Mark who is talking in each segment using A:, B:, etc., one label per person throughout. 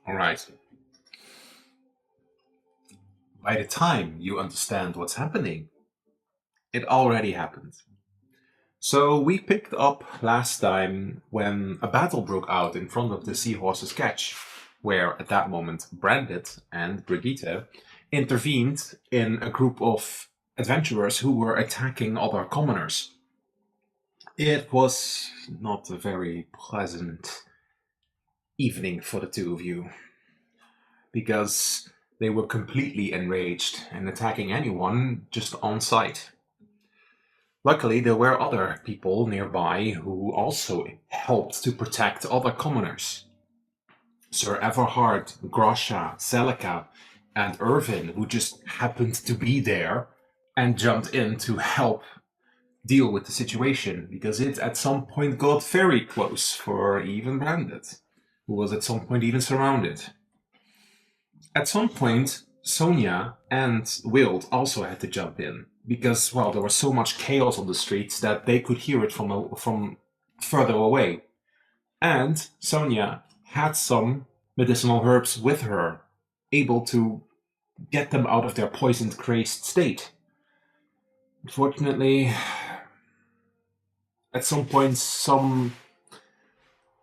A: Alright. By the time you understand what's happening, it already happened. So we picked up last time when a battle broke out in front of the Seahorse's Catch, where at that moment Brandit and Brigitte intervened in a group of adventurers who were attacking other commoners. It was not a very pleasant evening for the two of you, because they were completely enraged and attacking anyone just on sight. Luckily, there were other people nearby who also helped to protect other commoners. Sir Everhard, Grosha, Celica, and Irvin, who just happened to be there and jumped in to help deal with the situation, because it at some point got very close for even Brandit, who was at some point even surrounded. At some point, Sonia and Wild also had to jump in, because, well, there was so much chaos on the streets that they could hear it from further away. And Sonia had some medicinal herbs with her, able to get them out of their poisoned, crazed state. Unfortunately, at some point, some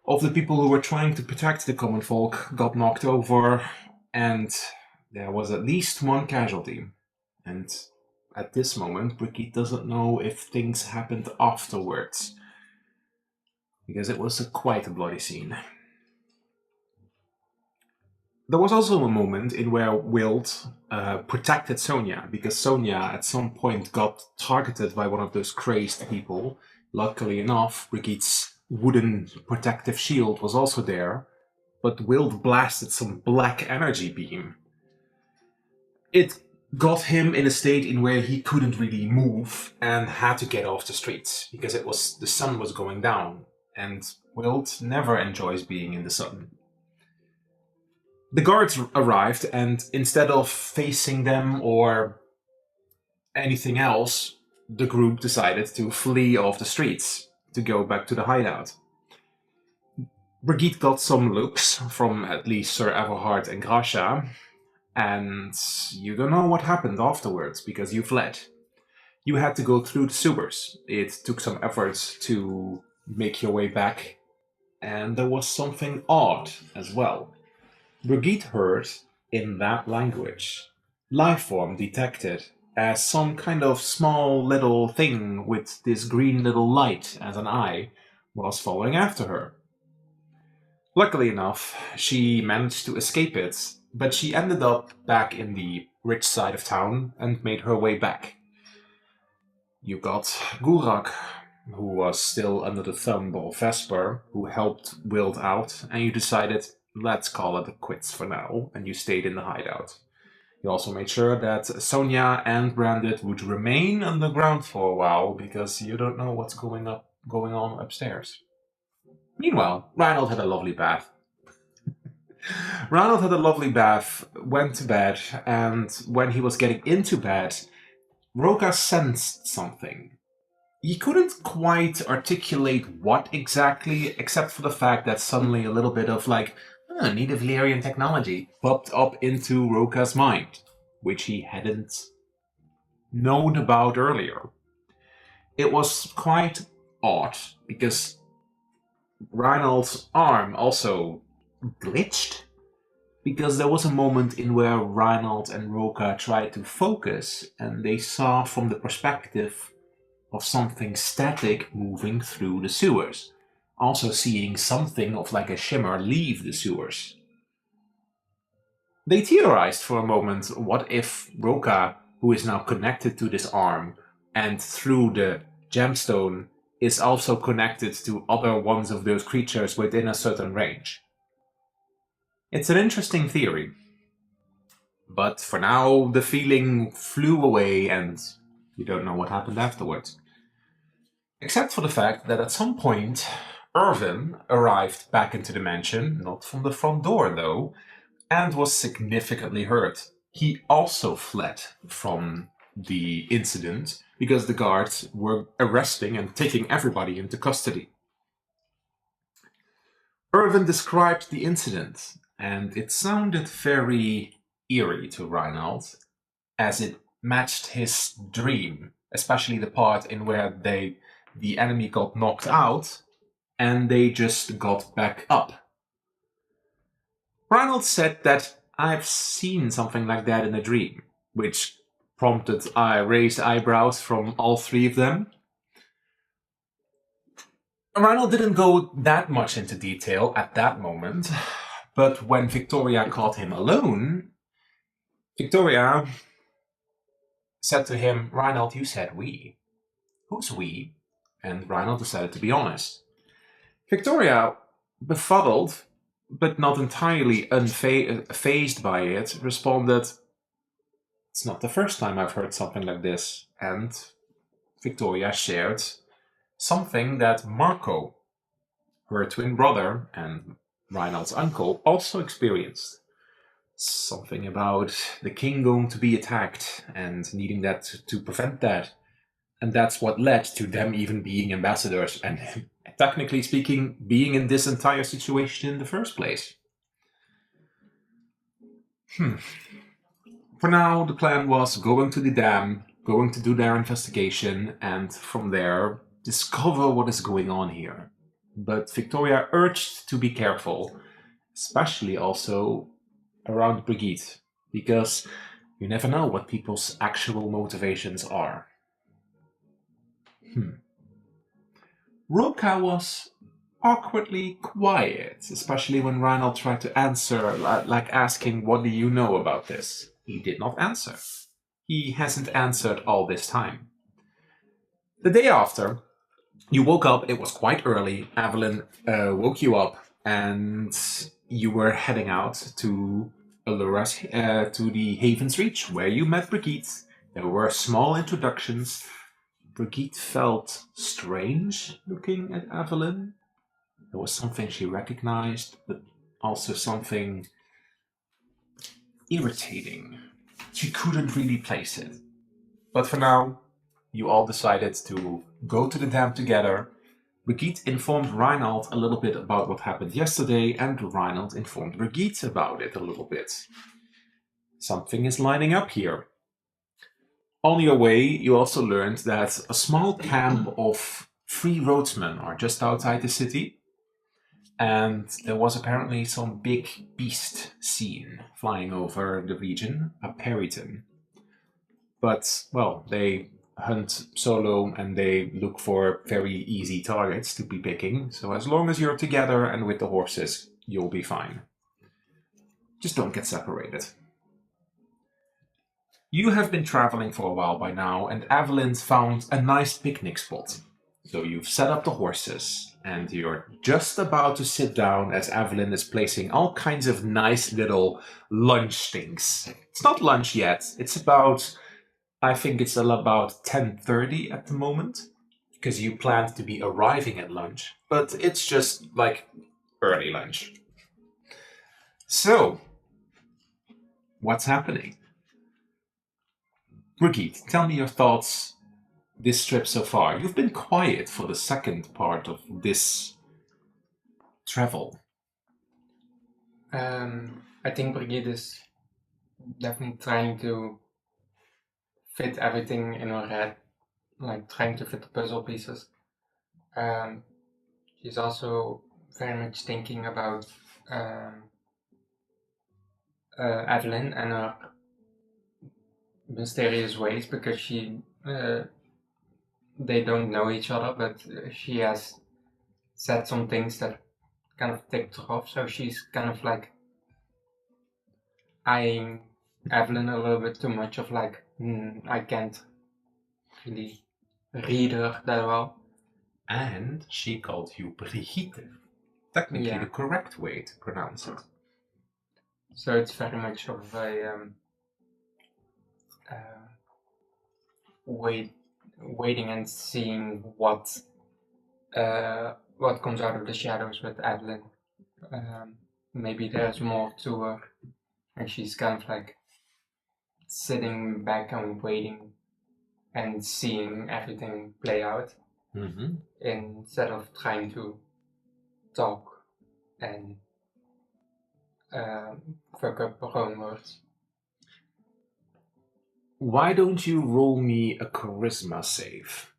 A: of the people who were trying to protect the common folk got knocked over, and there was at least one casualty. And at this moment, Brigitte doesn't know if things happened afterwards, because it was quite a bloody scene. There was also a moment in where Wild protected Sonia, because Sonia at some point got targeted by one of those crazed people. Luckily enough, Brigitte's wooden protective shield was also there, but Wild blasted some black energy beam. It got him in a state in where he couldn't really move and had to get off the streets, because the sun was going down, and Wild never enjoys being in the sun. The guards arrived, and instead of facing them or anything else, the group decided to flee off the streets to go back to the hideout. Brigitte got some looks from at least Sir Everhard and Grasha, and you don't know what happened afterwards because you fled. You had to go through the sewers. It took some efforts to make your way back, and there was something odd as well. Brigitte heard, in that language, lifeform detected as some kind of small little thing with this green little light as an eye was following after her. Luckily enough, she managed to escape it, but she ended up back in the rich side of town and made her way back. You got Gurak, who was still under the thumb of Vesper, who helped Wild out, and you decided, let's call it quits for now, and you stayed in the hideout. You also made sure that Sonia and Brandit would remain underground for a while, because you don't know what's going on upstairs. Meanwhile, Reinhold had a lovely bath. Went to bed, and when he was getting into bed, Roka sensed something. He couldn't quite articulate what exactly, except for the fact that suddenly a little bit of need of Valyrian technology popped up into Roka's mind, which he hadn't known about earlier. It was quite odd, because Reinald's arm also glitched, because there was a moment in where Reinald and Roka tried to focus, and they saw from the perspective of something static moving through the sewers, also seeing something of like a shimmer leave the sewers. They theorized for a moment, what if Roka, who is now connected to this arm, and through the gemstone, is also connected to other ones of those creatures within a certain range. It's an interesting theory. But for now, the feeling flew away and you don't know what happened afterwards. Except for the fact that at some point, Irvin arrived back into the mansion, not from the front door though, and was significantly hurt. He also fled from the incident because the guards were arresting and taking everybody into custody. Irvin described the incident, and it sounded very eerie to Reinald, as it matched his dream, especially the part in where the enemy got knocked out and they just got back up. Reinald said that I've seen something like that in a dream, which prompted raised eyebrows from all three of them. Reinald didn't go that much into detail at that moment, but when Victoria caught him alone, Victoria said to him, Reinald, you said we. Who's we? And Reinald decided to be honest. Victoria, befuddled, but not entirely unfazed by it, responded, it's not the first time I've heard something like this. And Victoria shared something that Marco, her twin brother and Reinald's uncle, also experienced. Something about the king going to be attacked and needing that to prevent that. And that's what led to them even being ambassadors and, technically speaking, being in this entire situation in the first place. For now, the plan was going to the dam, going to do their investigation, and from there, discover what is going on here. But Victoria urged to be careful, especially also around Brigitte, because you never know what people's actual motivations are. Roka was awkwardly quiet, especially when Reinald tried to answer, like asking, what do you know about this? He did not answer. He hasn't answered all this time. The day after, you woke up, it was quite early, Evelyn woke you up, and you were heading out to Allura's, to the Haven's Reach, where you met Brigitte. There were small introductions. Brigitte felt strange looking at Evelyn. There was something she recognized, but also something irritating. She couldn't really place it. But for now, you all decided to go to the dam together. Brigitte informed Reinald a little bit about what happened yesterday, and Reinald informed Brigitte about it a little bit. Something is lining up here. On your way, you also learned that a small camp of free roadsmen are just outside the city, and there was apparently some big beast seen flying over the region, a periton. But, well, they hunt solo and they look for very easy targets to be picking, so as long as you're together and with the horses, you'll be fine. Just don't get separated. You have been traveling for a while by now, and Evelyn's found a nice picnic spot. So you've set up the horses, and you're just about to sit down as Evelyn is placing all kinds of nice little lunch things. It's not lunch yet. It's about, I think it's about 10:30 at the moment, because you planned to be arriving at lunch, but it's just like early lunch. So, what's happening? Brigitte, tell me your thoughts this trip so far. You've been quiet for the second part of this travel.
B: I think Brigitte is definitely trying to fit everything in her head, like trying to fit the puzzle pieces. She's also very much thinking about Evelyn and her mysterious ways, because they don't know each other, but she has said some things that kind of ticked her off, so she's kind of like eyeing Evelyn a little bit too much, of like, I can't really read her that well.
A: And she called you Brigitte. Technically the correct way to pronounce it.
B: So it's very much of a waiting and seeing what comes out of the shadows with Evelyn. Maybe there's more to her, and she's kind of like sitting back and waiting and seeing everything play out, instead of trying to talk and fuck up her own words.
A: Why don't you roll me a charisma save?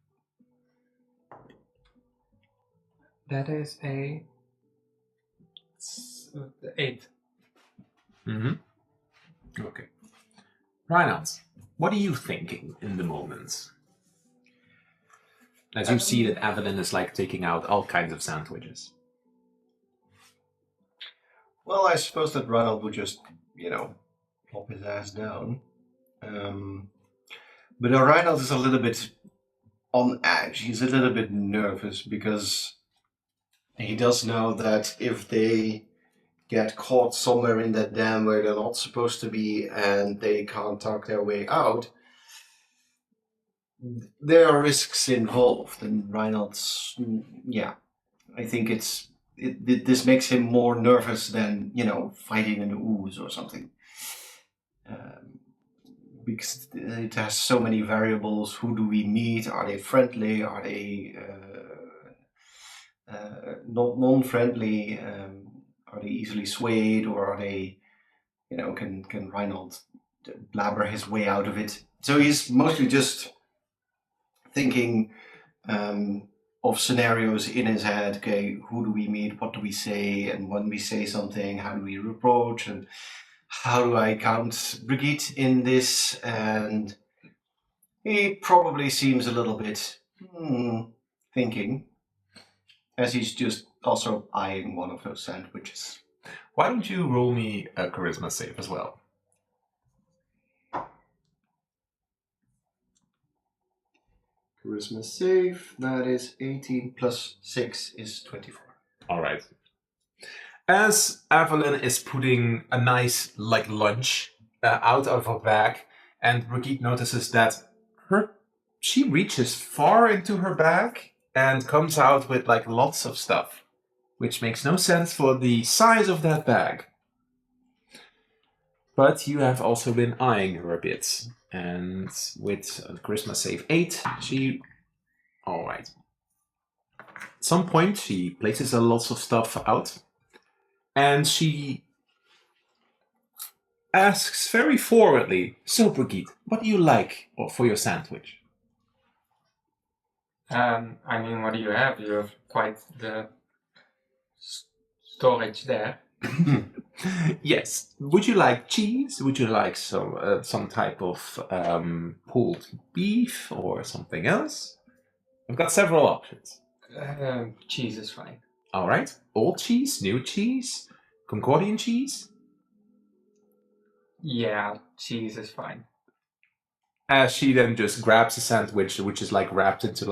B: That is a 8.
A: Mm-hmm. Okay. Reinhard, what are you thinking in the moment? As you see that Evelyn is like taking out all kinds of sandwiches.
C: Well, I suppose that Ronald would just, plop his ass down. But Reinald is a little bit on edge. He's a little bit nervous because he does know that if they get caught somewhere in that dam where they're not supposed to be and they can't talk their way out, there are risks involved. And Reinald's, I think this makes him more nervous than, fighting in the ooze or something. Because it has so many variables. Who do we meet? Are they friendly? Are they not non-friendly? Are they easily swayed, or are they, can Reinhold blabber his way out of it? So he's mostly just thinking of scenarios in his head. Okay, who do we meet? What do we say? And when we say something, how do we approach? And how do I count Brigitte in this? And he probably seems a little bit thinking, as he's just also eyeing one of those sandwiches.
A: Why don't you roll me a charisma save as well?
C: Charisma save, that is 18 plus 6 is 24.
A: All right. As Evelyn is putting a nice lunch out of her bag, and Brigitte notices that she reaches far into her bag and comes out with lots of stuff, which makes no sense for the size of that bag. But you have also been eyeing her a bit, and with a charisma save 8, she... All right. At some point, she places lots of stuff out. And she asks very forwardly, "So, Brigitte, what do you like for your sandwich?"
B: What do you have? You have quite the storage there.
A: Yes. Would you like cheese? Would you like some type of pulled beef or something else? I've got several options.
B: Cheese is fine.
A: All right. Old cheese, new cheese, Concordian cheese?
B: Yeah, cheese is fine.
A: As she then just grabs a sandwich, which is wrapped into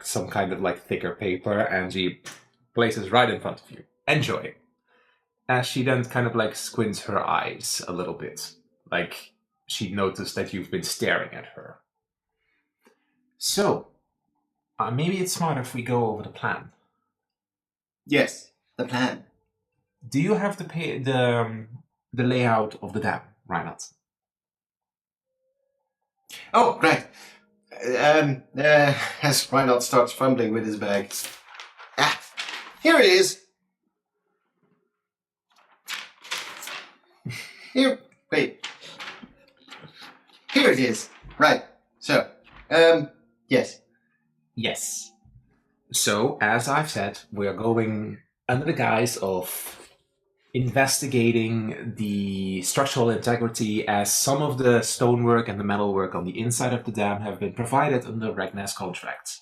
A: some kind of thicker paper, and she places right in front of you. Enjoy. As she then kind of squints her eyes a little bit, like she noticed that you've been staring at her. So, maybe it's smarter if we go over the plan.
C: Yes, the plan.
A: Do you have the layout of the dam, Reinhard?
C: Oh, right. As Reinhold starts fumbling with his bag. Here it is. Here, wait. Here it is. Right. So, yes.
A: Yes. So, as I've said, we are going under the guise of investigating the structural integrity, as some of the stonework and the metalwork on the inside of the dam have been provided under Ragnar's contracts.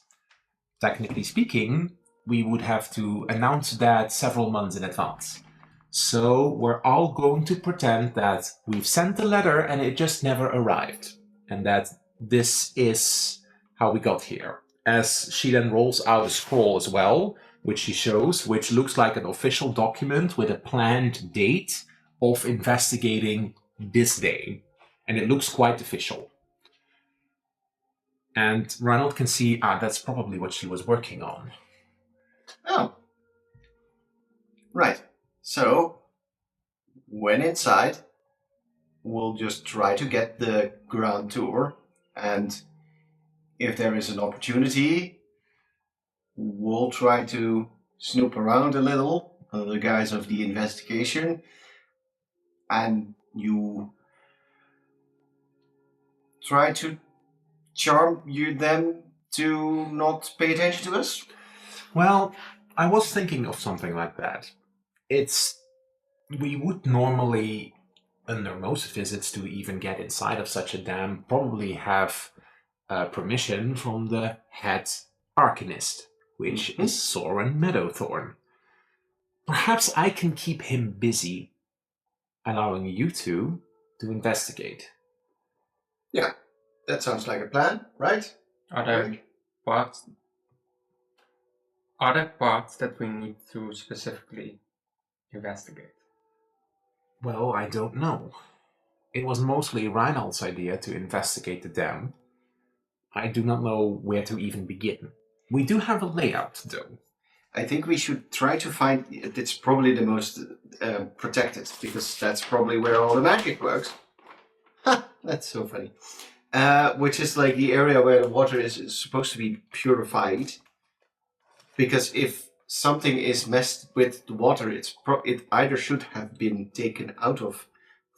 A: Technically speaking, we would have to announce that several months in advance. So we're all going to pretend that we've sent the letter and it just never arrived, and that this is how we got here. As she then rolls out a scroll as well, which she shows, which looks like an official document with a planned date of investigating this day. And it looks quite official. And Ronald can see, that's probably what she was working on.
C: Oh. Right. So, when inside, we'll just try to get the ground tour, and if there is an opportunity, we'll try to snoop around a little under the guise of the investigation, and you try to charm them to not pay attention to us?
A: Well, I was thinking of something like that. We would normally, under most visits to even get inside of such a dam, probably have permission from the head arcanist, which is Soren Meadowthorn. Perhaps I can keep him busy, allowing you two to investigate.
C: Yeah, that sounds like a plan, right?
B: Are there parts that we need to specifically investigate?
A: Well, I don't know. It was mostly Reinald's idea to investigate the dam. I do not know where to even begin. We do have a layout, though.
C: I think we should try to find. It's probably the most protected, because that's probably where all the magic works. Ha! That's so funny. Which is like the area where the water is supposed to be purified. Because if something is messed with the water, it either should have been taken out of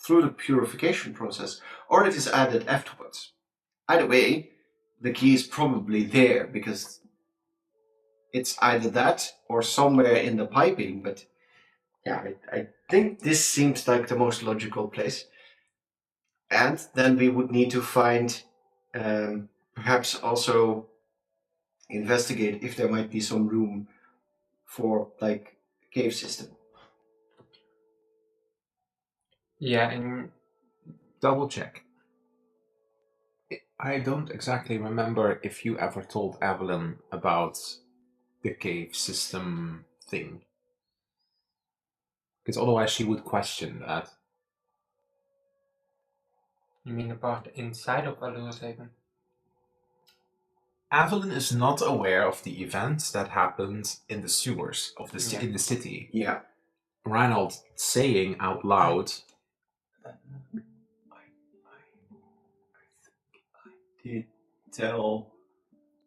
C: through the purification process, or it is added afterwards. Either way, the key is probably there, because it's either that or somewhere in the piping. But yeah, I think this seems like the most logical place. And then we would need to find, perhaps also investigate if there might be some room for like cave system.
B: Yeah, and
A: Double check. I don't exactly remember if you ever told Evelyn about the cave system thing. Because otherwise she would question that.
B: you mean the part inside of Alurshaven?
A: Evelyn is not aware of the events that happened in the sewers of the in the city.
C: Yeah.
A: Reinald saying out loud,
D: I did tell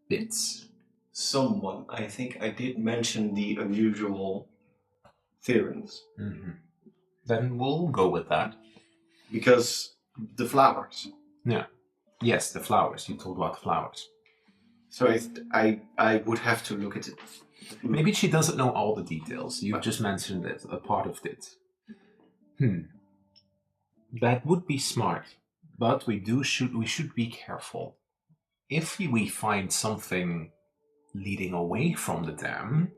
A: bits.
D: someone. I think I did mention the unusual theorems.
A: Mm-hmm. Then we'll go with that.
C: Because the flowers.
A: Yeah. Yes, the flowers. You told about the flowers.
C: So I would have to look at it.
A: Maybe she doesn't know all the details. You just mentioned it, a part of it. That would be smart, but we should be careful. If we find something leading away from the dam,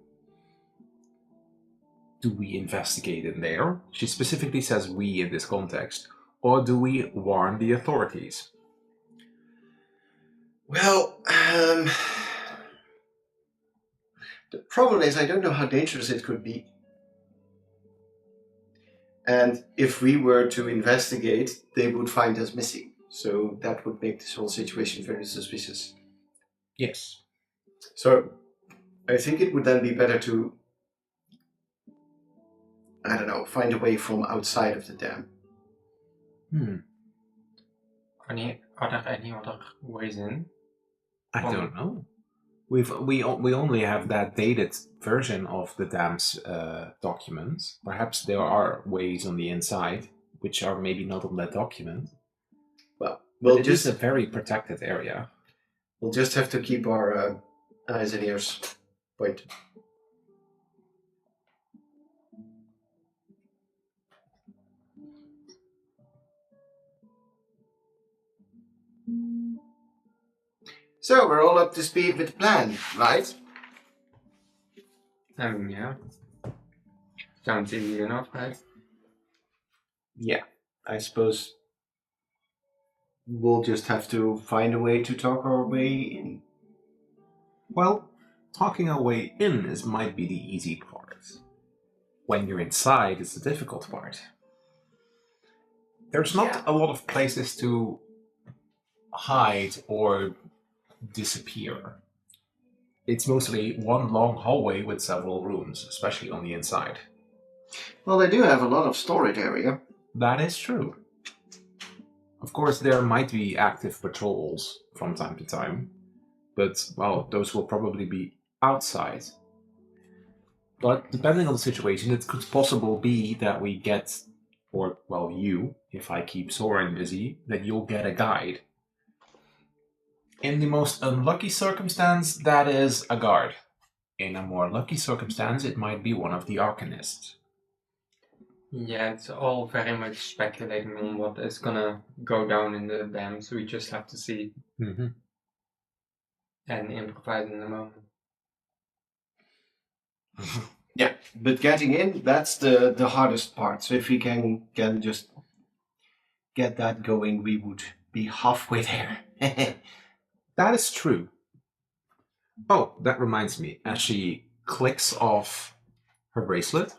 A: do we investigate in there? She specifically says we in this context. Or do we warn the authorities?
C: Well, the problem is I don't know how dangerous it could be. And if we were to investigate, they would find us missing. So that would make this whole situation very suspicious.
A: Yes.
C: So I think it would then be better to, I don't know, find a way from outside of the dam.
B: Are there any other ways in?
A: I don't know. We only have that dated version of the dam's documents. Perhaps there are ways on the inside which are maybe not on that document.
C: Well,
A: It is a very protected area.
C: We'll just have to keep our eyes and ears pointed. So we're all up to speed with the plan, right?
B: Yeah. Sounds easy enough, right?
C: Yeah, I suppose we'll just have to find a way to talk our way in.
A: Well, talking our way in might be the easy part. When you're inside, it's the difficult part. There's not a lot of places to hide or disappear. It's mostly one long hallway with several rooms, especially on the inside.
C: Well, they do have a lot of storage area.
A: That is true. Of course, there might be active patrols from time to time, but, well, those will probably be outside. But depending on the situation, it could possibly be that we get or, well, you, if I keep Soren busy, that you'll get a guide. In the most unlucky circumstance, that is a guard. In a more lucky circumstance, it might be one of the arcanists.
B: Yeah, it's all very much speculating on what is gonna go down in the dam, so we just have to see
A: Mm-hmm.
B: and improvise in the moment.
C: Yeah, but getting in, that's the hardest part. So if we can just get that going, we would be halfway there.
A: That is true. Oh, that reminds me. As she clicks off her bracelet,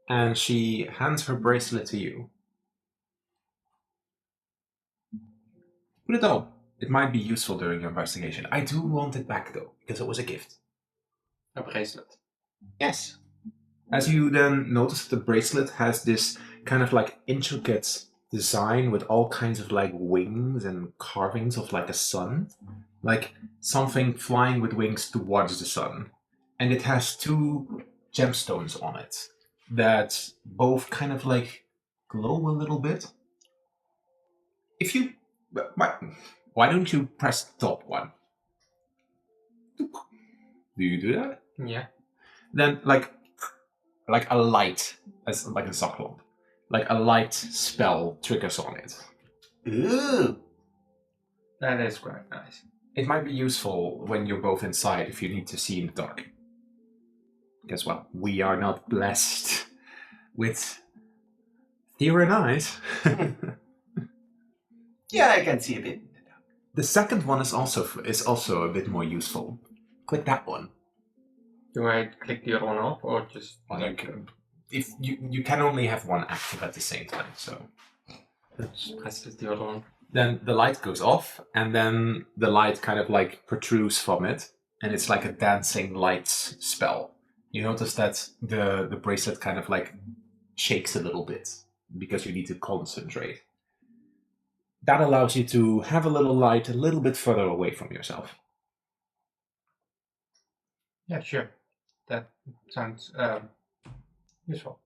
A: and she hands her bracelet to you. Put it on. It might be useful during your investigation. I do want it back, though, because it was a gift.
B: A bracelet.
A: Yes. As you then notice, the bracelet has this kind of like intricate design with all kinds of like wings and carvings of like a sun. Like something flying with wings towards the sun. And it has 2 gemstones on it that both kind of like glow a little bit. If you... Why don't you press the top one? Do you do that?
B: Yeah.
A: Then like a light, as like a sock lamp. Like a light spell triggers on it.
C: Ooh.
B: That is quite nice.
A: It might be useful when you're both inside if you need to see in the dark. Because, well, we are not blessed with theory and eyes.
C: Yeah, I can see a bit.
A: The second one is also a bit more useful. Click that one.
B: Do I click the other one off or just
A: If you can only have one active at the same time, so
B: just press the other one?
A: then the light goes off, and then the light kind of like protrudes from it, and it's like a dancing lights spell. You notice that the bracelet kind of like shakes a little bit because you need to concentrate. That allows you to have a little light a little bit further away from yourself.
B: Yeah, sure. That sounds useful.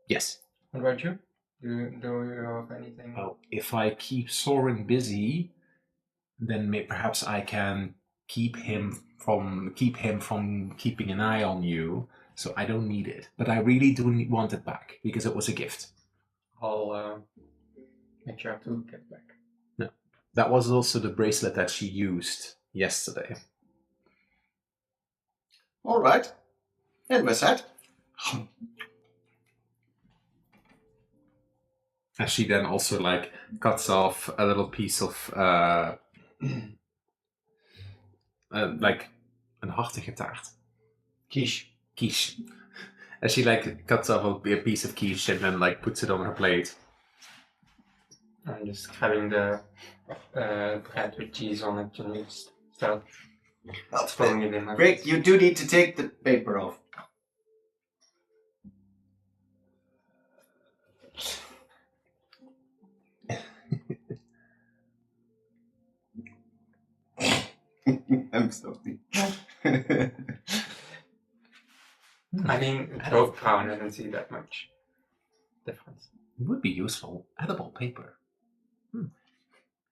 A: Yes.
B: What about you? Do you have anything?
A: Well, if I keep Soren busy, then perhaps I can keep him from keeping an eye on you. So I don't need it, but I really do want it back because it was a gift.
B: I'll make sure to get back.
A: No, that was also the bracelet that she used yesterday.
C: All right. And we're set.
A: As she then also like cuts off a little piece of like een hartige taart. Quiche. As she like cuts off a piece of quiche and then like puts it on her plate.
B: I'm just grabbing the bread with cheese on it and just start throwing it in my
C: Rick,
B: face.
C: you do need to take the paper off. I'm sorry.
B: I mean, both brown, I don't see that much difference.
A: It would be useful. Edible paper.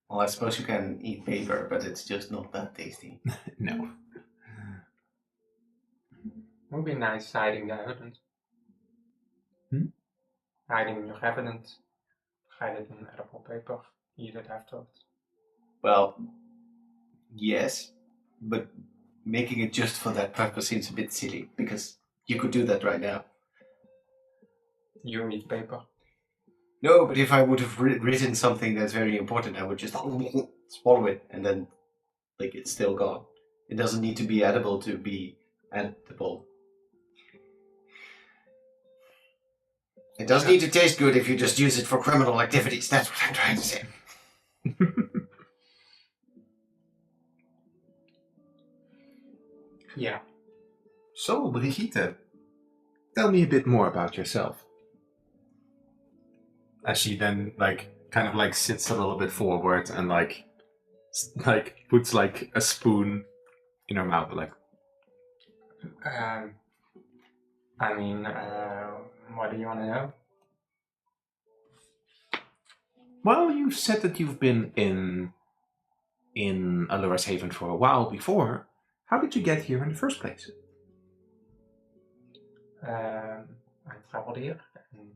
C: Well, I suppose you can eat paper, but it's just not that tasty.
A: No.
B: Would be nice hiding the evidence. Hiding your evidence. Hide it in edible paper. Eat it afterwards.
C: Well, yes, but making it just for that purpose seems a bit silly, because you could do that right now.
B: You eat paper.
C: No, but if I would have written something that's very important, I would just swallow it, and then, like, it's still gone. It doesn't need to be edible to be edible. It doesn't need to taste good if you just use it for criminal activities. That's what I'm trying to say.
B: Yeah.
A: So, Brigitte, tell me a bit more about yourself. As she then, like, kind of like sits a little bit forward and like puts like a spoon in her mouth, like.
B: I mean, what do you want to know?
A: Well, you've said that you've been in Allura's Haven for a while before. How did you get here in the first place?
B: I traveled here, and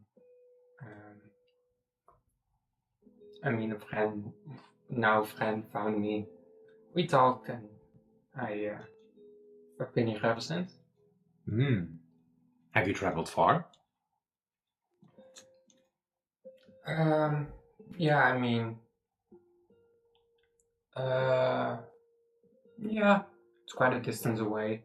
B: I mean, a friend, found me. We talked, and I've been here ever since.
A: Hmm. Have you traveled far?
B: Yeah, I mean, yeah, it's quite a distance away.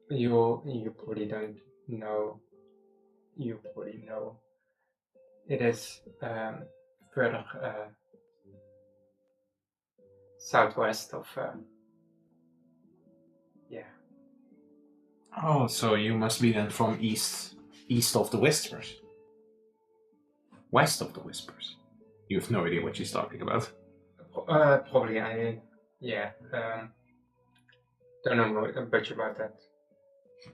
B: You probably don't know. You probably know. It is further southwest of. Yeah.
A: Oh, so you must be then from east of the Whispers. West of the Whispers. You have no idea what she's talking about.
B: Probably. Yeah. Don't know much about that.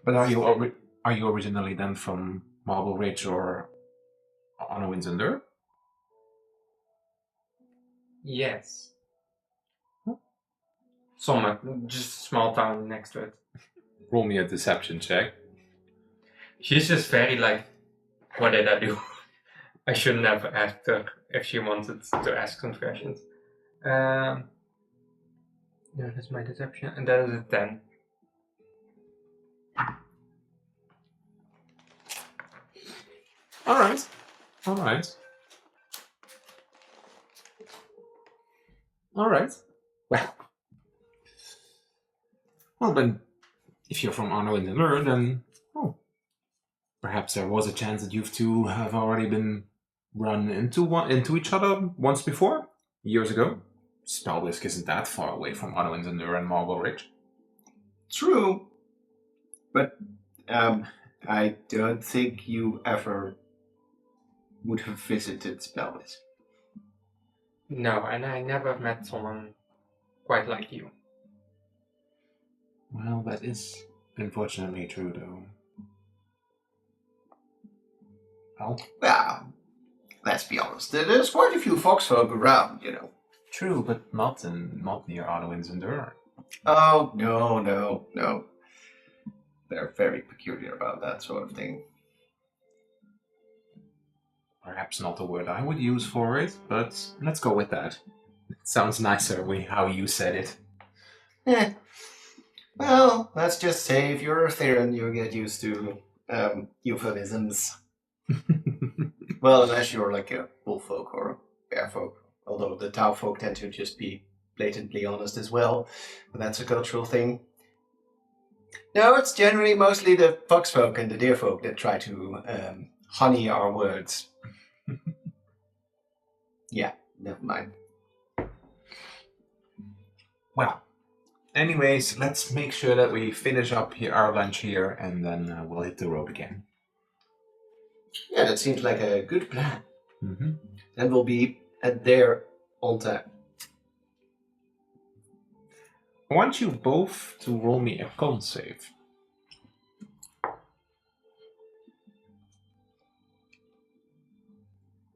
A: But are you originally then from Marble Ridge or Anowin's Endur?
B: Yes. Somewhat, just a small town next to it.
A: Roll me a deception check.
B: She's just very like, what did I do? I shouldn't have asked her if she wanted to ask some questions. Yeah, that's my deception, and that is a 10.
A: All right. All right. All right. Well, then, if you're from Arno and Endur, then perhaps there was a chance that you two have already been run into each other once before, years ago. Spellwisk isn't that far away from Arno and Endur and Marble Ridge.
C: True, but I don't think you ever would have visited Spellwisk.
B: No, and I never met someone quite like you.
A: Well, that is unfortunately true, though.
C: Well, let's be honest. There's quite a few foxfolk around, you know.
A: True, but not near Arno and Endur.
C: Oh, no. They're very peculiar about that sort of thing.
A: Perhaps not the word I would use for it, but let's go with that. It sounds nicer how you said it.
C: Well, let's just say if you're a Theron, you get used to euphemisms. Well, unless you're like a bullfolk or a bearfolk. Although the towfolk tend to just be blatantly honest as well. But that's a cultural thing. No, it's generally mostly the foxfolk and the deerfolk that try to honey our words. Yeah, never mind.
A: Well, anyways, let's make sure that we finish up our lunch here, and then we'll hit the road again.
C: Yeah, that seems like a good plan.
A: Mm-hmm.
C: And we'll be there on time.
A: I want you both to roll me a con save.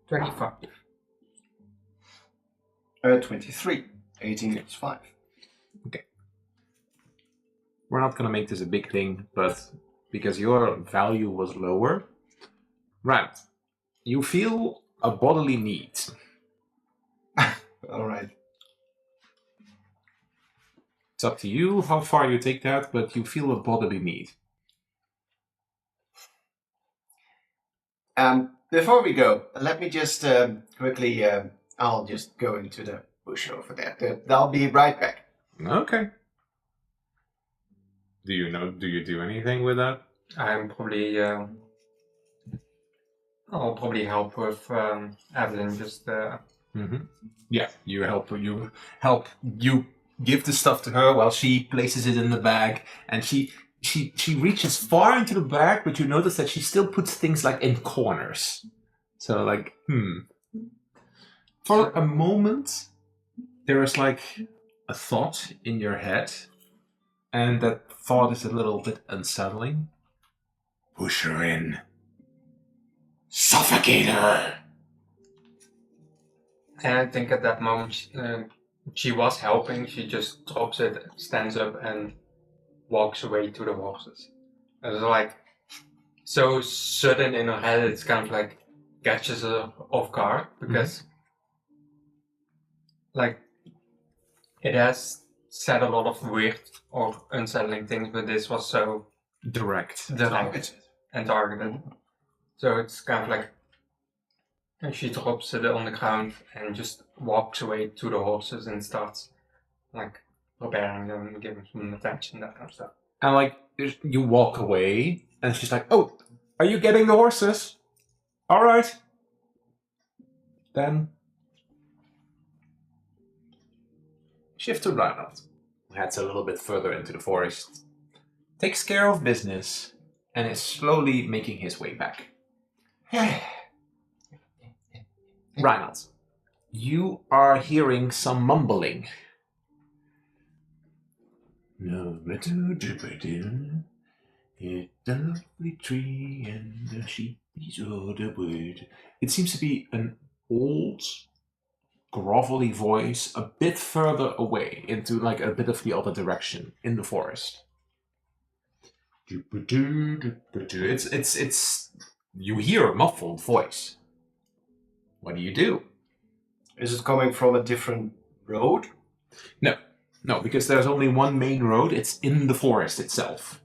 B: $25.
C: 23. 18 is 5.
A: Okay. We're not going to make this a big thing, but because your value was lower, right, you feel a bodily need.
C: All right.
A: It's up to you how far you take that, but you feel a bodily need.
C: Before we go, let me just quickly, I'll just go into the bush over there. I'll be right back.
A: Okay. Do you do anything with that?
B: I'm probably, I'll probably help with Evelyn just.
A: Mm-hmm. Yeah, you give the stuff to her while she places it in the bag, and she reaches far into the bag, but you notice that she still puts things like in corners. So like, For a moment, there is like a thought in your head, and that thought is a little bit unsettling. Push her in. Suffocate Navigator!
B: And I think at that moment she was helping. She just drops it, stands up, and walks away to the horses. It was like so sudden in her head. It's kind of like catches her off guard because, like, it has said a lot of weird or unsettling things, but this was so
A: Direct.
B: and targeted. So it's kind of like, and she drops it on the ground and just walks away to the horses and starts like preparing them, giving them attention, that kind of stuff.
A: And like, you walk away, and she's like, "Oh, are you getting the horses? All right." Then shift to Reinhardt, who heads a little bit further into the forest, takes care of business, and is slowly making his way back. Reinhardt, you are hearing some mumbling. No, it's a lovely tree and the sheep is all the wood. It seems to be an old, grovelly voice a bit further away into like a bit of the other direction in the forest. It's you hear a muffled voice. What do you do?
C: Is it coming from a different road?
A: No, because there's only one main road. It's in the forest itself.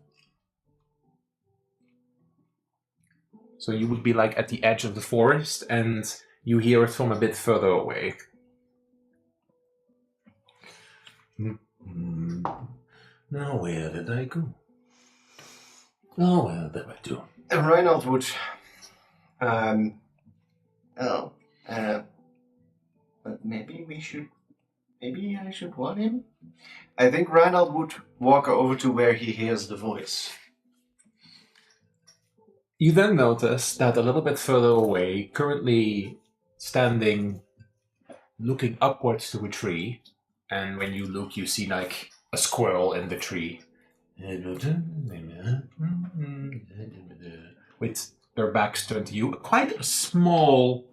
A: So you would be like at the edge of the forest, and you hear it from a bit further away. Now where did I go? Oh, where did I do?
C: And Reinhardt would... but maybe I should warn him? I think Reinhardt would walk over to where he hears the voice.
A: You then notice that a little bit further away, currently standing, looking upwards to a tree, and when you look, you see like a squirrel in the tree. With their backs turned to you, quite a small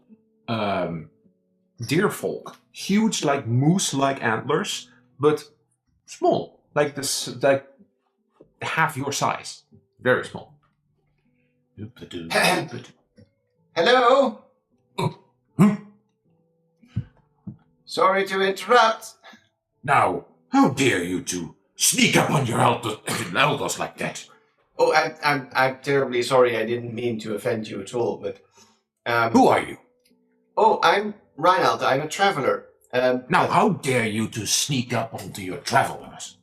A: deer folk, huge like moose-like antlers, but small, like this, like half your size, very small.
C: Hello? Sorry to interrupt.
A: Now, how dare you two sneak up on your elders like that?
C: Oh, I'm terribly sorry. I didn't mean to offend you at all, but...
A: Who are you?
C: Oh, I'm Reinhardt. I'm a traveler.
A: Now, how dare you to sneak up onto your travelers?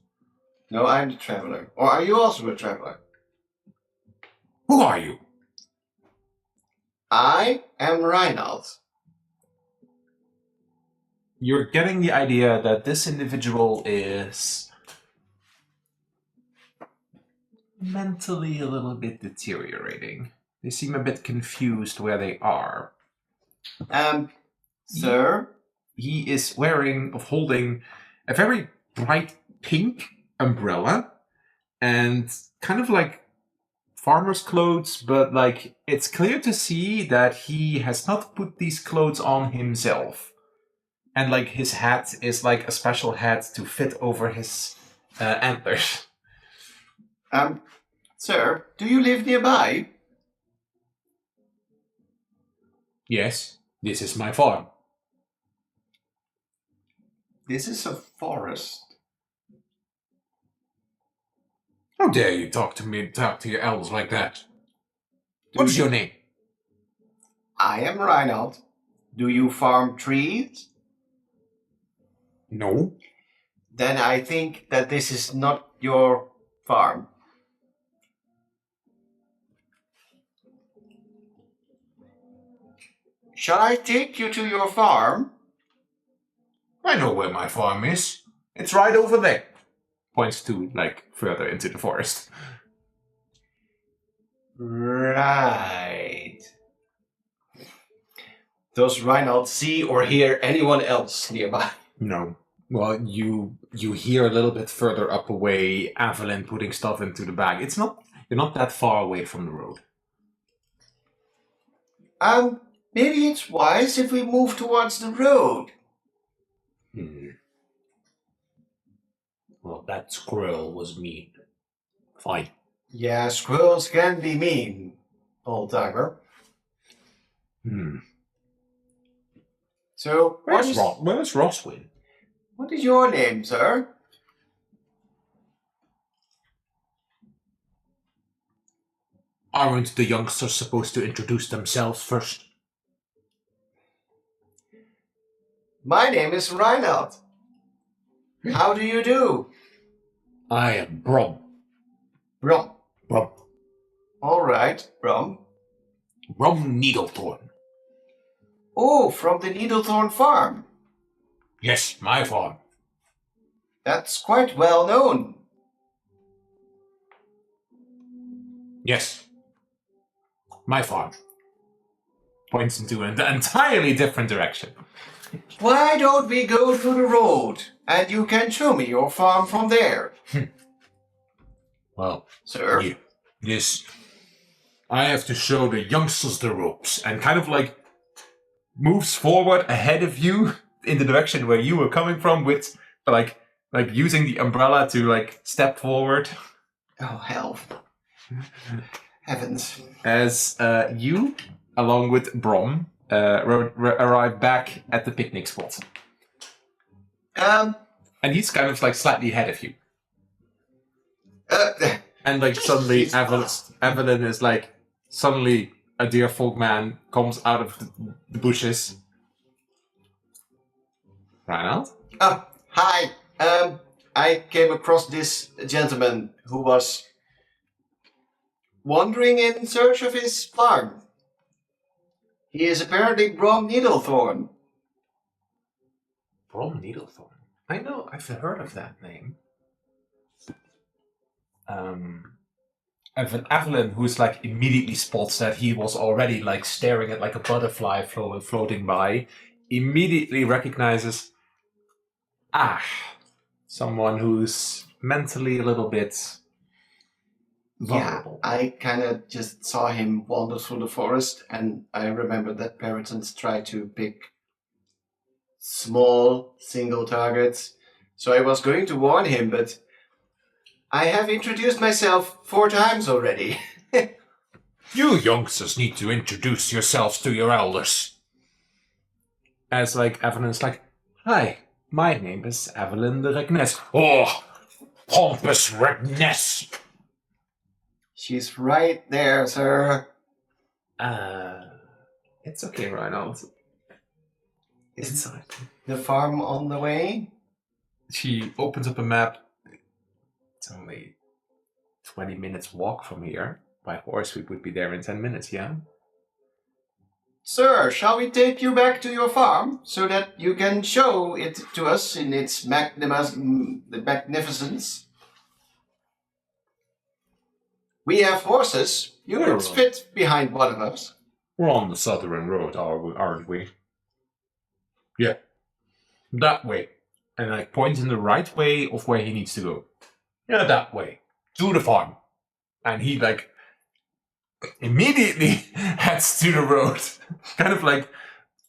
C: No, I'm the traveler. Or are you also a traveler?
A: Who are you?
C: I am Reinhardt.
A: You're getting the idea that this individual is mentally a little bit deteriorating. They seem a bit confused where they are.
C: Sir?
A: He is holding a very bright pink umbrella and kind of like farmer's clothes, but like it's clear to see that he has not put these clothes on himself. And like his hat is like a special hat to fit over his antlers.
C: Sir, do you live nearby?
A: Yes, this is my farm.
C: This is a forest.
A: How dare you talk to your elders like that? What's your name?
C: I am Reinhardt. Do you farm trees?
A: No.
C: Then I think that this is not your farm. Shall I take you to your farm?
A: I know where my farm is. It's right over there. Points to, like, further into the forest.
C: Right. Does Reinhardt see or hear anyone else nearby?
A: No. Well, you hear a little bit further up away Evelyn putting stuff into the bag. You're not that far away from the road.
C: Maybe it's wise if we move towards the road.
A: Well, that squirrel was mean. Fine.
C: Yeah, squirrels can be mean, old-timer. So,
A: Where's Roswin?
C: what is your name, sir?
A: Aren't the youngsters supposed to introduce themselves first?
C: My name is Reinhard. How do you do?
A: I am Brom.
C: Brom.
A: Brom.
C: All right, Brom.
A: Brom Needlethorn.
C: Oh, from the Needlethorn farm.
A: Yes, my farm.
C: That's quite well known.
A: Yes. My farm. Points into an entirely different direction.
C: Why don't we go to the road, and you can show me your farm from there?
A: Well,
C: Sir?
A: Yes. I have to show the youngsters the ropes, and kind of like moves forward ahead of you in the direction where you were coming from with like using the umbrella to like step forward.
C: Oh, hell. Heavens.
A: As you, along with Brom, arrive back at the picnic spot. And he's kind of like slightly ahead of you. And like suddenly Evelyn is like, suddenly a deer folk man comes out of the bushes. Reinhard?
C: Oh, hi. I came across this gentleman who was wandering in search of his farm. He is apparently Brom Needlethorn.
A: Brom Needlethorn? I know, I've heard of that name. Evelyn, who's like immediately spots that he was already like staring at like a butterfly floating by, immediately recognizes, someone who's mentally a little bit vulnerable.
C: Yeah, I kind of just saw him wander through the forest, and I remember that Peritons try to pick small single targets. So I was going to warn him, but I have introduced myself 4 times already.
A: You youngsters need to introduce yourselves to your elders. As like Evelyn's like, hi, my name is Evelyn the Regness. Oh, pompous Regness.
C: She's right there, sir.
A: It's okay, Reinhold. It's
C: The farm on the way?
A: She opens up a map. It's only 20 minutes walk from here. By horse, we would be there in 10 minutes, yeah?
C: Sir, shall we take you back to your farm so that you can show it to us in its magnificence? We have horses. You could fit behind one of us.
A: We're on the southern road, aren't we? Yeah. That way. And like points in the right way of where he needs to go. Yeah, that way. To the farm. And he like immediately heads to the road. Kind of like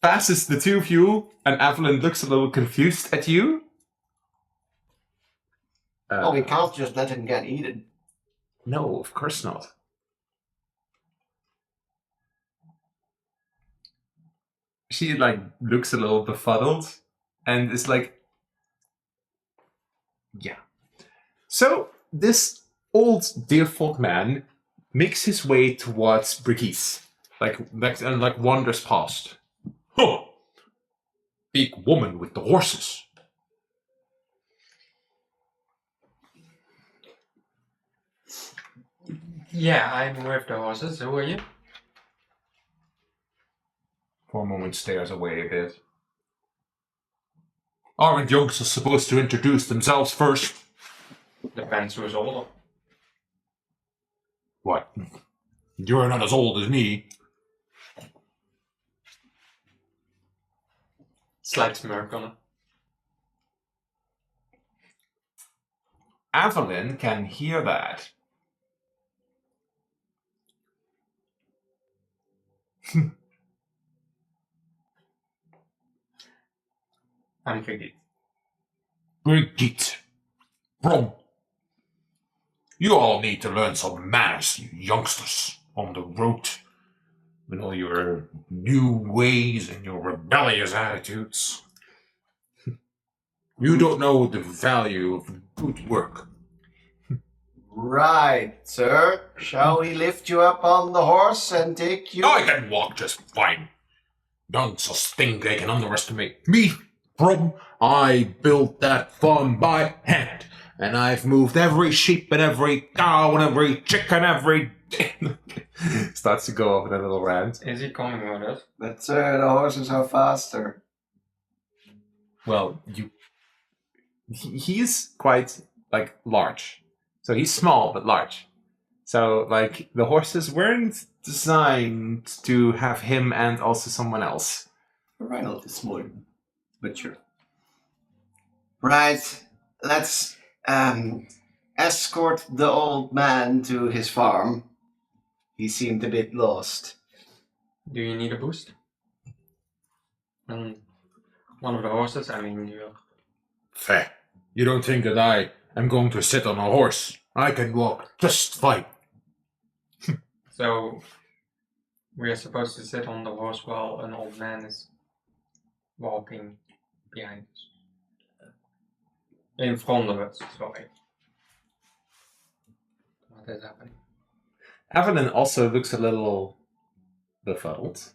A: passes the two of you, and Evelyn looks a little confused at you.
C: Oh, we can't just let him get eaten.
A: No, of course not. She like looks a little befuddled and is like, yeah. So this old deerfolk man makes his way towards Brigitte, like wanders past. Huh! Big woman with the horses.
B: Yeah, I'm with the horses. Who are you?
A: For a moment stares away a bit. Aren't youngsters supposed to introduce themselves first?
B: Depends who's older.
A: What? You're not as old as me.
B: Slight smirk on it.
A: Evelyn can hear that.
B: I'm Brigitte.
A: Brigitte. Brom. You all need to learn some manners, you youngsters, on the road. With all your new ways and your rebellious attitudes. You don't know the value of good work.
C: Right, sir. Shall we lift you up on the horse and take you?
A: I can walk just fine. None such thing they can underestimate me. Brom, I built that farm by hand. And I've moved every sheep and every cow and every chicken every day. Starts to go off in a little rant.
B: Is he coming with us?
C: But sir, the horses are faster.
A: Well, he is quite, like, large. So he's small, but large. So, like, the horses weren't designed to have him and also someone else.
C: Reinhold is small, but sure. Right, let's escort the old man to his farm. He seemed a bit lost.
B: Do you need a boost? One of the horses, I mean, you.
A: Fair. You don't think that I am going to sit on a horse? I can walk just fine.
B: So, we are supposed to sit on the horse while an old man is walking behind us. In front of us, sorry. What is happening?
A: Evelyn also looks a little befuddled.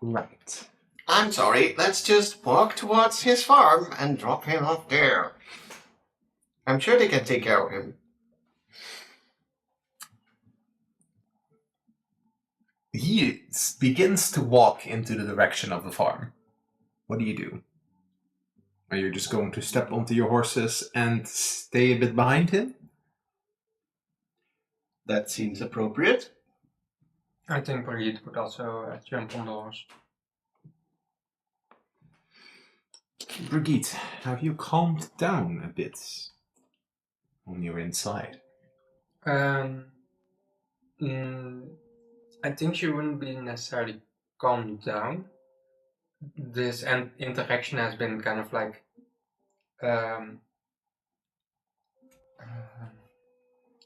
A: Right.
C: I'm sorry, let's just walk towards his farm and drop him off there. I'm sure they can take care of him.
A: He begins to walk into the direction of the farm. What do you do? Are you just going to step onto your horses and stay a bit behind him?
C: That seems appropriate.
B: I think Brigitte would also jump on the horse.
A: Brigitte, have you calmed down a bit on your inside?
B: I think she wouldn't be necessarily calmed down. This interaction has been kind of like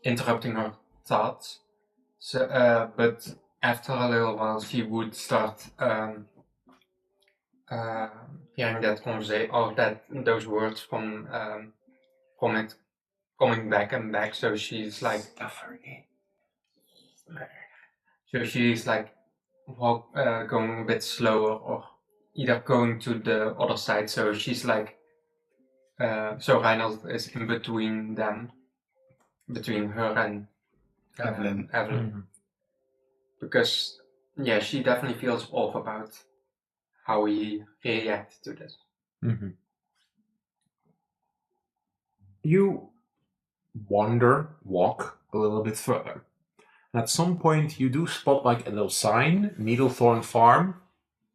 B: interrupting her thoughts. So, but after a little while, she would start hearing that conversation or those words from it coming back and back. So she's like, so she's like going a bit slower or either going to the other side. So she's like, so Reinhold is in between them, between her and
C: Evelyn.
B: Evelyn. Because, yeah, she definitely feels off about how he reacted to this.
A: Mm-hmm. You walk a little bit further. And at some point, you do spot like a little sign, Needlethorn Farm.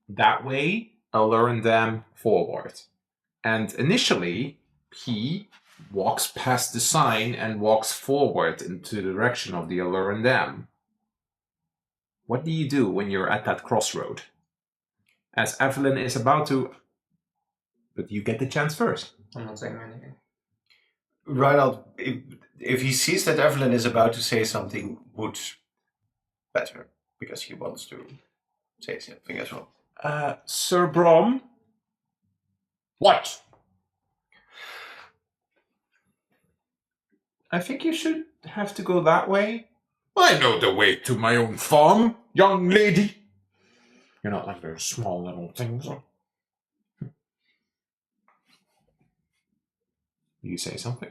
A: That way, Allurin Dam forward. And initially, he walks past the sign and walks forward into the direction of the Allurin Dam. What do you do when you're at that crossroad? As Evelyn is about to... But you get the chance first.
B: I'm not saying anything.
C: Reinhold, if he sees that Evelyn is about to say something, would better, because he wants to say something as well.
A: Sir Brom? What? I think you should have to go that way. I know the way to my own farm, young lady. You're not like those small little things. You say something?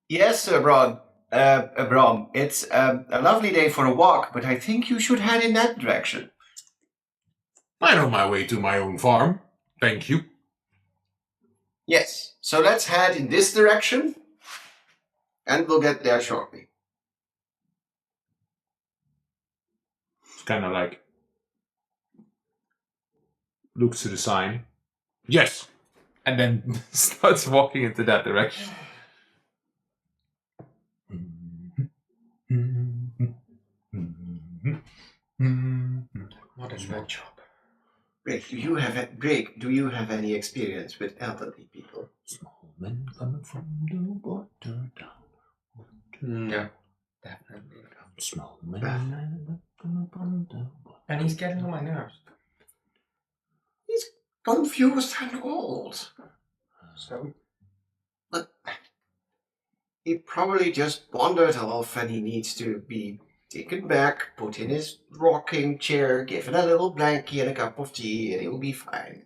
C: Yes, Sir Brom. Brom, it's a lovely day for a walk, but I think you should head in that direction.
A: I know my way to my own farm. Thank you.
C: Yes, so let's head in this direction, and we'll get there shortly.
A: It's kind of like... looks to the sign. Yes! And then starts walking into that direction.
B: What is that job?
C: Rick, do you have any experience with elderly people?
A: Small men coming from the water down.
B: No, definitely.
A: Small men coming from the water.
B: And he's getting on my nerves.
C: He's confused and old.
B: So?
C: But he probably just wandered off and he needs to be taken back, put in his rocking chair, given a little blankie and a cup of tea, and he'll be fine.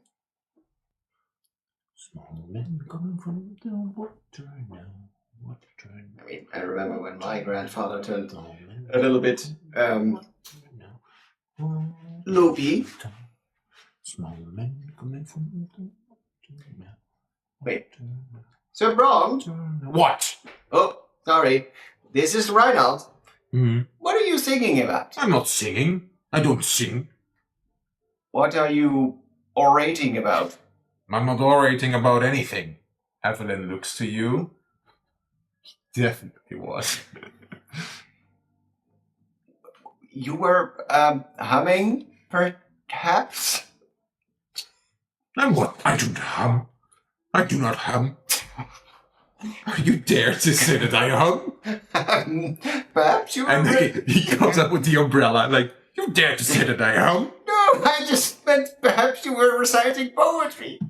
A: Small men coming from the water now. Water now.
C: I mean, I remember when my grandfather turned
A: Small men
C: a little bit loopy.
A: Small men coming from the water now.
C: Wait. Sir Braun?
A: What?
C: Oh, sorry. This is Reinald.
A: Hmm.
C: What are you singing about?
A: I'm not singing. I don't sing.
C: What are you orating about?
A: I'm not orating about anything. Evelyn looks to you. Definitely was.
C: You were humming, perhaps?
A: And what? I don't hum. I do not hum. You dare to say that I hum?
C: Perhaps you were...
A: And he comes up with the umbrella, like, you dare to say that I hum?
C: No, I just meant perhaps you were reciting poetry.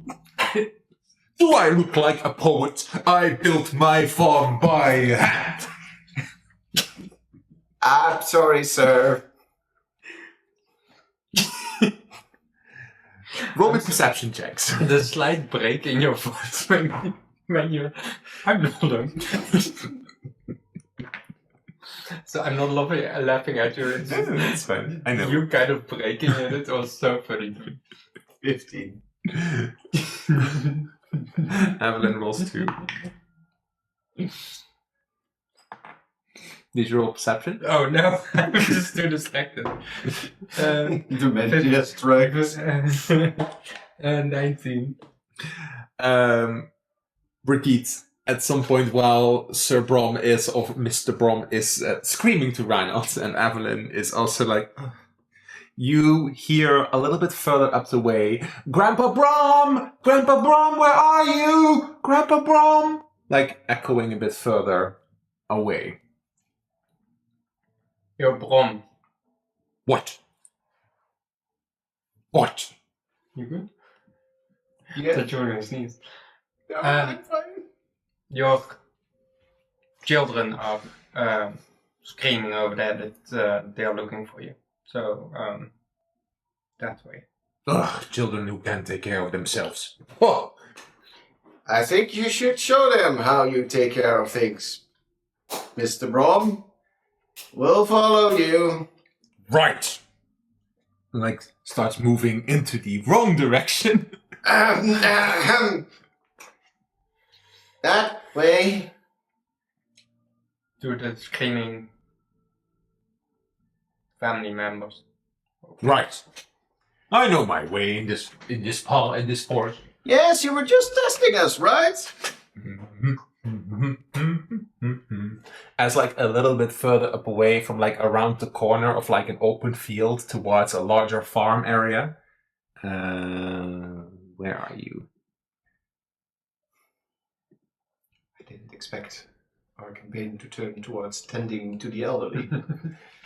A: Do I look like a poet? I built my farm by hand.
C: I'm sorry, sir.
A: Roll me perception checks.
B: The slight break in your voice when you're... I'm not alone. So I'm not laughing at you. It's just,
A: That's fine. I know.
B: you kind of breaking it. It was so funny to me.
C: 15.
A: Evelyn rolls 2. Did you roll perception?
B: Oh no, I'm just too distracted.
C: Dementia strikes.
B: 19.
A: Brigitte, at some point while Sir Brom is, or Mr. Brom is screaming to Reinhardt, and Evelyn is also like, "Ugh." You hear a little bit further up the way, Grandpa Brom! Grandpa Brom, where are you? Grandpa Brom! Like echoing a bit further away.
B: Yo, Brom.
A: What? What?
B: You good?
C: Yeah.
B: That you're gonna sneeze.
C: No, I'm fine.
B: Your children are screaming over there that they are looking for you. So, that way.
A: Ugh, children who can't take care of themselves. Oh!
C: I think you should show them how you take care of things. Mr. Brom, we'll follow you.
A: Right! Like, starts moving into the wrong direction.
C: That way.
B: To the screaming family members.
A: Right. I know my way in this forest.
C: Yes, you were just testing us, right?
A: As like a little bit further up away from like around the corner of like an open field towards a larger farm area. Where are you?
C: I didn't expect our campaign to turn towards tending to the elderly.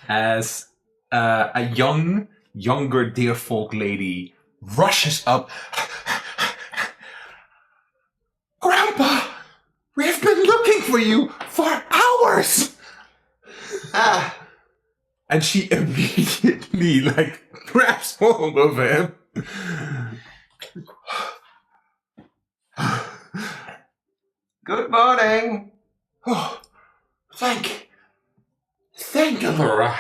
A: As a younger deerfolk lady rushes up. Grandpa! We've been looking for you for hours!
C: Ah,
A: And she immediately, like, grabs hold of him.
C: good morning.
A: Oh, thank you, Laura.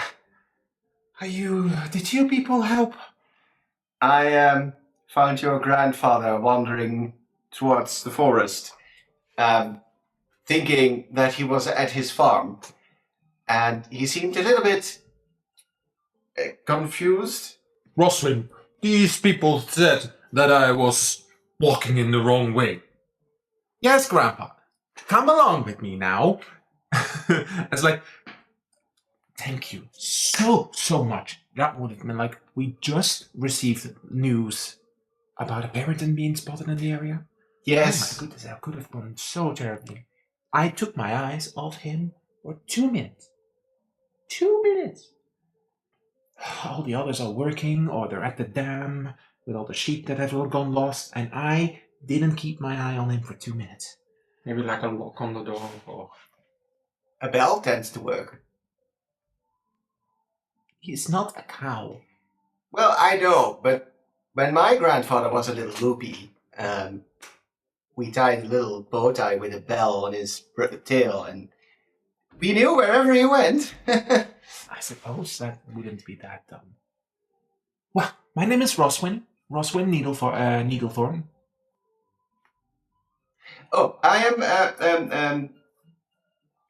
A: Did you people help?
C: I found your grandfather wandering towards the forest, thinking that he was at his farm, and he seemed a little bit confused.
A: Roslyn, these people said that I was walking in the wrong way. Yes, Grandpa. Come along with me now. It's like, thank you so much. That would have been like, we just received news about a Barrington being spotted in the area.
C: Yes.
A: Oh my goodness, that could have gone so terribly. I took my eyes off him for 2 minutes. 2 minutes! All the others are working, or they're at the dam with all the sheep that have all gone lost, and I didn't keep my eye on him for 2 minutes.
B: Maybe like a lock on the door or...
C: A bell tends to work.
A: He's not a cow.
C: Well, I know, but when my grandfather was a little loopy, we tied a little bow tie with a bell on his tail, and we knew wherever he went.
A: I suppose that wouldn't be that dumb. Well, my name is Roswin. Roswin Needlethorn.
C: Oh, I am,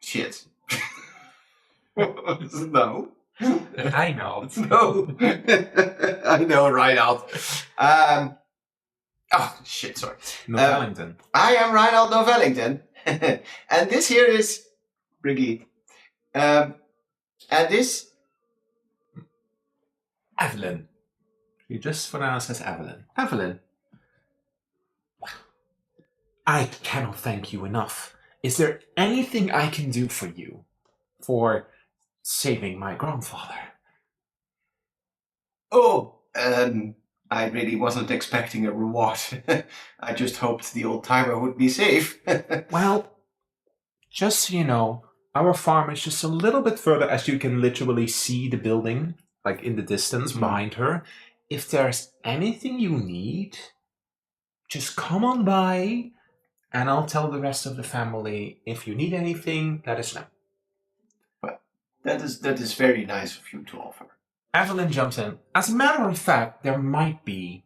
C: shit. No.
B: I know.
C: No. I know, Reinald. Oh, shit, sorry.
A: Novellington.
C: I am Reinald Novellington. And this here is Brigitte. And this...
A: Evelyn. She just for now says Evelyn. Evelyn. I cannot thank you enough. Is there anything I can do for you? For saving my grandfather?
C: Oh, I really wasn't expecting a reward. I just hoped the old timer would be safe.
A: Well, just so you know, our farm is just a little bit further, as you can literally see the building, like in the distance behind her. If there's anything you need, just come on by, and I'll tell the rest of the family. If you need anything, let us know.
C: Well, that is very nice of you to offer.
A: Evelyn jumps in. As a matter of fact, there might be.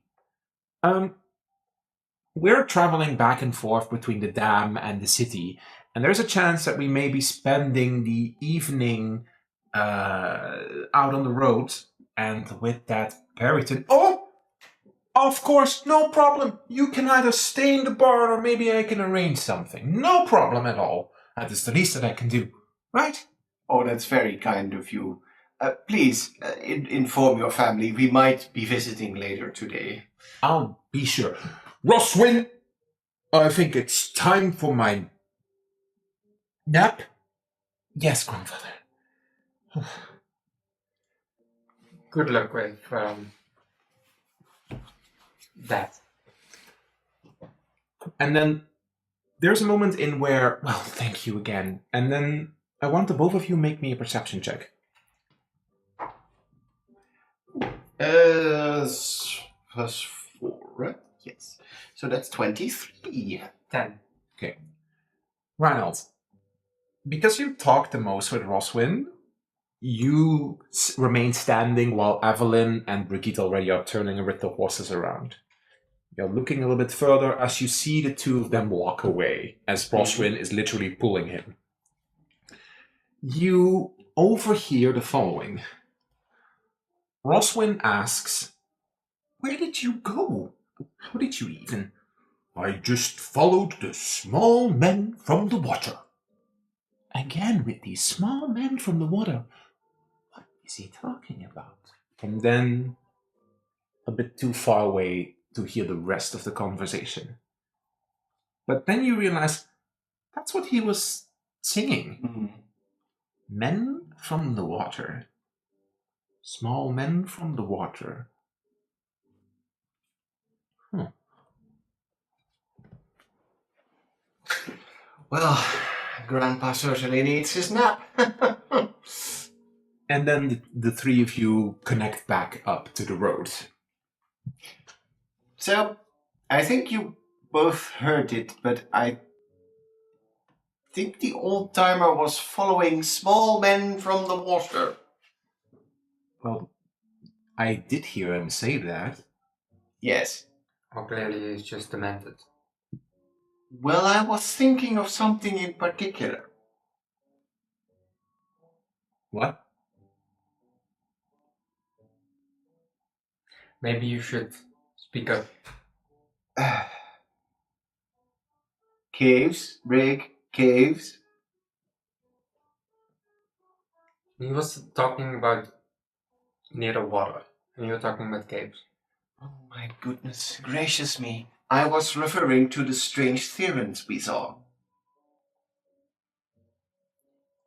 A: We're traveling back and forth between the dam and the city, and there's a chance that we may be spending the evening out on the road, and with that, Barrington. Oh, of course, no problem. You can either stay in the barn, or maybe I can arrange something. No problem at all. That is the least that I can do, right?
C: Oh, that's very kind of you. Please, inform your family. We might be visiting later today.
A: I'll be sure. Roswin, I think it's time for my nap. Yes, grandfather.
B: Good luck with that.
A: And then there's a moment in where, well, thank you again. And then I want the both of you make me a perception check.
C: +4, right? Yes. So that's 23.
B: 10.
A: Okay. Reinald, because you talked the most with Roswin, you remain standing while Evelyn and Brigitte already are turning with the horses around. You're looking a little bit further as you see the two of them walk away, as Roswin is literally pulling him. You overhear the following. Roswin asks, "Where did you go? How did you even?" "I just followed the small men from the water." Again with these small men from the water. What is he talking about? And then, a bit too far away to hear the rest of the conversation. But then you realize that's what he was singing.
C: Mm.
A: Men from the water. Small men from the water.
C: Well, Grandpa certainly needs his nap.
A: And then the three of you connect back up to the road.
C: So, I think you both heard it, but I think the old timer was following small men from the water.
A: Well, I did hear him say that.
C: Yes.
B: Or clearly he's just demented.
C: Well, I was thinking of something in particular.
A: What?
B: Maybe you should speak up.
C: Caves, Brig, caves.
B: He was talking about near the water. And you're talking about caves.
C: Oh my goodness gracious me. I was referring to the strange Therans we saw.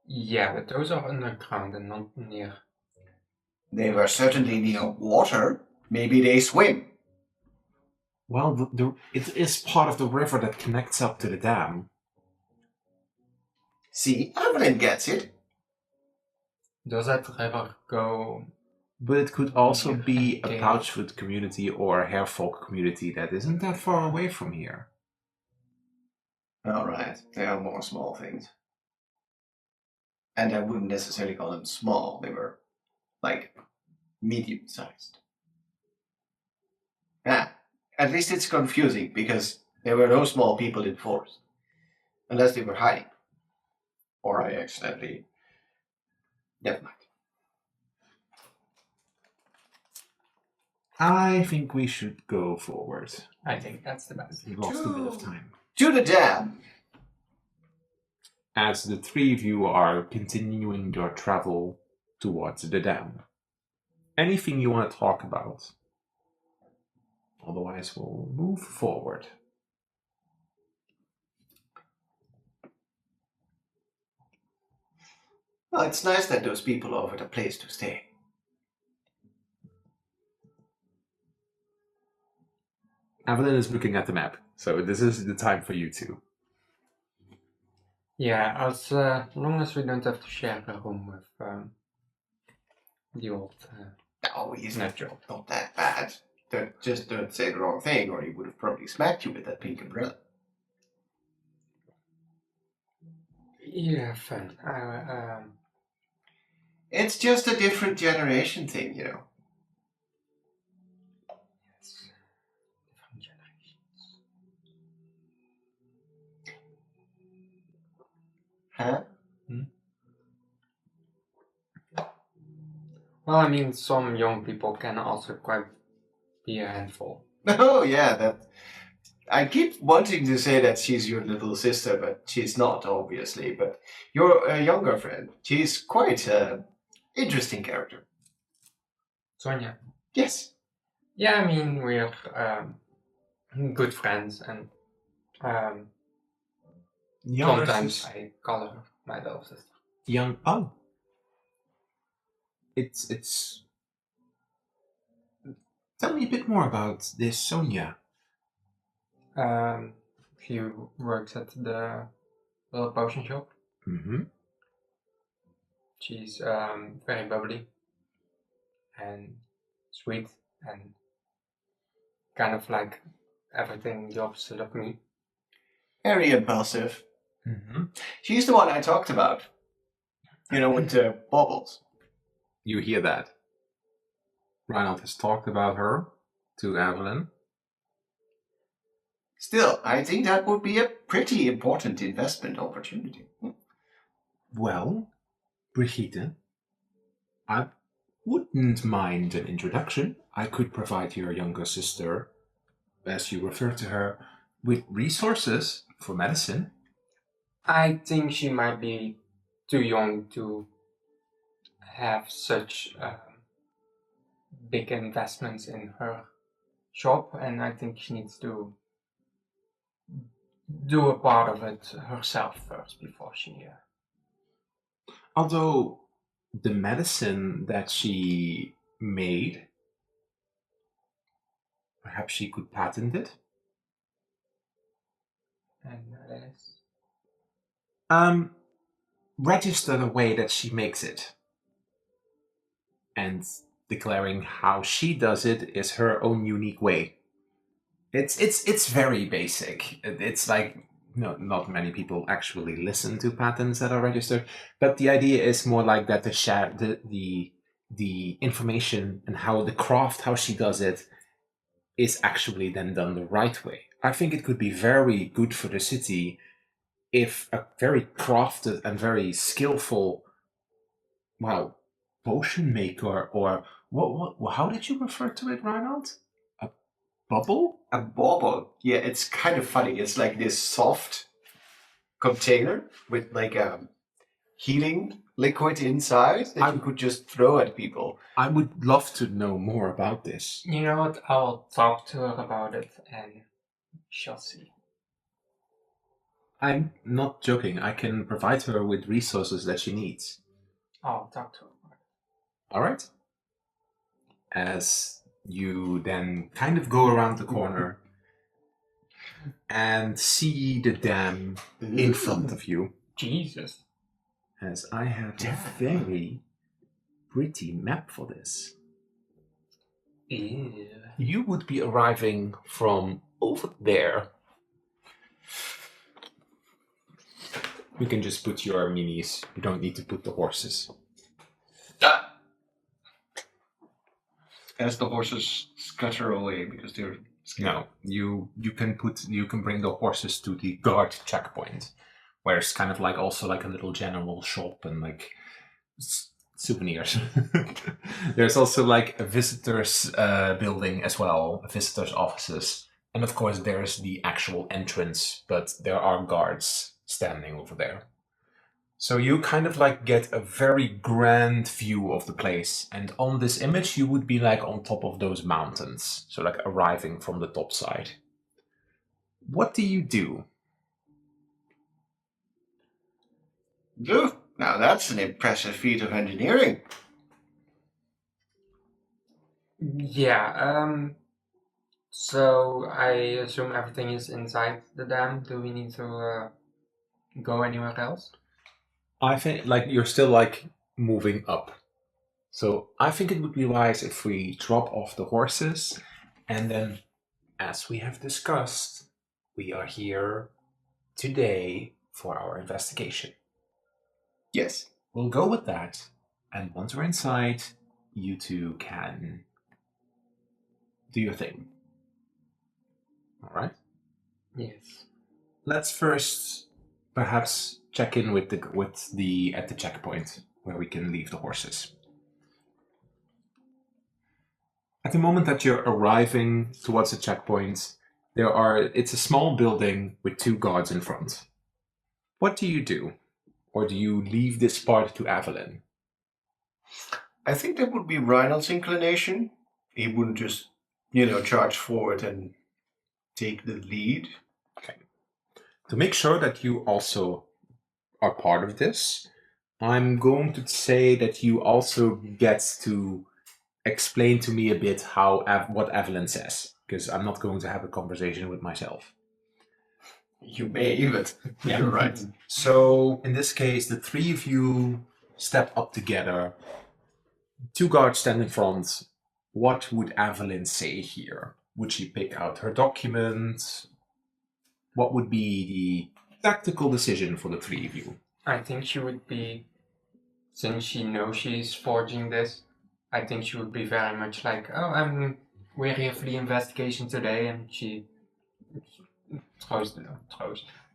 B: Yeah, but those are underground and not near.
C: They were certainly near water. Maybe they swim.
A: Well, it is part of the river that connects up to the dam.
C: See, Evelyn gets it.
B: Does that river go?
A: But it could also be a
B: Okay.
A: Pouchfoot community or a Hairfolk community that isn't that far away from here.
C: Alright, they are more small things. And I wouldn't necessarily call them small. They were, like, medium-sized. Ah, at least it's confusing, because there were no small people in the forest. Unless they were hiding. Or I accidentally... Never mind.
A: I think we should go forward.
B: I think that's the best.
A: We lost a bit of time.
C: To the dam!
A: As the three of you are continuing your travel towards the dam. Anything you want to talk about? Otherwise, we'll move forward.
C: Well, it's nice that those people offered a place to stay.
A: Evelyn is looking at the map, so this is the time for you two.
B: Yeah, as long as we don't have to share a room with the old.
C: No, he's
B: Not
C: not that bad. Just don't say the wrong thing, or he would have probably smacked you with that pink umbrella.
B: Yeah, fun.
C: It's just a different generation thing, you know.
B: Yes. Different generations.
C: Huh?
B: Well, I mean, some young people can also quite be a handful.
C: Oh, yeah, that... I keep wanting to say that she's your little sister, but she's not, obviously. But your younger friend, she's quite an interesting character.
B: Sonja.
C: Yes.
B: Yeah, I mean, we're good friends, and
A: Younger
B: sometimes
A: sis-
B: I call her my little sister.
A: Oh. It's... Tell me a bit more about this Sonia.
B: She works at the little potion shop.
A: Mm-hmm.
B: She's very bubbly and sweet and kind of like everything the opposite of me.
C: Very impulsive.
A: Mm-hmm.
C: She's the one I talked about. You know, with the baubles.
A: You hear that? Reinald has talked about her to Evelyn.
C: Still, I think that would be a pretty important investment opportunity.
A: Well, Brigitte, I wouldn't mind an introduction. I could provide your younger sister, as you refer to her, with resources for medicine.
B: I think she might be too young to have such big investments in her shop, and I think she needs to do a part of it herself first before she.
A: Although the medicine that she made, perhaps she could patent it.
B: And that is.
A: Register the way that she makes it. And declaring how she does it is her own unique way. It's very basic. It's like not many people actually listen to patents that are registered, but the idea is more like that the information and how the craft, how she does it, is actually then done the right way. I think it could be very good for the city if a very crafted and very skillful, potion maker, or what? How did you refer to it, Reinhold? A bubble?
C: A bauble. Yeah, it's kind of funny. It's like this soft container with like a healing liquid inside that you could just throw at people?
A: I would love to know more about this.
B: You know what? I'll talk to her about it and she'll see.
A: I'm not joking. I can provide her with resources that she needs.
B: I'll talk to her about it.
A: All right. As you then kind of go around the corner and see the dam in front of you,
B: Jesus.
A: as I have a very pretty map for this.
B: Ew.
A: You would be arriving from over there. You can just put your minis. You don't need to put the horses.
C: As the horses scutter away because they're scared.
A: No, you can bring the horses to the guard checkpoint, where it's kind of like also like a little general shop and like souvenirs. There's also like a visitors building as well, visitors offices, and of course there's the actual entrance, but there are guards standing over there. So you kind of like get a very grand view of the place, and on this image you would be like on top of those mountains, so like arriving from the top side. What do you do?
C: Ooh, now that's an impressive feat of engineering.
B: Yeah, so I assume everything is inside the dam. Do we need to go anywhere else?
A: I think like you're still like moving up. So I think it would be wise if we drop off the horses, and then, as we have discussed, we are here today for our investigation.
C: Yes.
A: We'll go with that, and once we're inside, you two can do your thing. All right?
B: Yes.
A: Let's first perhaps check in with the at the checkpoint where we can leave the horses. At the moment that you're arriving towards the checkpoint, it's a small building with 2 guards in front. What do you do? Or do you leave this part to Evelyn?
C: I think that would be Reinald's inclination. He wouldn't just, charge forward and take the lead.
A: Okay. To make sure that you also are part of this, I'm going to say that you also get to explain to me a bit what Evelyn says, because I'm not going to have a conversation with myself.
C: You may, but you're right.
A: So in this case, the 3 of you step up together. 2 guards stand in front. What would Evelyn say here? Would she pick out her document? What would be the tactical decision for the 3 of you?
B: I think she would be, since she knows she's forging this, I think she would be very much like, oh, we're here for the investigation today, and she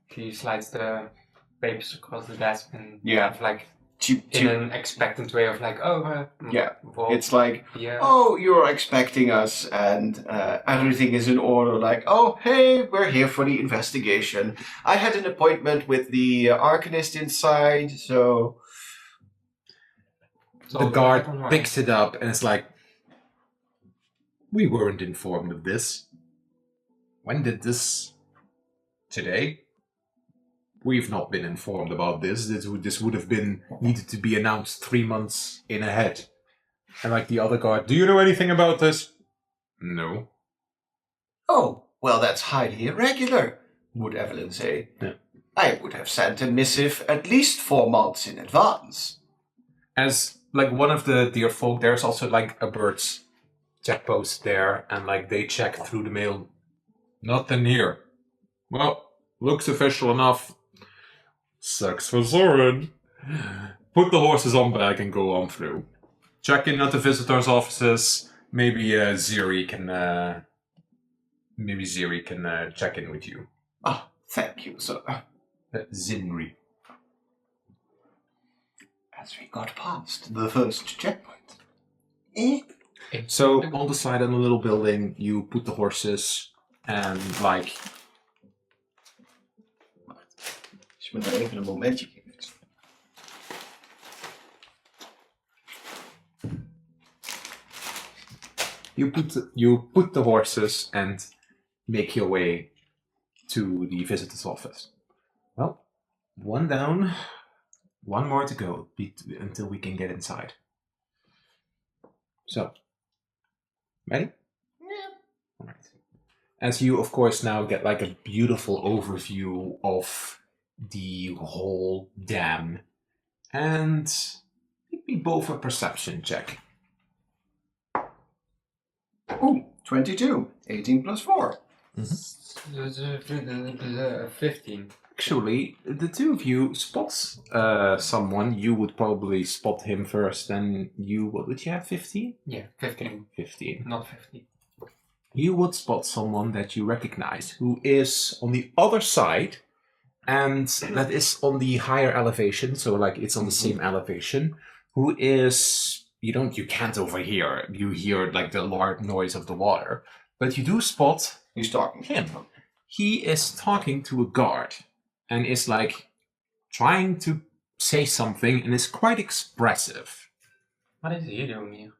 B: she slides the papers across the desk and
C: Yeah.
B: like
C: She-
B: in an expectant way of like, well,
C: It's like,
B: yeah.
C: oh, you're expecting us and everything is in order. Like, oh, hey, we're here for the investigation. I had an appointment with the arcanist inside, so...
A: The guard picks it up and it's like, we weren't informed of this. When did this? Today? We've not been informed about this. This would have been needed to be announced 3 months in ahead. And like the other guard, do you know anything about this? No.
C: Oh, well, that's highly irregular, would Evelyn say.
A: Yeah.
C: I would have sent a missive at least 4 months in advance.
A: As like one of the dear folk, there's also like a bird's check post there, and like they check through the mail. Nothing here. Well, looks official enough. Sucks for Zoran. Put the horses on back and go on through. Check in at the visitors' offices. Maybe Ziri can check in with you.
C: Ah, thank you, sir.
A: Zinri.
C: As we got past the first checkpoint.
A: So on the side of the little building, you put the horses and like.
C: Als je me nou even een momentje geeft.
A: You put the horses and make your way to the visitor's office. Well, one down, one more to go until we can get inside. So, ready?
C: Yeah.
A: All right. As you, of course, now get like a beautiful overview of the whole dam, and make me both a perception check.
C: Ooh, 22. 18 plus 4.
B: 15.
A: Actually, the two of you spot someone. You would probably spot him first, and you, what would you have, 15?
B: Yeah, 15.
A: 15.
B: Not 50.
A: You would spot someone that you recognize who is on the other side, and that is on the higher elevation, so like it's on the same elevation, who is, you can't overhear. You hear like the loud noise of the water, but you do spot
C: He's talking.
A: him. He is talking to a guard and is like trying to say something and is quite expressive.
B: What is he doing here?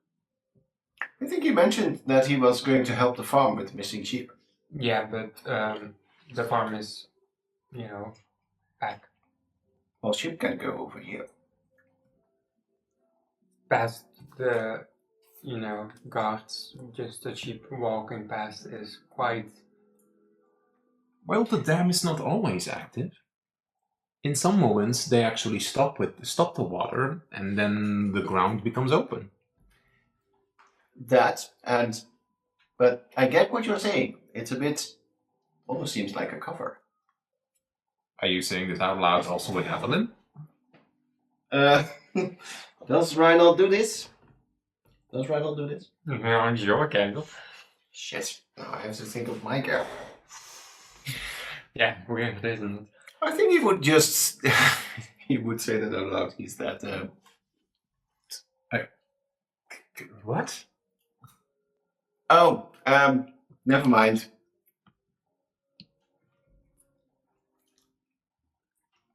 C: I think he mentioned that he was going to help the farm with missing sheep.
B: Yeah, but the farm is, back
C: Well, sheep can go over here.
B: past the, guards. Just a sheep walking past is quite.
A: Well, the dam is not always active. In some moments, they actually stop the water, and then the ground becomes open.
C: But I get what you're saying. It's a bit, almost seems like a cover.
A: Are you saying this out loud also with Evelyn?
C: Does Reinhold do this?
B: Ja, your candle.
C: Shit, now I have to think of my girl.
B: Yeah, weird, isn't it?
C: I think he would just, he would say that out loud. He's that,
A: What?
C: Oh, never mind.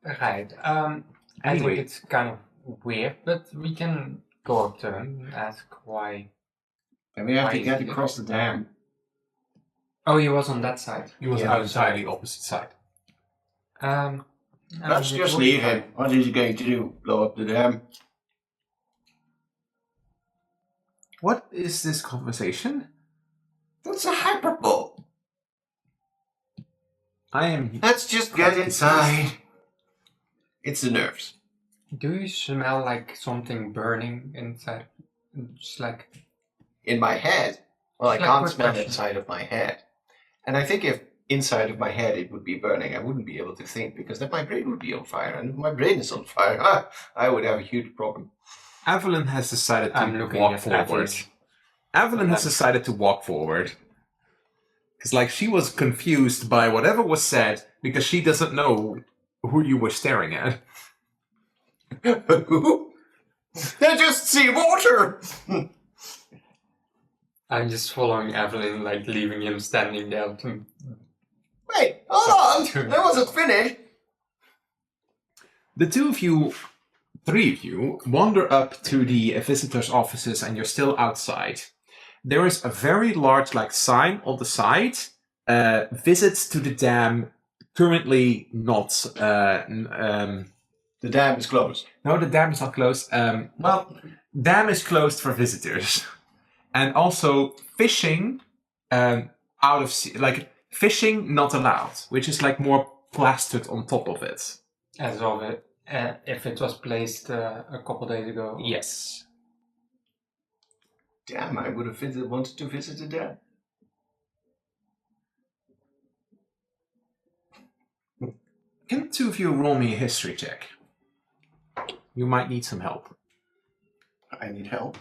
B: Right. I
A: Anyway.
B: think it's kind of weird, but we can go up to him and ask why.
C: And we have
B: Why
C: to
B: is
C: get
B: he-
C: across the dam.
B: Oh, he was on that side.
A: He was
C: Yeah,
A: on the entirely opposite side.
C: Let's just leave him. What is he going to do? Blow up the dam?
A: What is this conversation?
C: That's a hyperbole.
A: I am...
C: Let's just get inside. It's the nerves.
B: Do you smell like something burning inside? Just like.
C: In my head. Well, I
B: Like
C: can't
B: quick
C: smell
B: question.
C: inside of my head. And I think if inside of my head it would be burning, I wouldn't be able to think because then my brain would be on fire. And if my brain is on fire, I would have a huge problem.
A: Evelyn has decided
B: I'm
A: to
B: looking
A: walk
B: at
A: forward.
B: Evelyn.
A: Evelyn has decided to walk forward. Because, like, she was confused by whatever was said because she doesn't know who you were staring at.
C: They just see water!
B: I'm just following Evelyn, like leaving him standing there.
C: Wait, hold on! I wasn't finished!
A: The three of you, wander up to the visitors' offices and you're still outside. There is a very large, like, sign on the side. Visits to the dam currently not...
C: The dam is closed.
A: No, the dam is not closed. Dam is closed for visitors. And also fishing out of sea, like fishing not allowed, which is like more plastered on top of it.
B: As of it, if it was placed a couple days ago.
A: Yes.
C: Damn, I would have wanted to visit the dam.
A: Can the two of you roll me a history check? You might need some help.
C: I need help.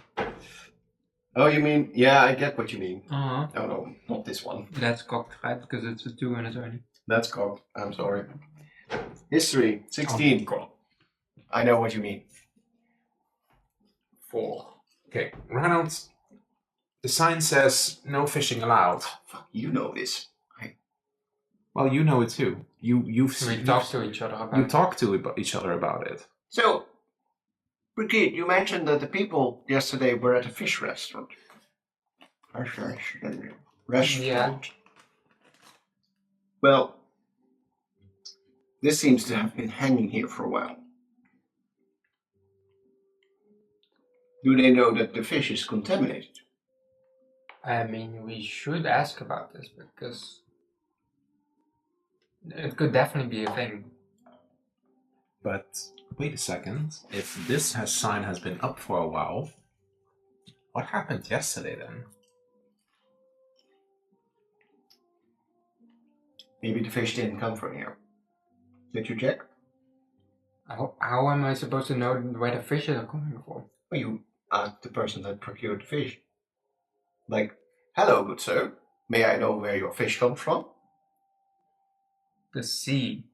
C: Oh, you mean? Yeah, I get what you mean.
B: Uh-huh.
C: Oh no, not this one.
B: That's cocked, right? Because it's a 2 and a 20.
C: That's cocked. I'm sorry. History, 16.
A: Cool.
C: I know what you mean.
A: 4. Okay, Reynolds. The sign says no fishing allowed.
C: Fuck, you know this.
A: Well, you know it too. You've
B: We talked to each other about
A: You talked to each other about it.
C: So, Brigitte, you mentioned that the people yesterday were at a fish restaurant. Restaurant.
B: Yeah.
C: Well, this seems to have been hanging here for a while. Do they know that the fish is contaminated?
B: I mean, we should ask about this because it could definitely be a thing.
A: But wait a second. If this sign has been up for a while, what happened yesterday then?
C: Maybe the fish didn't come from here. Did you check?
B: How am I supposed to know where the fish are coming from?
C: Well, you asked the person that procured the fish. Like, hello, good sir. May I know where your fish comes from?
B: The sea.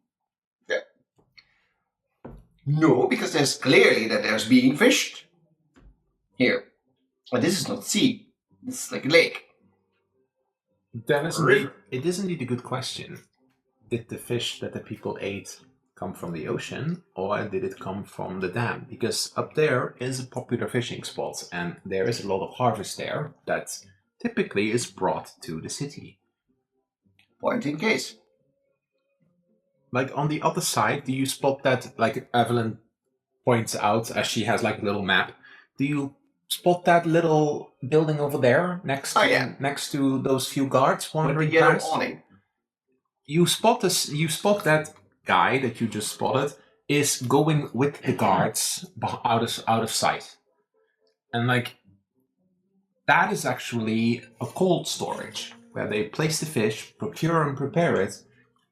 C: No, because there's clearly that there's being fished. Here. And this is not sea. This is like a lake.
A: That is it is indeed a good question. Did the fish that the people ate come from the ocean, or did it come from the dam? Because up there is a popular fishing spot, and there is a lot of harvest there that typically is brought to the city.
C: Point in case.
A: Like on the other side, do you spot that, like Evelyn points out as she has like a little map, do you spot that little building over there next to, next to those few guards wandering
C: With the yellow
A: past?
C: awning.
A: You spot this. You spot that guy that you just spotted is going with the guards out of sight, and like that is actually a cold storage where they place the fish, procure and prepare it,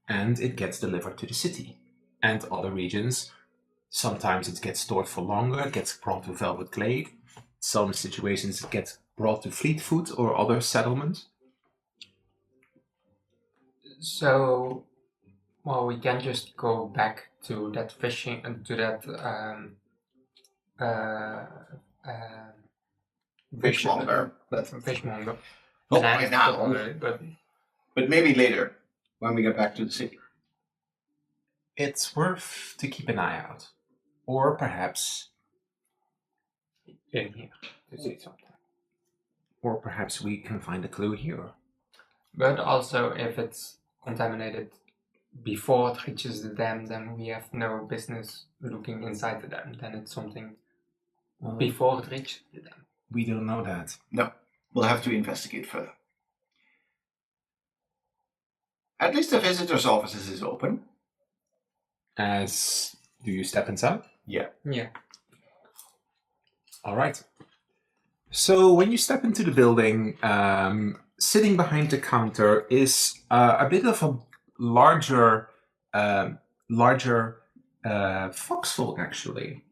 A: and it gets delivered to the city and other regions. Sometimes it gets stored for longer. It gets brought to Velvet Glade. Some situations it gets brought to Fleetfoot or other settlements.
B: So, well, we can just go back to that fishing and to that
C: Fishmonger.
B: fishmonger.
C: Not
B: And I
C: right
B: have
C: now.
B: to order it, but
C: But maybe later, when we get back to the city.
A: It's worth to keep an eye out, or perhaps
B: in here to see something.
A: or perhaps we can find a clue here.
B: But also, if it's contaminated before it reaches the dam, then we have no business looking inside the dam. Then it's something before it reaches the dam.
A: We don't know that.
C: No, we'll have to investigate further. At least the visitor's office is open.
A: Do you step inside?
C: Yeah.
B: Yeah.
A: All right. So when you step into the building, sitting behind the counter is a bit of a larger foxfolk actually,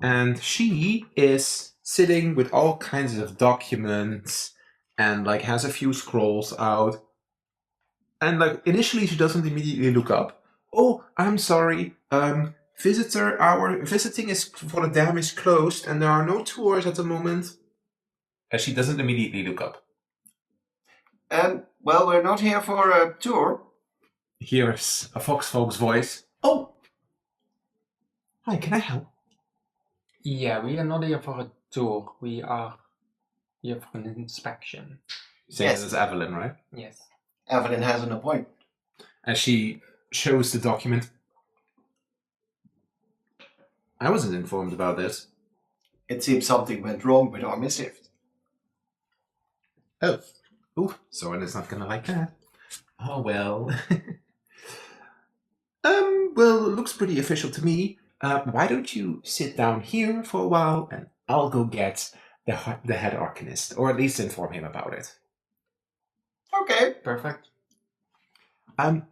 A: and she is sitting with all kinds of documents and like has a few scrolls out, and like initially she doesn't immediately look up. Oh, I'm sorry. Our visiting is for the dam is closed, and there are no tours at the moment. As she doesn't immediately look up.
C: Well, we're not here for a tour.
A: Hears a foxfolk's voice. Oh, hi. Can I help?
B: Yeah, we are not here for a tour. We are here for an inspection.
A: Saying
C: Yes.
A: this is Evelyn, right?
B: Yes.
C: Evelyn has an appointment.
A: As she shows the document. I wasn't informed about this.
C: It seems something went wrong with our missive.
A: Oh. Ooh, Soren is not gonna like that. Oh well. Well, it looks pretty official to me. Why don't you sit down here for a while and I'll go get the head arcanist, or at least inform him about it.
C: Okay.
B: Perfect.
A: I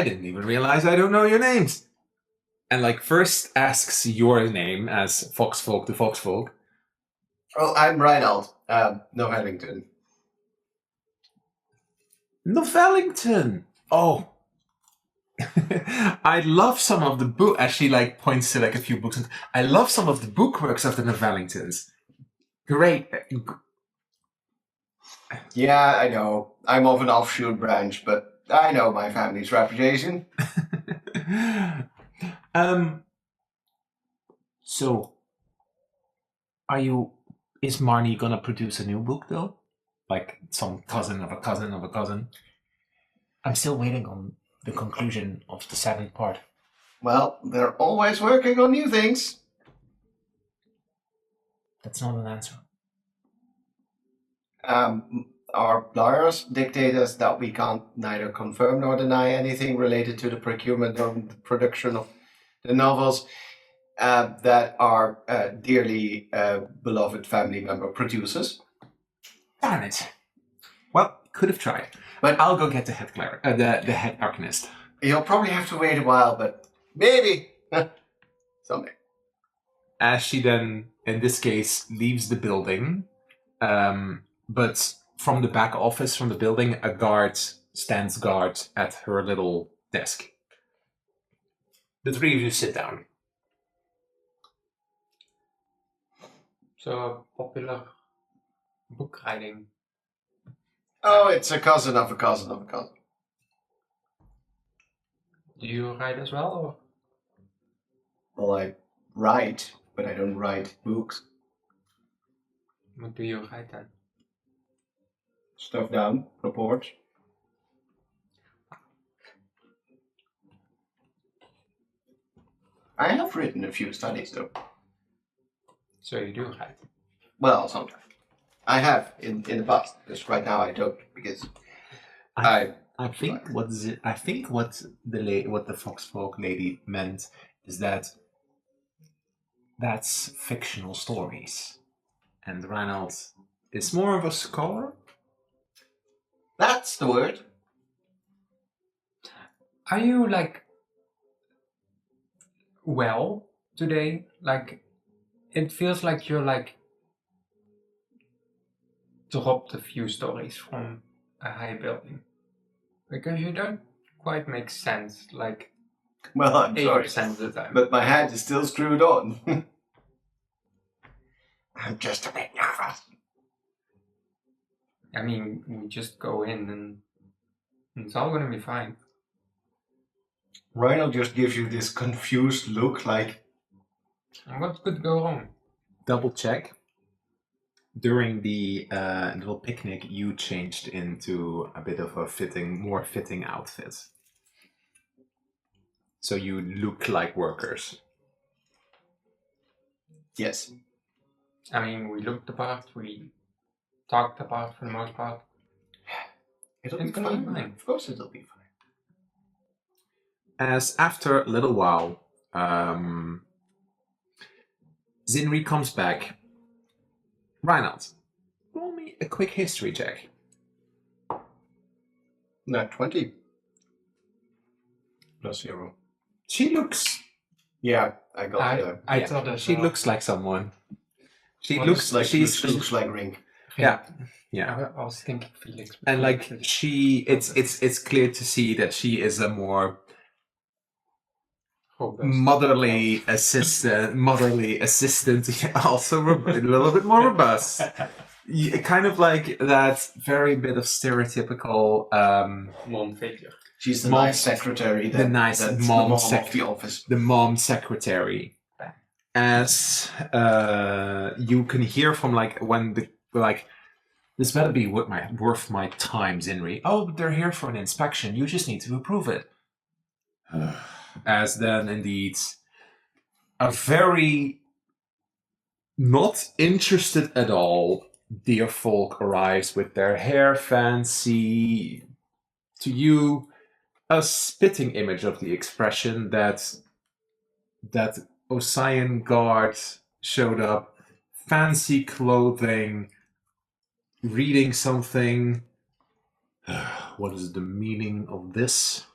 A: didn't even realize I don't know your names. And like first asks your name as Foxfolk the Foxfolk.
C: Oh, I'm Reinald. No Hellington.
A: Novellington! Oh. I love some of the book. As she like points to like a few books. I love some of the bookworks of the Novellingtons. Great.
C: Yeah, I know. I'm of an offshoot branch, but I know my family's reputation.
A: So, are you Is Marnie gonna produce a new book though? Like some cousin of a cousin of a cousin? I'm still waiting on the conclusion of the 7th part.
C: Well, they're always working on new things.
A: That's not an answer.
C: Our lawyers dictate us that we can't neither confirm nor deny anything related to the procurement or the production of the novels that our dearly beloved family member produces.
A: Darn it. Well, could have tried. But I'll go get the head cleric, the head arcanist.
C: You'll probably have to wait a while, but maybe someday.
A: As she then, in this case, leaves the building, but from the back office, from the building, a guard stands guard at her little desk. The 3 of you sit down.
B: So popular book writing.
C: Oh, it's a cousin of a cousin of a cousin.
B: Do you write as well, or
C: Well, I write, but I don't write books.
B: what do you write then?
C: Stuff down, reports. I have written a few studies, though.
B: So you do write.
C: Well, sometimes. I have in the past, because right now I don't, because
A: I think what the Foxfolk lady meant is that that's fictional stories, and Reinald is more of a scholar.
C: that's the word.
B: Are you like well today? Like it feels like you're like dropped a few stories from a high building because you don't quite make sense. Like
C: Well, I'm sorry,
B: 80% of the time.
C: but my head is still screwed on. I'm just a bit nervous.
B: I mean, we just go in and it's all gonna be fine.
C: Rhino just gives you this confused look, like,
B: And what could go wrong?
A: Double check. During the little picnic, you changed into a bit of a more fitting outfit. So you look like workers.
C: yes.
B: I mean, we looked apart, we talked apart for the most part.
C: It'll
B: It's
C: be
B: gonna be
C: fine.
B: fine.
C: Of course it'll be fine.
A: As after a little while, Zinri comes back. Reinald, roll me a quick history check.
C: Not 20. Plus 0.
A: She looks.
C: Yeah, I got the...
B: I
A: yeah,
B: thought as
A: she
B: well.
A: looks like someone. She
C: Well,
A: looks
C: like
A: she's
C: looks like Rink.
A: yeah, yeah.
B: I was thinking Felix.
A: And like it's clear to see that she is a more motherly assistant, also a little bit more robust. Kind of like that very bit of stereotypical
B: mom figure.
C: She's the
A: Mom-
C: nice secretary.
A: the nice
C: that's
A: mom
C: the mom of the office.
A: the mom secretary. As you can hear from like when the like this better be worth my time, Zinri. Oh, they're here for an inspection. You just need to approve it. As then indeed a very not interested at all dear folk arrives with their hair fancy. To you, a spitting image of the expression that Ossian guard showed up, fancy clothing, reading something. What is the meaning of this?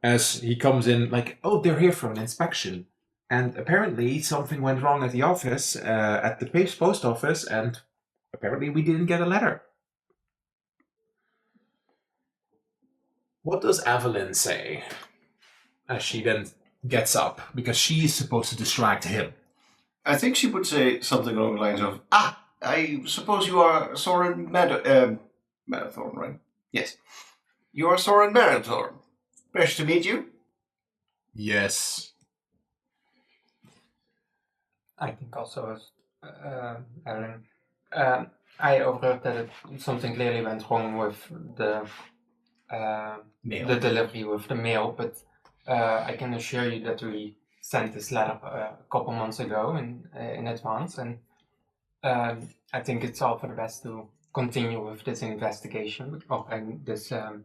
A: As he comes in, like, oh, they're here for an inspection. And apparently something went wrong at the office, at the post office, and apparently we didn't get a letter. What does Evelyn say? As she then gets up, because she is supposed to distract him.
C: I think she would say something along the lines of, I suppose you are Soren Marathon, right? Yes. You are Soren Marathon. Pleasure to meet you.
A: Yes.
B: I think also Evelyn. I overheard that something clearly went wrong with the
C: Mail.
B: the delivery with the mail, but I can assure you that we sent this letter a couple months ago in advance, and I think it's all for the best to continue with this investigation or this not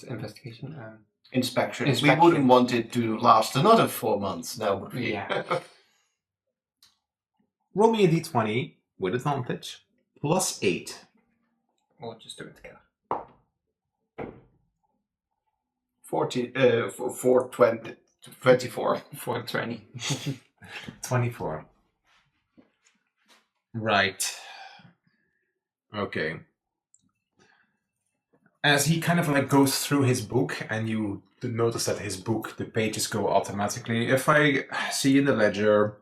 B: investigation.
C: Inspection.
B: Inspection.
C: We wouldn't want it to last another 4 months now, would we?
B: Yeah.
A: Roll me a d20 with advantage. +8.
B: We'll just do it together.
C: 24.
B: 420.
A: 24. Right. Okay. As he kind of like goes through his book, and you notice that his book, the pages go automatically. If I see in the ledger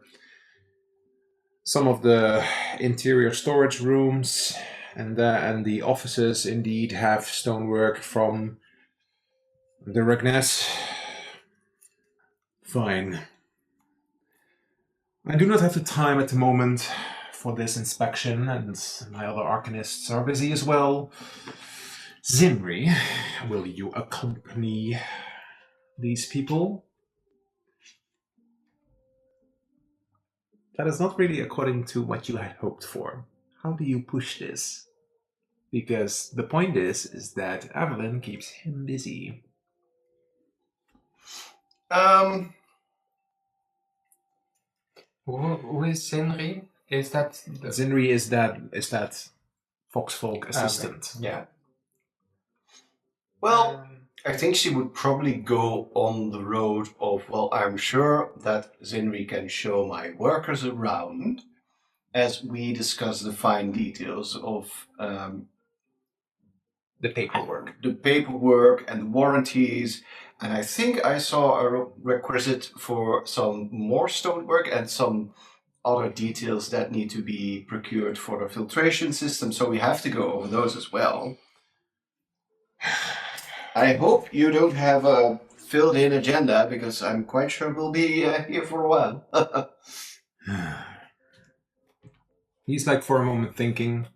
A: some of the interior storage rooms and the offices indeed have stonework from the Regness. Fine. I do not have the time at the moment for this inspection, and my other arcanists are busy as well. Zimri, will you accompany these people? That is not really according to what you had hoped for. How do you push this? Because the point is that Evelyn keeps him busy.
B: Who is Sinri? Is that
A: Zinri is that Foxfolk assistant.
B: Okay. Yeah.
C: Well, I think she would probably go on the road of, well, I'm sure that Zinri can show my workers around as we discuss the fine details of
A: The paperwork.
C: the paperwork and the warranties. And I think I saw a requisite for some more stonework and some other details that need to be procured for the filtration system. So we have to go over those as well. I hope you don't have a filled-in agenda, because I'm quite sure we'll be here for a while.
A: He's like for a moment thinking.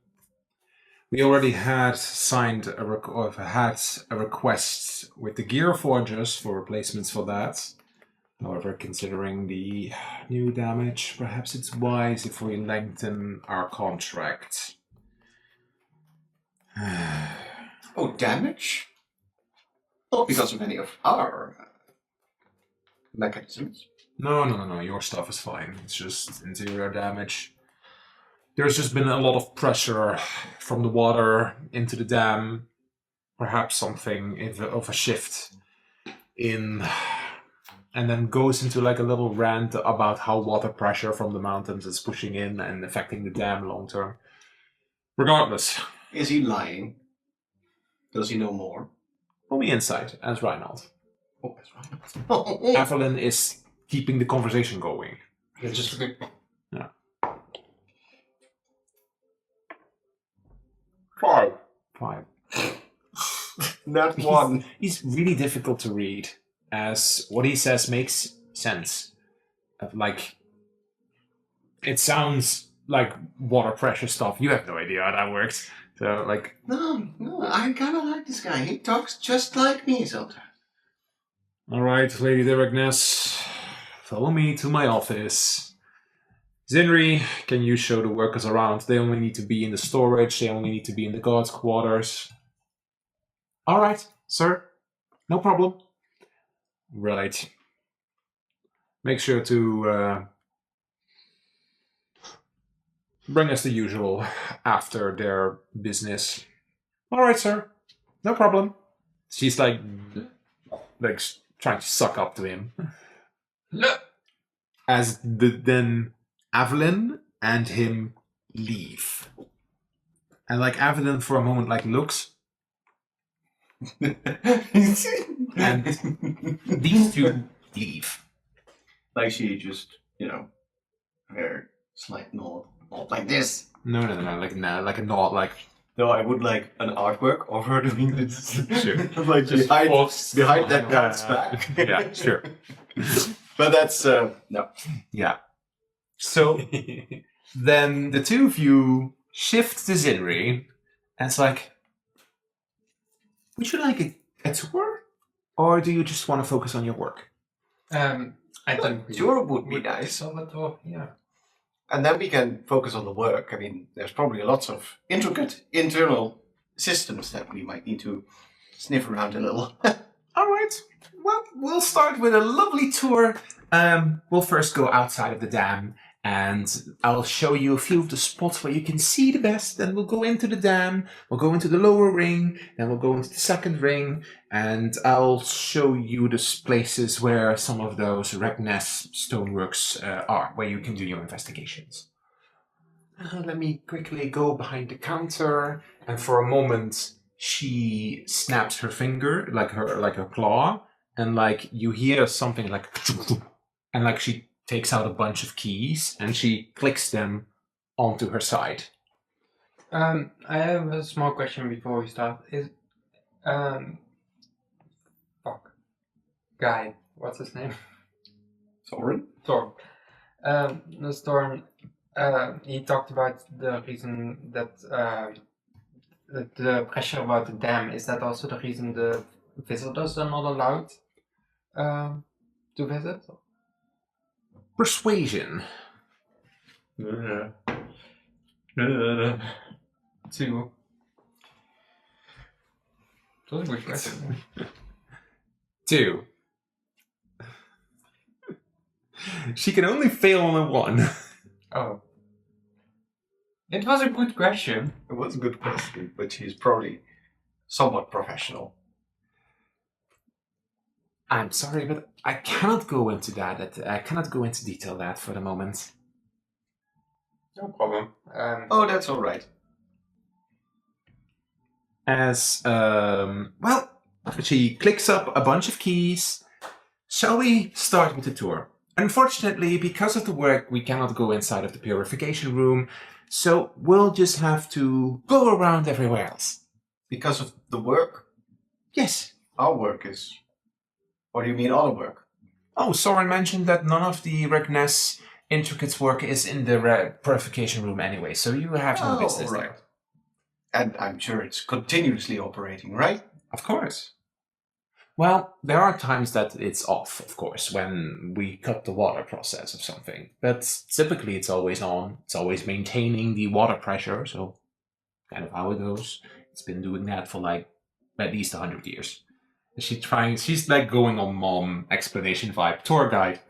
A: We already had signed a request with the Gear Forgers for replacements for that. However, considering the new damage, perhaps it's wise if we lengthen our contract.
C: Oh, damage? Not because of any of our mechanisms.
A: No. Your stuff is fine. It's just interior damage. There's just been a lot of pressure from the water into the dam. Perhaps something of a shift in, and then goes into like a little rant about how water pressure from the mountains is pushing in and affecting the dam long term. Regardless.
C: Is he lying? Does he know more?
A: Roll me insight as Reinald.
C: Oh, that's right.
A: Evelyn is keeping the conversation going.
B: It's just a good.
A: Yeah. 5.
C: Not one.
A: He's really difficult to read, as what he says makes sense. Like, it sounds like water pressure stuff. You have no idea how that works. So, like...
C: No, I kind of like this guy. He talks just like me sometimes.
A: Alright, Lady Directness, follow me to my office. Zinri, can you show the workers around? They only need to be in the storage, they only need to be in the guards' quarters. Alright, sir. No problem. Right. Make sure to bring us the usual after their business. Alright, sir. No problem. She's like trying to suck up to him. As then Evelyn and him leave. And like Evelyn for a moment like looks. And these two leave.
C: Like she just, very slight nod. Not like this.
A: No, like a nod, like.
C: No, I would like an artwork of her doing this.
A: Sure.
C: Like
B: Just
C: behind that guy's back.
A: Yeah, sure.
C: But that's, no.
A: Yeah. So then the two of you shift to Zinri, and it's like, would you like a tour? Or do you just want to focus on your work?
B: I think we
C: Tour would be nice.
B: Salvatore, yeah.
C: And then we can focus on the work. I mean, there's probably lots of intricate internal systems that we might need to sniff around a little.
A: All right. Well, we'll start with a lovely tour. We'll first go outside of the dam, and I'll show you a few of the spots where you can see the best. Then we'll go into the dam, we'll go into the lower ring, then we'll go into the second ring, and I'll show you the places where some of those Regness stoneworks are, where you can do your investigations. Let me quickly go behind the counter, and for a moment she snaps her finger, like her claw, and like you hear something like, and like she takes out a bunch of keys and she clicks them onto her side.
B: I have a small question before we start. Guy, what's his name?
C: Thorin?
B: Thor. Thorn, he talked about the reason that the pressure about the dam. Is that also the reason the visitors are not allowed to visit?
A: Persuasion.
B: 2. Dat is een goed question.
A: 2. She can only fail on a 1.
B: Oh. It was a good question.
C: It was a good question, but she's probably somewhat professional.
A: I'm sorry, but I cannot go into that. I cannot go into detail that for the moment.
B: No problem.
C: Oh, that's all right.
A: She clicks up a bunch of keys. Shall we start with the tour? Unfortunately, because of the work, we cannot go inside of the purification room, so we'll just have to go around everywhere else.
C: Because of the work?
A: Yes.
C: Our work is... What do you mean, our work?
A: Oh, Soren mentioned that none of the Regness intricate work is in the purification room anyway, so you have no business there.
C: And I'm sure it's continuously operating, right?
A: Of course. Well, there are times that it's off, of course, when we cut the water process of something. But typically it's always on. It's always maintaining the water pressure, so kind of how it goes. It's been doing that for like at least 100 years. She's like going on mom explanation vibe, tour guide.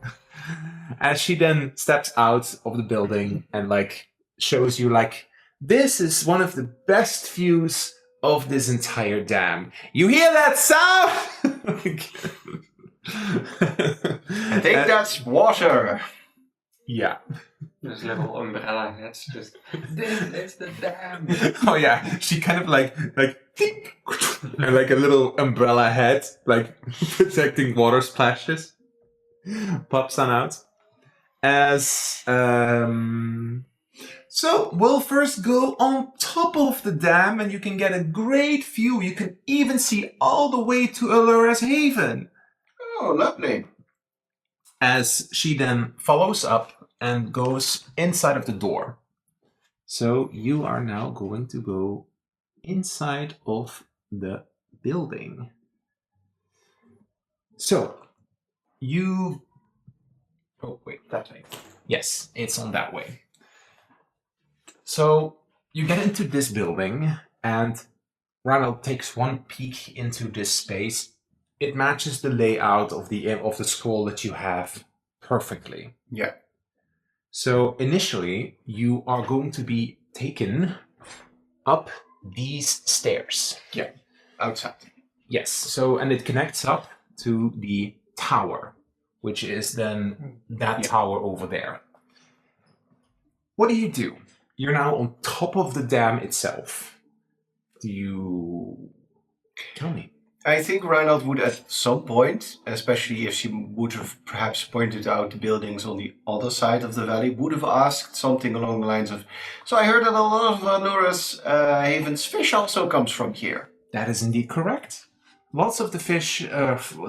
A: As she then steps out of the building and like shows you like, this is one of the best views of this entire dam. You hear that sound?
C: I think that's water.
A: Yeah.
B: There's little umbrella heads just, this is the dam.
A: Oh yeah, she kind of like tink, and like a little umbrella head, like protecting water splashes, pops on out. So we'll first go on top of the dam, and you can get a great view. You can even see all the way to Allura's Haven.
C: Oh, lovely.
A: As she then follows up and goes inside of the door. So you are now going to go inside of the building. So you... Oh, wait, that way. Yes, it's on that way. So you get into this building, and Ronald takes one peek into this space. It matches the layout of the scroll that you have perfectly.
C: Yeah.
A: So initially, you are going to be taken up these stairs.
C: Yeah, outside.
A: Yes. So, and it connects up to the tower, which is then that tower over there. What do? You're now on top of the dam itself. Do you... Tell me.
C: I think Reinhard would at some point, especially if she would have perhaps pointed out the buildings on the other side of the valley, would have asked something along the lines of, so I heard that a lot of Allura's Haven's fish also comes from here.
A: That is indeed correct. Lots of the fish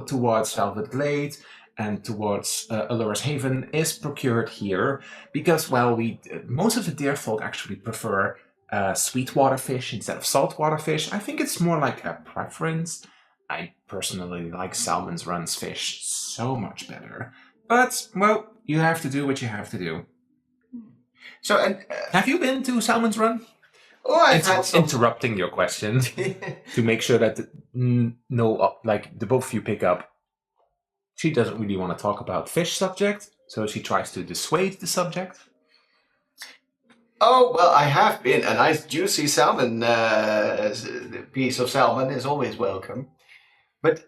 A: towards Velvet Glade and towards Allura's Haven is procured here because, well, most of the deer folk actually prefer sweetwater fish instead of saltwater fish. I think it's more like a preference. I personally like Salmon's Run's fish so much better. But, well, you have to do what you have to do.
C: So, and
A: Have you been to Salmon's Run?
C: oh, I've had some.
A: Interrupting your question to make sure that the both of you pick up. She doesn't really want to talk about fish subject, so she tries to dissuade the subject.
C: Oh, well, I have been. A nice juicy salmon piece of salmon is always welcome. But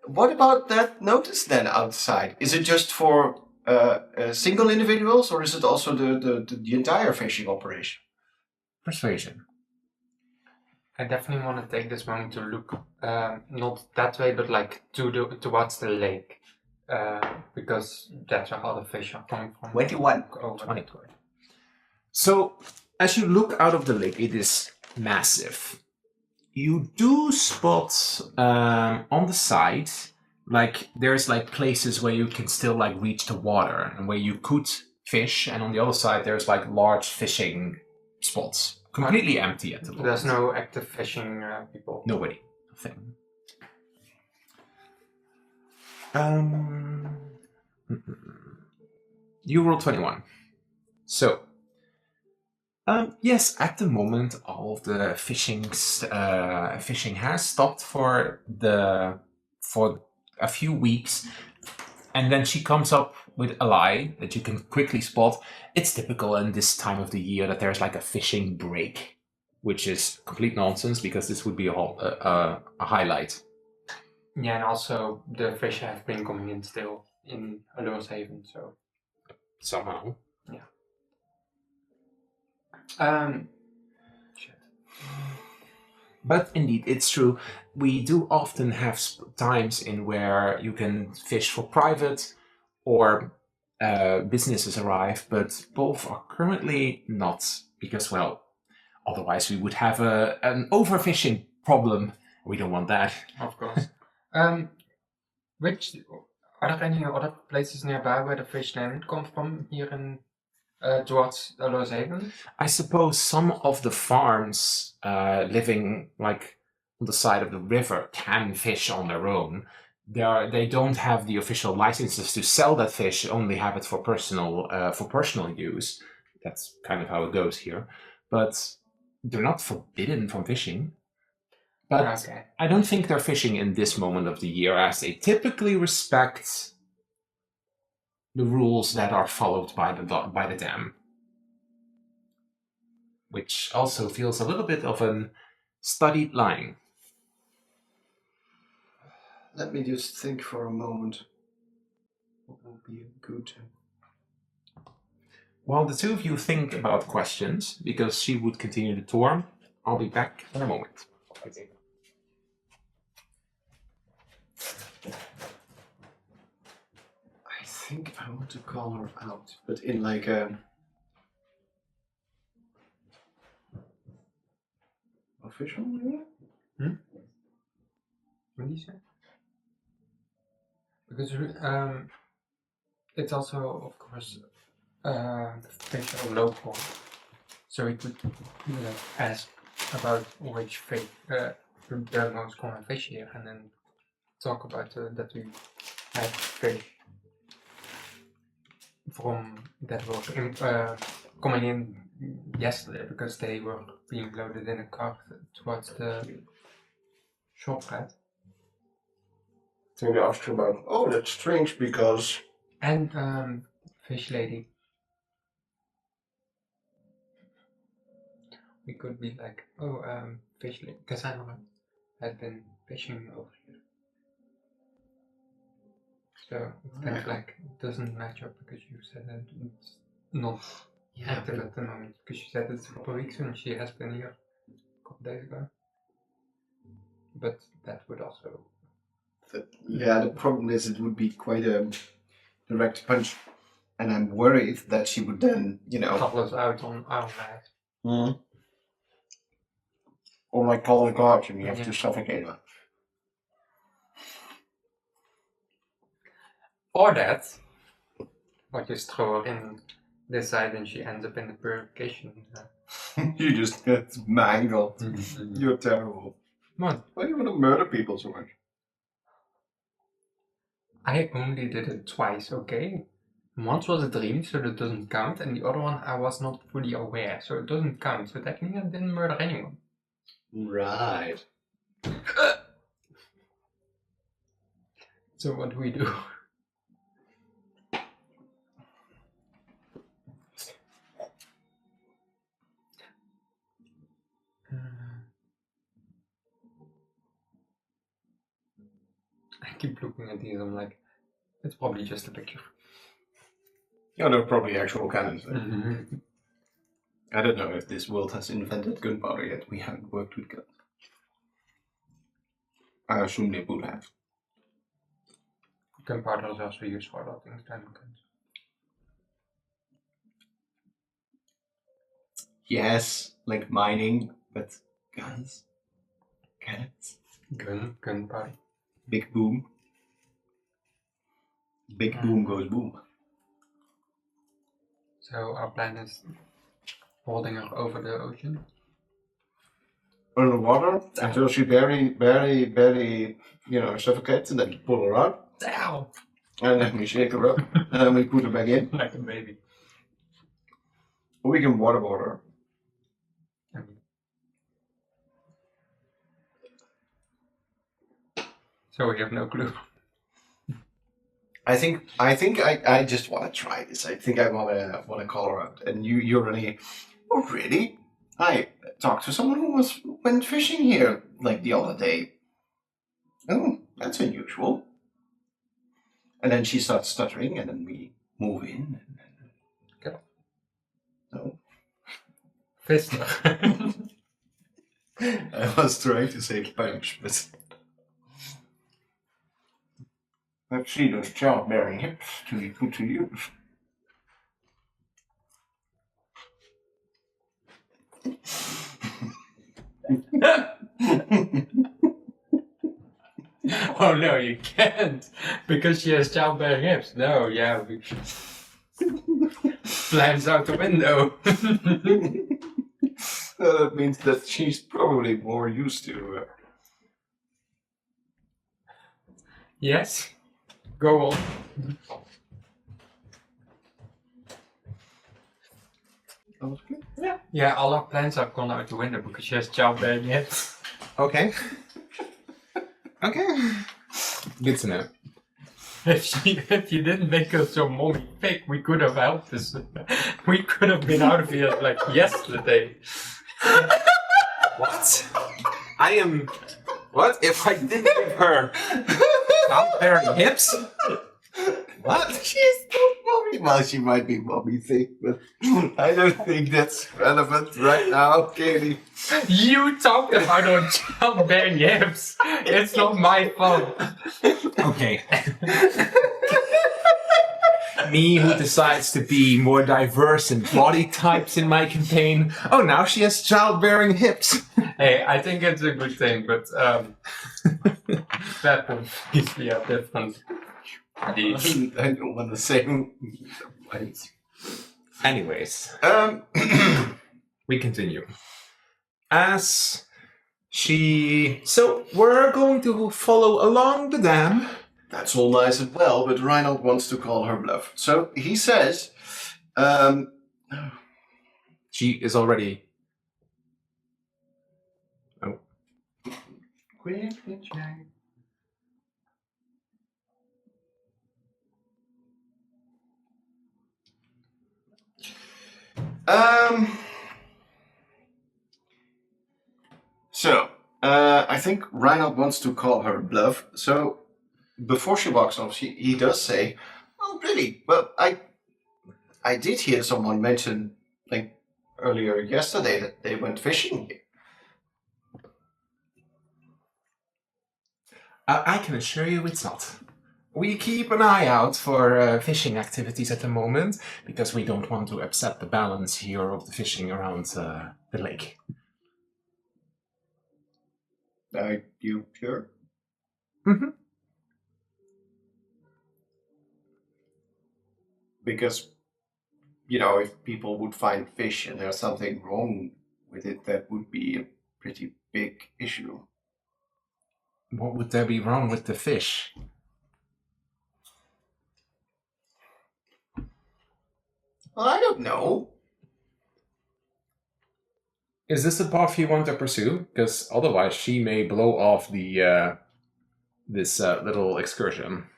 C: what about that notice then outside? Is it just for single individuals, or is it also the entire fishing operation?
A: Persuasion.
B: I definitely want to take this moment to look not that way, but like towards the lake, because that's where all the fish are coming from.
C: 21.
B: Over
A: 20.
B: that way.
A: So, as you look out of the lake, it is massive. You do spot on the side, like there's like places where you can still like reach the water and where you could fish, and on the other side there's like large fishing spots, completely empty at the moment.
B: There's no active fishing people.
A: Nobody. Nothing. You roll 21. So, yes, at the moment, all of the fishing has stopped for a few weeks, and then she comes up with a lie that you can quickly spot. It's typical in this time of the year that there's like a fishing break, which is complete nonsense because this would be a highlight.
B: Yeah, and also the fish have been coming in still in Allura's Haven, so
A: Somehow.
B: Shit.
A: But indeed, it's true. We do often have times in where you can fish for private or businesses arrive, but both are currently not because, well, otherwise we would have an overfishing problem. We don't want that.
B: Of course. Which are there any other places nearby where the fish then come from here in towards Allura's Haven?
A: I suppose some of the farms living like on the side of the river can fish on their own. They don't have the official licenses to sell that fish; only have it for personal use. That's kind of how it goes here. But they're not forbidden from fishing. But
B: Okay.
A: I don't think they're fishing in this moment of the year, as they typically respect the rules that are followed by the dam, which also feels a little bit of an studied lying.
C: Let me just think for a moment. What would be a good...
A: While the two of you think about questions, because she would continue the tour, I'll be back in a moment.
C: I think I want to call her out, but in like a... official way?
B: What do you say? Because it's also, of course, fish are local, so we could ask about which fish the most common fish here, and then talk about that we had fish from that were coming in yesterday because they were being loaded in a cart towards the shop, right?
C: So they asked her about, oh, that's strange because...
B: And fish lady. We could be like, oh, fish lady, Cassandra has been fishing over here. So it's kind of like, it doesn't match up because you said that it's not active at the moment. Because you said it's a couple of weeks and she has been here a couple days ago. But that would also...
C: Yeah, the problem is it would be quite a direct punch. And I'm worried that she would then,
B: couple us out on our lives.
C: Or like call the guards and we have
B: Yeah.
C: to suffocate her.
B: Or that. Or just throw her in this side and she ends up in the purification.
C: You just get mangled. You're terrible.
B: What?
C: Why do you want to murder people so much?
B: I only did it twice, okay? Once was a dream, so that doesn't count, and the other one I was not fully aware, so it doesn't count. So technically I didn't murder anyone.
C: Right.
B: So what do we do? I keep looking at these, I'm like, it's probably just a picture.
C: Yeah, they're probably actual cannons. Then.
B: Mm-hmm.
C: I don't know if this world has invented gunpowder yet. We haven't worked with guns. I assume they would have.
B: Gunpowder is also used for a lot of things than guns.
C: Yes, like mining, but guns? Cannons?
B: Gunpowder.
C: Big boom. Big boom goes boom.
B: So our plan is holding her over the ocean.
C: Underwater until she very, suffocates, and then you pull her out.
B: Ow!
C: And then we shake her up, and then we put her back in.
B: Like a baby.
C: Or we can waterboard her.
B: So we have no clue.
C: I think I just want to try this. I think I want to call her out. And you're really, oh really? I talked to someone who went fishing here like the other day. Oh, that's unusual. And then she starts stuttering, and then we move in.
B: Get off.
C: No,
B: Fist.
C: I was trying to say punch, but let's see those childbearing hips to be put to use.
B: Oh no, you can't! Because she has childbearing hips. No, yeah. Plans out the window.
C: That means that she's probably more used to.
B: Yes. Go on.
C: Yeah.
B: Yeah, all our plans have gone out the window because she has childbearing hips.
A: Okay. Okay. Good to know.
B: If you didn't make us so mommy thick, we could have helped us. We could have been out of here like yesterday.
A: What? I am. What if I didn't give her childbearing hips? What?
C: She's not mommy. Well, she might be mommy thick, but I don't think that's relevant right now, Katie.
B: You talked about our childbearing hips. It's not my fault.
A: Okay. Me who decides to be more diverse in body types in my campaign. Oh, now she has childbearing hips.
B: Hey, I think it's a good thing, but that would be a different deal.
C: I don't want to say words.
A: Anyways, we continue. So we're going to follow along the dam.
C: That's all nice and well, but Reinhold wants to call her bluff. So he says,
A: She is already. Oh.
C: I think Reinhold wants to call her bluff. So before she walks off, he does say, "Oh, really? Well, I did hear someone mention, like, earlier yesterday that they went fishing here."
A: I can assure you it's not. We keep an eye out for fishing activities at the moment because we don't want to upset the balance here of the fishing around the lake.
C: Are you sure?
A: Mm-hmm.
C: because, you know, if people would find fish and there's something wrong with it, that would be a pretty big issue.
A: What would there be wrong with the fish?
C: Well, I don't know.
A: Is this the path you want to pursue? Because otherwise she may blow off the this little excursion.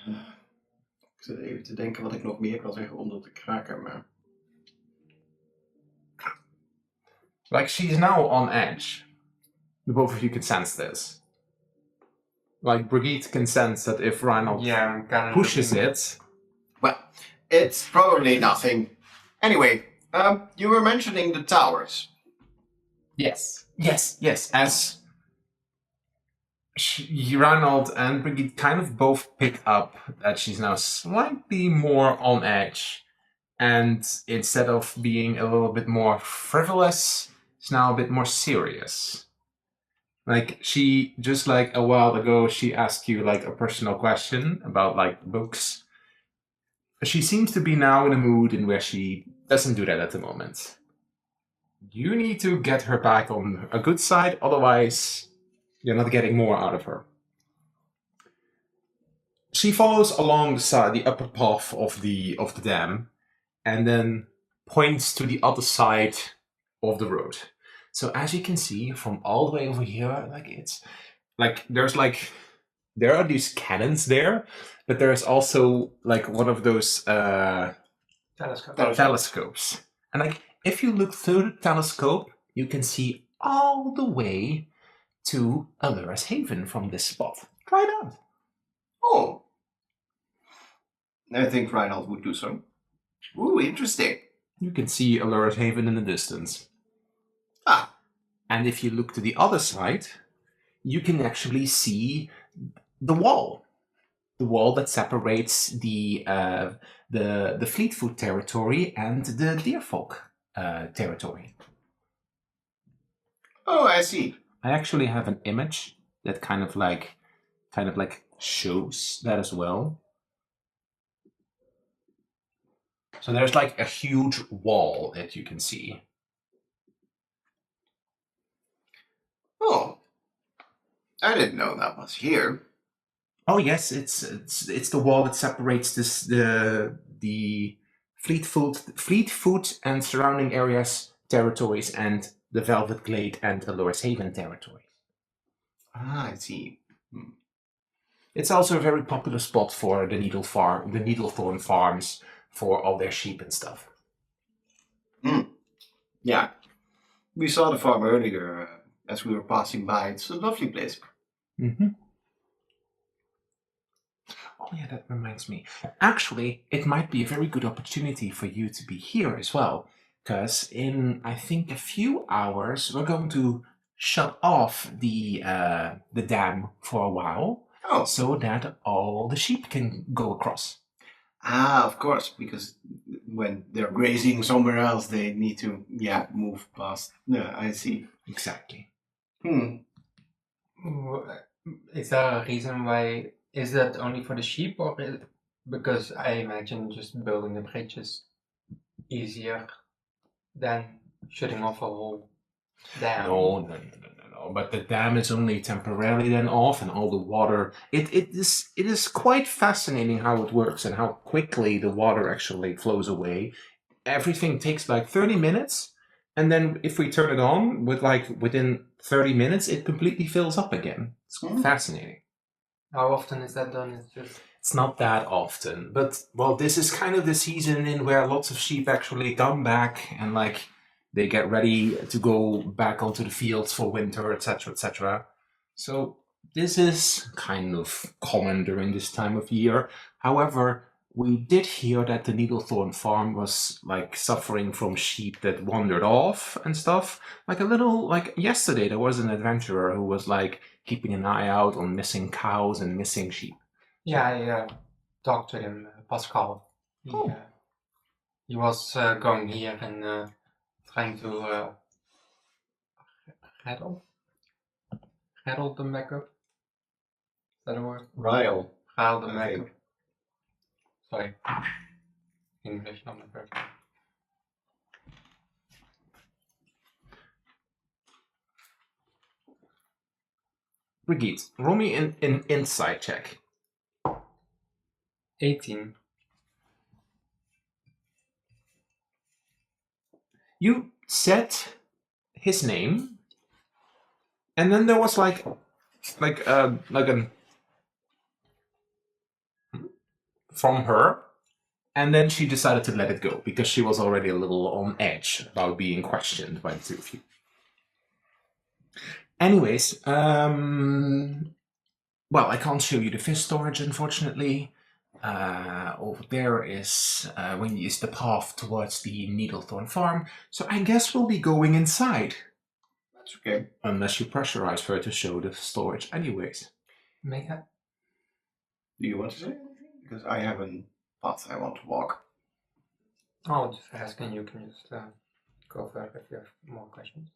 C: Ik zit even te denken wat ik nog meer kan zeggen onder te kraken, maar...
A: Like, she's now on edge. The both of you can sense this. Like, Brigitte can sense that if Reinhold
B: I'm kind of
A: pushes it...
C: Well, it's probably nothing. Anyway, you were mentioning the towers.
A: Yes. As Reinhold and Brigitte kind of both pick up that she's now slightly more on edge. And instead of being a little bit more frivolous, it's now a bit more serious. Like, she, just like a while ago, she asked you like a personal question about like books. She seems to be now in a mood in where she doesn't do that at the moment. You need to get her back on a good side, otherwise you're not getting more out of her. She follows along the side, the upper path of the dam, and then points to the other side of the road. So as you can see from all the way over here, like it's like there are these cannons there, but there's also like one of those telescopes. And like if you look through the telescope, you can see all the way to Allura's Haven from this spot. Try it out.
C: Oh. I think Reinhold would do so. Ooh, interesting.
A: You can see Allura's Haven in the distance.
C: Ah.
A: And if you look to the other side, you can actually see the wall. The wall that separates the Fleetfoot territory and the Deerfolk territory.
C: Oh, I see.
A: I actually have an image that kind of like shows that as well. So there's like a huge wall that you can see.
C: Oh. I didn't know that was here.
A: Oh yes, it's the wall that separates the Fleetfoot and surrounding areas territories and the Velvet Glade and Allura's Haven territories.
C: Ah, I see.
A: It's also a very popular spot for the Needlethorn farms for all their sheep and stuff.
C: Yeah. We saw the farm earlier as we were passing by. It's a lovely place.
A: Mm-hmm. Oh yeah, that reminds me. Actually, it might be a very good opportunity for you to be here as well. Because in, I think, a few hours, we're going to shut off the dam for a while.
C: Oh.
A: So that all the sheep can go across.
C: Ah, of course, because when they're grazing somewhere else, they need to, move past. Yeah, I see.
A: Exactly.
B: Is there a reason why? Is that only for the sheep, or because I imagine just building the bridge is easier than shutting off a whole dam?
A: No. But the dam is only temporarily then off, and all the water. It is quite fascinating how it works and how quickly the water actually flows away. Everything takes like 30 minutes, and then if we turn it on, within 30 minutes, it completely fills up again. It's fascinating.
B: How often is that done?
A: It's not that often, but well, this is kind of the season in where lots of sheep actually come back and like. They get ready to go back onto the fields for winter, etc., etc. So this is kind of common during this time of year. However, we did hear that the Needlethorn farm was like suffering from sheep that wandered off and stuff. Like yesterday, there was an adventurer who was like keeping an eye out on missing cows and missing sheep.
B: Yeah, I talked to him, Pascal. He was going here and trying to rattle them back up. Is that a word?
C: Rile.
B: Rile them
C: I
B: back
C: think.
B: up. Sorry. English, not my first.
A: Brigitte, roll me an insight check.
B: 18.
A: You said his name, and then there was like an from her, and then she decided to let it go because she was already a little on edge about being questioned by the two of you. Anyways, well, I can't show you the fish storage, unfortunately. Over there is is the path towards the Needlethorn farm, so I guess we'll be going inside.
C: That's okay.
A: Unless you pressurize her to show the storage anyways.
B: Mega?
C: Do you want to say anything? Because I have a path I want to walk.
B: I'll just ask and you can just go further if you have more questions.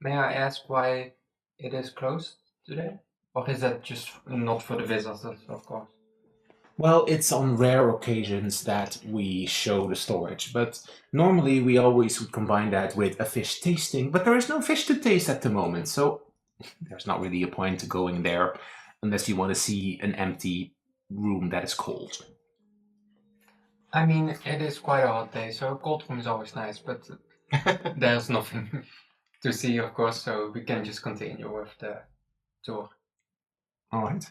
B: May I ask why it is closed today? Or is that just not for the visitors, of course?
A: Well, it's on rare occasions that we show the storage, but normally we always would combine that with a fish tasting, but there is no fish to taste at the moment, so there's not really a point to going there unless you want to see an empty room that is cold.
B: I mean, it is quite a hot day, so a cold room is always nice, but there's nothing to see, of course, so we can just continue with the tour.
A: All right.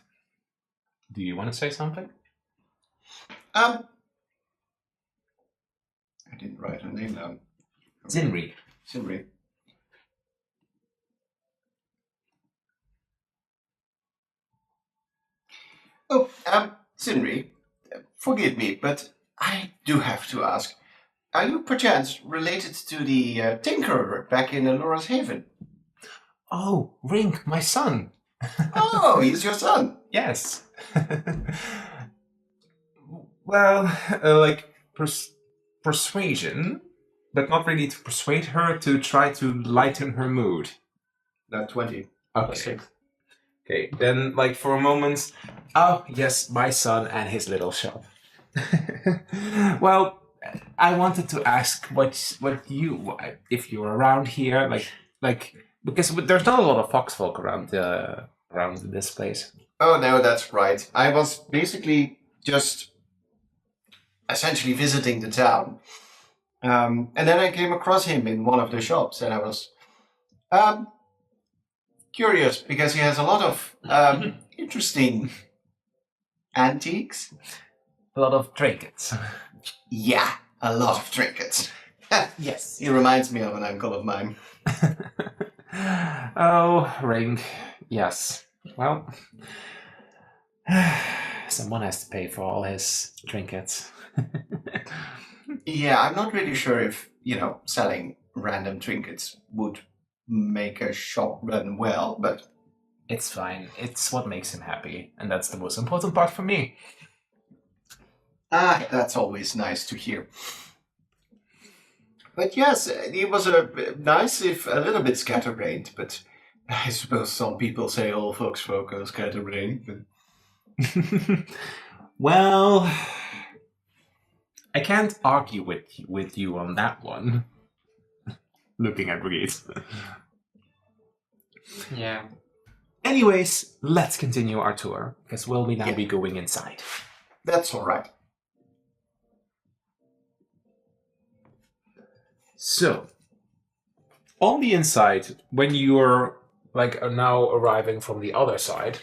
A: Do you want to say something?
C: I didn't write her name down.
A: Zinri.
C: Simri. Oh, Sinri, forgive me, but I do have to ask. Are you perchance related to the Tinkerer back in Alora's Haven?
A: Oh, Rink, my son.
C: Oh, he's your son.
A: Yes. Well, like persuasion, but not really to persuade her, to try to lighten her mood.
C: Not 20.
A: Okay. Okay, then, like, for a moment, oh, yes, my son and his little shop. Well, I wanted to ask if you're around here, like, because there's not a lot of foxfolk around this place.
C: Oh, no, that's right. I was basically just essentially visiting the town. And then I came across him in one of the shops, and I was curious because he has a lot of interesting antiques.
A: A lot of trinkets.
C: Yeah, a lot of trinkets.
A: Yes.
C: He reminds me of an uncle of mine.
A: Oh, Ring. Yes. Well, someone has to pay for all his trinkets.
C: Yeah, I'm not really sure if, selling random trinkets would make a shop run well, but...
A: It's fine. It's what makes him happy, and that's the most important part for me.
C: Ah, that's always nice to hear. But yes, it was nice if a little bit scatterbrained, but I suppose some people say all folk are scatterbrained, but...
A: Well, I can't argue with you on that one. Looking at Brigitte.
B: Yeah.
A: Anyways, let's continue our tour, because we'll now be going inside.
C: That's all right.
A: So, on the inside, when you're now arriving from the other side,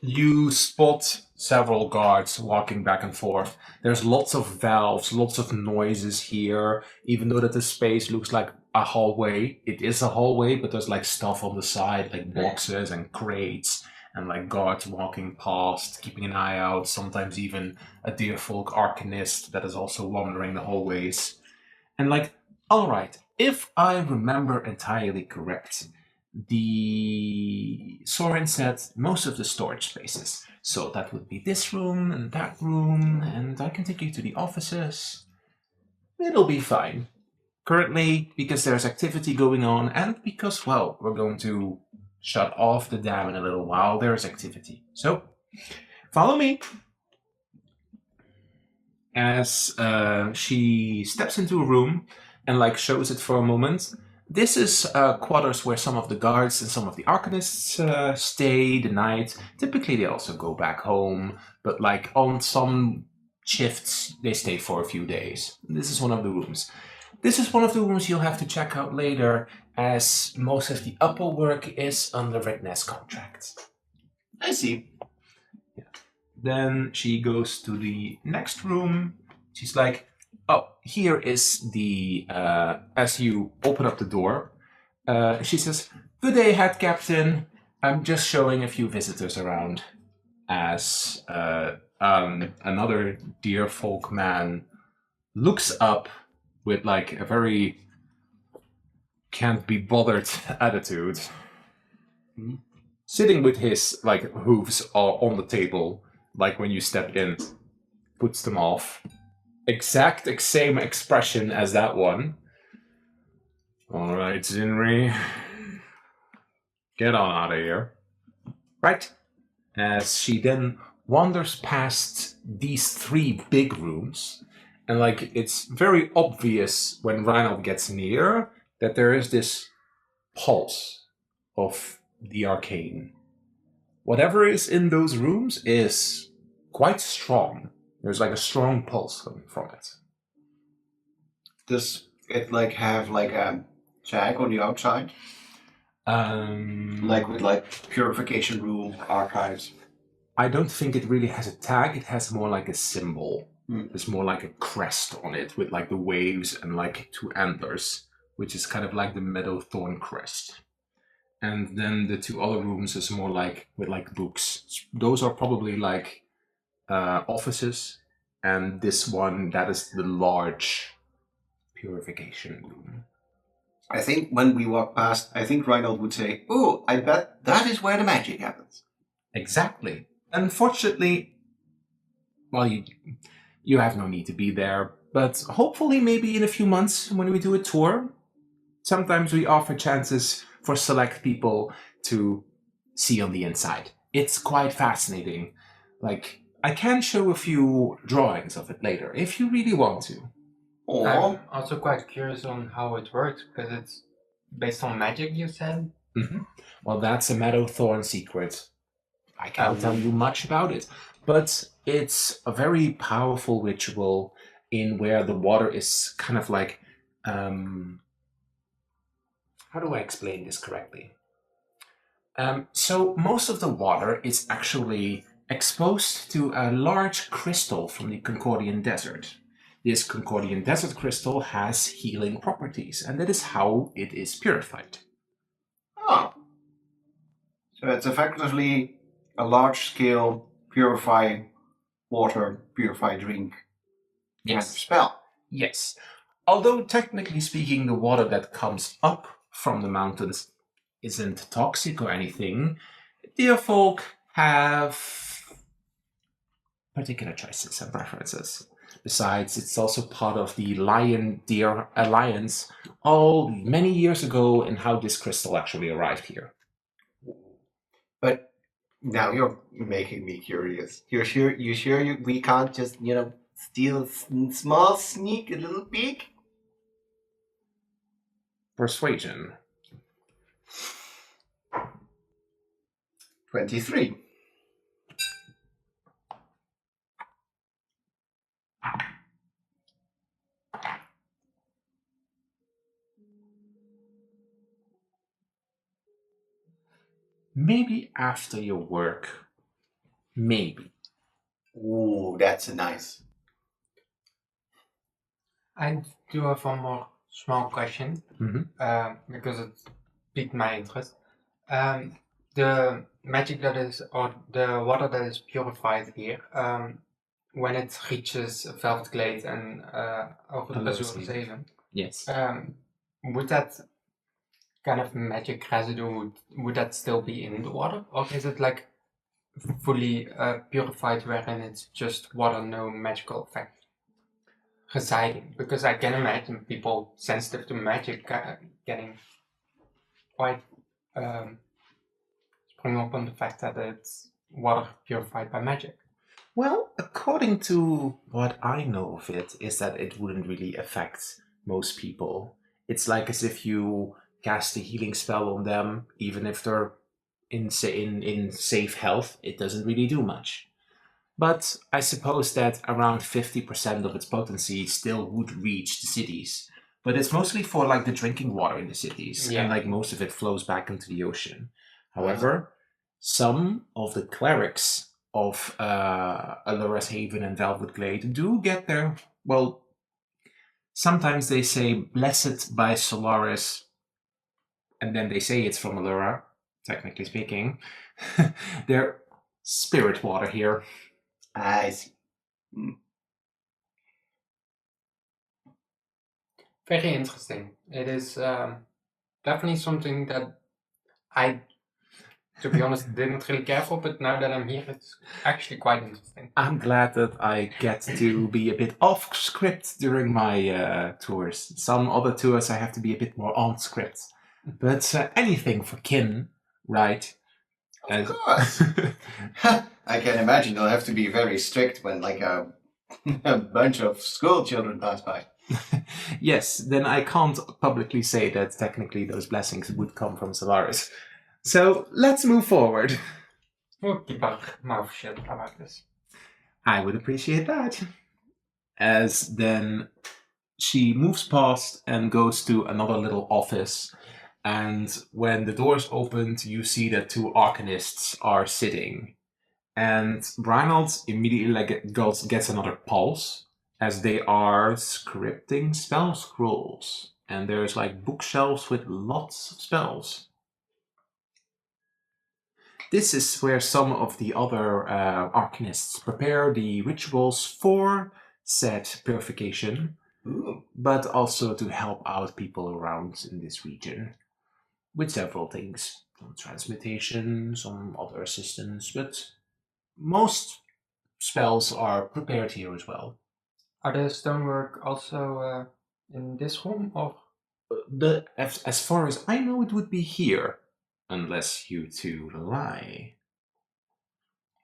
A: you spot several guards walking back and forth. There's lots of valves, lots of noises here. Even though that the space looks like a hallway, it is a hallway, but there's stuff on the side, like boxes and crates, and guards walking past, keeping an eye out. Sometimes even a Deerfolk arcanist that is also wandering the hallways. And alright, if I remember entirely correct, the Soren said most of the storage spaces. So that would be this room and that room, and I can take you to the offices. It'll be fine. Currently, because there's activity going on, and because, well, we're going to shut off the dam in a little while, there's activity. So, follow me. as she steps into a room and like shows it for a moment. This is quarters where some of the guards and some of the arcanists stay the night. Typically, they also go back home, but like on some shifts, they stay for a few days. This is one of the rooms. This is one of the rooms you'll have to check out later, as most of the upper work is under witness contract.
C: I see.
A: Then she goes to the next room. She's like, oh, here is the, as you open up the door, she says, good day, head captain. I'm just showing a few visitors around. As another dear folk man looks up with like a very can't be bothered attitude. Sitting with his like hooves on the table, like when you step in, puts them off. Exact same expression as that one. All right, Zinri. Get on out of here. Right. As she then wanders past these 3 big rooms, and like it's very obvious when Reinald gets near that there is this pulse of the arcane. Whatever is in those rooms is quite strong. There's like a strong pulse coming from it.
C: Does it like have like a tag on the outside? Like with like purification room, archives?
A: I don't think it really has a tag. It has more like a symbol.
C: Mm.
A: There's more like a crest on it with like the waves and like 2 antlers, which is kind of like the meadow thorn crest. And then the 2 other rooms is more like with like books. Those are probably like offices, and this one, that is the large purification room.
C: I think when we walk past, I think Reinhold would say, "Oh, I bet that is where the magic happens."
A: Exactly. Unfortunately, well, you have no need to be there, but hopefully maybe in a few months when we do a tour, sometimes we offer chances for select people to see on the inside. It's quite fascinating. Like, I can show a few drawings of it later, if you really want to.
C: Or
B: I'm also quite curious on how it works, because it's based on magic, you said?
A: Mm-hmm. Well, that's a meadow thorn secret. I can't tell you much about it, but it's a very powerful ritual in where the water is kind of like, how do I explain this correctly? So most of the water is actually exposed to a large crystal from the Concordian Desert. This Concordian Desert crystal has healing properties, and that is how it is purified.
C: so it's effectively a large-scale purify water, purify drink kind of spell.
A: Yes. Although technically speaking, the water that comes up from the mountains isn't toxic or anything, deer folk have particular choices and preferences. Besides, it's also part of the Lion-Deer Alliance many years ago, and how this crystal actually arrived here.
C: But now you're making me curious. You sure we can't just, steal small sneak a little peek?
A: Persuasion.
C: 23.
A: Maybe after your work. Maybe.
C: Ooh, that's a nice.
B: I do have one more small question, because it piqued my interest. The magic that is, or the water that is purified here, when it reaches Velvet Glade and over the Azure Haven,
A: Yes.
B: would that kind of magic residue, would that still be in the water? Or is it like fully purified wherein it's just water, no magical effect residing? Because I can imagine people sensitive to magic getting quite sprung up on the fact that it's water purified by magic.
A: Well, according to what I know of it, is that it wouldn't really affect most people. It's like as if you cast a healing spell on them, even if they're in safe health, it doesn't really do much. But I suppose that around 50% of its potency still would reach the cities. But it's mostly for like the drinking water in the cities,
B: Yeah.
A: and like most of it flows back into the ocean. However, some of the clerics of Alura's Haven and Velvet Glade do get there. Well, sometimes they say blessed by Solaris, and then they say it's from Allura, technically speaking. They're spirit water here.
C: I see.
B: Very interesting. It is definitely something that I, to be honest, didn't really care for, but now that I'm here, it's actually quite interesting.
A: I'm glad that I get to be a bit off script during my tours. Some other tours I have to be a bit more on script. But anything for kin, right?
C: Of course. I can imagine they'll have to be very strict when like a bunch of school children pass by.
A: Yes, then I can't publicly say that technically those blessings would come from Solaris. So let's move forward.
B: We'll keep our mouth shut about this.
A: I would appreciate that. As then she moves past and goes to another little office. And when the doors opened, you see that two arcanists are sitting. And Reinald immediately gets another pulse as they are scripting spell scrolls. And there's like bookshelves with lots of spells. This is where some of the other arcanists prepare the rituals for said purification, but also to help out people around in this region with several things. Some transmutation, some other assistance, but most spells are prepared here as well.
B: Are the stonework also in this room, or?
A: As far as I know, it would be here, unless you two lie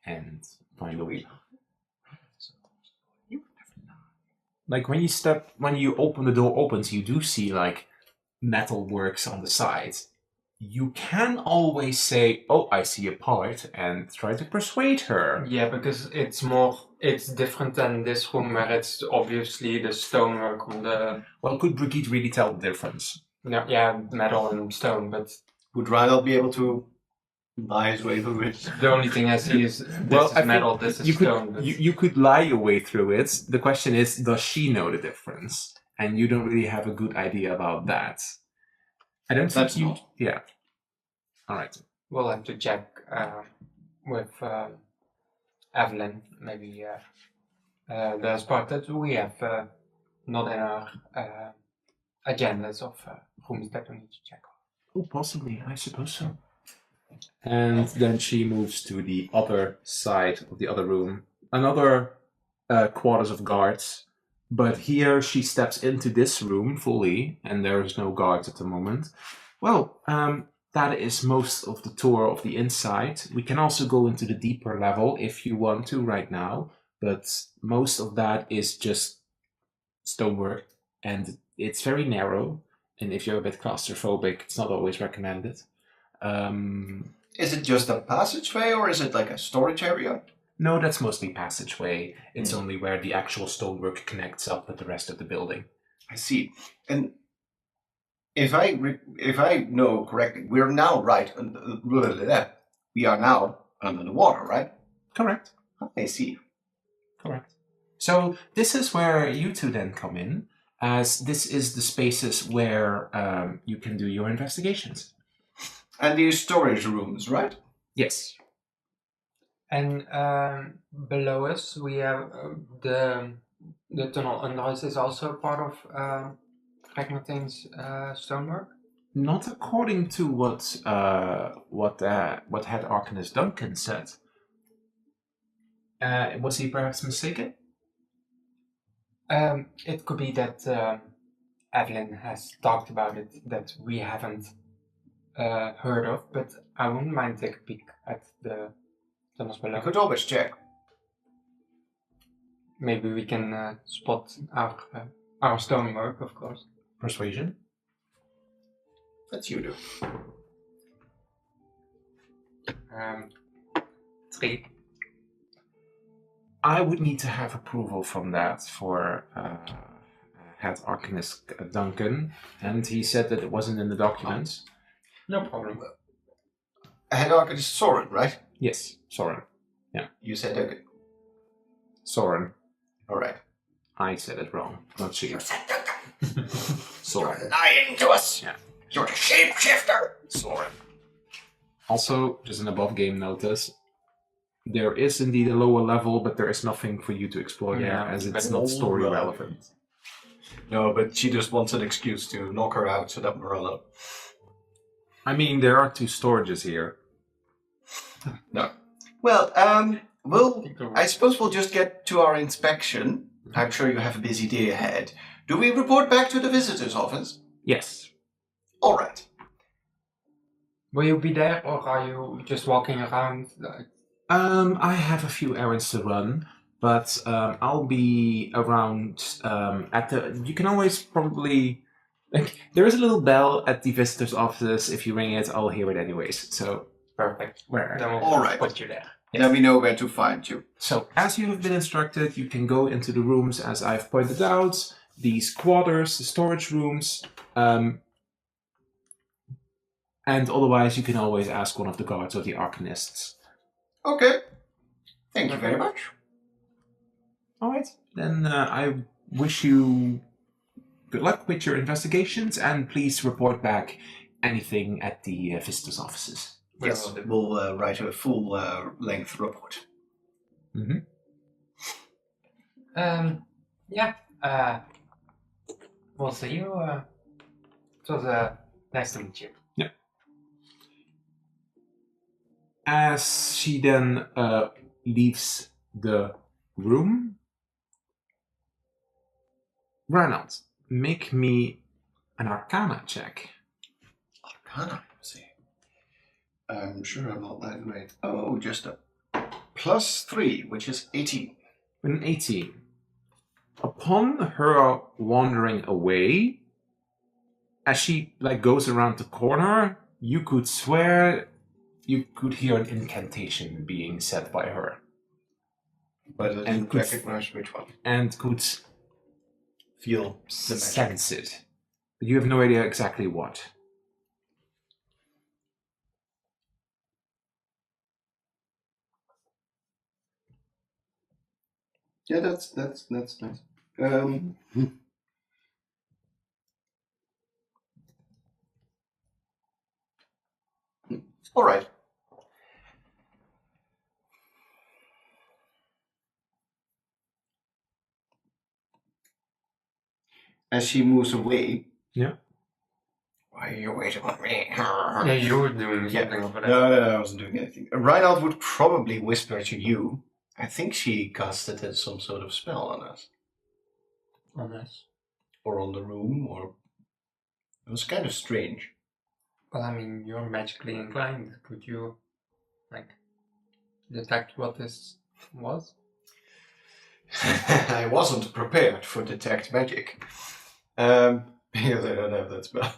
A: and find a way. Like when you open the door opens, you do see like metal works on the side. You can always say, "Oh, I see a part," and try to persuade her.
B: Yeah, because it's different than this room where it's obviously the stonework on the.
A: Well, could Brigitte really tell the difference?
B: No, yeah, metal and stone, but
C: Would Reinald be able to lie his way through it?
B: the only thing I see is this is metal, this is stone. But...
A: You could lie your way through it. The question is, does she know the difference? And you don't really have a good idea about that. I don't think
C: That's
A: you.
C: not.
A: Yeah. All right.
B: We'll have to check with Evelyn. Maybe there's part that we have not in our agendas of rooms that we need to check.
A: Oh, possibly. I suppose so. And then she moves to the other side of the other room. Another quarters of guards. But here she steps into this room fully, and there is no guards at the moment. Well, that is most of the tour of the inside. We can also go into the deeper level if you want to right now, but most of that is just stonework, and it's very narrow, and if you're a bit claustrophobic, it's not always recommended.
C: Is it just a passageway or is it like a storage area?
A: No, that's mostly passageway. It's only where the actual stonework connects up with the rest of the building.
C: I see. And if I know correctly, we're now we are now under the water, right?
A: Correct.
C: I see.
A: Correct. So this is where you two then come in, as this is the spaces where you can do your investigations.
C: And these storage rooms, right?
A: Yes.
B: And below us, we have the tunnel under us is also part of Ragnartain's stonework.
A: Not according to what Head Arcanist Duncan said. Was he perhaps mistaken?
B: It could be that Evelyn has talked about it that we haven't heard of, but I wouldn't mind take a peek at the tunnels below.
C: I could always check.
B: maybe we can spot our stonework, of course.
A: Persuasion.
C: That's you do.
B: 3.
A: I would need to have approval from that for head arcanist Duncan, and he said that it wasn't in the documents.
B: No problem.
C: Head archer is Soren, right?
A: Yes, Soren.
C: You said okay.
A: Soren.
C: All right.
A: I said it wrong, not she.
C: You said Duncan.
A: Soren.
C: You're lying to us.
A: Yeah.
C: You're a shapeshifter.
A: Soren. Also, just an above game notice, there is indeed a lower level, but there is nothing for you to explore there, as it's not story relevant.
C: No, but she just wants an excuse to knock her out so that we're alone.
A: I mean, there are 2 storages here.
C: No. Well, I suppose we'll just get to our inspection. I'm sure you have a busy day ahead. Do we report back to the visitor's office?
A: Yes.
C: All right.
B: Will you be there, or are you just walking around?
A: I have a few errands to run, but I'll be around at the... You can always probably... there is a little bell at the visitor's office. If you ring it, I'll hear it anyways. So,
B: Perfect.
A: where?
B: Then we'll
C: All right.
B: put you there.
C: Now we know where to find you.
A: So, as you have been instructed, you can go into the rooms as I've pointed out. These quarters, the storage rooms. And otherwise, you can always ask one of the guards or the arcanists.
C: Okay. Thank you very much.
A: All right. Then I wish you good luck with your investigations, and please report back anything at the visitors' offices.
C: Yes, we'll write a full-length report.
A: Mm-hmm.
B: Yeah. We'll see you. It was nice to meet you.
A: Yeah. As she then leaves the room, Ronald, make me an Arcana check.
C: Arcana, see. I'm sure I'm not that great. Oh, just a +3, which is 18.
A: An 18. Upon her wandering away, as she goes around the corner, you could swear you could hear an incantation being said by her.
C: But I didn't recognize which one.
A: And could
C: Feel the
A: sense it. But you have no idea exactly what.
C: Yeah, that's nice. All right. As she moves away.
A: Yeah.
C: Why are you waiting on me?
B: Yeah, you were doing something over there.
C: No, I wasn't doing anything. Reinald would probably whisper to you. I think she casted some sort of spell on us.
B: On us.
C: Or on the room, or... It was kind of strange.
B: Well, I mean, you're magically inclined. Could you, detect what this was?
C: I wasn't prepared for detect magic. Because I don't have that spell.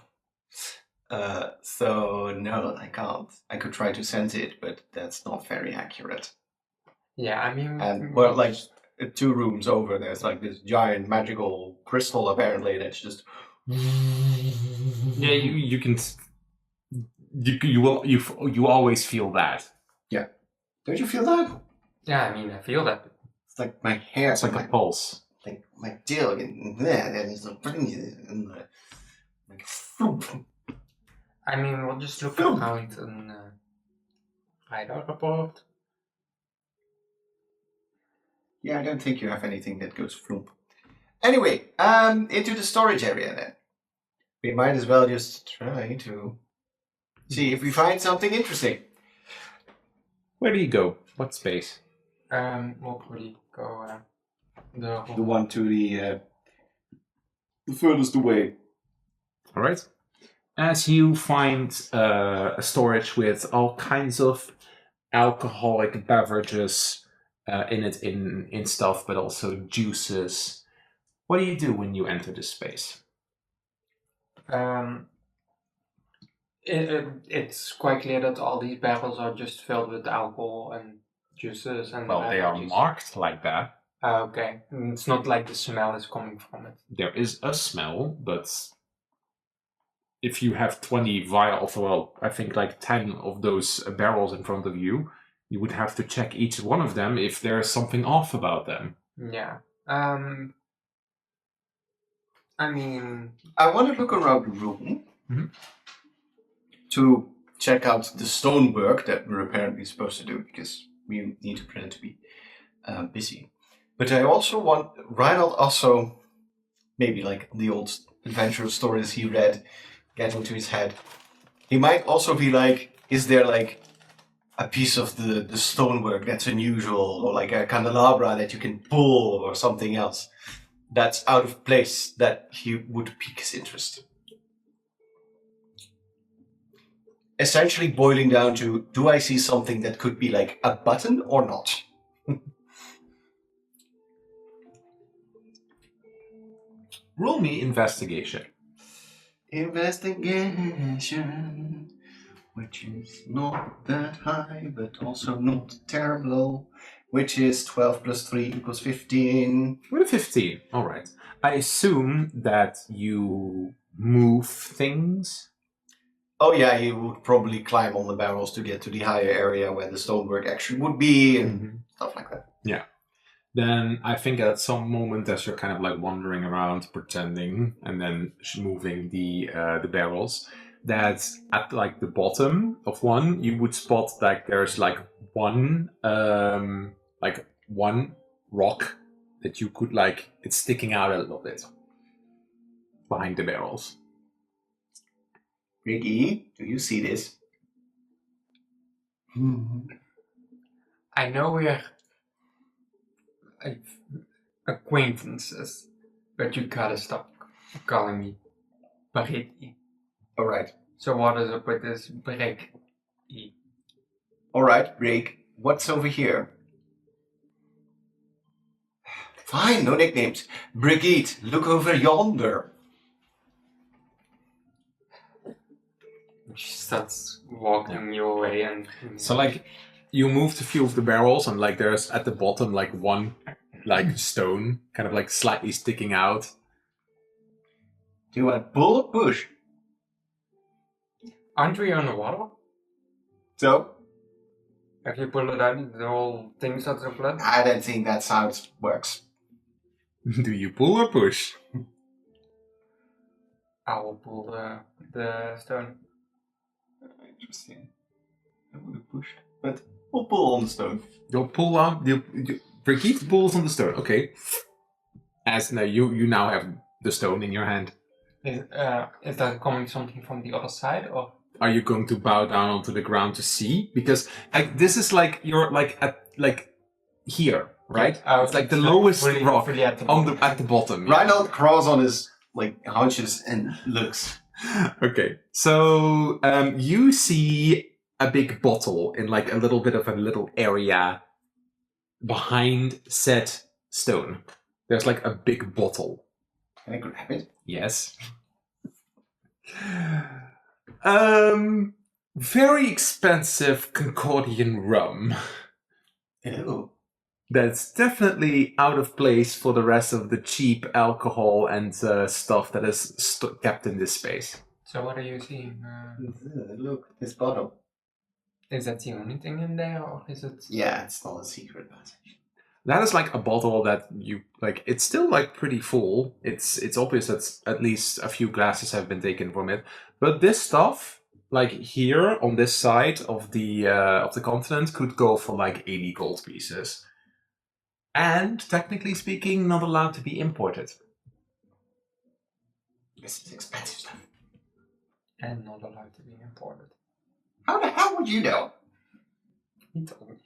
C: So, no, I can't. I could try to sense it, but that's not very accurate.
B: Yeah, I mean...
C: And, 2 rooms over, there's this giant magical crystal, apparently, that's just...
A: Yeah, you can... You always feel that.
C: Yeah. Don't you feel that?
B: Yeah, I mean, I feel that.
C: It's like my hair.
A: It's like a pulse.
C: Like my tail in there, and it's like
B: I mean, we'll just look around and write our report.
C: Yeah, I don't think you have anything that goes flump. Anyway, into the storage area then. We might as well just try to see if we find something interesting.
A: Where do you go? What space?
B: We'll probably go
C: The one to the furthest away.
A: All right. As you find a storage with all kinds of alcoholic beverages, in it in stuff, but also juices. What do you do when you enter this space?
B: It's quite clear that all these barrels are just filled with alcohol and juices and
A: Well, they are
B: beverages.
A: marked like that.
B: Okay, and it's not like the smell is coming from it.
A: There is a smell, but if you have 20 vials, well, I think like 10 of those barrels in front of you, you would have to check each one of them if there's something off about them.
B: Yeah. I mean,
C: I want to look around the room
A: Mhm.
C: to check out the stonework that we're apparently supposed to do, because we need to plan to be busy. But I also want Reinhold also, maybe like the old adventure stories he read, get into his head. He might also be like, is there like a piece of the stonework that's unusual, or like a candelabra that you can pull, or something else that's out of place that he would pique his interest? Essentially boiling down to, do I see something that could be like a button or not?
A: Roll me investigation.
C: Investigation, which is not that high, but also not terrible, which is 12 plus 3 equals 15.
A: With a 15, all right. I assume that you move things.
C: Oh yeah, he would probably climb on the barrels to get to the higher area where the stonework actually would be, and stuff like that.
A: Yeah. Then I think at some moment, as you're kind of like wandering around, pretending, and then moving the barrels, that at like the bottom of one, you would spot like there's like one rock that you could like, it's sticking out a little bit behind the barrels.
C: Ricky, do you see this?
B: I know we're acquaintances, but you gotta stop calling me Bariki.
C: Alright.
B: So what is up with this break?
C: Alright, Rick, what's over here? Fine, no nicknames. Brigitte, look over yonder.
B: She starts walking your way, and
A: So like you moved a few of the barrels, and like there's at the bottom like one like stone kind of like slightly sticking out.
C: Do you want pull or push?
B: aren't we on the water?
C: So?
B: If you pull it out, the whole thing starts to flood.
C: I don't think that's how it works.
A: Do you pull or push?
B: I will pull the stone.
C: Interesting. I would have pushed. But we'll pull on the stone.
A: You'll pull out. Brigitte pulls on the stone. Okay. As now you now have the stone in your hand.
B: Is that coming something from the other side, or
A: Are you going to bow down onto the ground to see? Because like this is like you're like at like here, right? It's like the lowest rock
B: fully at the
A: at the bottom.
C: Reinhold crawls on his haunches and looks.
A: Okay, so you see a big bottle in like a little bit of a little area behind said stone. There's like a big bottle.
C: Can I grab it?
A: Yes. Very expensive Concordian rum.
C: Ew.
A: That's definitely out of place for the rest of the cheap alcohol and stuff that is kept in this space.
B: So what are you seeing?
C: Look, this bottle.
B: Is that the only thing in there, or is it?
C: Yeah, it's not a secret passage.
A: That is like a bottle that you like. It's still like pretty full. It's obvious that at least a few glasses have been taken from it. But this stuff, like here on this side of the continent, could go for like 80 gold pieces. And technically speaking, not allowed to be imported.
C: This is expensive stuff.
B: And not allowed to be imported.
C: How the hell would you know?
B: He told me.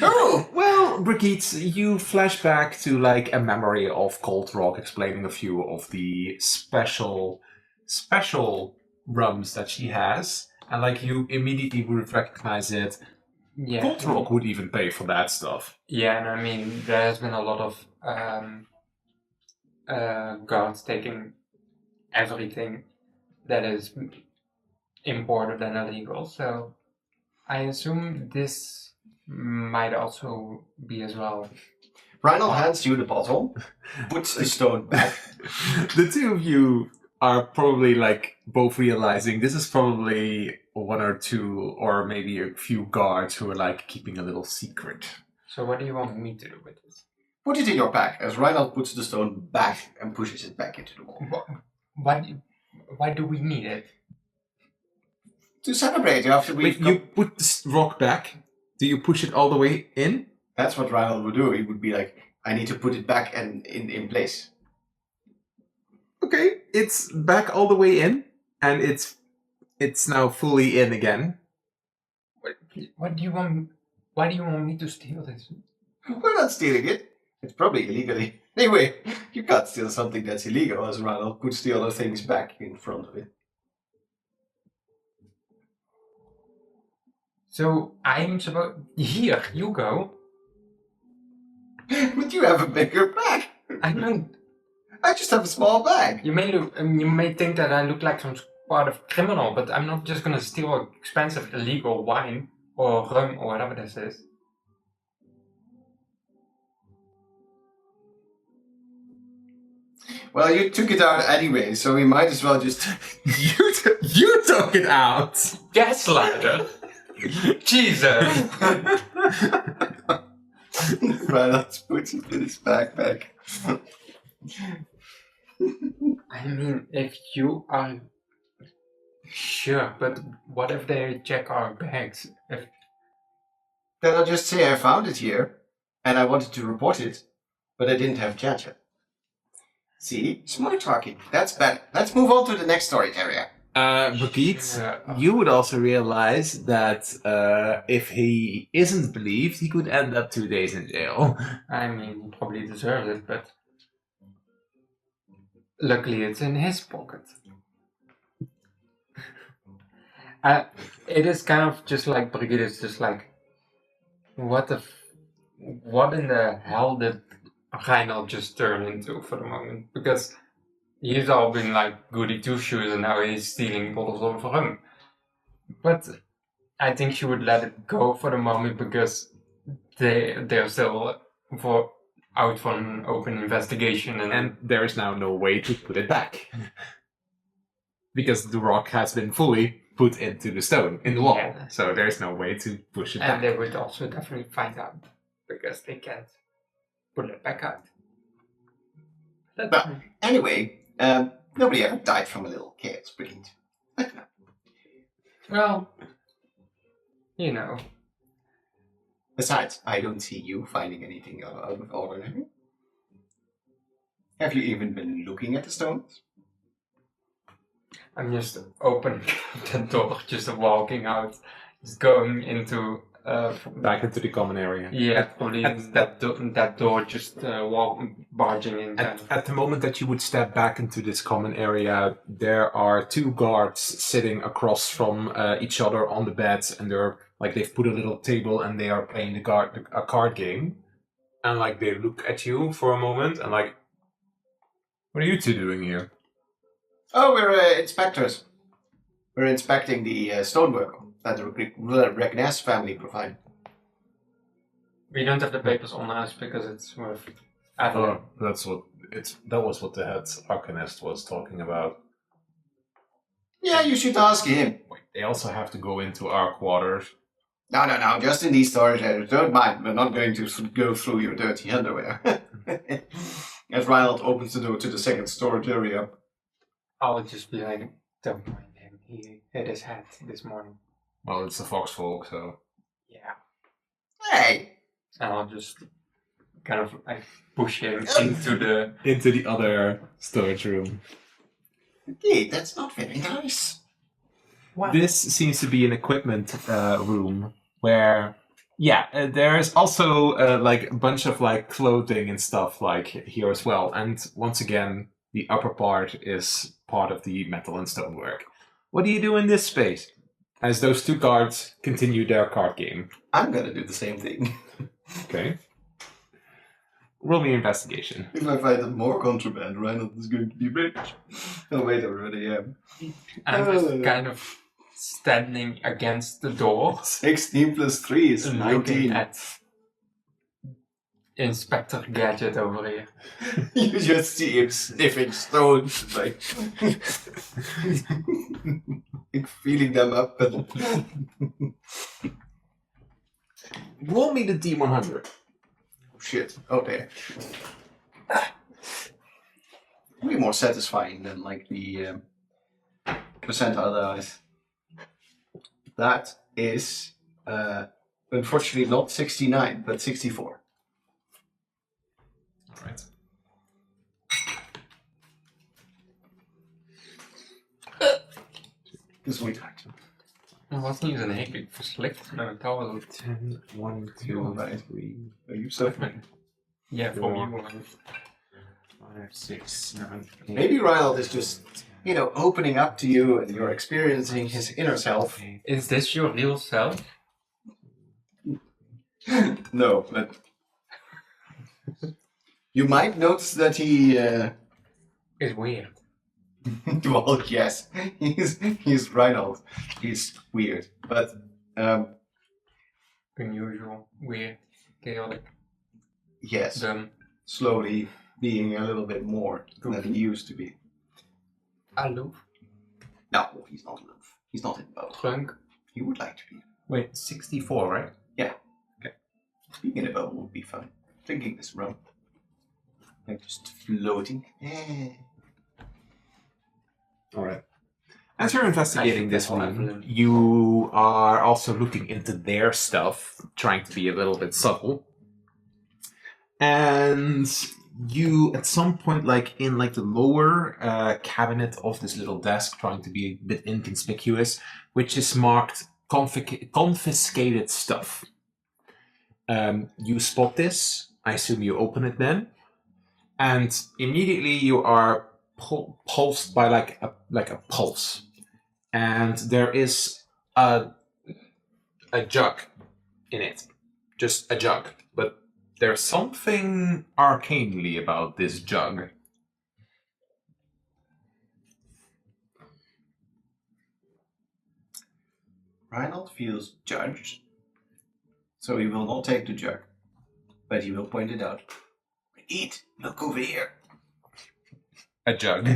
C: Oh!
A: Well, Brigitte, you flash back to like a memory of Cold Rock explaining a few of the special rums that she has, and like you immediately would recognize it.
B: Yeah.
A: Goldrock would even pay for that stuff.
B: Yeah, and I mean, there has been a lot of guards taking everything that is imported and illegal, so I assume this might also be as well.
C: Reinald hands you the bottle, puts the stone back.
A: The two of you are probably like both realizing this is probably one or two or maybe a few guards who are like keeping a little secret.
B: So what do you want me to do with this?
C: Put it in your pack as Reinald puts the stone back and pushes it back into the wall.
B: Why do we need it?
C: To celebrate after
A: Wait,
C: we've
A: you put this rock back. Do you push it all the way in?
C: That's what Reinald would do. He would be like, I need to put it back and in place.
A: Okay, it's back all the way in, and it's now fully in again.
B: What do you want? Why do you want me to steal this?
C: We're not stealing it. It's probably illegally. Anyway, you can't steal something that's illegal, as Reinald puts the other things back in front of it.
B: So I'm supposed... Here, you go.
C: But you have a bigger bag.
B: I don't...
C: I just have a small bag.
B: You may think that I look like some sort of criminal, but I'm not just gonna steal expensive illegal wine or rum or whatever this is.
C: Well, you took it out anyway, so we might as well just...
A: You took it out.
B: Gaslighter. Jesus.
C: Reinald puts it in his backpack.
B: I mean, if you are... Sure, but what if they check our bags?
C: Then I'll just say I found it here, and I wanted to report it, but I didn't have Jaja. See? Smart talking. That's better. Let's move on to the next storage area.
A: Brigitte, you would also realize that if he isn't believed, he could end up 2 days in jail.
B: I mean, he probably deserves it, but... Luckily, it's in his pocket. It is kind of just like Brigitte is just like, what in the hell did Reinald just turn into for the moment? Because he's all been like goody two shoes and now he's stealing bottles of rum. But I think she would let it go for the moment because they're still out for an open investigation
A: And there is now no way to put it back. Because the rock has been fully put into the stone, in the wall.
B: Yeah.
A: So there's no way to push it
B: and
A: back.
B: they would also definitely find out because they can't put it back out. That's
C: But anyway, nobody ever died from a little chaos, brilliant.
B: well, you know,
C: Besides, I don't see you finding anything out of ordinary. Have you even been looking at the stones?
B: I'm just opening the door, just walking out, just going into
A: Back into the common area.
B: yeah, probably that door, just barging in.
A: At the moment that you would step back into this common area, there are two guards sitting across from each other on the beds, and they've put a little table and they are playing a card game, and like they look at you for a moment and like, what are you two doing here?
C: Oh, we're inspectors. We're inspecting the stonework that the Regness family provided.
B: We don't have the papers on us because it's worth. I don't know.
A: That was what the head arcanist was talking about.
C: Yeah, you should ask him.
A: Wait, they also have to go into our quarters.
C: No, just in these storage areas. Don't mind, we're not going to go through your dirty underwear. As Reinald opens the door to the second storage area.
B: I'll just be like, don't mind him. He hit his head this morning.
A: Well, it's the foxfolk, so...
B: Yeah.
C: Hey!
B: And I'll just kind of like push him into
A: Into the other storage room.
C: Hey, that's not very nice.
B: What?
A: This seems to be an equipment room where, there is also like a bunch of like clothing and stuff like here as well. And once again, the upper part is part of the metal and stonework. What do you do in this space? as those two cards continue their card game.
C: I'm gonna do the same thing.
A: Okay. Roll me investigation.
C: If I find more contraband, Reinhold is going to be rich. Oh wait, I already am.
B: I'm just kind of standing against the door,
C: 16 plus 3 is
B: looking
C: 19.
B: at Inspector Gadget over here.
C: You just see him sniffing stones, like feeling them up. And
A: Roll me the D100.
C: shit. Oh, there. Way more satisfying than like the percentile dice. That is unfortunately not 69, but 64.
A: All right.
C: Gezondheid.
B: Er was niet een hekel verslikt met een touw.
A: 10, 1, 2,
C: Alright.
A: 3,
C: Are you suffering?
B: Yeah, from you.
A: 5, 6, 7, 8.
C: Maybe Reinhold is just, opening up to you and you're experiencing his inner self.
B: Is this your real self?
C: No, but you might notice that he,
B: Is weird.
C: well, yes, he's Reinhold. He's weird, but
B: Unusual, weird, chaotic,
C: yes,
B: dumb.
C: slowly being a little bit more than he used to be.
B: Aloof,
C: No, he's not aloof. He's not in both.
B: drunk.
C: He would like to be.
A: Wait, 64, right?
C: Being in a bubble would be fun. Drinking this rum. Like just floating.
A: All right. As you're investigating
B: I
A: this
B: think that's
A: one,
B: what I've learned.
A: you are also looking into their stuff, trying to be a little bit subtle. And you, at some point, in the lower cabinet of this little desk, trying to be a bit inconspicuous, which is marked confiscated stuff. You spot this. I assume you open it then, and immediately you are pulsed by like a pulse, and there is a jug in it, just a jug. But there's something arcanely about this jug.
C: Reinhold feels judged, so he will not take the jug, but he will point it out. Eat, look over here.
A: A jug.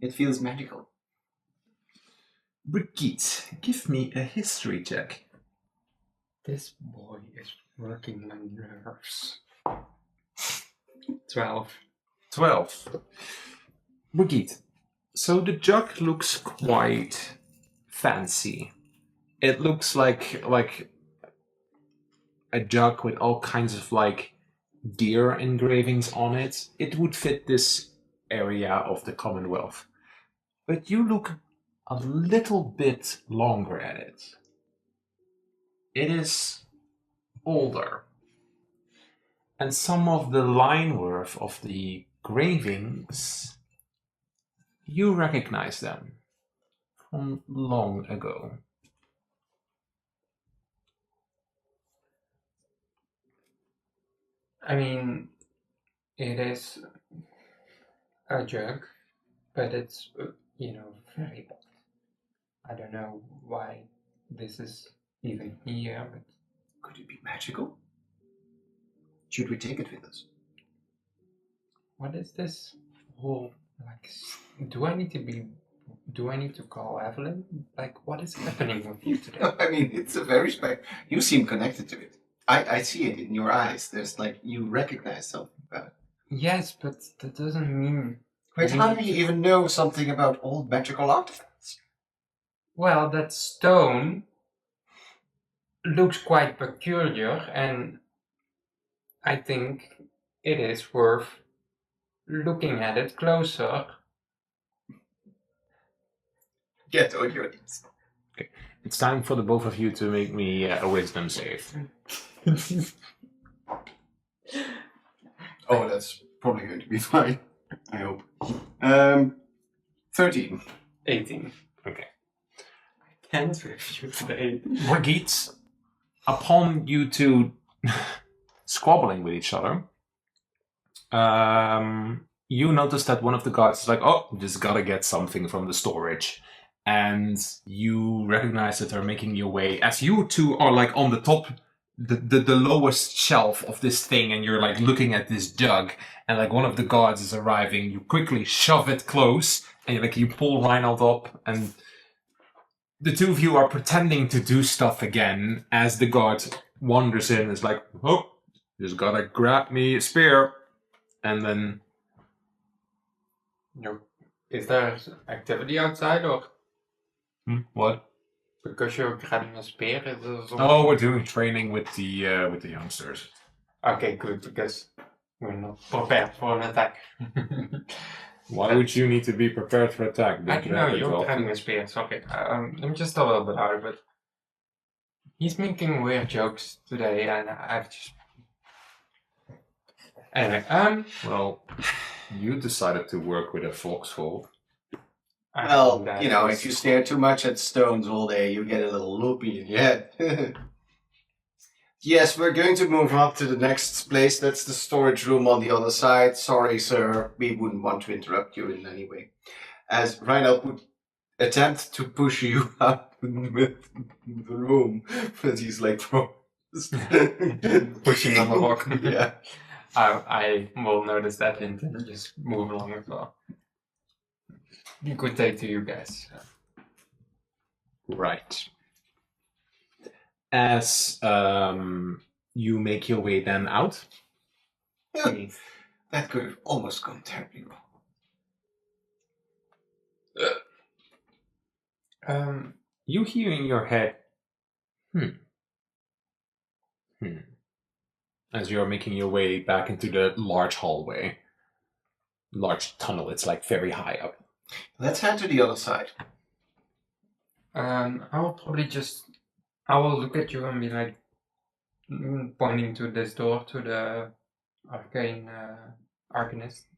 C: It feels magical.
A: Brigitte, give me a history check.
B: This boy is working my nerves. 12.
A: 12. Brigitte, so the jug looks quite fancy. It looks like a jug with all kinds of deer engravings on it. It would fit this area of the Commonwealth. But you look a little bit longer at it. It is older. And some of the line work of the gravings, you recognize them from long ago.
B: I mean, it is a jug, but it's, very bad. I don't know why this is even here, but
C: Could it be magical? Should we take it with us?
B: what is this whole, do I need to call Evelyn? What is happening with you today?
C: I mean, it's a very you seem connected to it. I see it in your eyes. There's you recognize something about it.
B: Yes, but that doesn't mean...
C: Wait, how do you even know something about old magical artifacts?
B: Well, that stone looks quite peculiar, and I think it is worth looking at it closer.
C: Get on your knees.
A: It's time for the both of you to make me a wisdom save.
C: Oh, that's probably going to be fine. I hope. 13.
B: 18.
A: Okay.
B: I can't with you today.
A: Brigitte, upon you two squabbling with each other, you notice that one of the guards is like, oh, just gotta get something from the storage. And you recognize that they're making your way, as you two are like on the top, the lowest shelf of this thing, and you're like looking at this jug, and like one of the guards is arriving, you quickly shove it close, and like you pull Reinald up, and the two of you are pretending to do stuff again, as the guard wanders in and is like, oh, just gotta grab me a spear. And then...
B: Is there activity outside or?
A: What?
B: Because you're grabbing a spear, is there something?
A: Oh, we're doing training with the youngsters.
B: Okay, good, because we're not prepared for an attack.
A: Why would you need to be prepared for attack?
B: I don't know, you're grabbing a spear, sorry. I'm just a little bit out of it. He's making weird jokes today, and I've just... Anyway,
A: Well, you decided to work with a foxhole.
C: Well, you know, if you stare too much at stones all day, you get a little loopy in your head. Yes, we're going to move on to the next place. That's the storage room on the other side. Sorry, sir, we wouldn't want to interrupt you in any way. As Reinald would attempt to push you out with the room, but he's like
B: pushing on the rock.
C: Yeah.
B: I will notice that and then just move along as well. Good day to you guys.
A: Right. As you make your way then out.
C: Yeah, that could have almost gone terribly wrong.
A: You hear in your head, as you're making your way back into the large hallway. Large tunnel, it's like very high up.
C: Let's head to the other side.
B: I will probably I will look at you and be like, pointing to this door to the arcanist.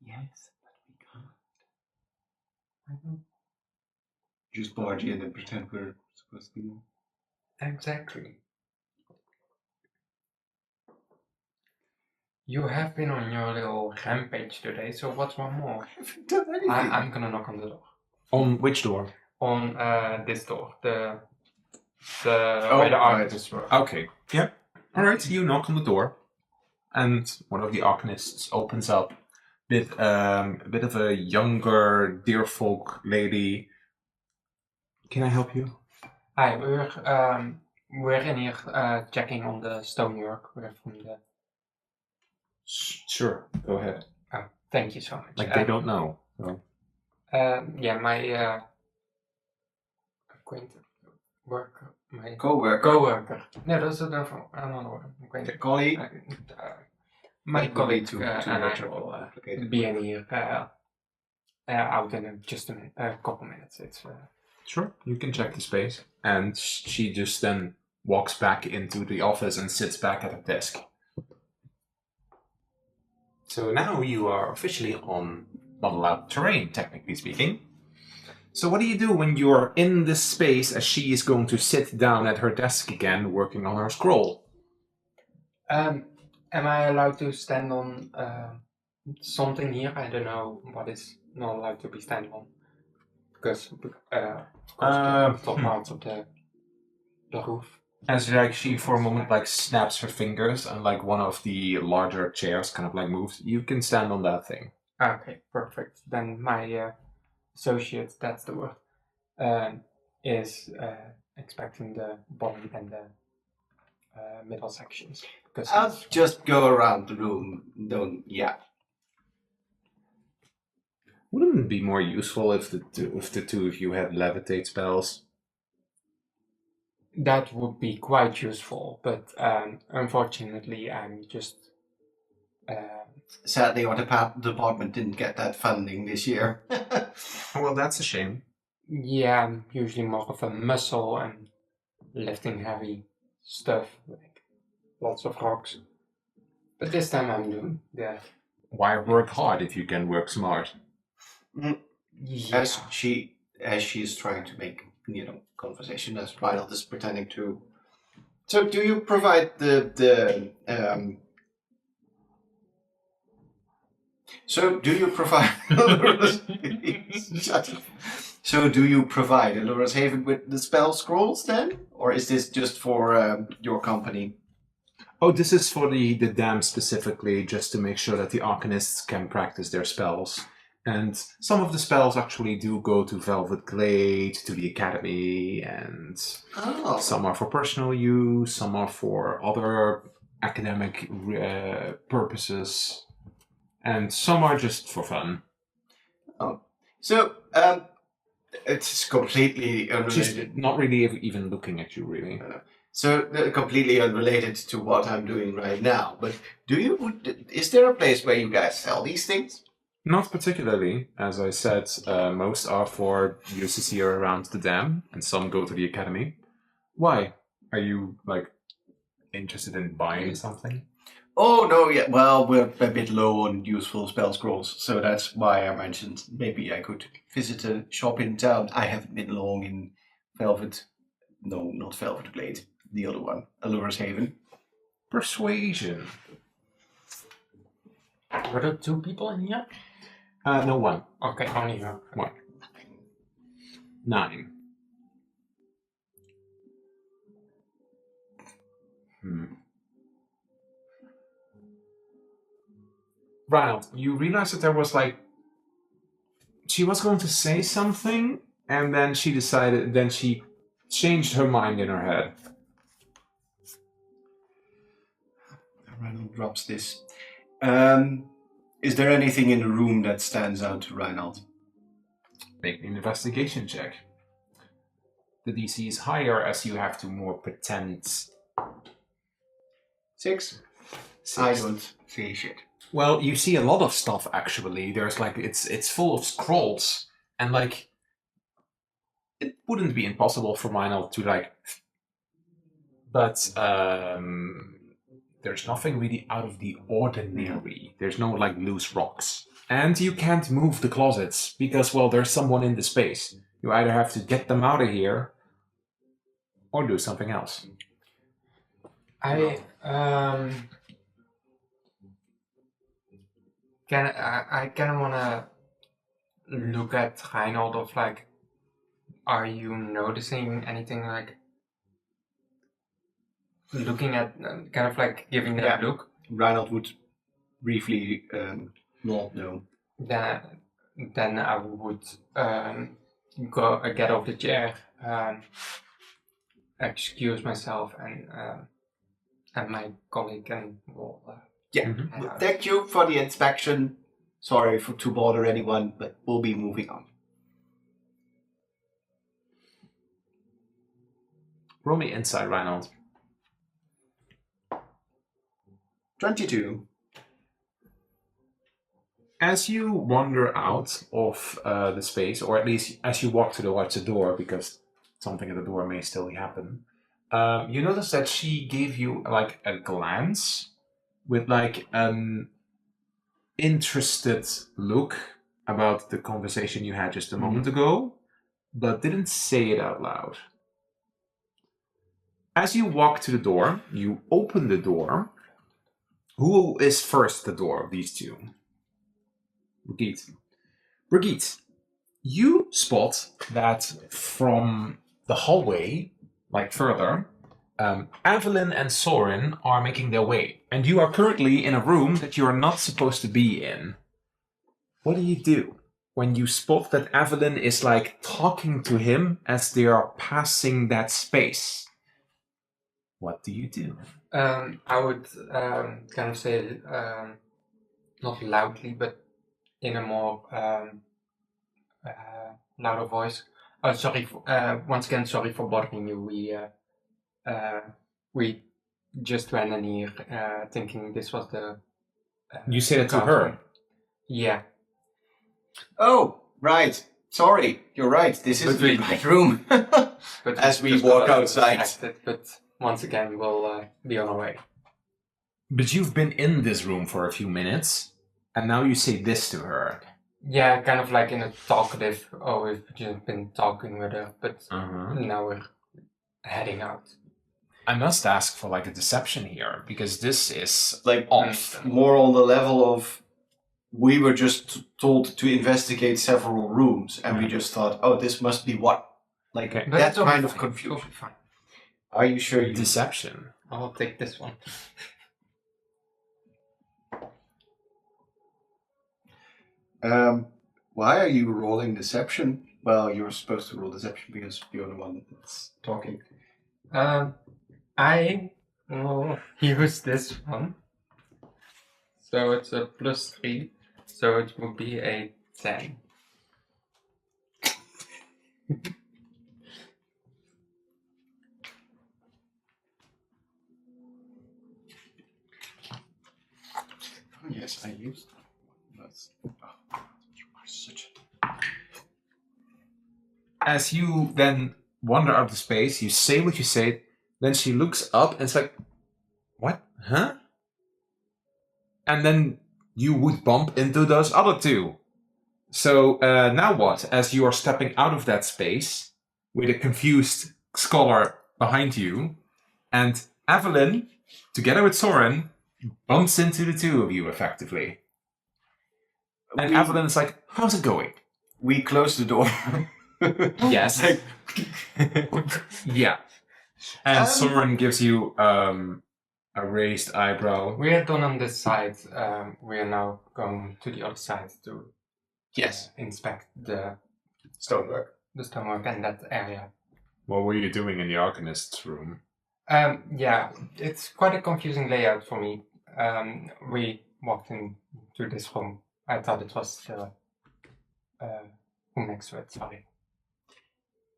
C: Yes, but we can't.
B: I know.
C: Just barge in and pretend we're supposed to be more.
B: Exactly. You have been on your little rampage today, so what's one more?
C: I haven't done anything.
B: I'm gonna knock on the door.
A: On which door?
B: On this door, where the arcanists were.
A: Okay. Yeah. Alright, you knock on the door. And one of the arcanists opens up with a bit of a younger deerfolk lady. Can I help you?
B: Hi, we're in here checking on the stonework. We're from the...
A: Sure, go ahead.
B: Oh, thank you so much.
A: Like they don't know. So.
B: Yeah, my acquaintance, worker, my
C: Co-worker.
B: No, that's another one. Acquaintance.
C: Colleague.
B: My colleague
C: too
B: and
C: much
B: I
C: of a
B: will
C: complicated
B: be in here out in just a couple minutes. It's
A: Sure, you can check the space. And she just then walks back into the office and sits back at her desk. So now you are officially on not allowed terrain, technically speaking. So what do you do when you're in this space as she is going to sit down at her desk again, working on her scroll?
B: Am I allowed to stand on something here? I don't know what is not allowed to be stand on. Because of course the top parts of the roof.
A: As like she for a moment like snaps her fingers and like one of the larger chairs kind of like moves, you can stand on that thing.
B: Okay, perfect. Then my associate, that's the word, is expecting the body and the middle sections. Because
C: I'll just go around the room.
A: Wouldn't it be more useful if the two of you had levitate spells?
B: that would be quite useful, but unfortunately I'm just...
C: Sadly, our department didn't get that funding this year.
A: Well, that's a shame.
B: Yeah, I'm usually more of a muscle and lifting heavy stuff, like lots of rocks. But this time I'm doing that.
A: Why work hard if you can work smart?
B: Yeah.
C: as she is trying to make conversation, as Reinhold is pretending to. So, do you provide the So, do you provide Shut up. So, do you provide Alora's Haven with the spell scrolls then, or is this just for your company?
A: Oh, this is for the dam specifically, just to make sure that the Arcanists can practice their spells. And some of the spells actually do go to Velvet Glade, to the Academy, and some are for personal use, some are for other academic purposes, and some are just for fun.
C: Oh, so it's completely
A: She's
C: unrelated.
A: not really even looking at you, really.
C: So completely unrelated to what I'm doing right now. But is there a place where you guys sell these things?
A: Not particularly. As I said, most are for uses here around the dam, and some go to the academy. Why? Are you, interested in buying something?
C: Oh, no, yeah. Well, we're a bit low on useful spell scrolls, so that's why I mentioned maybe I could visit a shop in town. I haven't been long in Velvet. No, not Velvet Glade. The other one, Alora's Haven.
A: Persuasion.
B: Were there 2 people in here?
A: No, one.
B: Okay, only her.
A: 1. 9. Reinhold, you realize that there was she was going to say something, and then she changed her mind in her head.
C: Reinhold drops this. Is there anything in the room that stands out to Reinhold?
A: Make an investigation check. The DC is higher as you have to more pretend.
C: 6. I don't see shit.
A: Well, you see a lot of stuff actually. There's it's full of scrolls, and it wouldn't be impossible for Reinhold to but there's nothing really out of the ordinary. There's no loose rocks, and you can't move the closets because there's someone in the space. You either have to get them out of here, or do something else.
B: I kind of want to look at Reinhold of are you noticing anything looking at giving that look?
C: Reinhold would briefly not know.
B: Then I would go get off the chair, excuse myself, and my colleague will.
C: Well, thank you for the inspection. Sorry to bother anyone, but we'll be moving on.
A: Roll me inside, Reinhold.
C: 22.
A: As you wander out of the space, or at least as you walk towards the door, because something at the door may still happen, you notice that she gave you a glance with an interested look about the conversation you had just a moment ago, but didn't say it out loud. As you walk to the door, you open the door. Who is first the door of these two? Brigitte, you spot that from the hallway, further, Evelyn and Soren are making their way, and you are currently in a room that you are not supposed to be in. What do you do when you spot that Evelyn is talking to him as they are passing that space? What do you do?
B: I would kind of say, not loudly, but in a more louder voice. Oh, sorry. Once again, sorry for bothering you. We just went in here thinking this was the.
A: You say that to her?
B: Yeah.
C: Oh, right. Sorry, you're right. This is the right room.
B: But
C: as we walk outside.
B: But once again, we'll be on our way.
A: But you've been in this room for a few minutes, and now you say this to her.
B: Yeah, kind of like in a talkative. Oh, we've just been talking with her, but
A: Uh-huh.
B: now we're heading out.
A: I must ask for like a deception here, because this is
C: Like
A: off.
C: more on the level of we were just told to investigate several rooms, and we just thought, oh, this must be one. Like
A: Okay.
B: But
C: that
B: it'll be
C: kind of
B: fine. It'll
C: confusion.
B: be fine.
C: Are you sure you?
A: Deception.
B: I'll take this one.
C: Why are you rolling deception? Well, you're supposed to roll deception because you're the one that's talking.
B: I will use this one. So it's a +3. So it will be a 10.
C: Oh, yes, I used. That's. Oh, you are such.
A: As you then wander out of space, you say what you say, then she looks up and it's like, what? Huh? And then you would bump into those other two. So now what? As you are stepping out of that space with a confused scholar behind you, and Evelyn, together with Soren, bumps into the two of you effectively. And Evelyn is like, how's it going?
C: We closed the door.
A: Yes. Yeah. And Soren gives you a raised eyebrow.
B: We are done on this side. We are now going to the other side to
C: Yes.
B: inspect the
C: Stonework.
B: stonework and that area.
A: What were you doing in the Arcanist's room?
B: Yeah, it's quite a confusing layout for me. We walked into this room. I thought it was the room next to it, sorry.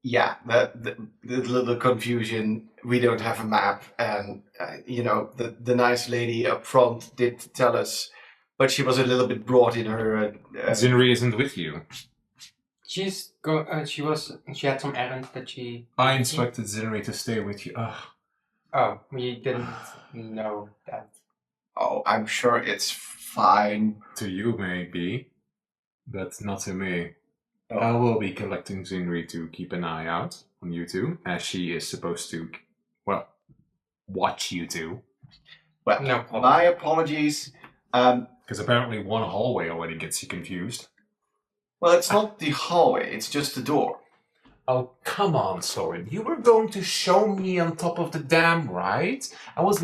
C: Yeah, the little confusion. We don't have a map, and the nice lady up front did tell us, but she was a little bit broad in her.
A: Zinri isn't with you.
B: She had some errands that she.
A: I instructed Zinri to stay with you. Ugh.
B: Oh, we didn't know that.
C: Oh, I'm sure it's fine.
A: To you, maybe, but not to me.
C: Oh.
A: I will be collecting Zinri to keep an eye out on you two, as she is supposed to, well, watch you two.
C: Well,
B: No problem.
C: my apologies.
A: Because apparently one hallway already gets you confused.
C: Well, it's not the hallway; it's just the door.
A: Oh, come on, Soren. You were going to show me on top of the dam, right? I was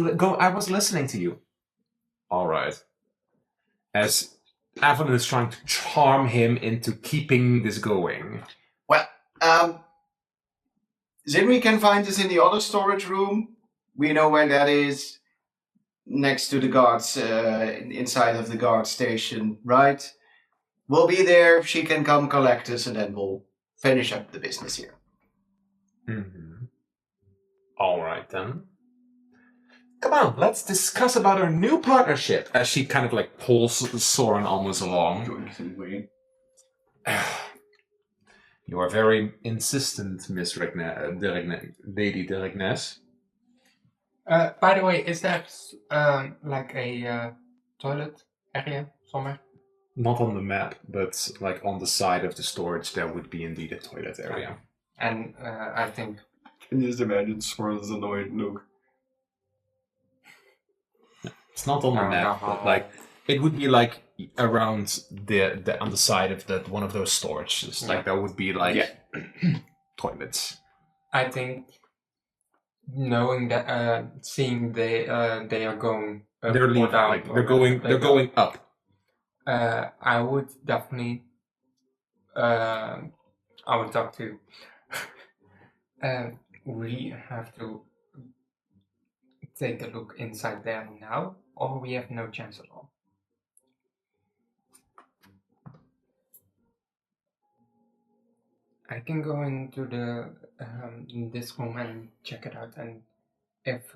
A: listening to you. All right. As Evelyn is trying to charm him into keeping this going.
C: Well, Zimri can find us in the other storage room. We know where that is. Next to the guards, inside of the guard station, right? We'll be there. She can come collect us, and then we'll finish up the business here.
A: Mm-hmm. All right, then. Come on, let's discuss about our new partnership. As she kind of like pulls Soren almost along. You are very insistent, Miss Lady Dirignes.
B: By the way, is there like a toilet area somewhere?
A: Not on the map, but like on the side of the storage, there would be indeed a toilet area.
B: And I think.
C: Can you just imagine Soren's annoyed look?
A: It's not on the map, but like it would be like around the on the side of that one of those storages. Like there would be like toilets.
B: I think knowing that, seeing they are going up
A: They're
B: or
A: leaving.
B: down,
A: Like
B: or
A: they're going up.
B: I would definitely. I would talk to. We have to take a look inside there now, or we have no chance at all. I can go into this room and check it out, and if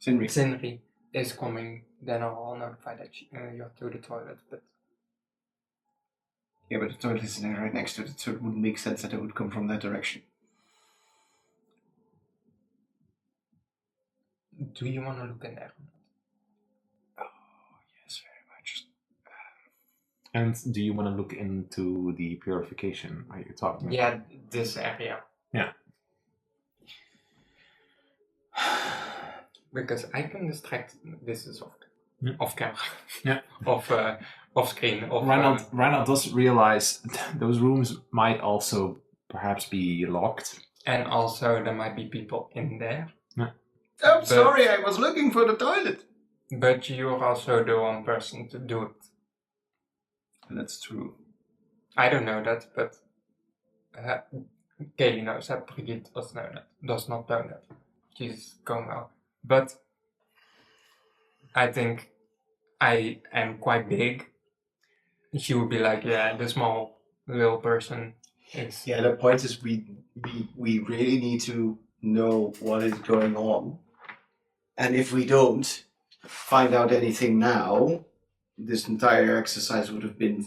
B: Zinri is coming, then I'll notify that you're to the toilet. But
C: yeah, but the toilet is right next to it, so it wouldn't make sense that it would come from that direction. Do
B: you want to look in there?
C: Oh, yes, very much
A: And do you want to look into the purification? Are you talking?
B: Yeah, this area.
A: Yeah.
B: Because I can distract. This is off camera.
A: Yeah.
B: Off screen.
A: Reinhard does realize those rooms might also perhaps be locked.
B: And also there might be people in there.
C: I'm sorry, I was looking for the toilet.
B: But you're also the one person to do it.
C: That's true.
B: I don't know that, but Kaylee knows that. Brigitte does not know that. She's going out. But I think I am quite big. She would be like, yeah, the small little person is.
C: Yeah, the point is we really need to know what is going on. And if we don't find out anything now, this entire exercise would have been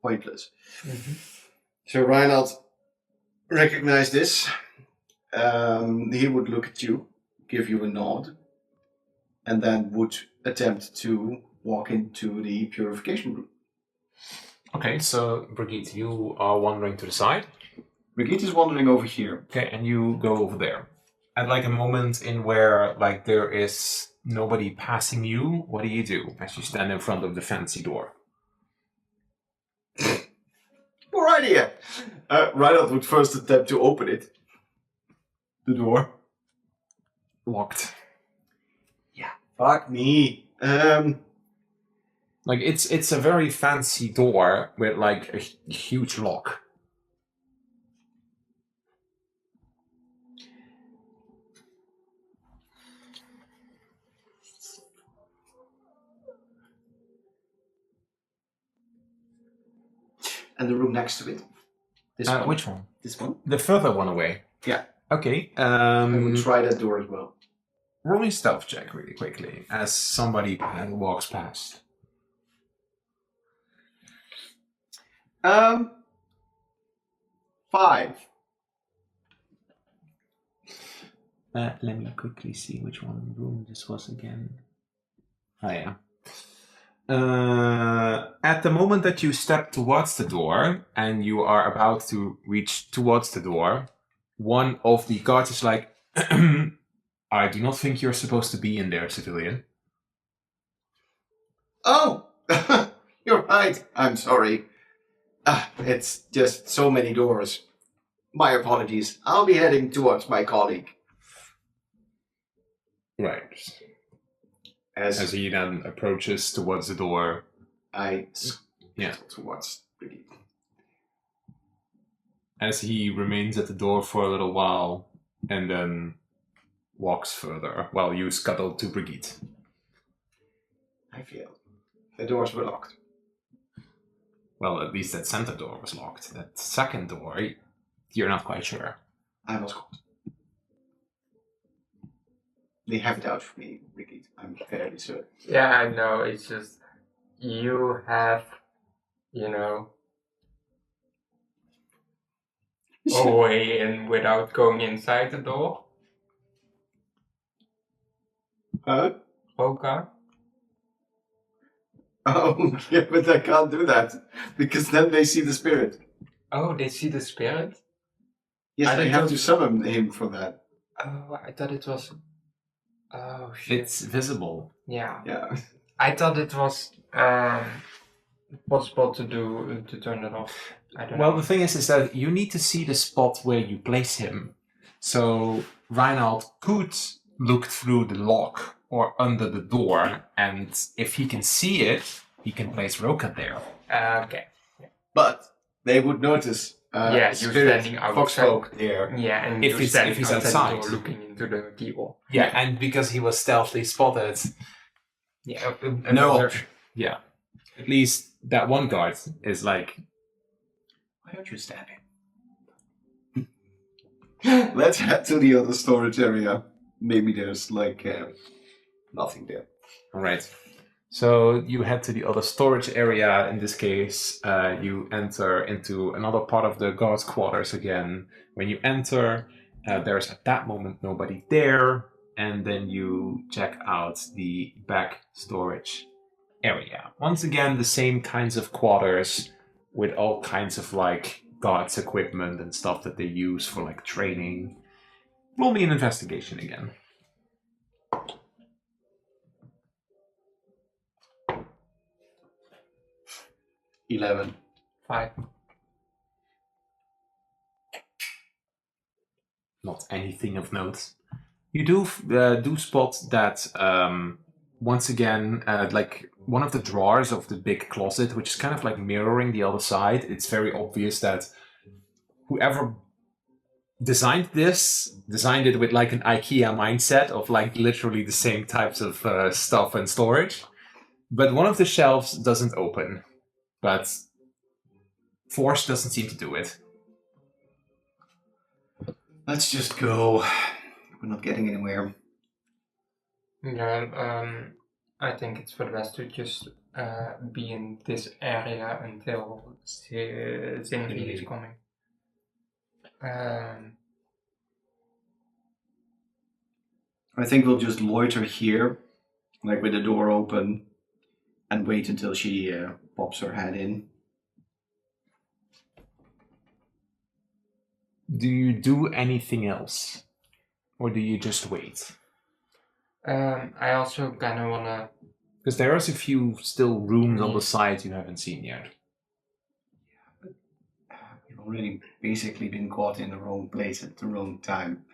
C: pointless.
B: Mm-hmm.
C: So Reinhard recognized this. He would look at you, give you a nod, and then would attempt to walk into the purification room.
A: Okay, so Brigitte, you are wandering to the side.
C: Brigitte is wandering over here.
A: Okay, and you go over there. At like a moment in where like there is nobody passing you, what do you do as you stand in front of the fancy door?
C: Poor idea. Reinhard would first attempt to open it. The door.
A: Locked.
C: Yeah. Fuck me.
A: Like it's a very fancy door with like a huge lock.
C: And the room next to it. This one.
A: Which one?
C: This one.
A: The further one away.
C: Yeah.
A: Okay.
C: I would try that door as well.
A: Roll me a stealth check really quickly as somebody walks past.
C: 5.
A: Let me quickly see which one room this was again. Oh yeah. At the moment that you step towards the door and you are about to reach towards the door, one of the guards is like, I do not think you're supposed to be in there, civilian.
C: Oh! You're right. I'm sorry. It's just so many doors. My apologies. I'll be heading towards my colleague.
A: Right. As he then approaches towards the door.
C: I towards Brigitte.
A: As he remains at the door for a little while and then walks further while you scuttle to Brigitte.
C: I failed. The doors were locked.
A: Well, at least that center door was locked. That second door, you're not quite sure.
C: I was caught. They have it out for me, Brigitte. I'm fairly certain.
B: Yeah, I know. It's just you have, a way in without going inside the door.
C: Huh?
B: Roka.
C: Oh, yeah, but I can't do that. Because then they see the spirit.
B: Oh, they see the spirit?
C: Yes, they have to summon him for that.
B: Oh, I thought it was... Oh, shit.
A: It's visible.
B: Yeah.
C: Yeah.
B: I thought it was possible to turn it off. I don't know.
A: Well, the thing is that you need to see the spot where you place him. So Reinhard could look through the lock or under the door, and if he can see it, he can place Roka there.
B: Okay.
C: But they would notice
B: you're
C: spirit,
B: standing outside.
C: foxfolk there.
B: Yeah, and
A: If
B: you're
A: he's
B: standing outside
A: outside.
B: the door looking into the keyhole.
A: Yeah, and because he was stealthily spotted. Yeah.
C: No.
A: Yeah. At least that one guard is like,
C: Why don't you stab him? Let's head to the other storage area. Maybe there's nothing there.
A: all right. So you head to the other storage area. In this case, you enter into another part of the guard's quarters again. When you enter, there's at that moment nobody there. And then you check out the back storage area. Once again, the same kinds of quarters with all kinds of like guards equipment and stuff that they use for like training. Roll me an investigation again.
C: 11.
B: 5.
A: Not anything of note. You do spot that once again, like one of the drawers of the big closet, which is kind of like mirroring the other side. It's very obvious that whoever designed it with like an IKEA mindset of like literally the same types of stuff and storage. But one of the shelves doesn't open, but force doesn't seem to do it.
C: Let's just go. We're not getting anywhere.
B: Yeah, I think it's for the best to just be in this area until Zingri is coming.
C: I think we'll just loiter here, like with the door open, and wait until she pops her head in.
A: Do you do anything else? Or do you just wait?
B: I also kind of want to...
A: Because there is a few still rooms on the side you haven't seen yet.
C: We've already basically been caught in the wrong place at the wrong time.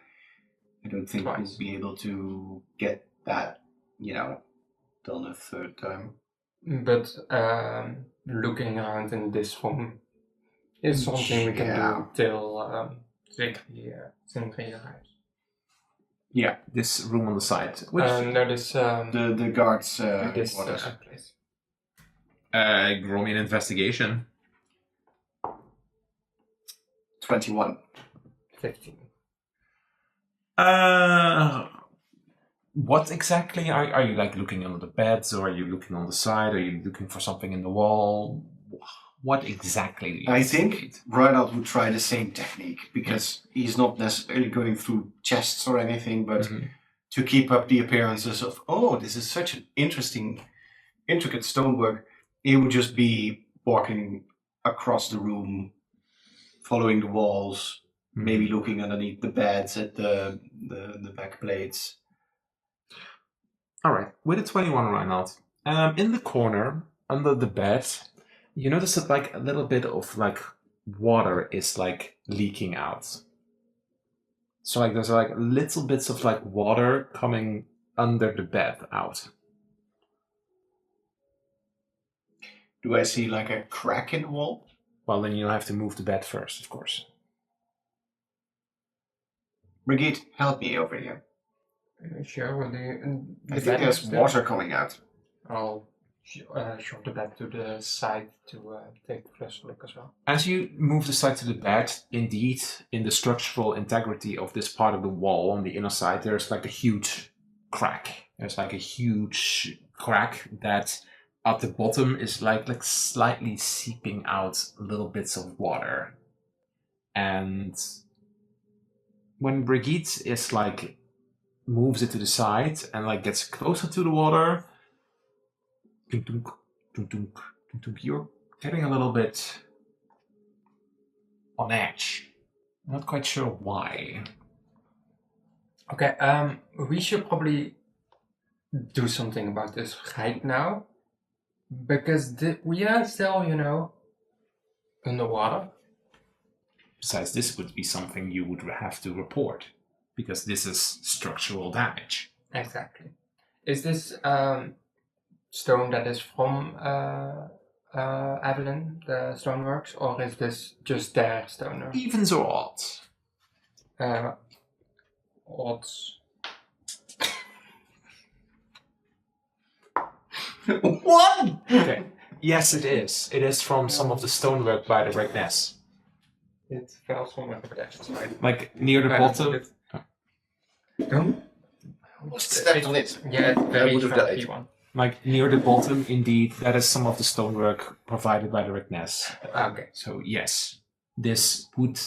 C: I don't think we'll be able to get that, done a third time.
B: But looking around in this room is something we can do till Zingri arrives.
A: Yeah, this room on the side. Which
B: No, this...
C: The guards
B: this
C: quarters.
B: place.
A: roll me an investigation.
C: 21.
B: 15.
A: What exactly are you like looking under the beds, or are you looking on the side? Are you looking for something in the wall? What exactly do you
C: I think
A: investigate?
C: Reinhard would try the same technique, because he's not necessarily going through chests or anything, but to keep up the appearances of, oh, this is such an interesting, intricate stonework, he would just be walking across the room, following the walls, maybe looking underneath the beds at the back plates.
A: All right, with a 21, Reinhardt. In the corner under the bed, you notice that like a little bit of like water is like leaking out. So like there's like little bits of like water coming under the bed out.
C: Do I see like a crack in the wall?
A: Well, then you'll have to move the bed first, of course.
C: Brigitte, help me over here.
B: Sure, will do.
C: I think there's water coming out.
B: I'll shove the bed to the side to take a closer look as well.
A: As you move the side to the bed, indeed, in the structural integrity of this part of the wall on the inner side, there's like a huge crack. There's like a huge crack that at the bottom is like slightly seeping out little bits of water. And when Brigitte is like moves it to the side and like gets closer to the water, you're getting a little bit on edge. I'm not quite sure why.
B: Okay, we should probably do something about this right now, because we are still, underwater.
A: Besides, this would be something you would have to report, because this is structural damage.
B: Exactly. Is this stone that is from Evelyn, the stoneworks, or is this just their stonework?
A: Evens or odds?
B: Odds.
C: What?
A: Okay. Yes, it is. It is from some of the stonework by the Regness.
B: It fell somewhere over there. Sorry.
A: Like near the bottom.
B: No?
C: Stepped on it.
B: Yeah, it's very
C: would have
B: chunky
C: died.
B: one.
A: Like near the bottom, indeed, that is some of the stonework provided by the Regness.
B: Okay.
A: So yes, this would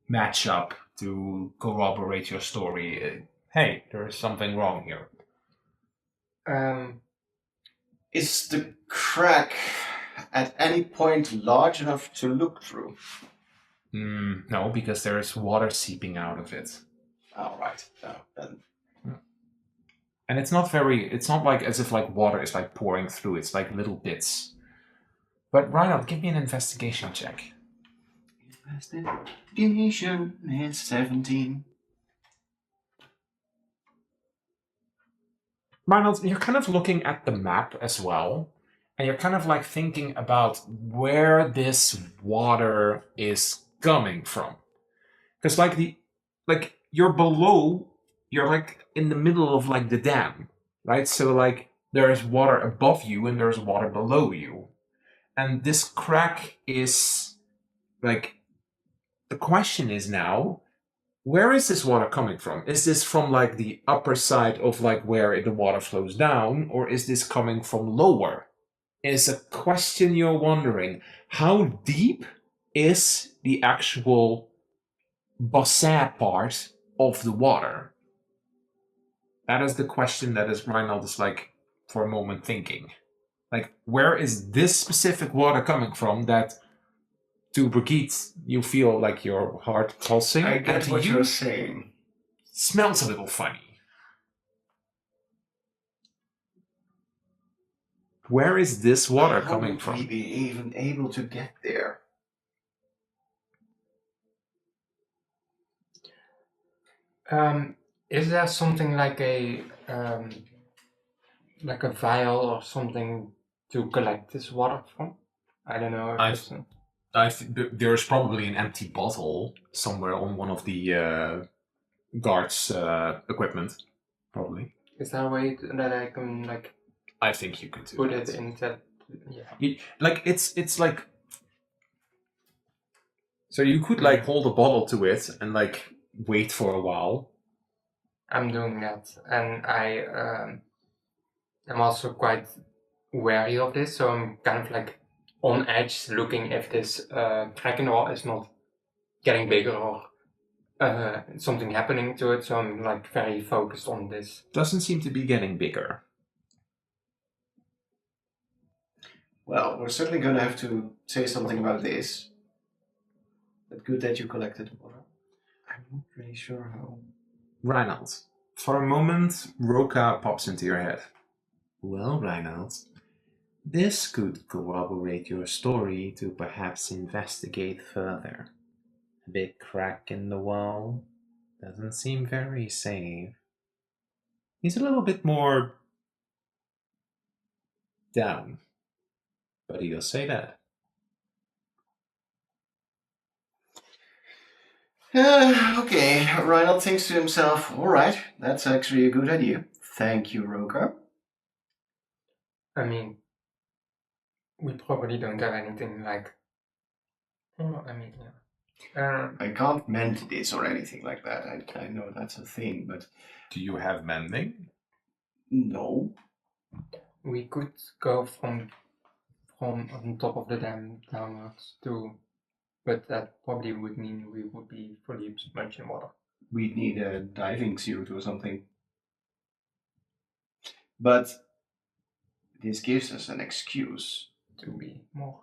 A: match up to corroborate your story. Hey, there is something wrong here.
C: Is the crack at any point large enough to look through?
A: No, because there is water seeping out of it.
C: All right. No, then.
A: And it's not like as if like water is like pouring through. It's like little bits. But Reinhold, give me an investigation check.
C: Investigation is 17.
A: Reinhold, you're kind of looking at the map as well, and you're kind of like thinking about where this water is coming from. Because like you're like in the middle of like the dam, right? So like there is water above you and there's water below you. And this crack is like, the question is now, where is this water coming from? Is this from like the upper side of like where the water flows down, or is this coming from lower? Is a question you're wondering. How deep is the actual bassin part of the water? That is the question that is Reinhold is like for a moment thinking. Like, where is this specific water coming from that to Brigitte, you feel like your heart pulsing?
C: I get
A: and
C: what
A: you
C: you're saying.
A: smells a little funny. Where is this water
C: How
A: coming
C: would
A: from?
C: we be even able to get there?
B: Is there something like a vial or something to collect this water from? I don't know.
A: There's probably an empty bottle somewhere on one of the guards' equipment. Probably.
B: Is there a way that I can like
A: I think you could do
B: put
A: that.
B: it into? Yeah.
A: It's like. So you could like hold a bottle to it and like wait for a while.
B: I'm doing that, and I'm also quite wary of this, so I'm kind of like on edge, looking if this crack in the wall is not getting bigger or something happening to it. So I'm like very focused on this.
A: Doesn't seem to be getting bigger.
C: Well, we're certainly going to have to say something about this. But good that you collected water. I'm not really sure how.
A: Reinhold, for a moment, Roka pops into your head. Well, Reinhold, this could corroborate your story to perhaps investigate further. A big crack in the wall doesn't seem very safe. He's a little bit more down, but he'll say that.
C: Okay, Reinhold thinks to himself, all right, that's actually a good idea. Thank you, Roka.
B: I mean, we probably don't have anything like. Oh, I mean, yeah.
C: I can't mend this or anything like that. I know that's a thing, but
A: Do you have mending?
C: no.
B: We could go from on top of the dam downwards to, but that probably would mean we would be fully submerged in water.
C: We'd need a diving suit or something. But this gives us an excuse
B: To be more.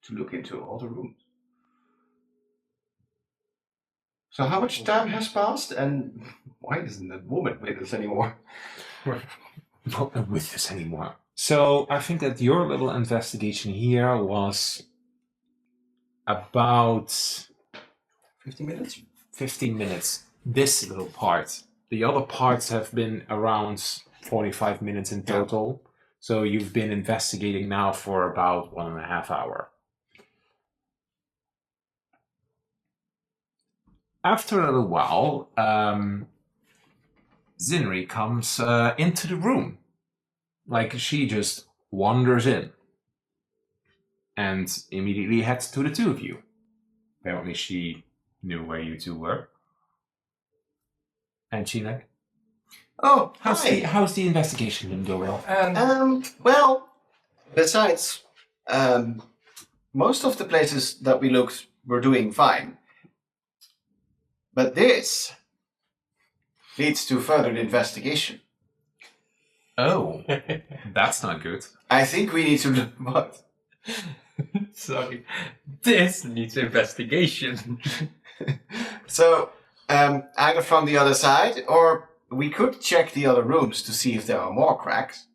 C: to look into other rooms. So how much time has passed, and why isn't that woman with us anymore?
A: Not with us anymore. So I think that your little investigation here was about
C: 50 minutes?
A: 15 minutes. This little part. The other parts have been around 45 minutes in total. So you've been investigating now for about 1.5 hours. After a little while, Zinri comes into the room. Like, she just wanders in and immediately heads to the two of you. Apparently she knew where you two were. And she like,
C: Oh,
A: how's
C: hi.
A: the investigation been going?
C: Well, besides, most of the places that we looked were doing fine. But this leads to further investigation.
A: Oh, that's not good.
C: I think we need to... What?
B: Sorry. This needs investigation.
C: So, either from the other side, or we could check the other rooms to see if there are more cracks.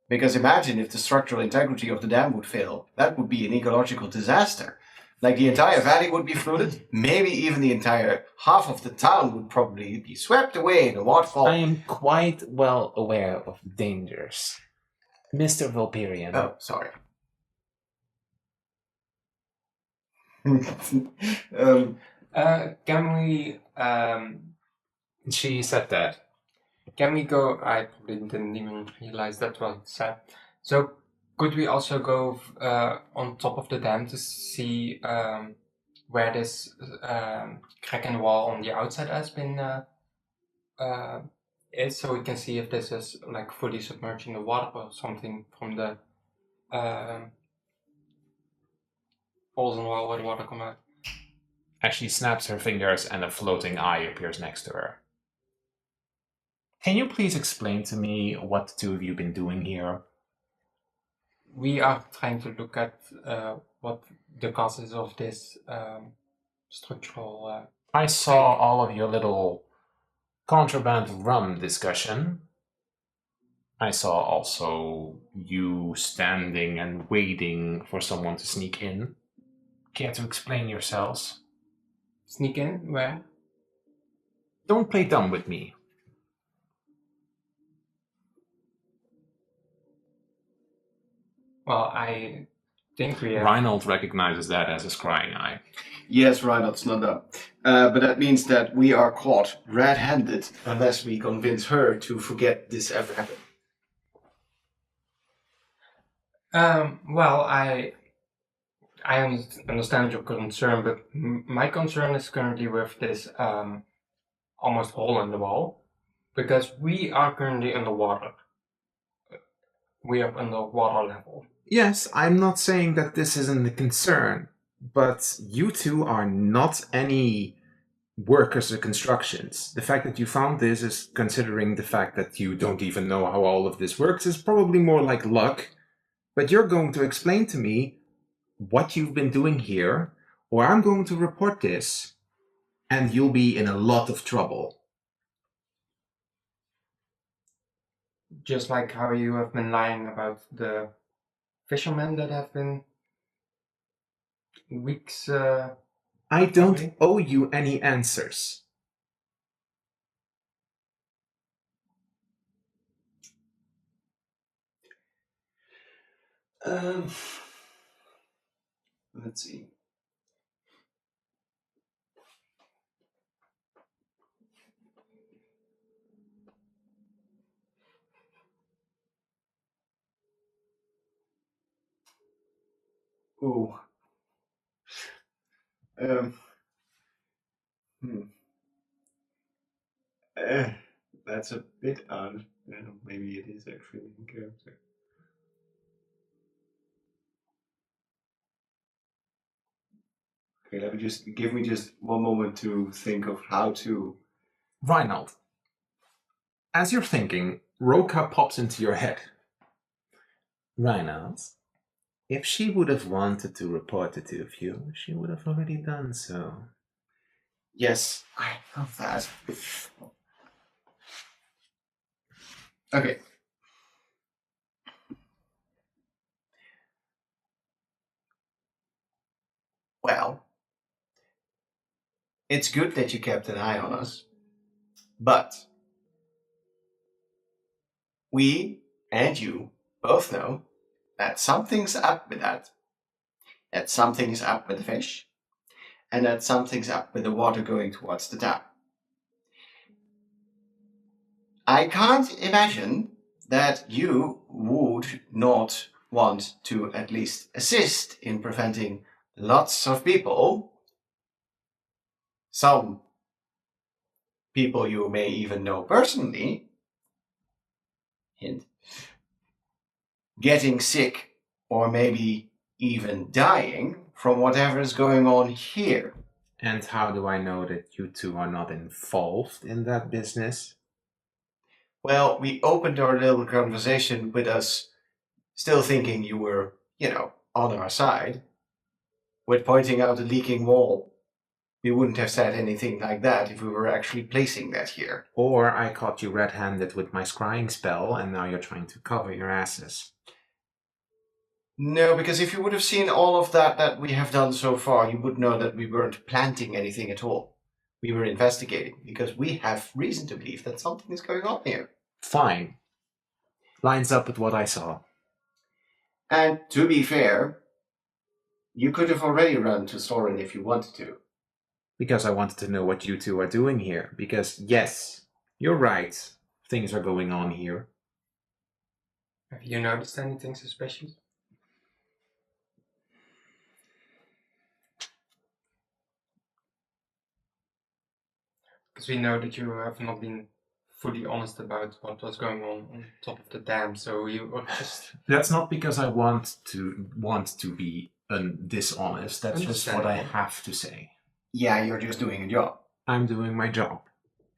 C: Because imagine if the structural integrity of the dam would fail. That would be an ecological disaster. Like the entire valley would be flooded. Maybe even the entire half of the town would probably be swept away in a waterfall.
E: I am quite well aware of the dangers, Mr. Vulperian.
C: Oh, sorry.
B: Can we
E: She said that.
B: Can we go? I probably didn't even realize that was said. So, could we also go on top of the dam to see where this crack in the wall on the outside has been is, so we can see if this is like fully submerged in the water or something from the holes in the wall where the water come out.
E: As she snaps her fingers and a floating eye appears next to her. Can you please explain to me what the two of you have been doing here?
B: We are trying to look at what the causes of this structural.
E: I saw all of your little contraband rum discussion. I saw also you standing and waiting for someone to sneak in. Care to explain yourselves?
B: Sneak in? Where?
E: Don't play dumb with me.
B: Well, I think we have.
E: Reinhold recognizes that as a scrying eye.
C: Yes, Reinhardt's not up. But that means that we are caught red-handed unless we convince her to forget this ever happened.
B: Well, I understand your concern, but my concern is currently with this almost hole in the wall, because we are currently underwater. We are underwater level.
A: Yes, I'm not saying that this isn't a concern, but you two are not any workers of constructions. The fact that you found this is, considering the fact that you don't even know how all of this works, is probably more like luck. But you're going to explain to me what you've been doing here, or I'm going to report this, and you'll be in a lot of trouble.
B: Just like how you have been lying about the fishermen that have been weeks.
A: I don't owe you any answers.
D: Let's see. Ooh. Hmm. That's a bit odd. Maybe it is actually in character. Okay, give me just one moment to think of how to.
A: Reinhold, as you're thinking, Roka pops into your head. Reinhold, if she would have wanted to report the two of you, she would have already done so.
C: Yes, I love that. Okay. Well, it's good that you kept an eye on us, but we and you both know that something's up with that something's up with the fish, and that something's up with the water going towards the dam. I can't imagine that you would not want to at least assist in preventing lots of people, some people you may even know personally, hint, getting sick or maybe even dying from whatever is going on here.
A: And how do I know that you two are not involved in that business?
C: Well, we opened our little conversation with us still thinking you were, on our side. With pointing out the leaking wall. We wouldn't have said anything like that if we were actually placing that here.
E: Or I caught you red-handed with my scrying spell, and now you're trying to cover your asses.
C: No, because if you would have seen all of that we have done so far, you would know that we weren't planting anything at all. We were investigating, because we have reason to believe that something is going on here.
E: Fine. Lines up with what I saw.
C: And to be fair, you could have already run to Soren if you wanted to.
E: Because I wanted to know what you two are doing here. Because, yes, you're right. Things are going on here.
B: Have you noticed anything suspicious? Because we know that you have not been fully honest about what was going on top of the dam, so you were just...
E: That's not because I want to be dishonest. That's just what I have to say.
C: Yeah, you're just doing a job.
E: I'm doing my job.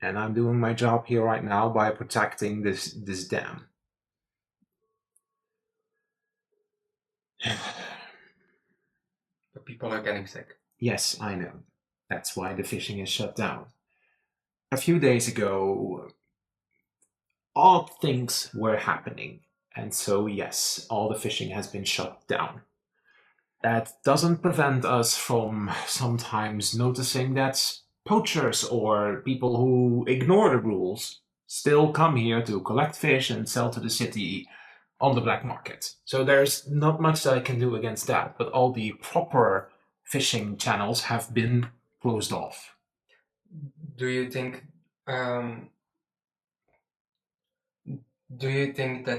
E: And I'm doing my job here right now by protecting this dam.
B: But people are getting sick.
E: Yes, I know. That's why the fishing is shut down. A few days ago, odd things were happening. And so, yes, all the fishing has been shut down. That doesn't prevent us from sometimes noticing that poachers or people who ignore the rules still come here to collect fish and sell to the city on the black market. So there's not much that I can do against that, but all the proper fishing channels have been closed off.
B: Do you think that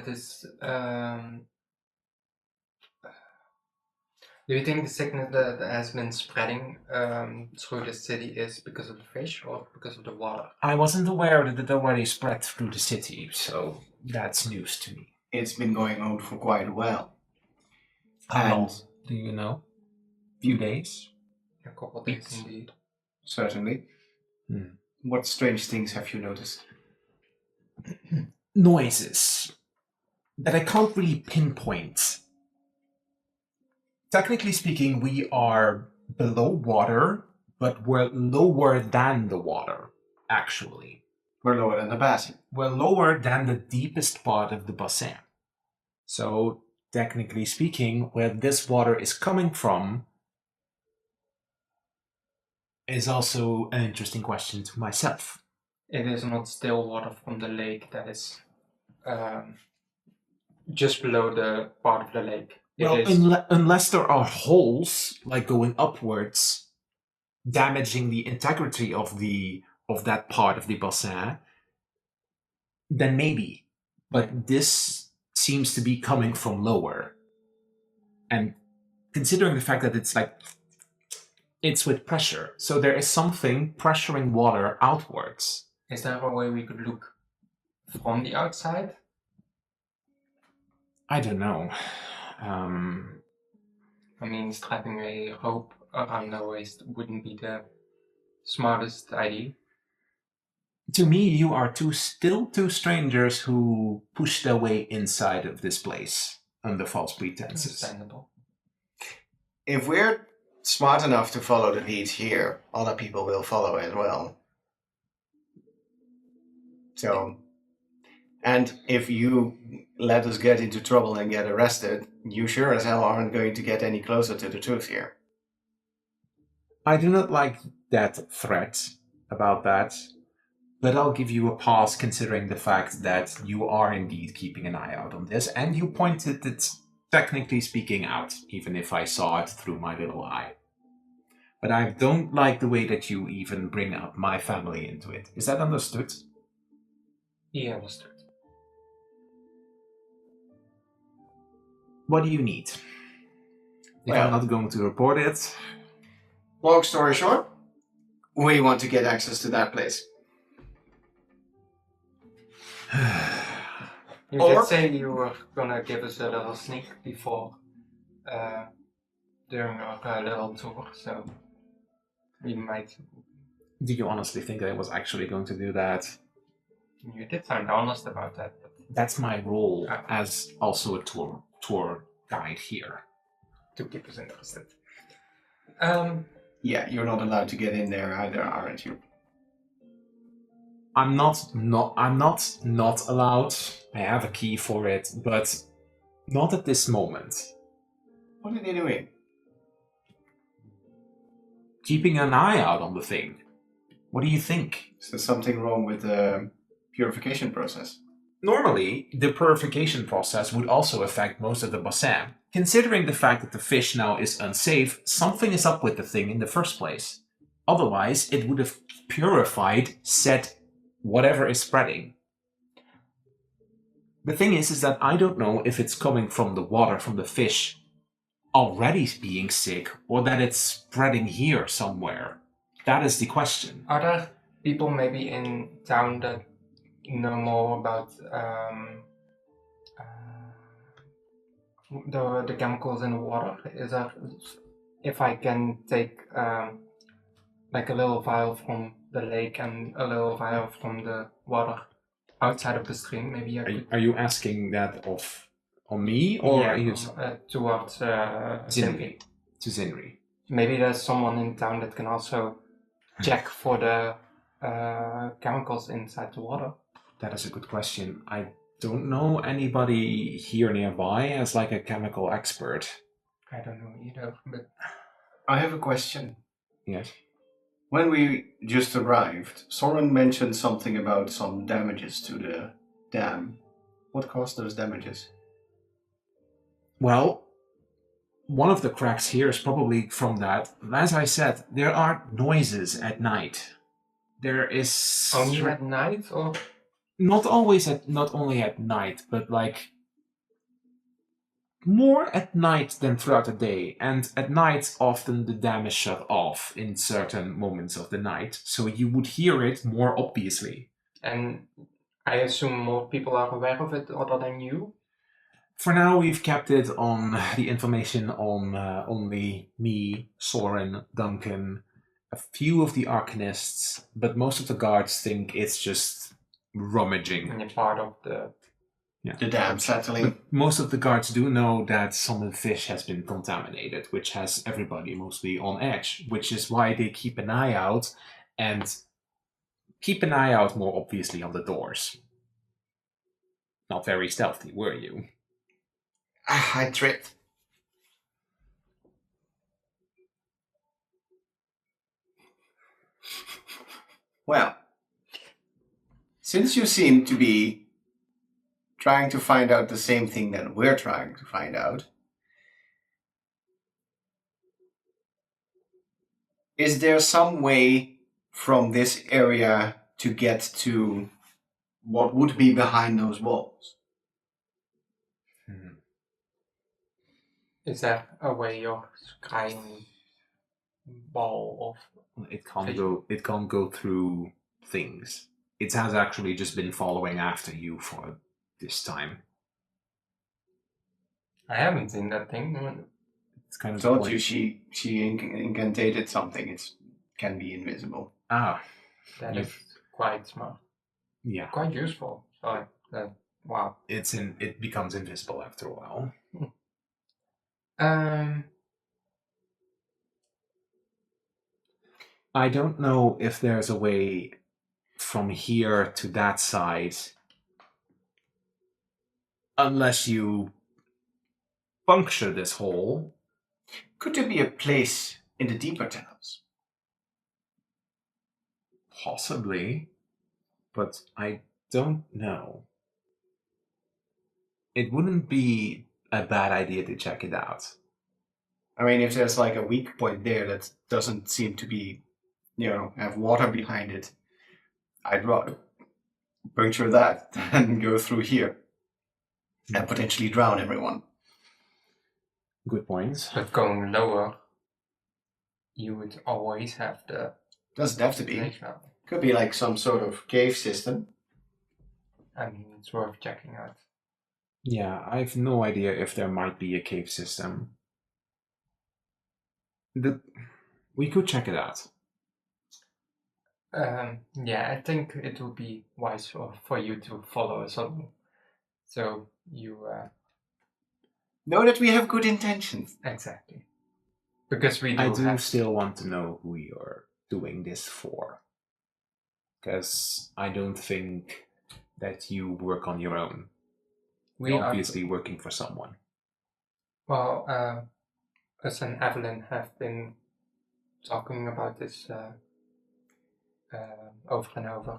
B: this do you think the sickness that has been spreading through the city is because of the fish or because of the water?
E: I wasn't aware that it already spread through the city, so that's news to me.
C: It's been going on for quite a while.
E: How long? Do you know? Few days?
B: A couple of days indeed.
C: Certainly. What strange things have you noticed?
E: Noises that I can't really pinpoint. Technically speaking, we are below water, but we're lower than the water, actually.
C: We're lower than the basin.
E: We're lower than the deepest part of the bassin. So, technically speaking, where this water is coming from is also an interesting question to myself.
B: It is not still water from the lake that is just below the part of the lake.
E: Well, unless there are holes, like going upwards, damaging the integrity of that part of the bassin, then maybe. But this seems to be coming from lower. And considering the fact that it's with pressure, so there is something pressuring water outwards.
B: Is there a way we could look from the outside?
E: I don't know.
B: I mean, strapping a rope around the waist wouldn't be the smartest idea.
E: To me, you are still two strangers who push their way inside of this place under false pretenses.
B: Understandable.
C: If we're smart enough to follow the lead here, other people will follow as well. So, and if you let us get into trouble and get arrested, you sure as hell aren't going to get any closer to the truth here.
E: I do not like that threat about that, but I'll give you a pass considering the fact that you are indeed keeping an eye out on this, and you pointed it, technically speaking, out, even if I saw it through my little eye. But I don't like the way that you even bring up my family into it. Is that understood?
B: He understood.
E: What do you need? If I'm not going to report it...
C: Long story short, we want to get access to that place.
B: You did say you were gonna give us a little sneak before during our little tour, so we might.
E: Do you honestly think I was actually going to do that?
B: You did sound honest about that. But
E: That's my role
B: Ah.
E: as also a tour guide here.
B: to keep us interested.
C: Yeah, you're not allowed to get in there either, aren't you?
E: I'm not allowed. I have a key for it, but not at this moment.
C: What are they doing?
E: Keeping an eye out on the thing. What do you think?
C: Is there something wrong with the purification process?
E: Normally, the purification process would also affect most of the bassin. Considering the fact that the fish now is unsafe, something is up with the thing in the first place. Otherwise, it would have purified said whatever is spreading. The thing is that I don't know if it's coming from the water, from the fish already being sick, or that it's spreading here somewhere. That is the question.
B: Are there people maybe in town that know more about the chemicals in the water? Is that if I can take like a little vial from the lake and a little vial from the water outside of the stream, maybe I could.
E: Are you asking that on me, or
B: yeah,
E: are you
B: towards Zinri.
E: to Zinri?
B: Maybe there's someone in town that can also check for the chemicals inside the water.
E: That is a good question. I don't know anybody here nearby as like a chemical expert.
B: I don't know either, but
C: I have a question.
E: Yes.
C: When we just arrived, Soren mentioned something about some damages to the dam. What caused those damages?
E: Well, one of the cracks here is probably from that. As I said, there are noises at night. There is
B: only at night, or
E: not only at night, but like more at night than throughout the day. And at night, often the dam is shut off in certain moments of the night, so you would hear it more obviously.
B: And I assume more people are aware of it other than you?
E: For now, we've kept it on the information on only me, Soren, Duncan, a few of the Arcanists, but most of the guards think it's just rummaging.
B: And you're part of the...
C: The dam settling.
E: But most of the guards do know that some of the fish has been contaminated, which has everybody mostly on edge, which is why they keep an eye out, and keep an eye out more obviously on the doors. Not very stealthy, were you?
C: I tripped. Well, since you seem to be trying to find out the same thing that we're trying to find out, is there some way from this area to get to what would be behind those walls?
B: Is there a way of scrying ball of...
E: It can't go through things. It has actually just been following after you for this time.
B: I haven't seen that thing.
E: It's kind of
C: I told you she incantated something. It can be invisible.
E: Ah,
B: That is quite smart.
E: yeah.
B: Quite useful. Sorry. Wow.
E: It becomes invisible after a while. I don't know if there's a way from here to that side, unless you puncture this hole.
C: Could there be a place in the deeper tunnels?
E: Possibly, but I don't know. It wouldn't be a bad idea to check it out.
C: I mean, if there's like a weak point there that doesn't seem to be, have water behind it, I'd rather puncture that than go through here and potentially drown everyone.
E: Good points.
B: But going lower, you would always have the...
C: Doesn't have to be.
B: Glacier.
C: Could be like some sort of cave system.
B: I mean, it's worth checking out.
E: Yeah, I have no idea if there might be a cave system. We could check it out.
B: Yeah, I think it would be wise for you to follow us along. So you
C: Know that we have good intentions.
B: exactly because we
E: I
B: do
E: do
B: have
E: still want to know who you're doing this for. Because I don't think that you work on your own.
B: we
E: You're
B: are
E: obviously working for someone.
B: well. Us and Evelyn have been talking about this over and over.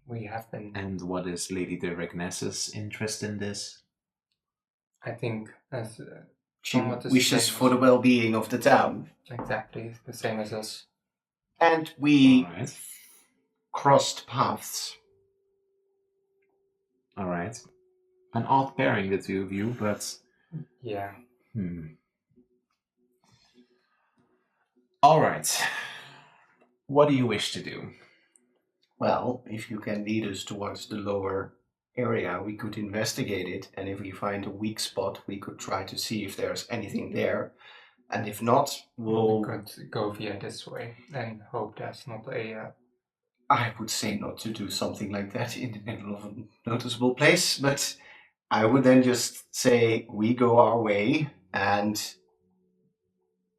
B: We have been,
E: And what is Lady de Regness's interest in this?
B: I think, as
C: She
B: somewhat the
C: wishes
B: same
C: for the well-being of the town.
B: exactly the same as us.
C: And we
E: Alright.
C: crossed paths.
E: Alright. An odd pairing, the two of you, but...
B: Yeah.
E: Alright. What do you wish to do?
C: Well, if you can lead us towards the lower area, we could investigate it, and if we find a weak spot, we could try to see if there's anything there. And if not,
B: We could go via this way and hope there's not a.
C: I would say not to do something like that in the middle of a noticeable place, but I would then just say we go our way and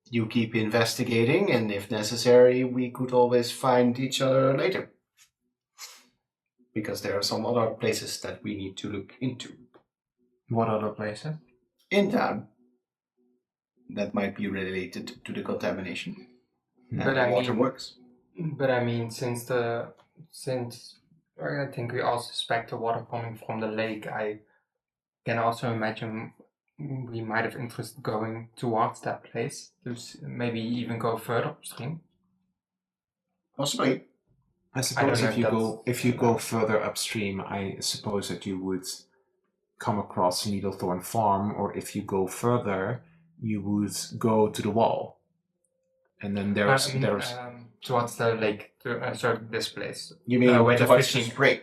C: you keep investigating, and if necessary, we could always find each other later. Because there are some other places that we need to look into.
E: What other places?
C: In town. That might be related to the contamination.
B: But
C: And
B: I
C: water
B: mean-
C: works.
B: But I mean, since I think we all suspect the water coming from the lake, I can also imagine we might have interest going towards that place to maybe even go further upstream.
C: Possibly.
E: I
B: I
E: suppose
B: don't know
E: if you go further upstream, I suppose that you would come across Needlethorn Farm, or if you go further, you would go to the wall. And then there's
B: towards the lake, so this place.
C: You mean
B: where the
C: towards the
B: fishing?
C: spring?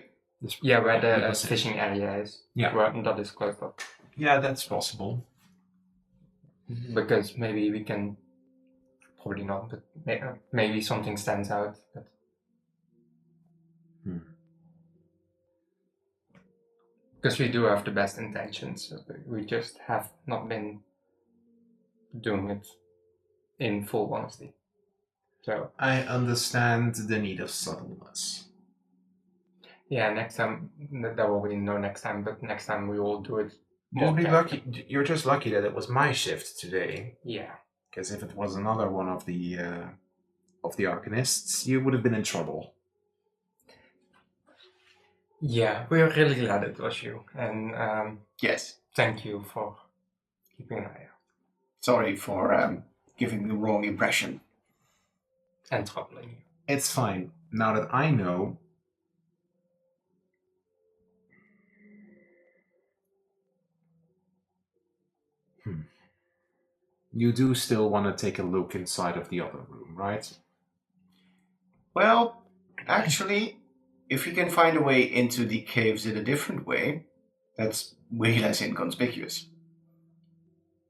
B: Yeah, where the
E: because-
B: fishing area is.
E: Yeah.
B: Where that is closed up.
E: Yeah, that's possible.
B: Because maybe we can, probably not, but maybe something stands out. But because we do have the best intentions, we just have not been doing it in full honesty. So
E: I understand the need of subtleness.
B: yeah, next time there will be no next time, but next time we will do it.
E: Just be
B: carefully.
E: lucky. You're just lucky that it was my shift today.
B: Yeah.
E: Because if it was another one of the Arcanists, you would have been in trouble.
B: Yeah, we're really glad it was you, and
C: Yes.
B: thank you for keeping an eye out
C: Sorry for giving the wrong impression.
B: and troubling you.
E: It's fine. Now that I know... You do still want to take a look inside of the other room, right?
C: Well, actually, if we can find a way into the caves in a different way, that's way less inconspicuous.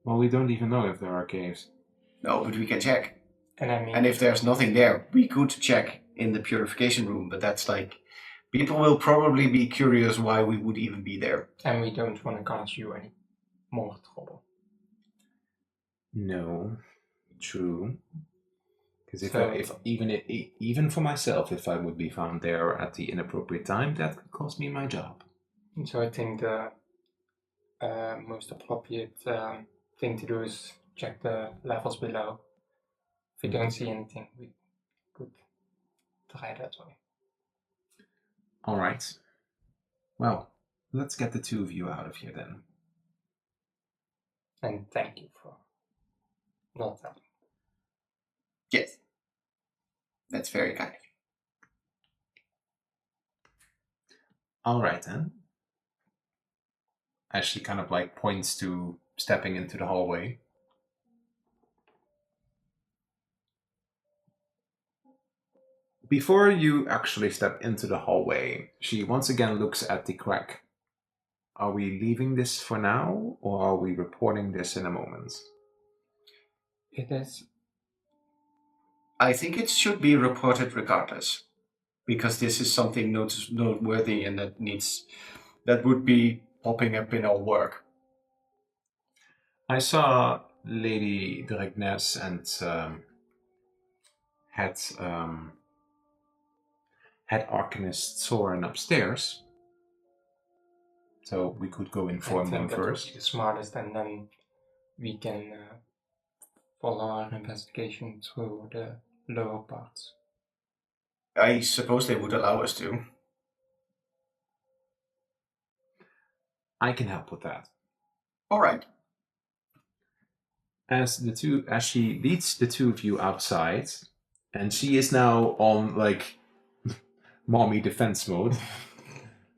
E: Well, we don't even know if there are caves.
C: No, but we can check.
B: And I mean,
C: And if there's nothing there, we could check in the purification room, but that's like... People will probably be curious why we would even be there.
B: and we don't want to cause you any more trouble.
E: No, true. Because
B: So-
E: even for myself, if I would be found there at the inappropriate time, that could cost me my job.
B: So I think the most appropriate thing to do is check the levels below. If we don't see anything, we could try that way.
E: All right. Well, let's get the two of you out of here then.
B: And thank you for not telling.
C: Yes. That's very kind of you.
E: All right then. As she kind of like points to stepping into the hallway. Before you actually step into the hallway, she once again looks at the crack. Are we leaving this for now, or are we reporting this in a moment?
B: It is.
C: I think it should be reported regardless, because this is something noteworthy and that would be popping up in our work.
A: I saw Lady Dregnes and head Arcanist Soren upstairs, so we could go inform them
B: that would
A: first.
B: be the smartest, and then we can follow our investigation through the lower parts.
C: I suppose they would allow us to.
A: I can help with that.
C: All right.
A: As she leads the two of you outside, and she is now on like mommy defense mode.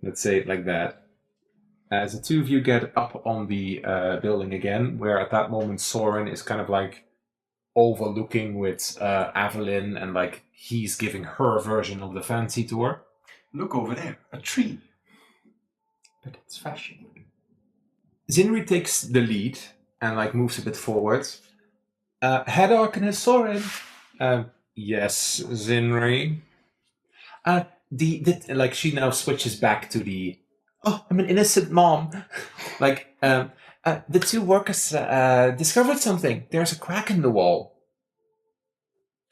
A: Let's say it like that. As the two of you get up on the building again, where at that moment Soren is kind of like overlooking with Evelyn, and like he's giving her version of the fancy tour.
C: Look over there, a tree.
B: But it's fashion.
A: Zinri takes the lead and like moves a bit forward. Head Arcanist Soren. Yes, Zinri. Like she now switches back to the I'm an innocent mom. Like the two workers discovered something. There's a crack in the wall.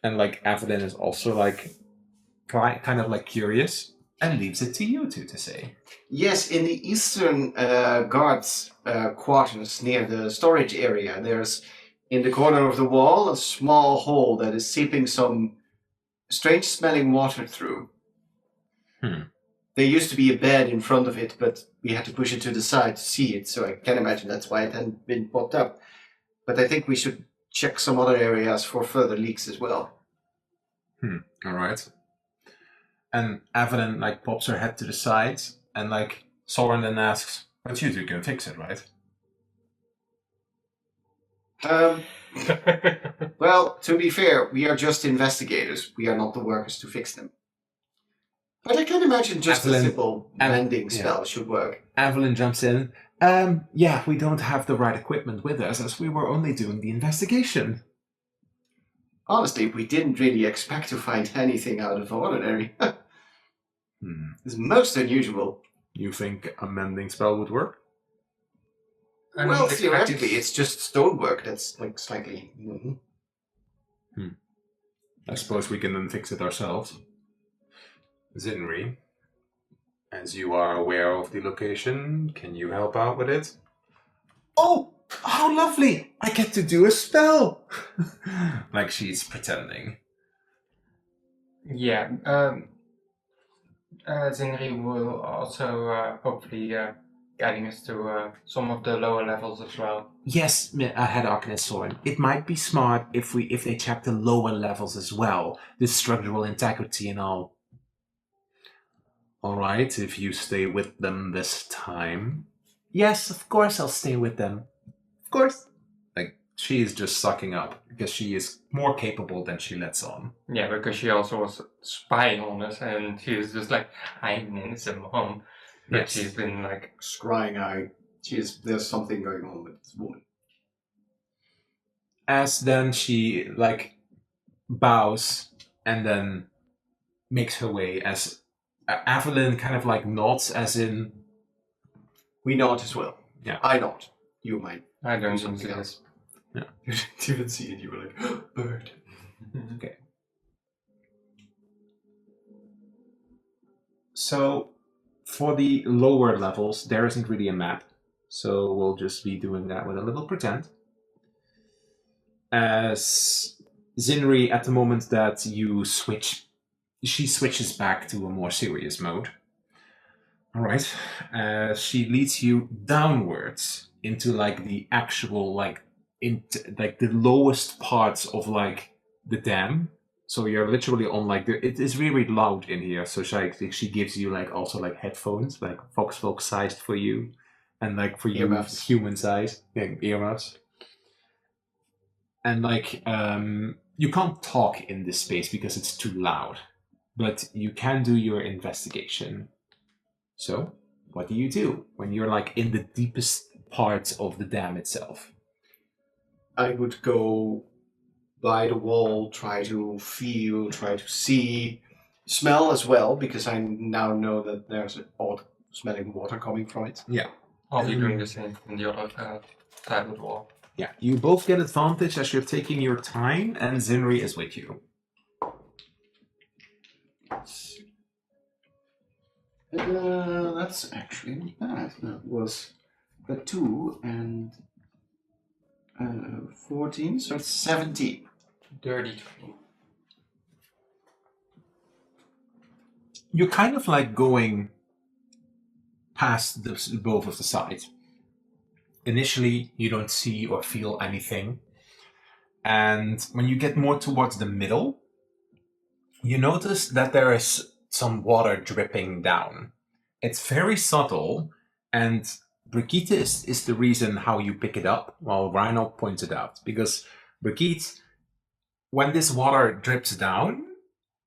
A: And like Evelyn is also like kind of like curious and leaves it to you two to say.
C: Yes, in the eastern guards quarters near the storage area, there's in the corner of the wall a small hole that is seeping some strange smelling water through. There used to be a bed in front of it, but we had to push it to the side to see it, so I can imagine that's why it hadn't been popped up. But I think we should check some other areas for further leaks as well.
A: All right. And Evelyn like pops her head to the side, and like Soren then asks, "But you two can fix it, right?"
C: Well, to be fair, we are just investigators. We are not the workers to fix them. But I can imagine just a simple mending spell should work.
A: Evelyn jumps in. Yeah, we don't have the right equipment with us, as we were only doing the investigation.
C: Honestly, we didn't really expect to find anything out of the ordinary. It's most unusual.
A: You think a mending spell would work?
C: Well, theoretically, it's just stonework that's like slightly...
A: I suppose we can then fix it ourselves. Zinri, as you are aware of the location, can you help out with it? Oh, how lovely! I get to do a spell! Like she's pretending.
B: Yeah, Zinri will also hopefully guiding us to some of the lower levels as well.
A: Yes, Head Arcanist Soren. It might be smart if they check the lower levels as well. The structural integrity and all. Alright, if you stay with them this time. Yes, of course I'll stay with them. Of course. Like, she is just sucking up, because she is more capable than she lets on.
B: Yeah, because she also was spying on us, and she was just like, I'm an innocent mom. But
A: Yes.
B: she's been like...
C: Scrying eye. There's something going on with this woman.
A: As then she, like, bows, and then makes her way, as Evelyn kind of, like, nods, as in...
C: We nod as well.
A: Yeah.
C: I nod. You might.
B: I don't
C: Something
B: think
C: else.
A: Yeah.
C: You didn't even see it. You were like, bird.
A: Okay. So, for the lower levels, there isn't really a map. So we'll just be doing that with a little pretend. As Zinri, at the moment that you switch, she switches back to a more serious mode. Alright. She leads you downwards into like the actual like the lowest parts of like the dam. So you're literally on like it is really loud in here. So she gives you like also like headphones, like Fox sized for you, and like for you
C: Earmuffs.
A: human size, earmuffs. And like you can't talk in this space because it's too loud, but you can do your investigation. So what do you do when you're like in the deepest parts of the dam itself?
C: I would go by the wall, try to feel, try to see, smell as well, because I now know that there's an odd smelling water coming from it.
A: Yeah.
B: I'll be doing the same in the other side of the wall.
A: Yeah, you both get advantage as you're taking your time, and Zinri is with you.
C: That's actually not bad. That was a 2 and 14, so it's 17.
B: Dirty.
A: You're kind of like going past both of the sides. Initially, you don't see or feel anything. And when you get more towards the middle, you notice that there is some water dripping down. It's very subtle, and Brigitte is the reason how you pick it up, while Reinhold points it out. Because Brigitte, when this water drips down,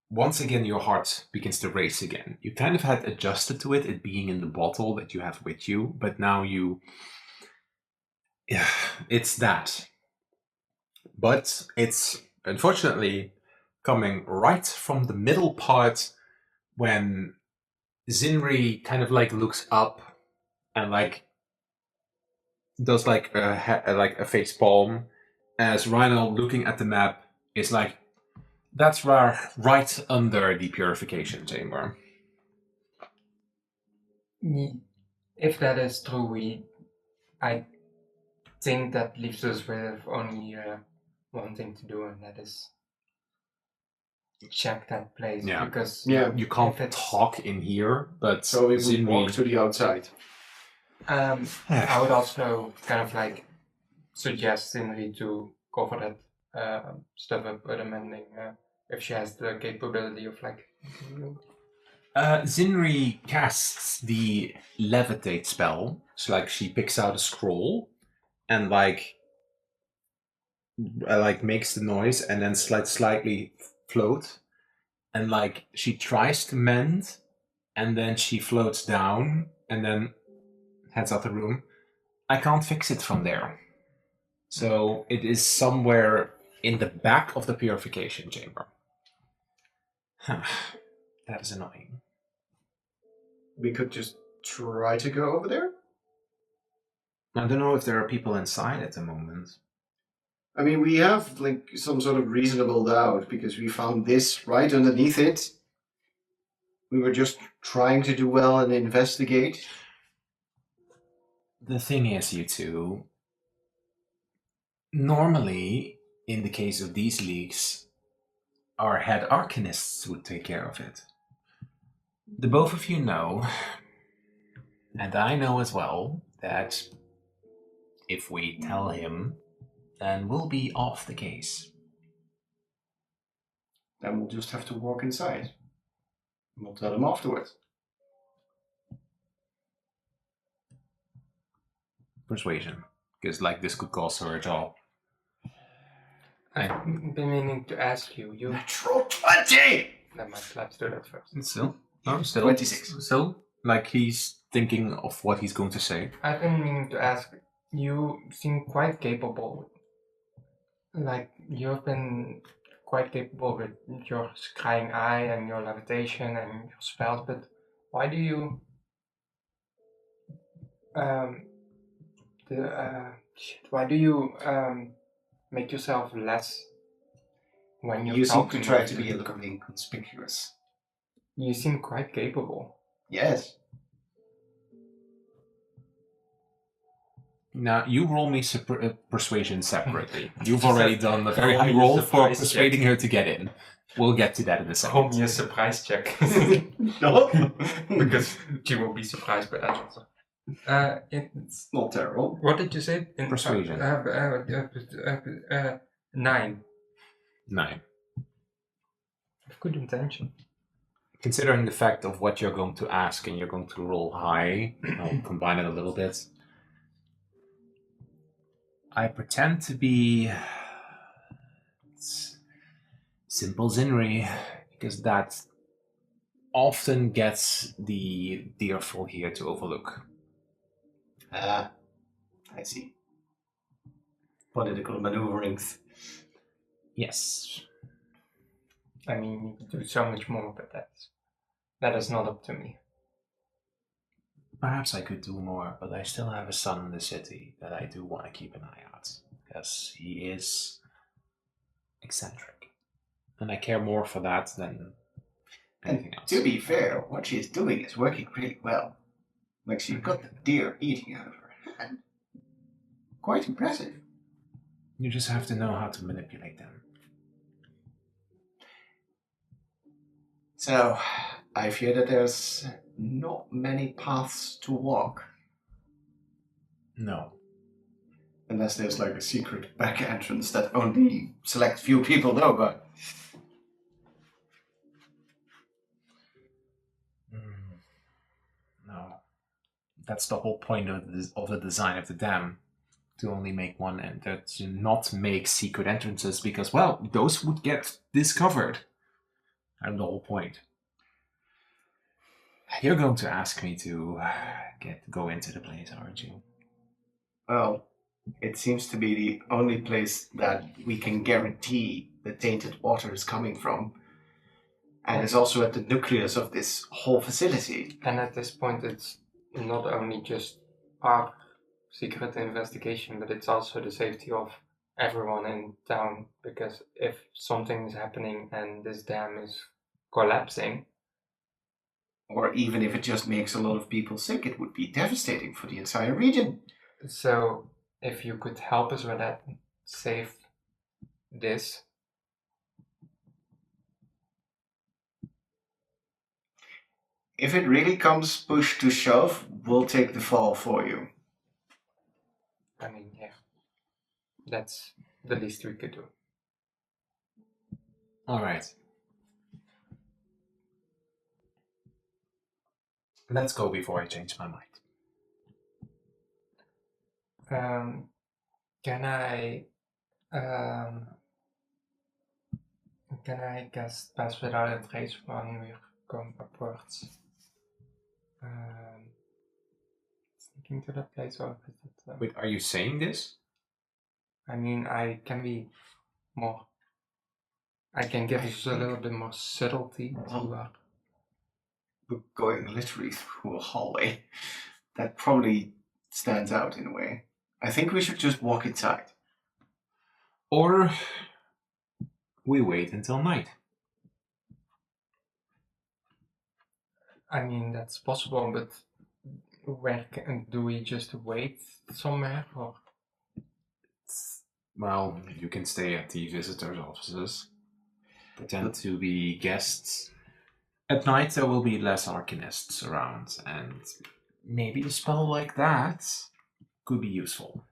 A: once again your heart begins to race again. You kind of had adjusted to it being in the bottle that you have with you, but now it's that. But it's unfortunately coming right from the middle part when Zinri kind of like looks up and like does like a face palm, as Reinhold, looking at the map, is like, that's right under the purification chamber.
B: If that is true, I think that leaves us with only one thing to do, and that is check that place.
A: Yeah.
B: Because
A: You can't
B: if it's-
A: talk in here, but
C: So we would walk to the outside.
B: I would also kind of like suggest Cindy to cover that stuff up with a mending if she has the capability of like.
A: Zinri casts the levitate spell. So like she picks out a scroll and like makes the noise and then slightly float, and like she tries to mend and then she floats down and then heads out the room. I can't fix it from there. So it is somewhere in the back of the purification chamber. That is annoying.
C: We could just try to go over there.
A: I don't know if there are people inside at the moment.
C: I mean, we have like some sort of reasonable doubt because we found this right underneath it. We were just trying to do well and investigate.
A: The thing is, you two, normally, in the case of these leaks, our head arcanists would take care of it. The both of you know, and I know as well, that if we tell him, then we'll be off the case.
C: Then we'll just have to walk inside. We'll tell him afterwards.
A: Persuasion, because like this could cause her a job.
B: I've been meaning to ask you.
C: Natural 20!
B: Never mind, let's do that first.
A: Still, no, still
C: 26.
A: Still, like he's thinking of what he's going to say.
B: I've been meaning to ask. You seem quite capable. Like you've been quite capable with your scrying eye and your levitation and your spells, but why do you why do you make yourself less when you're
C: You seem to
B: talking
C: try
B: with
C: to be a
B: the-
C: little inconspicuous.
B: You seem quite capable.
C: Yes.
A: Now, you roll me persuasion separately. You've
B: Just
A: already
B: a-
A: done a very
B: roll
A: high
B: me a
A: roll for
B: surprise
A: persuading her to get in. We'll get to that in a
B: Roll me
A: second.
B: a surprise check.
C: No.
B: Because she will be surprised by that also. It's
C: Not terrible.
B: what did you say?
A: Persuasion.
B: 9.
A: 9.
B: With good intention.
A: Considering the fact of what you're going to ask and you're going to roll high, I'll combine it a little bit. I pretend to be simple Zinri, because that often gets the dearful here to overlook.
C: Ah, I see. Political maneuverings.
E: Yes.
B: I mean, you could do so much more, but that is not up to me.
E: Perhaps I could do more, but I still have a son in the city that I do want to keep an eye out, because he is eccentric. And I care more for that than anything
C: And
E: else.
C: to be fair, what she's doing is working really well. Like, she got the deer eating out of her hand. Quite impressive.
E: You just have to know how to manipulate them.
C: So, I fear that there's not many paths to walk.
E: No.
C: Unless there's like a secret back entrance that only select few people know about.
E: No. That's the whole point of the design of the dam. To only make one and to not make secret entrances because, well, those would get discovered. And the whole point. You're going to ask me to go into the place, aren't you?
C: Well, it seems to be the only place that we can guarantee the tainted water is coming from. And it's also at the nucleus of this whole facility.
B: And at this point, it's not only just our secret investigation, but it's also the safety of everyone in town. Because if something is happening and this dam is collapsing,
C: Or even if it just makes a lot of people sick, it would be devastating for the entire region.
B: so if you could help us with that, save this.
C: If it really comes push to shove, we'll take the fall for you.
B: I mean, yeah, that's the least we could do.
E: All right. Let's go before I change my mind.
B: Can I cast Pass Without a Trace when we come upwards? Sneaking to that place, or is it?
E: Wait, are you saying this?
B: I mean, I can be more. I can give us a little bit more subtlety to.
C: We're going literally through a hallway. That probably stands out in a way. I think we should just walk inside.
E: Or we wait until night.
B: I mean, that's possible, but where do we just wait somewhere, or?
E: Well, you can stay at the visitors' offices. Pretend to be guests. At night there will be less arcanists around, and maybe a spell like that could be useful.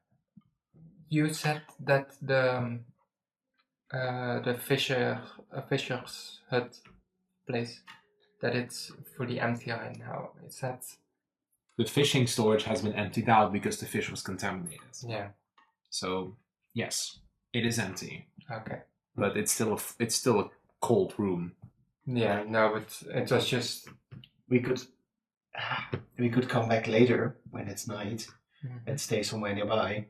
B: You said that the fisher's hut place, that it's fully empty right now. Is that?
E: The fishing storage has been emptied out because the fish was contaminated.
B: Yeah.
E: So yes, it is empty,
B: Okay.
E: but it's still a cold room.
B: Yeah. No, but it was just.
C: We could come back later when it's night and stay somewhere nearby.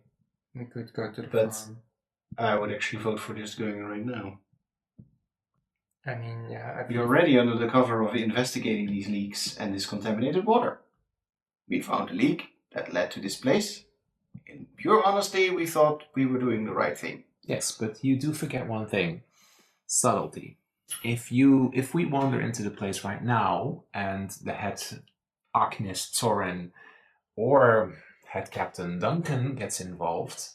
B: We could go to the
C: But-
B: farm.
C: I would actually vote for just going right now.
B: I mean, yeah.
C: We're already under the cover of investigating these leaks and this contaminated water. We found a leak that led to this place. In pure honesty, we thought we were doing the right thing.
E: Yes, but you do forget one thing: subtlety. If we wander into the place right now and the head arcanist Soren or head captain Duncan gets involved,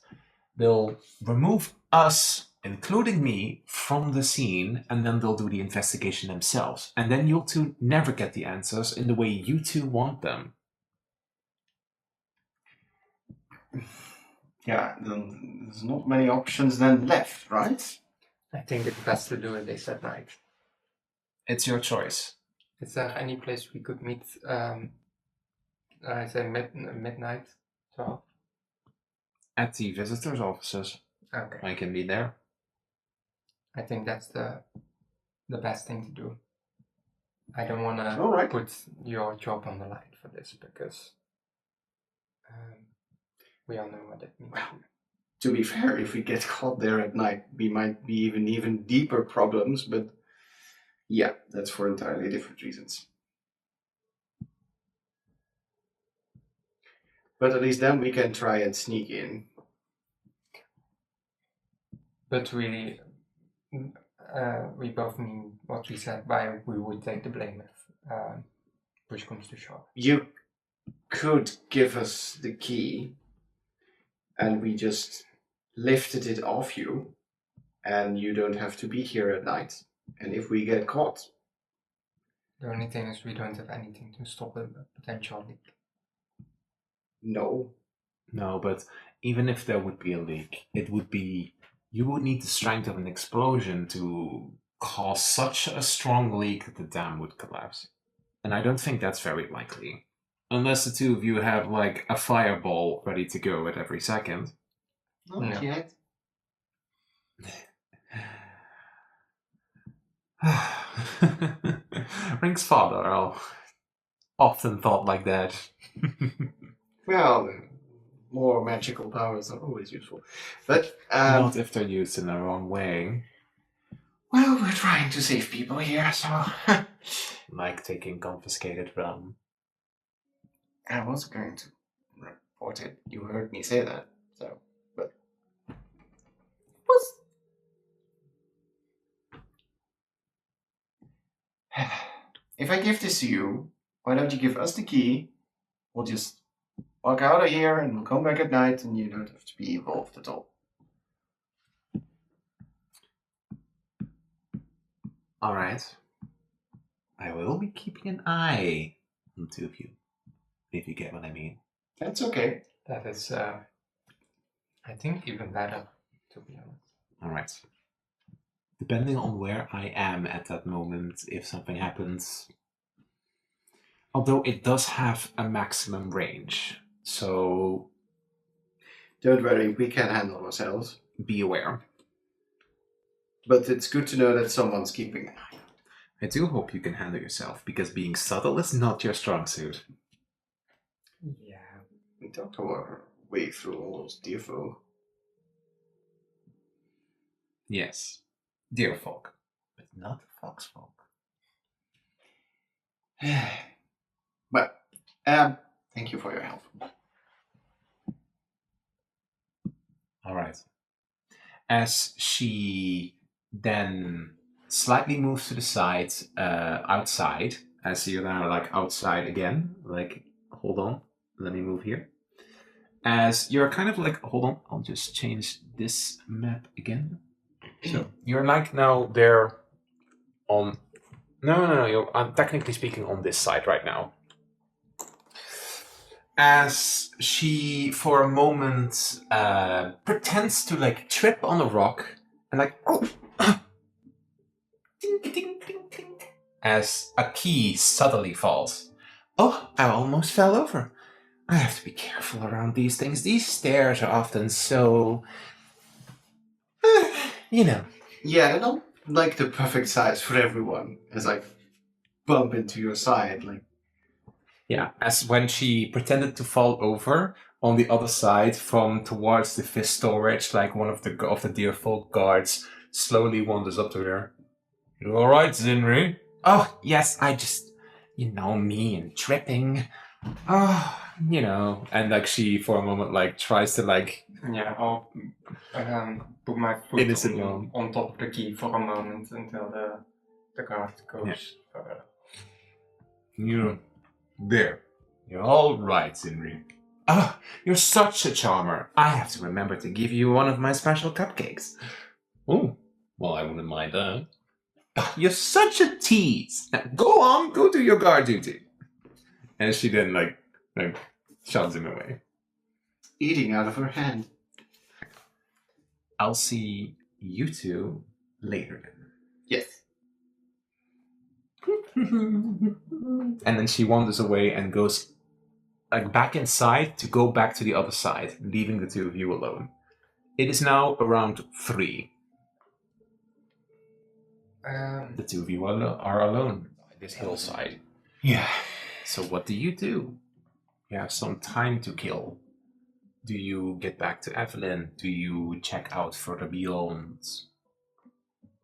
E: they'll remove us, including me, from the scene, and then they'll do the investigation themselves. And then you'll two never get the answers in the way you two want them.
C: Yeah, then there's not many options then left, right?
B: I think it's best to do it this at night.
E: It's your choice.
B: Is there any place we could meet? I say midnight. So.
E: At the visitors' offices.
B: Okay.
E: I can be there.
B: I think that's the best thing to do. I don't want to
C: All right.
B: put your job on the line for this because we all know what it means.
C: To be fair, if we get caught there at night, we might be even deeper problems, but yeah, that's for entirely different reasons. But at least then we can try and sneak in.
B: But really, we both mean what we said by we would take the blame if push comes to shove.
C: You could give us the key and we just lifted it off you and you don't have to be here at night. And if we get caught...
B: The only thing is we don't have anything to stop a potential leak.
C: No.
E: No, but even if there would be a leak, it would be... You would need the strength of an explosion to cause such a strong leak that the dam would collapse. And I don't think that's very likely. Unless the two of you have, like, a fireball ready to go at every second.
C: Not yet.
E: Rink's father often thought like that.
C: Well, more magical powers are always useful. But,
E: Not if they're used in the wrong way.
C: well, we're trying to save people here, so...
E: Like taking confiscated rum.
C: I was going to report it. You heard me say that, so... But... If I give this to you, why don't you give us the key? We'll just walk out of here and we'll come back at night and you don't have to be involved at all.
E: Alright. I will be keeping an eye on the two of you. If you get what I mean.
C: That's okay.
B: That is, I think, even better, to be honest.
E: Alright. Depending on where I am at that moment, if something happens... Although it does have a maximum range, so...
C: Don't worry, we can handle ourselves.
E: Be aware.
C: But it's good to know that someone's keeping an eye.
E: I do hope you can handle yourself, because being subtle is not your strong suit.
B: Yeah.
C: We talked our way through all those dear folk.
E: Yes. Deer folk. But not fox folk.
C: But, thank you for your help.
E: Alright. As she then slightly moves to the side, outside, as you're now like outside again, like, hold on, let me move here. As you're kind of like, hold on, I'll just change this map again. So you're like now there on, no, you're, I'm technically speaking on this side right now. As she, for a moment, pretends to like trip on a rock and like, oh, ding, ding, ding, ding, as a key suddenly falls. Oh, I almost fell over. I have to be careful around these things. These stairs are often so, you know.
C: Yeah, they're not like the perfect size for everyone. As I bump into your side, like.
E: Yeah, as when she pretended to fall over on the other side from towards the fish storage, like one of the deer folk guards slowly wanders up to her. You all right, Zinri? Oh, yes, I just, you know, me and tripping. Oh, you know, and like she for a moment like tries to like.
B: Yeah, I'll put my foot
E: Innocent
B: on top of the key for a moment until the guard goes further.
E: You're there. You're all right, Zinri. Oh, you're such a charmer. I have to remember to give you one of my special cupcakes. Oh, well, I wouldn't mind that. You're such a tease. Now, go on, go do your guard duty. And she then like shoves him away.
C: Eating out of her hand.
E: I'll see you two later then.
C: Yes.
E: And then she wanders away and goes like back inside to go back to the other side, leaving the two of you alone. It is now around 3. The two of you are alone by this hillside.
A: Yeah.
E: So what do? You have some time to kill. Do you get back to Evelyn? Do you check out further beyond?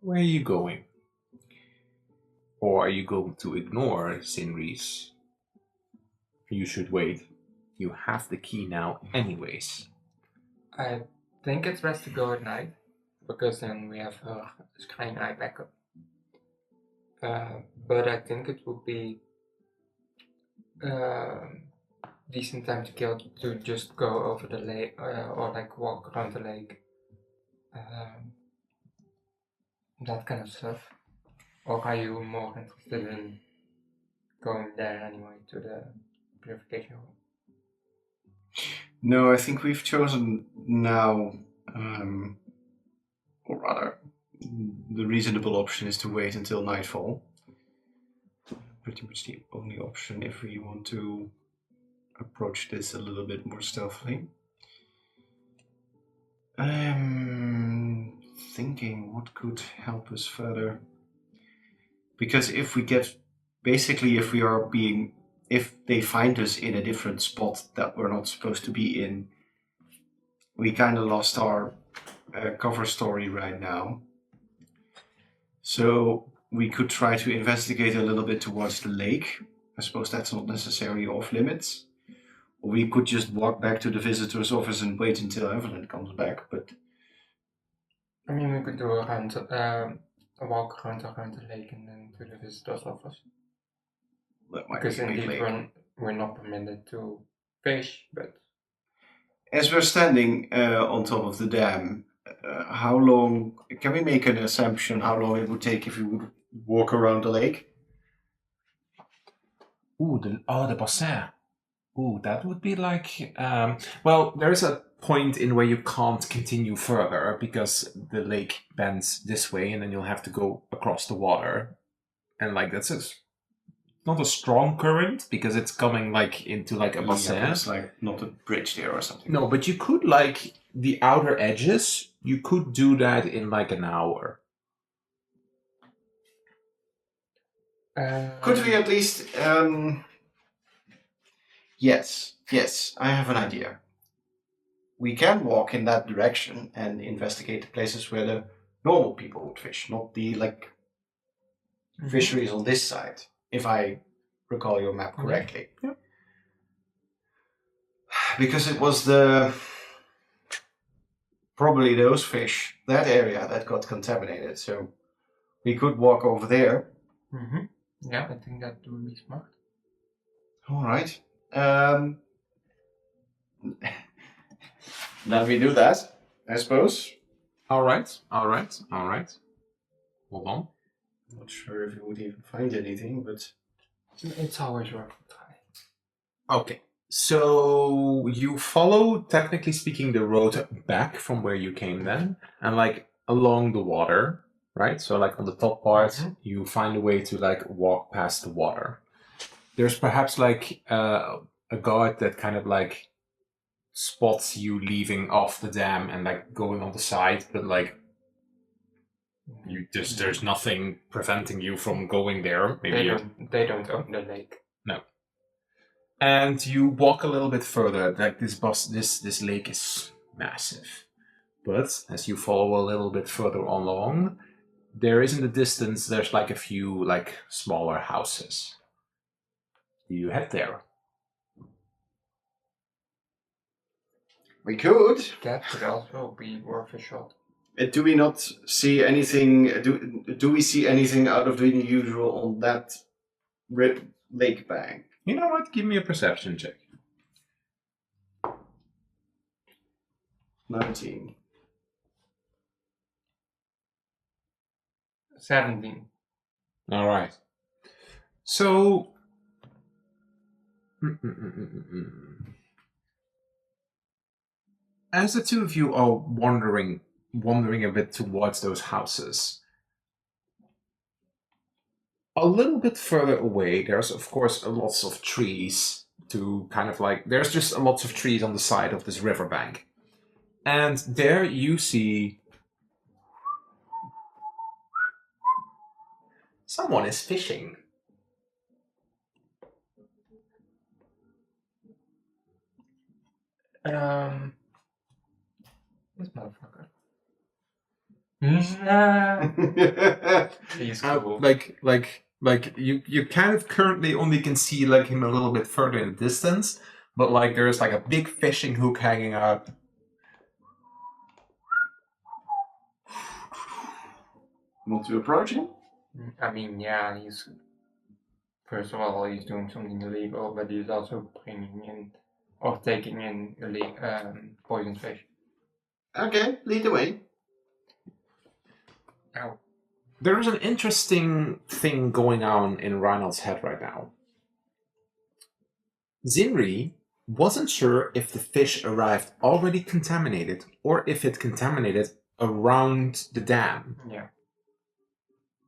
E: Where are you going? Or are you going to ignore Sinri's? You should wait. You have the key now anyways.
B: I think it's best to go at night, because then we have her scrying eye backup. But I think it would be decent time to kill to just go over the lake, or like walk around the lake. That kind of stuff. Or are you more interested in going there anyway, to the purification room?
C: No, I think we've chosen now, or rather, the reasonable option is to wait until nightfall. Pretty much the only option if we want to approach this a little bit more stealthily. I'm thinking what could help us further. Because if we get, basically if they find us in a different spot that we're not supposed to be in, we kind of lost our cover story right now. So we could try to investigate a little bit towards the lake. I suppose that's not necessarily off limits. Or we could just walk back to the visitor's office and wait until Evelyn comes back, but...
B: I mean, we could do a walk around the lake and then to the visitor's office.
C: That might
B: Because
C: be a bit
B: indeed
C: late.
B: we're not permitted to fish, but...
C: As we're standing on top of the dam, how long, can we make an assumption how long it would take if you would walk around the lake?
E: Ooh, the bassin. Ooh, that would be like... well, there's a point in where you can't continue further because the lake bends this way and then you'll have to go across the water. And like, that's not a strong current because it's coming like into like a bassin.
C: Yeah, it's like not a bridge there or something.
E: No, but you could like the outer edges, you could do that in like an hour.
C: Could we at least... Yes, I have an idea. We can walk in that direction and investigate the places where the normal people would fish, not the like fisheries on this side, if I recall your map correctly.
E: Yeah.
C: Because it was probably those fish, that area that got contaminated, so we could walk over there.
B: Yeah, I think that would be smart.
C: Alright. Let me do that, I suppose.
E: All right. Hold on.
C: Not sure if you would even find anything, but...
B: It's always worth a try.
E: Okay. So you follow, technically speaking, the road back from where you came then, and like along the water, right? So like on the top part, you find a way to like walk past the water. There's perhaps like a guard that kind of like spots you leaving off the dam and like going on the side, but like there's nothing preventing you from going there. Maybe
B: They don't own the lake.
E: No. And you walk a little bit further. Like this lake is massive, but as you follow a little bit further along, there is in the distance. There's like a few like smaller houses. You head there.
C: We could.
B: That could also be worth a shot.
C: Do we not see anything? Do we see anything out of the unusual on that lake bank?
E: You know what? Give me a perception check.
C: 19.
B: 17.
E: All right. So. As the two of you are wandering a bit towards those houses, a little bit further away, there's of course lots of trees to kind of like, there's just lots of trees on the side of this riverbank. And there you see someone is fishing.
B: I motherfucker. Nah. He's cool.
A: Like you kind of currently only can see like him a little bit further in the distance, but like there's like a big fishing hook hanging out.
C: Want to approach him?
B: I mean, yeah, he's... First of all, he's doing something illegal, but he's also bringing in or taking in poisoned fish.
C: Okay, lead the way.
B: Ow.
A: There is an interesting thing going on in Reinald's head right now. Zinri wasn't sure if the fish arrived already contaminated or if it contaminated around the dam.
B: Yeah.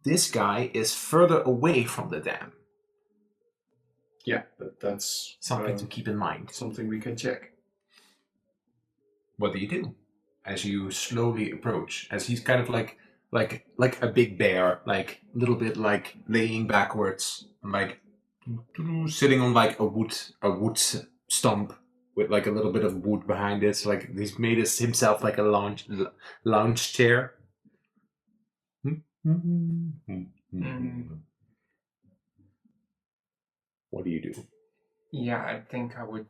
A: This guy is further away from the dam.
C: Yeah, but that's
A: Something to keep in mind.
C: something we can check.
A: What do you do as you slowly approach? As he's kind of like a big bear, like a little bit like laying backwards, like sitting on like a wood stump with like a little bit of wood behind it. So like he's made himself like a lounge chair. What do you do?
B: Yeah, I think I would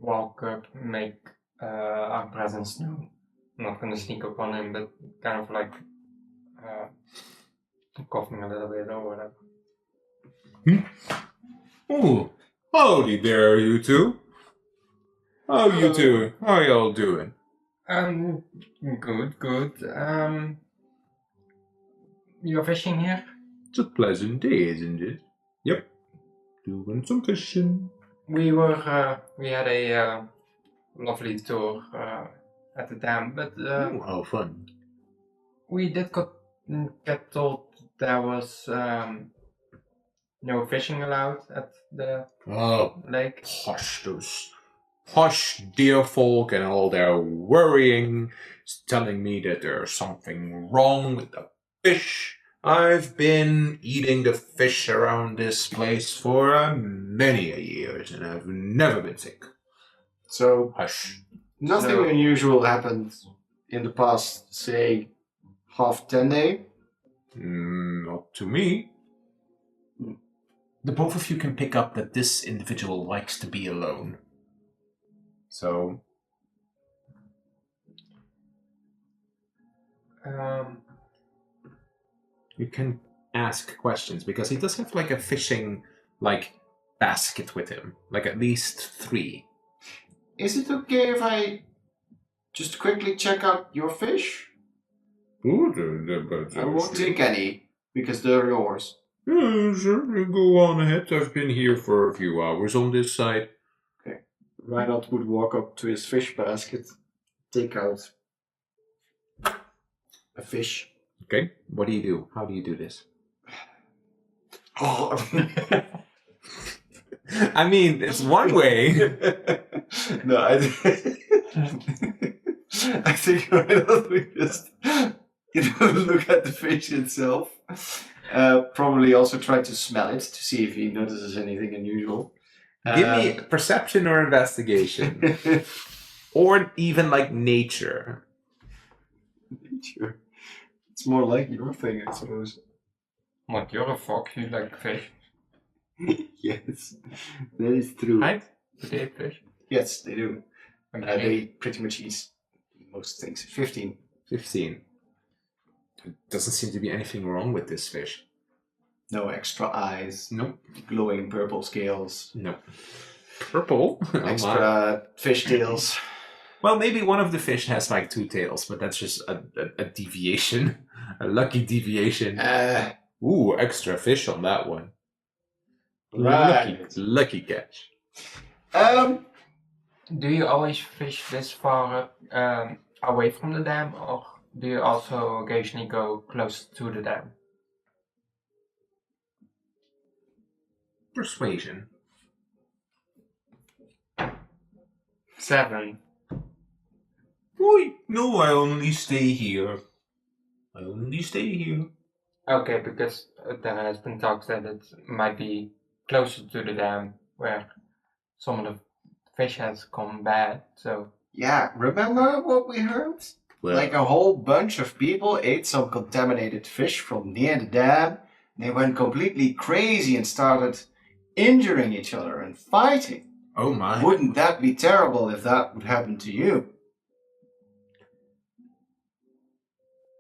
B: walk up, make our presence known. I'm not gonna sneak up on him, but kind of like coughing a little bit or whatever.
A: Oh, howdy there, you two. How you doing? How y'all doing?
B: Good. You're fishing here?
A: It's a pleasant day, isn't it? Yep. Doing some fishing.
B: We had a lovely tour at the dam, but
A: How fun.
B: we did get told there was no fishing allowed at the
A: Oh,
B: lake.
A: hush, those hush dear folk and all their worrying, telling me that there's something wrong with the fish. I've been eating the fish around this place for many a years, and I've never been sick.
C: So
A: Hush.
C: nothing unusual happened in the past, say, half 10 day.
A: Not to me. The both of you can pick up that this individual likes to be alone. So, you can ask questions, because he does have like a fishing like basket with him, like at least 3.
C: Is it okay if I just quickly check out your fish? I won't take any, because they're yours.
A: Yeah, sure, you go on ahead. I've been here for a few hours on this side.
C: Okay. Reinald would walk up to his fish basket, take out a fish.
A: Okay, what do you do? How do you do this?
C: Oh.
A: I mean, it's one way.
C: No, I think Reinald would just, look at the fish itself. Probably also try to smell it to see if he notices anything unusual.
A: Give me perception or investigation. Or even like nature.
C: Nature. It's more like your thing, I suppose.
B: What, you're a fox, you like fish?
C: Yes, that is true.
B: Right? Do they eat fish?
C: Yes, they do.
B: Okay.
C: They pretty much eat most things. 15.
A: 15. There doesn't seem to be anything wrong with this fish.
C: No extra eyes.
A: Nope.
C: Glowing purple scales.
A: Nope. Purple?
C: Extra fish tails.
A: Well, maybe one of the fish has like 2 tails, but that's just a deviation. A lucky deviation. Ooh, extra fish on that one.
C: Right.
A: Lucky catch.
B: Do you always fish this far away from the dam, or do you also occasionally go close to the dam?
A: Persuasion.
B: 7.
A: Oi, no, I only stay here.
B: Okay, because there has been talks that it might be closer to the dam where some of the fish has gone bad, so
C: Yeah, remember what we heard?
A: Well,
C: Like a whole bunch of people ate some contaminated fish from near the dam. They went completely crazy and started injuring each other and fighting.
A: oh my.
C: Wouldn't that be terrible if that would happen to you?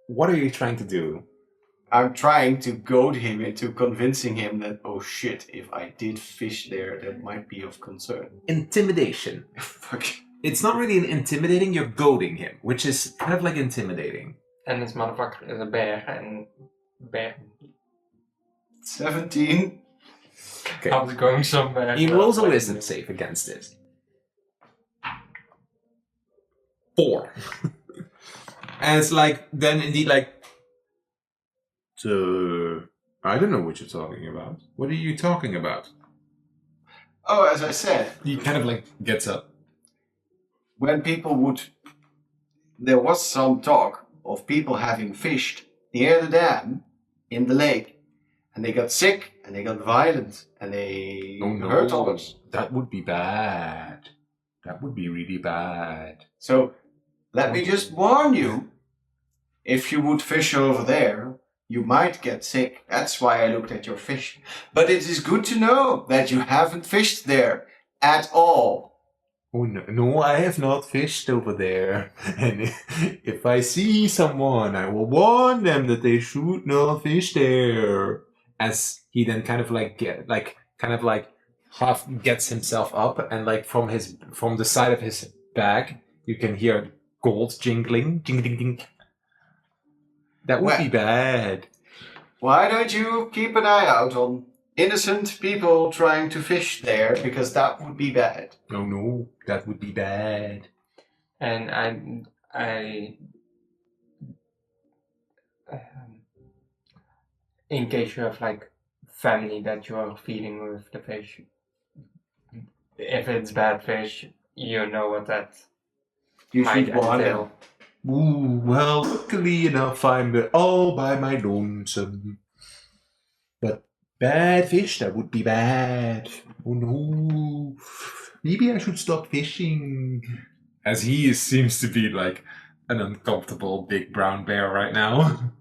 A: What are you trying to do?
C: I'm trying to goad him into convincing him that, oh shit, if I did fish there, that might be of concern.
A: Intimidation.
C: Fuck.
A: It's not really an intimidating, you're goading him, which is kind of like intimidating.
B: And this motherfucker is a bear, and bear.
C: 17.
A: Okay.
B: I was going somewhere.
A: He rolls a wisdom save against it. 4. And it's like, then indeed, like, so, I don't know what you're talking about. What are you talking about?
C: Oh, as I said,
A: He kind of like gets up.
C: when people would. There was some talk of people having fished near the dam in the lake, and they got sick and they got violent and they hurt others.
A: That would be bad. That would be really bad.
C: So let me just warn you, if you would fish over there, you might get sick. That's why I looked at your fish. But it is good to know that you haven't fished there at all.
A: Oh no, I have not fished over there. And if I see someone, I will warn them that they should not fish there. As he then kind of half gets himself up, and like from the side of his bag, you can hear gold jingling, jing ding ding. That would be bad.
C: Why don't you keep an eye out on innocent people trying to fish there, because that would be bad.
A: Oh no, that would be bad.
B: And in case you have like family that you are feeding with the fish, if it's bad fish, you know what that
C: You
B: might
C: should warn them.
B: entail.
A: Ooh, well, luckily enough, I'm all by my lonesome. But bad fish, that would be bad. Oh no. Maybe I should stop fishing. As he seems to be like an uncomfortable big brown bear right now.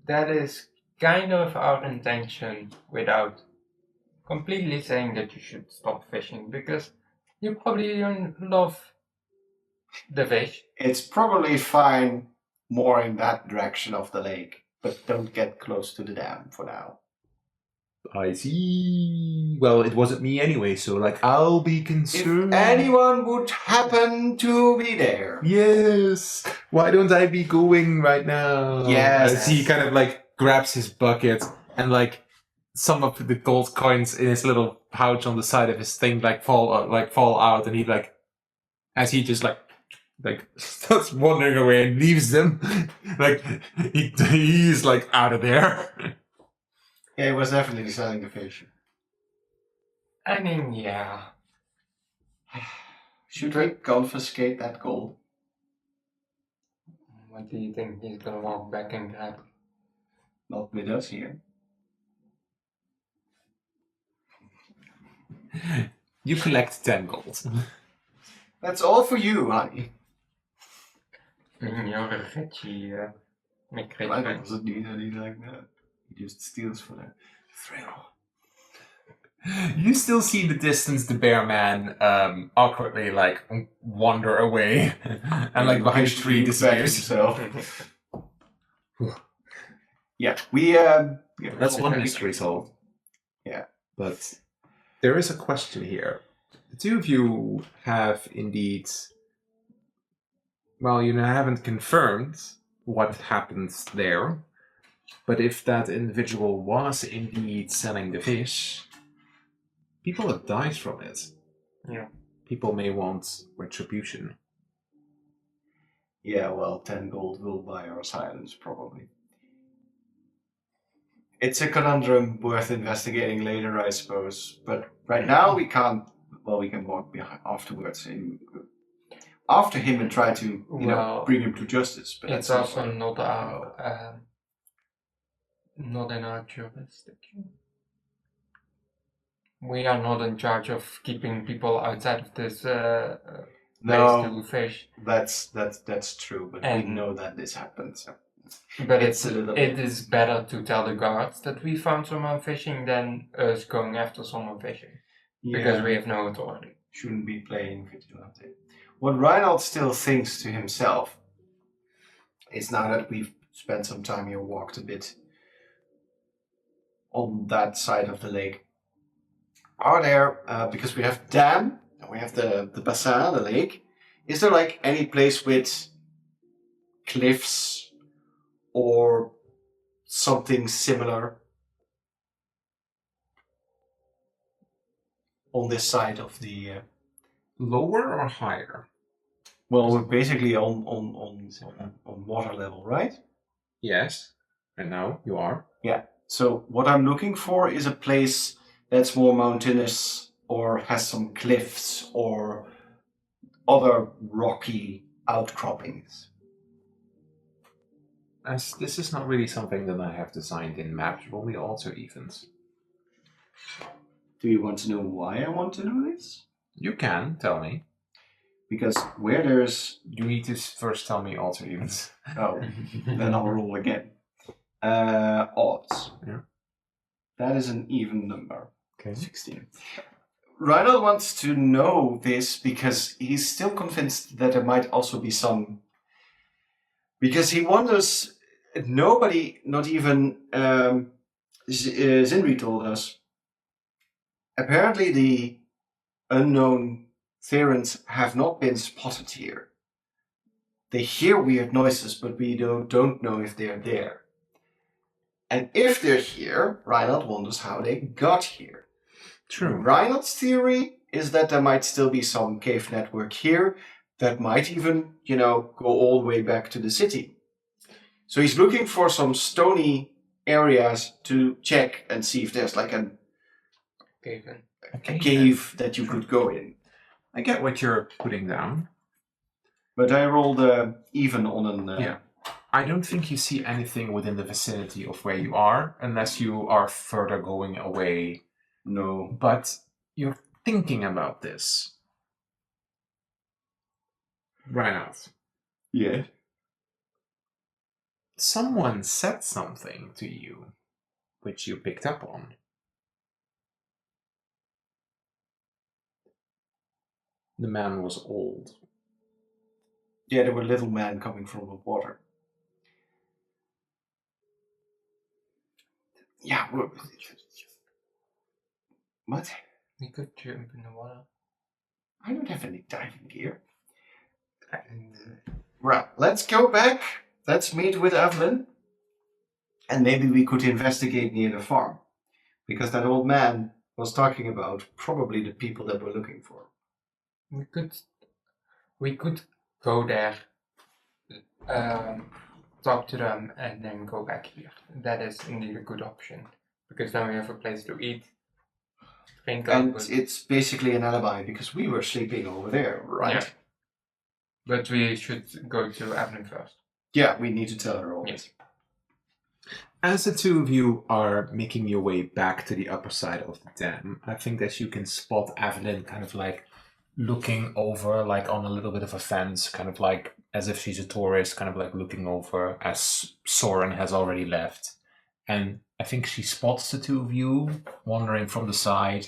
B: That is kind of our intention, without completely saying that you should stop fishing, because you probably don't love the fish.
C: It's probably fine more in that direction of the lake, but don't get close to the dam for now.
A: I see. Well, it wasn't me anyway, so like I'll be concerned.
C: If anyone would happen to be there.
A: Yes. Why don't I be going right now?
C: Yes.
A: As he kind of like grabs his bucket and like some of the gold coins in his little pouch on the side of his thing fall out, and he like, as he just like starts wandering away and leaves them, like he's like out of there.
C: Yeah, he was definitely selling the fish.
B: I mean, yeah.
C: Should we confiscate that gold?
B: What do you think he's gonna walk back and grab?
C: Not with us here.
A: You collect 10 gold.
C: That's all for you, honey.
B: You're a Reggie, McRitchie.
C: Why does it need anything like that? He just steals for the thrill.
A: You still see in the distance the bear man awkwardly like wander away and like behind a tree disappears.
C: himself. Yeah, we
A: That's one mystery solved.
C: Yeah.
A: But there is a question here. The two of you have indeed, well, you haven't confirmed what happened there, but if that individual was indeed selling the fish, people have died from it.
B: Yeah.
A: People may want retribution.
C: Yeah, well, 10 gold will buy our silence, probably. It's a conundrum worth investigating later, I suppose. But right now, we can't. Well, we can walk behind afterwards, after him, and try to, bring him to justice. But
B: It's also not our, not in our jurisdiction. We are not in charge of keeping people outside of this
C: No.
B: to fish.
C: That's true, but we
B: And-
C: know that this happened. So.
B: But
C: It's a little
B: it
C: bit-
B: is better to tell the guards that we found someone fishing than us going after someone fishing. Because we have no authority.
C: Shouldn't be playing vigilante. What Reinald still thinks to himself is, now that we've spent some time here, walked a bit on that side of the lake, are there, because we have dam and we have the bassin, the lake, is there like any place with cliffs or something similar on this side of the
E: Lower or higher?
C: well, we're basically on water level, right?
E: Yes. And now you are.
C: So what I'm looking for is a place that's more mountainous or has some cliffs or other rocky outcroppings.
E: As this is not really something that I have designed in maps, roll me alter evens.
C: Do you want to know why I want to know this?
E: You can tell me.
C: Because where there's
E: You need to first tell me alter evens.
C: oh, then I'll roll again. Odds.
E: Yeah.
C: That is an even number.
E: Okay.
C: 16. Reinhold wants to know this because he's still convinced that there might also be some. Because he wonders, nobody, not even Zinri told us. Apparently, the unknown Therans have not been spotted here. They hear weird noises, but we don't know if they're there. And if they're here, Reinhold wonders how they got here.
E: True.
C: Reinhold's theory is that there might still be some cave network here that might even, go all the way back to the city. So he's looking for some stony areas to check and see if there's like a cave that you could go in.
E: I get what you're putting down.
C: But I rolled even on an...
E: Yeah. I don't think you see anything within the vicinity of where you are, unless you are further going away.
C: No.
E: But you're thinking about this. Reinhard,
C: Yeah.
E: someone said something to you, which you picked up on. The man was old.
C: Yeah, there were little men coming from the water. Yeah, what?
B: We could jump in the water.
C: I don't have any diving gear. Right, let's go back. Let's meet with Evelyn. And maybe we could investigate near the farm. Because that old man was talking about probably the people that we're looking for.
B: We could go there, talk to them, and then go back here. That is indeed a good option. Because then we have a place to eat, drink up.
C: And it's basically an alibi because we were sleeping over there, right?
B: Yeah. But we should go to Evelyn first.
C: Yeah, we need to tell her all this.
A: As the two of you are making your way back to the upper side of the dam, I think that you can spot Evelyn kind of like
E: Looking over, like on a little bit of a fence, kind of like as if she's a tourist, kind of like looking over as Soren has already left. And I think she spots the two of you wandering from the side.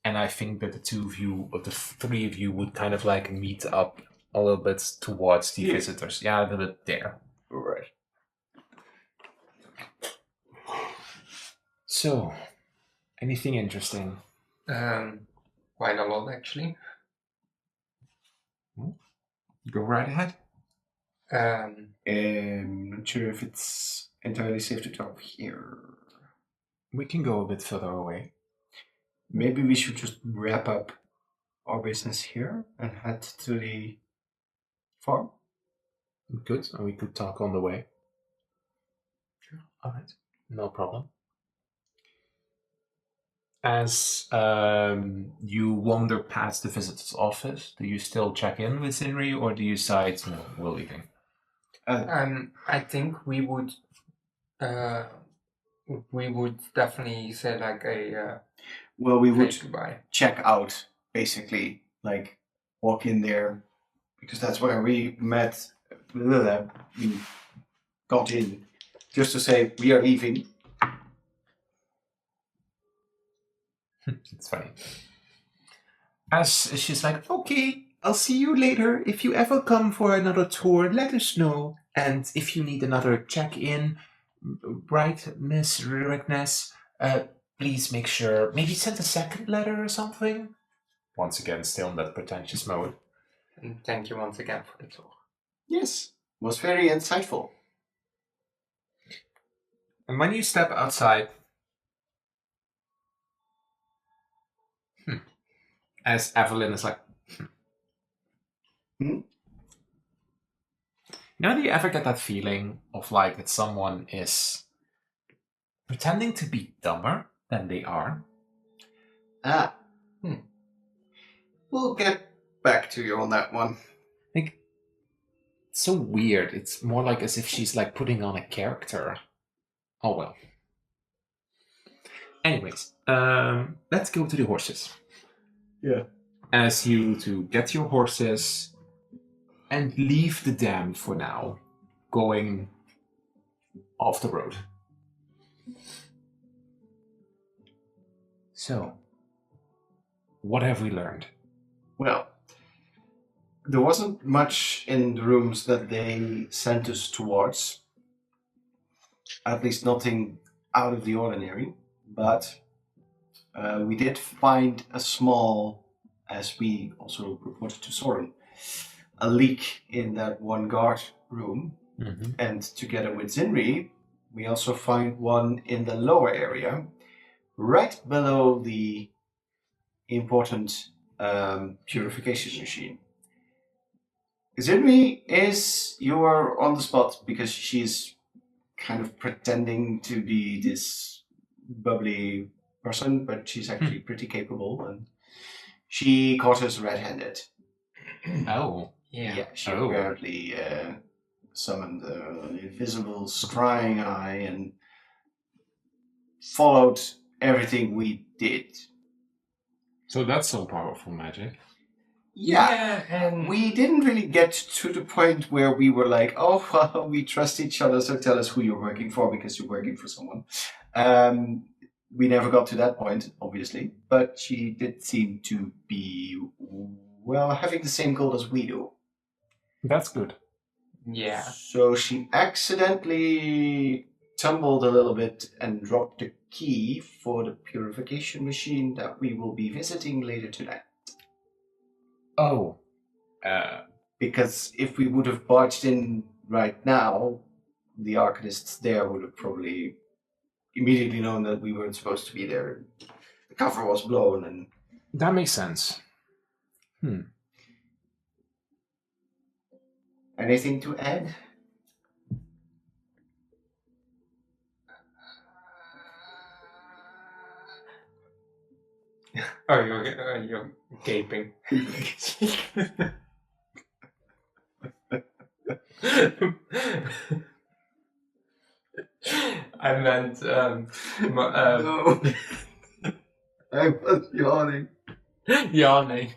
E: And I think that the two of you, or the three of you, would kind of like meet up a little bit towards the visitors. Yeah, a little bit there.
C: Right.
E: So, anything interesting?
B: Quite a lot, actually.
E: Go right ahead.
C: Not sure if it's entirely safe to talk here.
E: We can go a bit further away.
C: Maybe we should just wrap up our business here and head to the farm.
E: Good, and we could talk on the way. Sure. All right, no problem. As you wander past the visitor's office, do you still check in with Sinri, or do you decide, no, we're leaving?
B: I think we would definitely say like a
C: Well, we would
B: say goodbye.
C: check out, basically. Like, walk in there, because that's where we met. We got in just to say we are leaving.
E: It's funny. As she's like, okay, I'll see you later. If you ever come for another tour, let us know. And if you need another check-in, right, Miss Rickness, please make sure, maybe send a second letter or something. Once again, still in that pretentious mode.
B: And thank you once again for the tour.
C: Yes, was very insightful.
E: And when you step outside, as Evelyn is like, Now, do you ever get that feeling of like that someone is pretending to be dumber than they are?
C: We'll get back to you on that one.
E: Like, it's so weird. It's more like as if she's like putting on a character. Oh well. Anyways, let's go to the horses.
C: Yeah.
E: As you to get your horses and leave the dam for now, going off the road. So, what have we learned?
C: Well, there wasn't much in the rooms that they sent us towards. At least nothing out of the ordinary. But we did find a small, as we also reported to Soren, a leak in that one guard room.
E: Mm-hmm.
C: And together with Zinri, we also find one in the lower area, right below the important purification machine. Zinri you are on the spot because she's kind of pretending to be this bubbly person, but she's actually pretty capable, and she caught us red-handed.
E: Oh.
B: Yeah.
C: She apparently summoned the invisible scrying eye and followed everything we did.
E: So that's some powerful magic.
C: Yeah,
B: and
C: we didn't really get to the point where we were like, oh, well, we trust each other, so tell us who you're working for because you're working for someone. We never got to that point, obviously, but she did seem to be, well, having the same goal as we do.
E: That's good.
B: Yeah.
C: So she accidentally tumbled a little bit and dropped the key for the purification machine that we will be visiting later tonight.
E: Oh.
C: Because if we would have barged in right now, the arcanists there would have probably immediately known that we weren't supposed to be there. The cover was blown and...
E: That makes sense.
C: Anything to add?
B: Oh, you're gaping. I meant,
C: No. I was yawning.
B: yawning.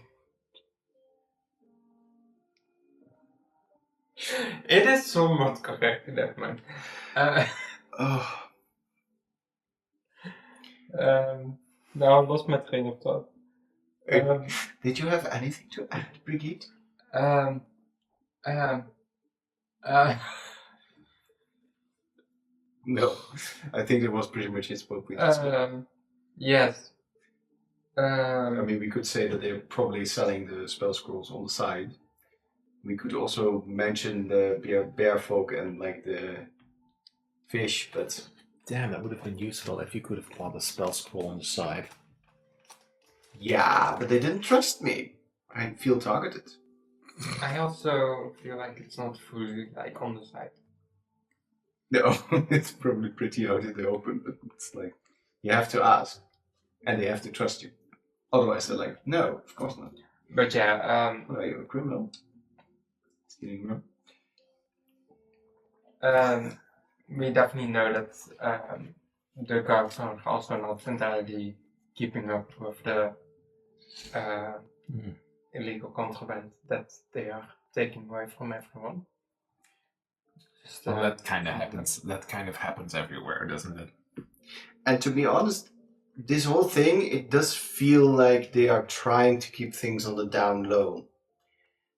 B: It is somewhat correct, that man. Now I lost my train of thought.
C: Did you have anything to add, Brigitte? No. I think that was pretty much his what we discussed.
B: Yes.
C: I mean, we could say that they're probably selling the spell scrolls on the side. We could also mention the bear folk and like the fish, but...
E: Damn, that would have been useful if you could have bought a spell scroll on the side.
C: Yeah, but they didn't trust me. I feel targeted.
B: I also feel like it's not fully like on the side.
C: No, it's probably pretty out in the open, but it's like, you have to ask, and they have to trust you. Otherwise they're like, no, of course not.
B: But yeah,
C: Are you a criminal? Stealing
B: we definitely know that the guards are also not entirely keeping up with the illegal contraband that they are taken away from everyone. Just,
E: Well, that kind of happens. That kind of happens everywhere, doesn't it?
C: And to be honest, this whole thing, it does feel like they are trying to keep things on the down low.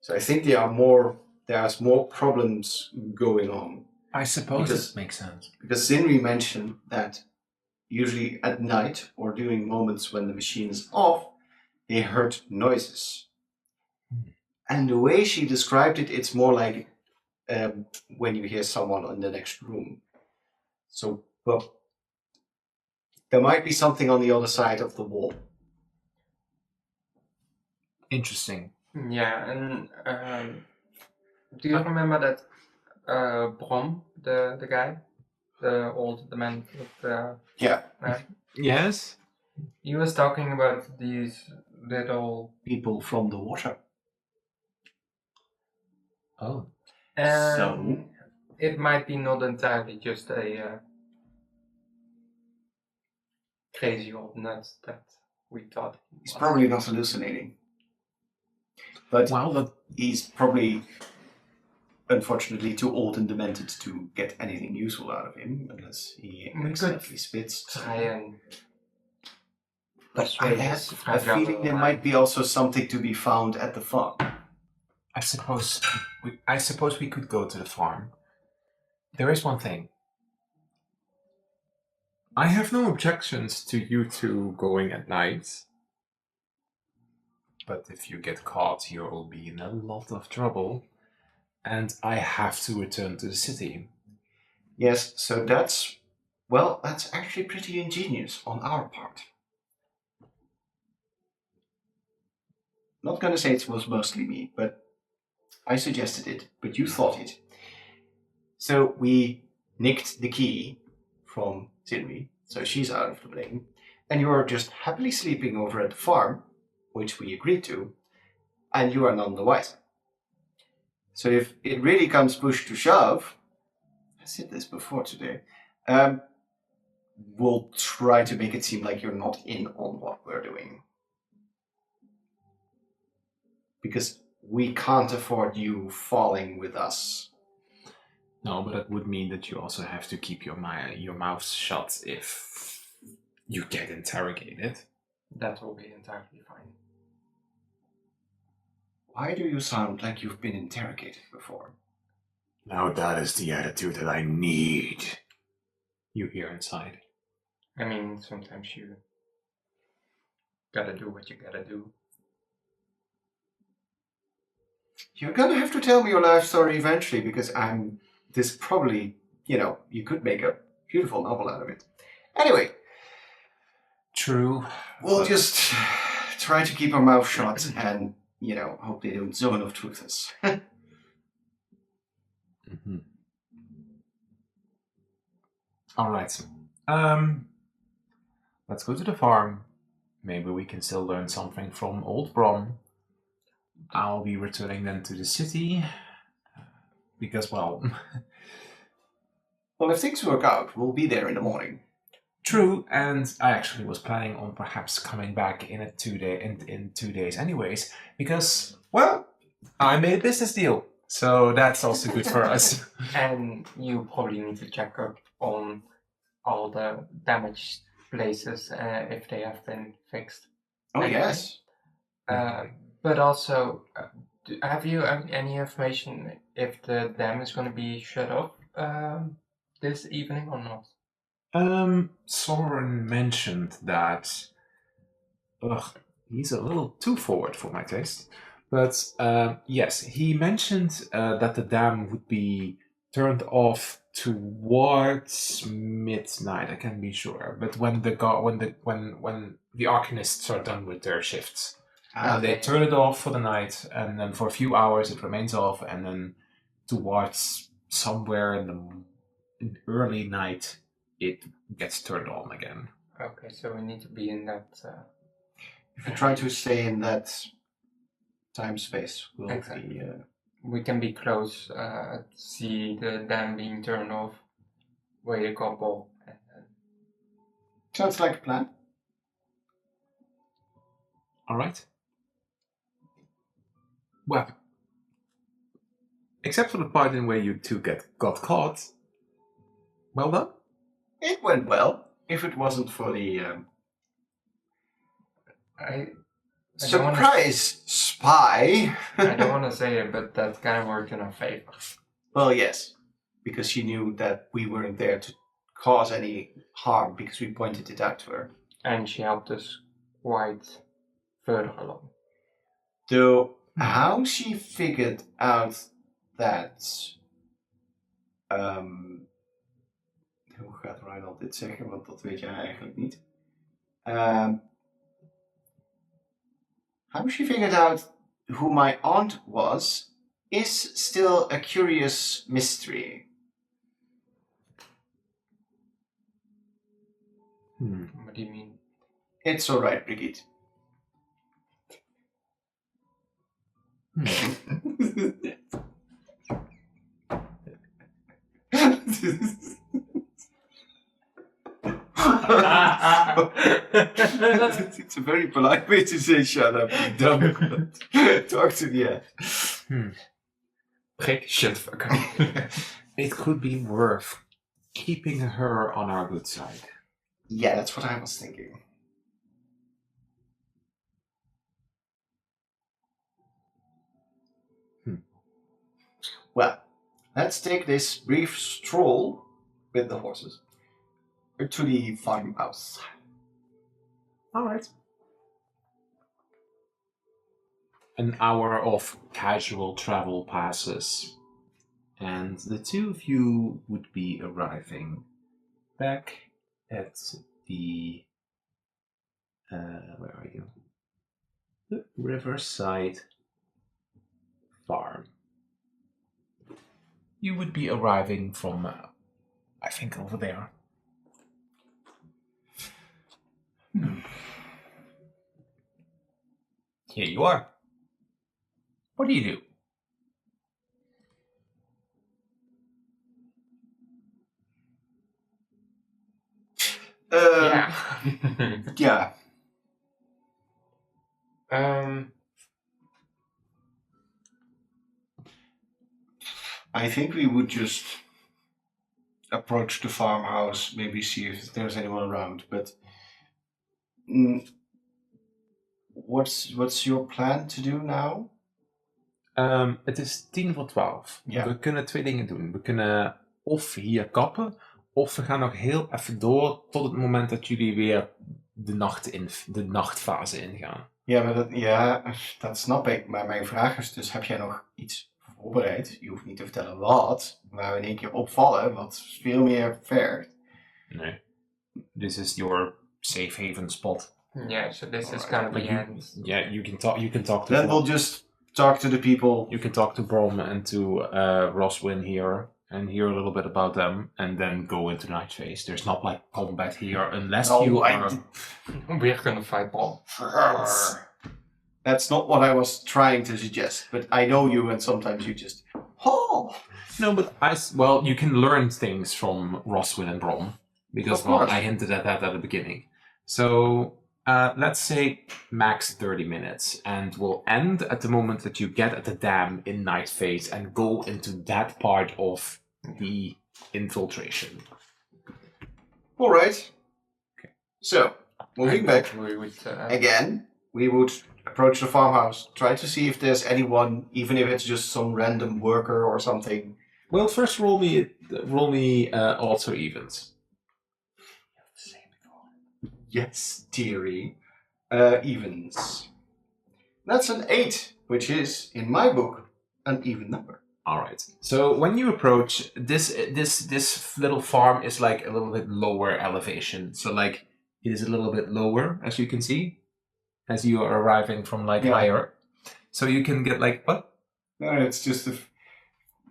C: So I think there's more problems going on.
E: I suppose
C: Because-
E: it makes sense.
C: Because Zinri mentioned that usually at night or during moments when the machine is off, they heard noises. And the way she described it, it's more like when you hear someone in the next room. So, well, there might be something on the other side of the wall.
E: Interesting.
B: Yeah, and do you remember that Brom, the guy, the man with the
C: Yeah.
E: Yes.
B: he was talking about these little
C: People from the water.
E: Oh.
B: and it might be not entirely just a crazy old nut that we thought he
C: He's
B: was.
C: probably not hallucinating. But
E: Well,
C: he's probably, unfortunately, too old and demented to get anything useful out of him, unless he
B: We could
C: accidentally spits.
B: try and
C: But I
B: persuade
C: have
B: his
C: a
B: friend
C: feeling there might be also something to be found at the farm.
E: I suppose we could go to the farm. There is one thing. I have no objections to you two going at night. But if you get caught, you will be in a lot of trouble. And I have to return to the city.
C: Yes, so that's actually pretty ingenious on our part. Not gonna say it was mostly me, but I suggested it, but you thought it. So we nicked the key from Zinri, so she's out of the blame, and you are just happily sleeping over at the farm, which we agreed to, and you are none the wiser. So if it really comes push to shove, I said this before today, we'll try to make it seem like you're not in on what we're doing. Because we can't afford you falling with us.
E: No, but that would mean that you also have to keep your mouth shut if you get interrogated.
B: That will be entirely fine.
C: Why do you sound like you've been interrogated before?
E: Now that is the attitude that I need. You hear inside.
B: I mean, sometimes you gotta do what you gotta do.
C: You're gonna have to tell me your life story eventually, because this probably, you could make a beautiful novel out of it. Anyway,
E: True.
C: we'll
E: but-
C: just try to keep our mouth shut and, hope they don't zone of truth us.
E: Mhm. All right. Let's go to the farm. Maybe we can still learn something from old Brom. I'll be returning then to the city because, well,
C: Well, if things work out, we'll be there in the morning.
E: true. And I actually was planning on perhaps coming back in in 2 days, anyways, because, well, I made a business deal, so that's also good for us.
B: And you probably need to check up on all the damaged places if they have been fixed.
C: Oh,
B: Anyway.
C: yes.
B: But also, have you any information if the dam is going to be shut off this evening or not?
E: Soren mentioned that. Ugh, he's a little too forward for my taste. But yes, he mentioned that the dam would be turned off towards midnight. I can't be sure, but when the arcanists are done with their shifts, they turn it off for the night, and then for a few hours it remains off, and then towards somewhere in the early night it gets turned on again.
B: Okay, so we need to be in that.
C: If you try to stay in that time space, we'll
B: Exactly.
C: be...
B: We can be close, see the dam being turned off, wait a couple, and then
C: Sounds like a plan.
E: All right. Well,
A: Except for the part in where you two got caught. Well done.
C: It went well. If it wasn't for the
B: I
C: surprise spy.
B: I don't want to say it, but that kind of worked in our favor.
C: Well, yes, because she knew that we weren't there to cause any harm because we pointed it out to her.
B: And she helped us quite further along.
C: Though, how she figured out that... hoe gaat Reinhold dit zeggen? Want dat weet jij eigenlijk niet. How she figured out who my aunt was is still a curious mystery.
B: What do you mean?
C: It's alright, Brigitte. It's a very polite way to say shut up, you dumb. Talk to the end.
B: Prik, shut fuck up.
A: It could be worth keeping her on our good side.
C: Yeah, that's what I was thinking. Well, let's take this brief stroll with the horses to the farmhouse.
A: Alright. An hour of casual travel passes, and the two of you would be arriving back at the where are you? The Riverside Farm. You would be arriving from, I think, over there. Here you are. What do you do?
B: Yeah.
C: Yeah. I think we would just approach the farmhouse, maybe see if there's anyone around. But what's your plan to do now?
A: Het is 11:10.
C: Ja.
A: We kunnen twee dingen doen. We kunnen of hier kappen, of we gaan nog heel even door tot het moment dat jullie weer de nachtfase ingaan.
C: Ja, dat snap ik. Maar mijn vraag is dus, heb jij nog iets voorbereid? Je hoeft niet te vertellen wat, waar we in één keer opvallen, wat veel meer vergt.
A: Nee. This is your safe haven spot.
B: Yeah, so this is kind of the end.
A: Yeah, you can talk to
C: Then we'll just talk to the people.
A: You can talk to Brom and to Roswin here and hear a little bit about them and then go into night phase. There's not like combat here unless you are...
B: We're gonna fight Brom.
C: That's not what I was trying to suggest, but I know you and sometimes you just... Oh!
A: No, but you can learn things from Roswin and Brom. Because,
C: Of course.
A: I hinted at that at the beginning. So, let's say max 30 minutes. And we'll end at the moment that you get at the dam in night phase and go into that part of the infiltration.
C: Alright. Okay. So, moving back.
B: We would,
C: Again, we would approach the farmhouse, try to see if there's anyone, even if it's just some random worker or something.
A: Well, first roll me odds or evens.
C: Yes, dearie. Evens. That's an 8, which is, in my book, an even number.
A: All right. So when you approach this little farm is like a little bit lower elevation. So like it is a little bit lower, as you can see, as you are arriving from like higher. So you can get like what?
C: No, it's just a...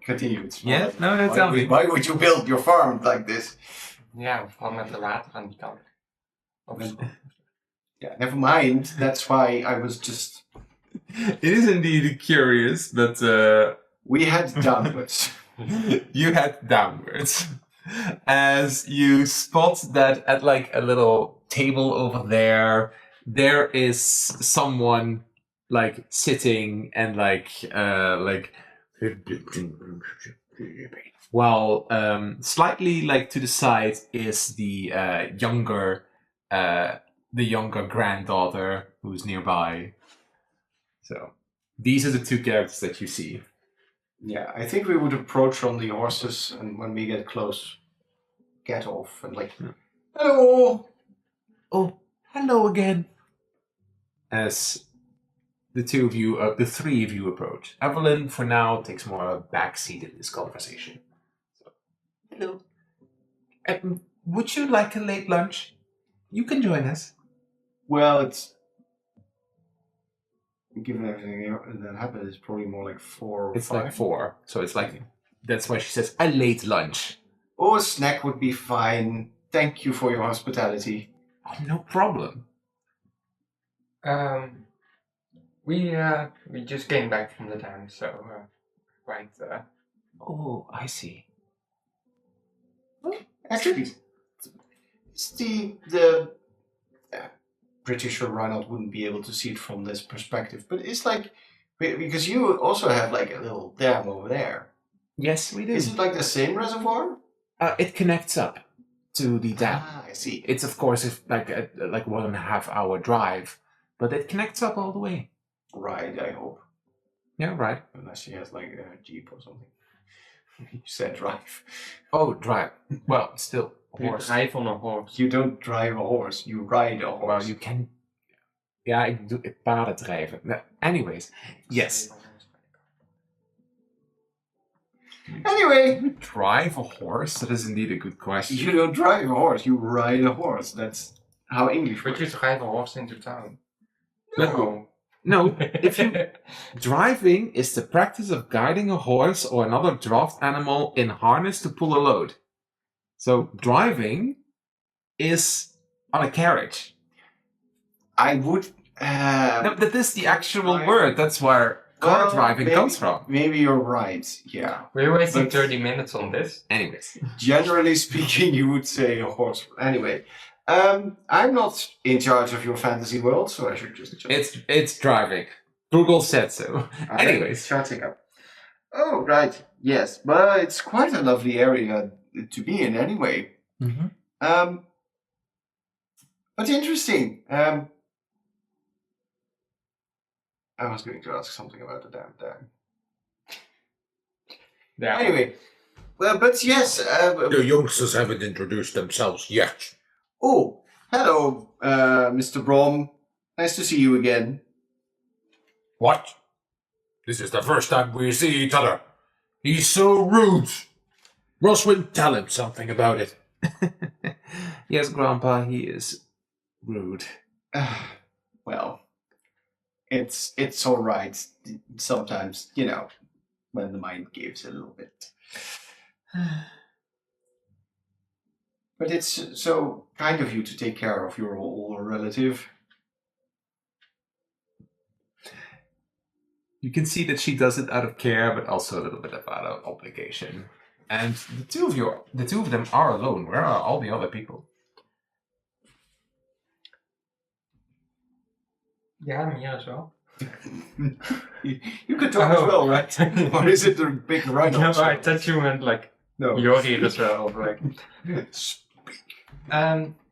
C: Continue. It's
A: Yeah. No. Tell me.
C: Why would you build your farm like this?
B: Ja, vooral met de water aan die kant.
C: Yeah, never mind. That's why I was just...
A: It is indeed curious, but
C: We had downwards.
A: you head downwards as you spot that at like a little table over there is someone like sitting and like While slightly like to the side is the younger granddaughter who's nearby. So these are the two characters that you see.
C: Yeah, I think we would approach on the horses, and when we get close, get off and like, hello.
A: Oh, hello again. As the three of you approach. Evelyn, for now, takes more of a back seat in this conversation. So, hello. Would you like a late lunch? You can join us.
C: Well, it's given everything that happened, it's probably more like 4 or
A: It's
C: 5.
A: like 4, so it's like that's why she says a late lunch.
C: Oh, a snack would be fine. Thank you for your hospitality.
A: Oh, no problem.
B: We just came back from the dance, so quite.
A: Oh, I see.
C: Actually, it's the British or Reinhold wouldn't be able to see it from this perspective, but it's like because you also have like a little dam over there.
A: Yes, we do.
C: Is it like the same reservoir?
A: It connects up to the dam.
C: Ah, I see.
A: It's of course like 1.5 hour drive, but it connects up all the way.
C: Right, I hope.
A: Yeah, right.
C: Unless she has like a jeep or something. You said drive.
A: Oh, drive. Well, still
B: You
A: horse.
B: drive on a horse.
C: You don't drive a horse. You ride a horse.
A: Well, you can. Ja, ik doe het paardendrijven. No, anyways, yes.
C: Anyway,
A: Drive a horse? That is indeed a good question.
C: you don't drive a horse. You ride a horse. That's how English
B: Would
C: works.
B: you drive a horse into town?
C: No.
A: No, if you driving is the practice of guiding a horse or another draft animal in harness to pull a load. So driving is on a carriage.
C: I would.
A: No, that is the actual
C: Drive.
A: word. That's where car
C: Well,
A: driving
C: maybe-
A: comes from.
C: Maybe you're right. Yeah.
B: We're wasting
C: But-
B: 30 minutes on this.
A: Anyways,
C: Generally speaking, you would say a horse. Anyway, I'm not in charge of your fantasy world, so I should just.
A: it's driving. Google said so. Anyways,
C: Shutting up. Oh, right. Yes, but it's quite a lovely area to be in, anyway.
A: Mm-hmm.
C: But interesting. I was going to ask something about the damn dam.
B: Yeah.
C: Anyway, well, but yes.
E: The youngsters haven't introduced themselves yet.
C: Oh, hello, Mr. Brom. Nice to see you again.
E: What? This is the first time we see each other. He's so rude. Roswin, tell him something about it.
A: Yes, Grandpa, he is rude.
C: Well, it's all right. Sometimes, when the mind gives a little bit. But it's so kind of you to take care of your older relative.
A: You can see that she does it out of care, but also a little bit out of obligation. And the two of them are alone. Where are all the other people?
B: Yeah, I'm here as well.
C: You could talk as
B: Oh.
C: well, right? Or is it the big rhino?
B: No, I thought you meant like
C: No.
B: you're here as well. Like,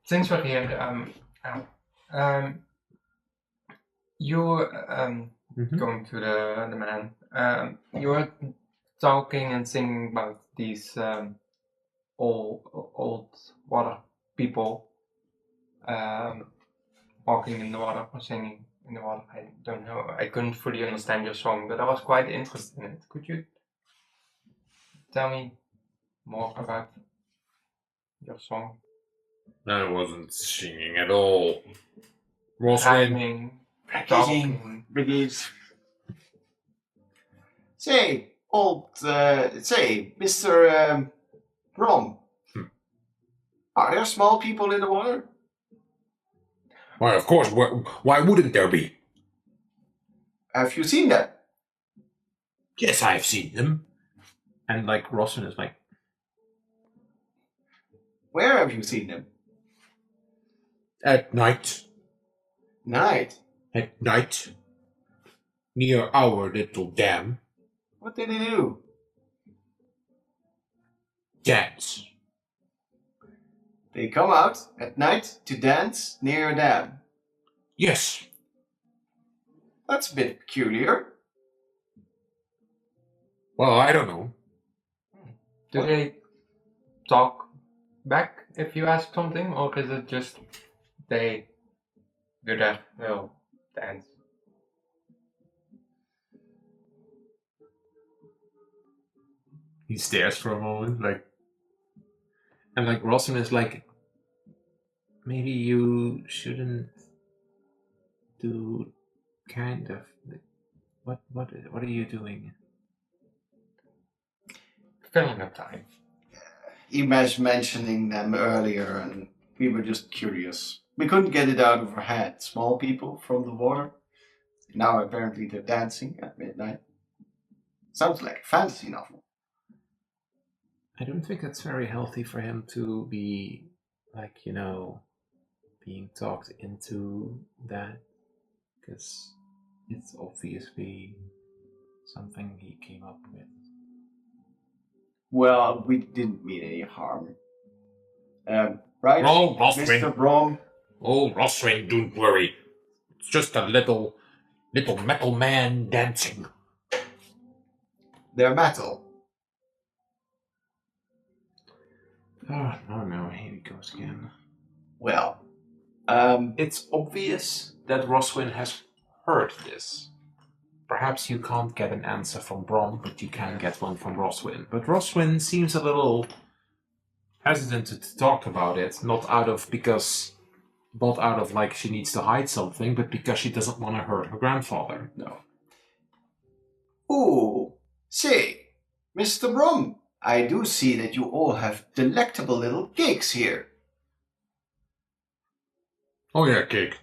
B: since we're here, you're going to the man. You're talking and singing about these old water people walking in the water or singing in the water. I don't know. I couldn't fully understand your song, but I was quite interested in it. Could you tell me more about your song?
E: I wasn't singing at all. Roswin,
B: Rhyming,
C: Brigade.
B: talking.
C: Brigade. Say, Mr. Brom. Are there small people in the water?
E: why, of course, why wouldn't there be?
C: Have you seen them?
E: Yes, I've seen them.
A: And like Rossin is like,
C: Where have you seen them?
E: At night.
C: Night.
E: At night. Near our little dam.
C: What did they do?
E: Dance.
C: They come out at night to dance near a dam.
E: Yes.
C: That's a bit peculiar.
E: Well, I don't know.
B: Do
C: What?
B: they talk back if you ask something, or is it just they do that little dance?
A: He stares for a moment, like, and like Rossin is like, maybe you shouldn't do kind of. What are you doing?
B: Filling up time.
C: Imash mentioning them earlier, and we were just curious. We couldn't get it out of our head. Small people from the water. Now apparently they're dancing at midnight. Sounds like a fantasy novel.
A: I don't think it's very healthy for him to be, like, being talked into that, because it's obviously something he came up with.
C: Well, we didn't mean any harm. Right,
E: Oh,
C: Mr.
E: Roswin.
C: Brom?
E: Oh, Roswin, don't worry. It's just a little metal man dancing.
C: They're metal.
A: Oh, no, here he goes again.
C: Well,
A: It's obvious that Roswin has heard this. Perhaps you can't get an answer from Brom, but you can get one from Roswin. But Roswin seems a little hesitant to talk about it, not out of like she needs to hide something, but because she doesn't want to hurt her grandfather.
C: no. Ooh, say, Mr. Brom, I do see that you all have delectable little cakes here.
E: Oh yeah, cake.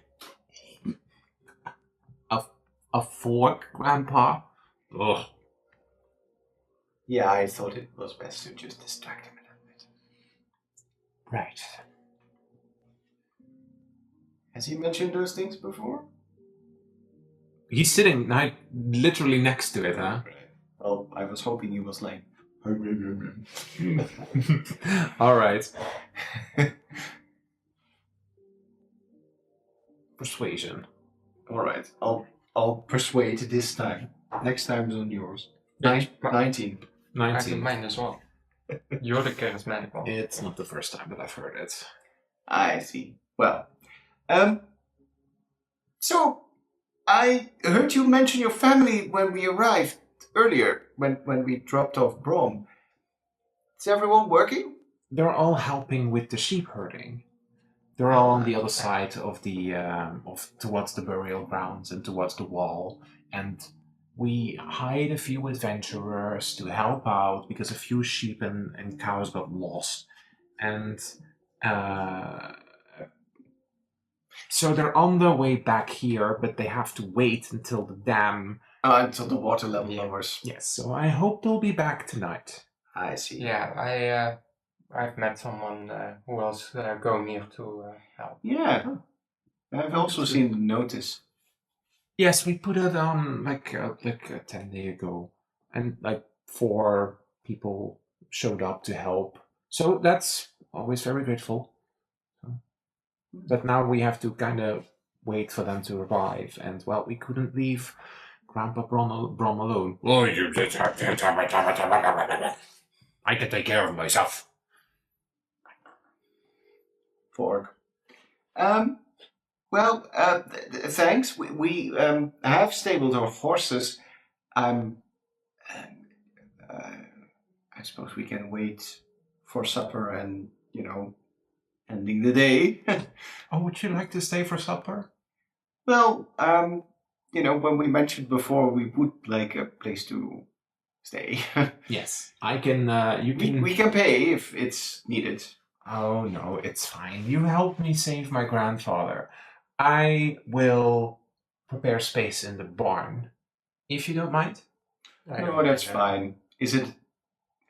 A: A fork, Grandpa?
E: Ugh.
C: Yeah, I thought it was best to just distract him a little bit.
A: Right.
C: Has he mentioned those things before?
A: He's sitting literally next to it, huh?
C: Well, I was hoping he was like...
A: All right. Persuasion.
C: All right, I'll persuade this time. Next time is on yours.
B: Yes, but
C: 19.
B: I
A: 19.
B: can mine as well. You're the charismatic one.
A: It's not the first time that I've heard it.
C: I see. Well, so I heard you mention your family when we arrived earlier, when we dropped off Brom. Is everyone working?
A: They're all helping with the sheep herding. They're all on the other side of the towards the burial grounds and towards the wall, and we hired a few adventurers to help out because a few sheep and cows got lost, and so they're on their way back here, but they have to wait until the dam.
C: Until the water level lowers.
A: Yes, so I hope they'll be back tonight.
C: I see.
B: Yeah, I've met someone who was going here to help.
C: Yeah. I've also seen the notice.
A: Yes, we put it on like 10 days ago, and like 4 people showed up to help. So that's always very grateful. But now we have to kind of wait for them to arrive, and well, we couldn't leave Grandpa Brom alone.
E: Oh, you just have to. I can take care of myself.
C: Fork. Well, thanks. We have stabled our horses. I suppose we can wait for supper and, ending the day.
A: Oh, would you like to stay for supper?
C: Well, when we mentioned before, we would like a place to stay.
A: Yes, I can. You can.
C: We can pay if it's needed.
A: Oh no, it's fine. You helped me save my grandfather. I will prepare space in the barn, if you don't mind.
C: No, that's fine. Is it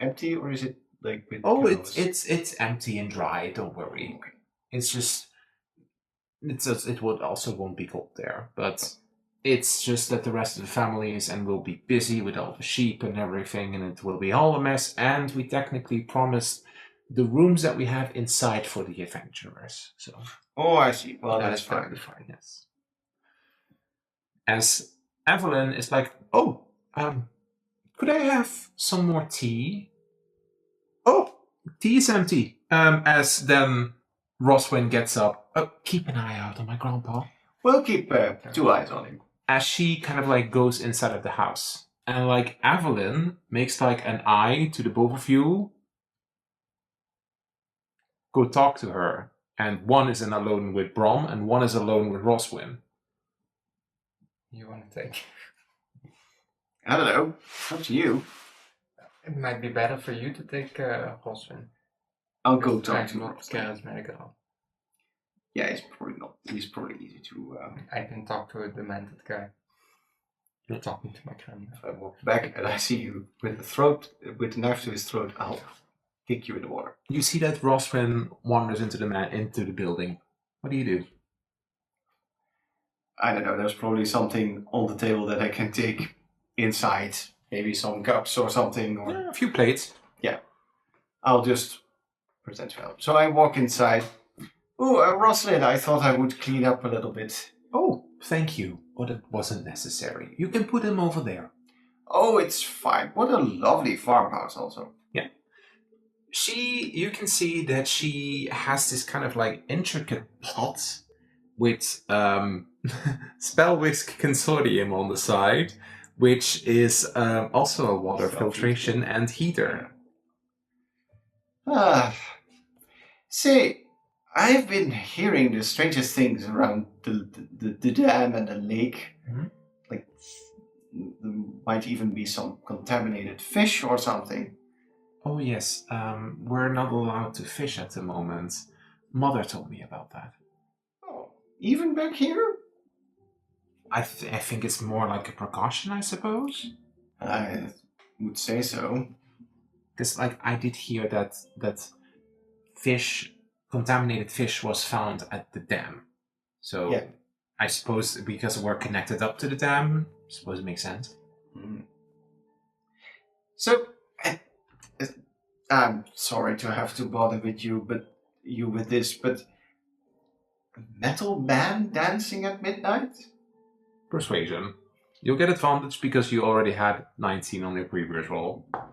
C: empty or is it like with
A: Oh,
C: girls?
A: it's empty and dry. Don't worry.
C: Okay.
A: It's just it would also won't be cold there, but
E: It's just that the rest of the family is and will be busy with all the sheep and everything, and it will be all a mess. And we technically promised the rooms that we have inside for the adventurers. So
C: Oh, I see. Well, that's
E: that'll be
C: fine.
E: fine. Yes. As Evelyn is like, oh, could I have some more tea? Oh, tea is empty. As then Roswin gets up. Oh, keep an eye out on my grandpa.
C: We'll keep 2 eyes on him.
E: As she kind of like goes inside of the house. And like Evelyn makes like an eye to the both of you. Go talk to her. And one is in alone with Brom and one is alone with Roswin.
B: You want to take?
C: I don't know. Up to you.
B: It might be better for you to take Roswin.
C: I'll go talk to
B: not
C: Roswin.
B: charismatic at all.
C: Yeah, he's probably not. He's probably easy to.
B: I can talk to a demented guy. You're talking to my grandma.
C: If I walk back and I see you with the knife to his throat, I'll kick you in the water.
E: You see that Roswin wanders into the building. What do you do?
C: I don't know. There's probably something on the table that I can take inside. Maybe some cups or something. Or
E: A few plates.
C: I'll just pretend to help. So I walk inside. Oh, Rosalind, I thought I would clean up a little bit.
E: Oh, thank you. But it wasn't necessary. You can put him over there.
C: Oh, it's fine. What a lovely farmhouse also.
E: You can see that she has this kind of like intricate pot with Spellwhisk Consortium on the side, which is also a water filtration and heater.
C: Say, I've been hearing the strangest things around the dam and the lake.
E: Mhm.
C: Like, there might even be some contaminated fish or something.
E: Oh yes, we're not allowed to fish at the moment. Mother told me about that.
C: Oh, even back here?
E: I think it's more like a precaution, I suppose.
C: I would say so.
E: Because like I did hear that contaminated fish was found at the dam. So
C: Yeah.
E: I suppose because we're connected up to the dam, I suppose it makes sense.
C: Mm. So, I'm sorry to have to bother with you with this, but a metal man dancing at midnight?
E: Persuasion. You'll get advantage because you already had 19 on your previous roll.
C: That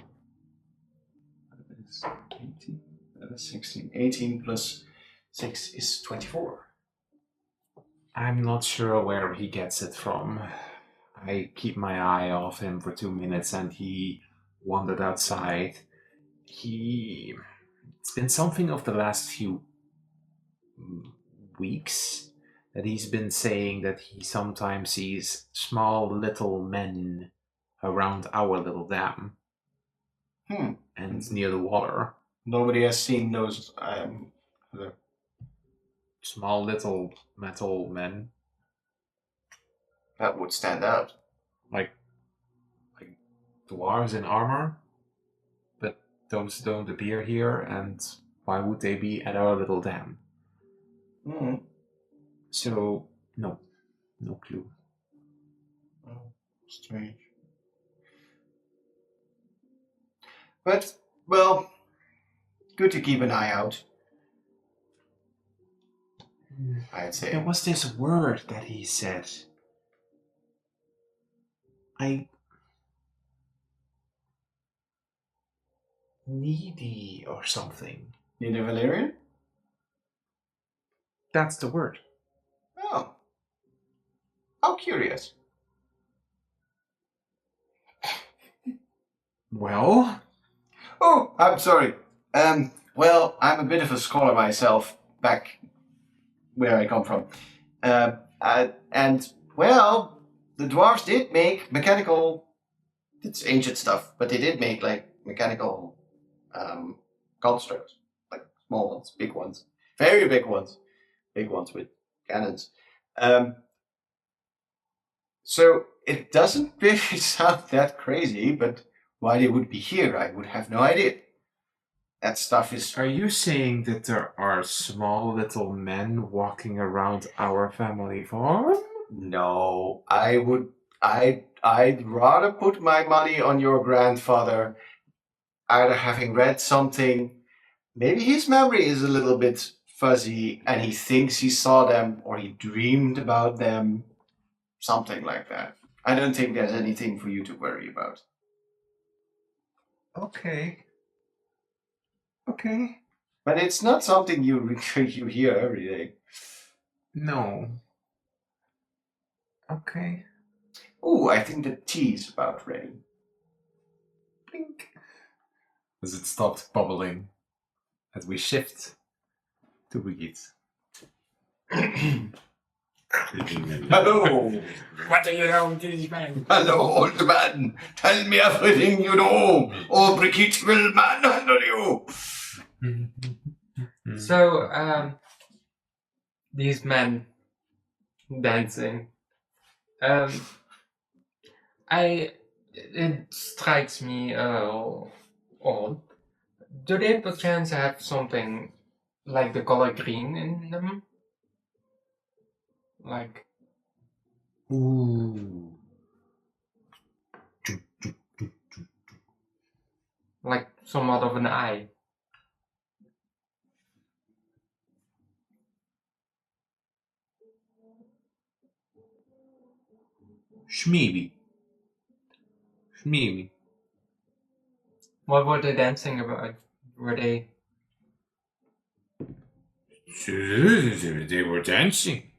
C: is 18, that is 16. 18 plus 6 is 24.
E: I'm not sure where he gets it from. I keep my eye off him for 2 minutes and he wandered outside. It's been something of the last few weeks that he's been saying that he sometimes sees small little men around our little dam. And near the water.
C: Nobody has seen those
E: Small little metal men.
C: that would stand out.
E: Like dwarves in armor. But those don't appear here, and why would they be at our little dam?
C: Mm.
E: So, no clue.
C: Oh, strange. But, well, good to keep an eye out, I'd say.
E: There was this word that he said. Needy or something.
C: Need a Valerian?
E: That's the word.
C: Oh. How curious.
E: Well?
C: Oh, I'm sorry. Well, I'm a bit of a scholar myself, back where I come from. And, well, the dwarves did make mechanical... It's ancient stuff, but they did make, like, mechanical constructs. Like, small ones, big ones. Very big ones. Big ones with cannons. So, it doesn't really sound that crazy, but why they would be here, I would have no idea. That stuff is...
E: Are you saying that there are small little men walking around our family farm?
C: No, I'd rather put my money on your grandfather, either having read something. Maybe his memory is a little bit fuzzy and he thinks he saw them or he dreamed about them. Something like that. I don't think there's anything for you to worry about.
A: Okay. Okay.
C: But it's not something you you hear every day.
A: No. Okay.
C: Ooh, I think the tea's about ready.
A: Blink. As it stopped bubbling, as we shift to Brigitte.
C: Hello!
E: What do you know to this man?
C: Hello, old man! Tell me everything you know, or Brigitte will manhandle you!
B: So, these men dancing. It strikes me odd. Do they perchance have something like the color green in them? Like,
A: Ooh.
B: like somewhat of an eye.
A: Shmeeby. Shmeeby.
B: What were they dancing about? Were they?
E: They were dancing.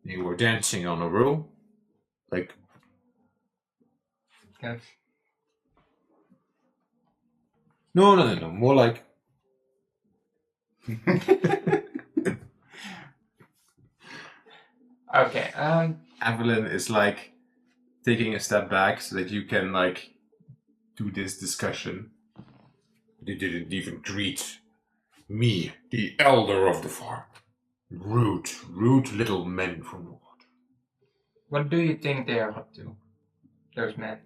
E: They were dancing on a row. Like,
B: Yeah.
A: No. More like.
B: Okay.
A: Evelyn is like taking a step back so that you can like do this discussion.
E: they didn't even greet me, the elder of the farm. Rude little men from the water.
B: What do you think they are up to? Those men.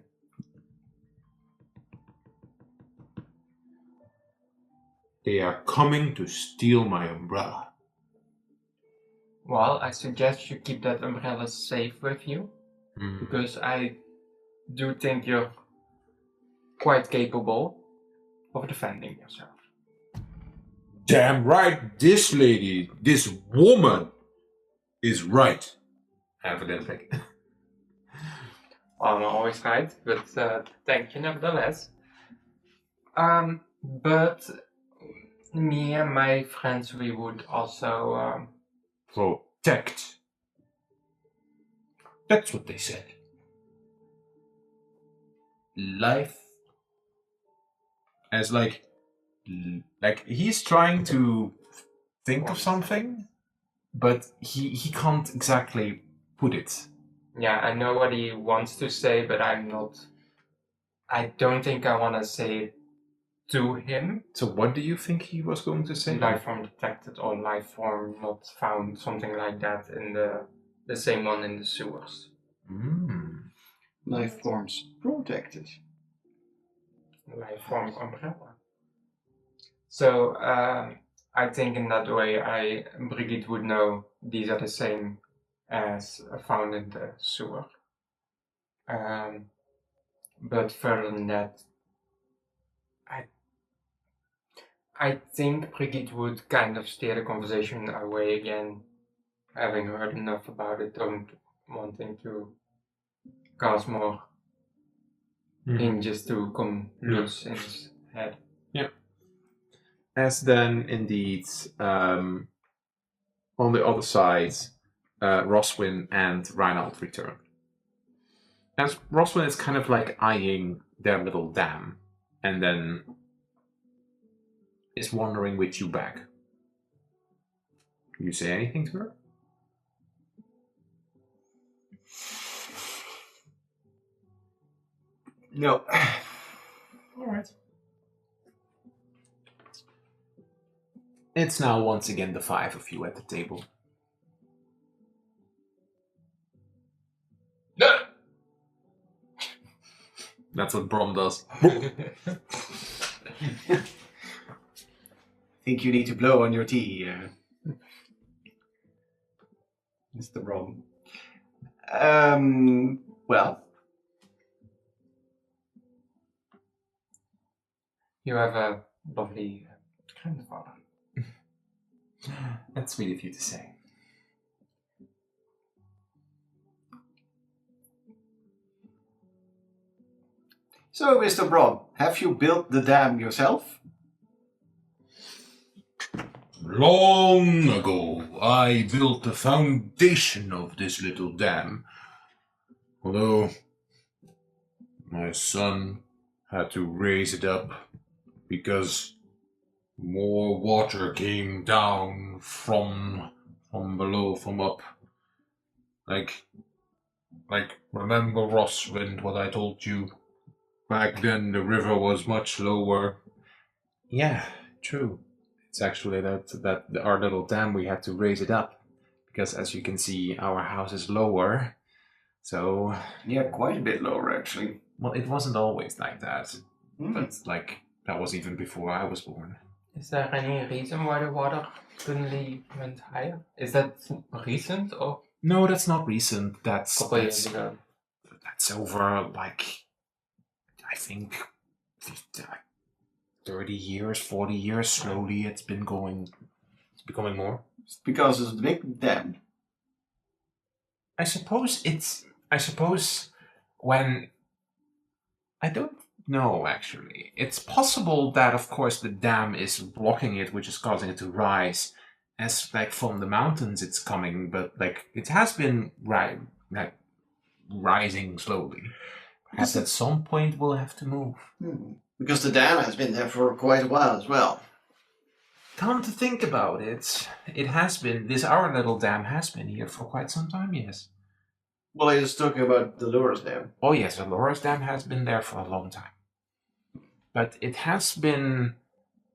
E: They are coming to steal my umbrella.
B: Well, I suggest you keep that umbrella safe with you, because I do think you're quite capable of defending yourself.
E: Damn right, this lady, this woman, is right.
A: Evelyn like.
B: I'm always right, but thank you nevertheless. But me and my friends, we would also
E: Protect. That's what they said.
A: Life as like he's trying to think of something, but he can't exactly put it.
B: yeah, I know what he wants to say, but I don't think I want to say it to him.
A: So what do you think he was going to say?
B: Life form detected or life form not found, something like that, in the same one in the sewers.
C: Life forms protected.
B: Life form umbrella. So I think in that way, Brigitte would know these are the same as found in the sewer. But further than that, I think Brigitte would kind of steer the conversation away again, having heard enough about it, don't wanting to cause more ninjas to come loose in his head.
A: Yeah. As then indeed, on the other side, Roswin and Reinald return. As Roswin is kind of like eyeing their little dam, and then is wandering with you back. Do you say anything to her?
C: No.
A: All right. It's now once again the five of you at the table. That's what Brom does.
C: Think you need to blow on your tea, Mr. Brom. Well,
B: You have a lovely grandfather.
E: That's sweet of you to say.
C: so Mr. Bron, have you built the dam yourself?
A: Long ago, I built the foundation of this little dam. Although my son had to raise it up because more water came down from below, from up. Like remember Rosswind, what I told you? Back then the river was much lower. Yeah, true. It's actually that our little dam, we had to raise it up because, as you can see, our house is lower. So,
C: Yeah, quite a bit lower actually.
A: well, it wasn't always like that.
C: Hmm.
A: But like that was even before I was born.
B: Is there any reason why the water suddenly went higher? Is that recent or
A: No, that's not recent.
B: a couple years ago?
A: That's over like I think 30 years, 40 years. Slowly, it's becoming more.
C: It's because it's a big dam.
A: I suppose when I don't know actually. It's possible that of course the dam is blocking it, which is causing it to rise. As like from the mountains it's coming, but like it has been rising slowly. Perhaps at some point we'll have to move.
C: Because the dam has been there for quite a while as well.
A: Come to think about it, it has been our little dam has been here for quite some time, yes.
C: Well, I was talking about the Lourdes Dam.
A: Oh yes, the Loras Dam has been there for a long time. But it has been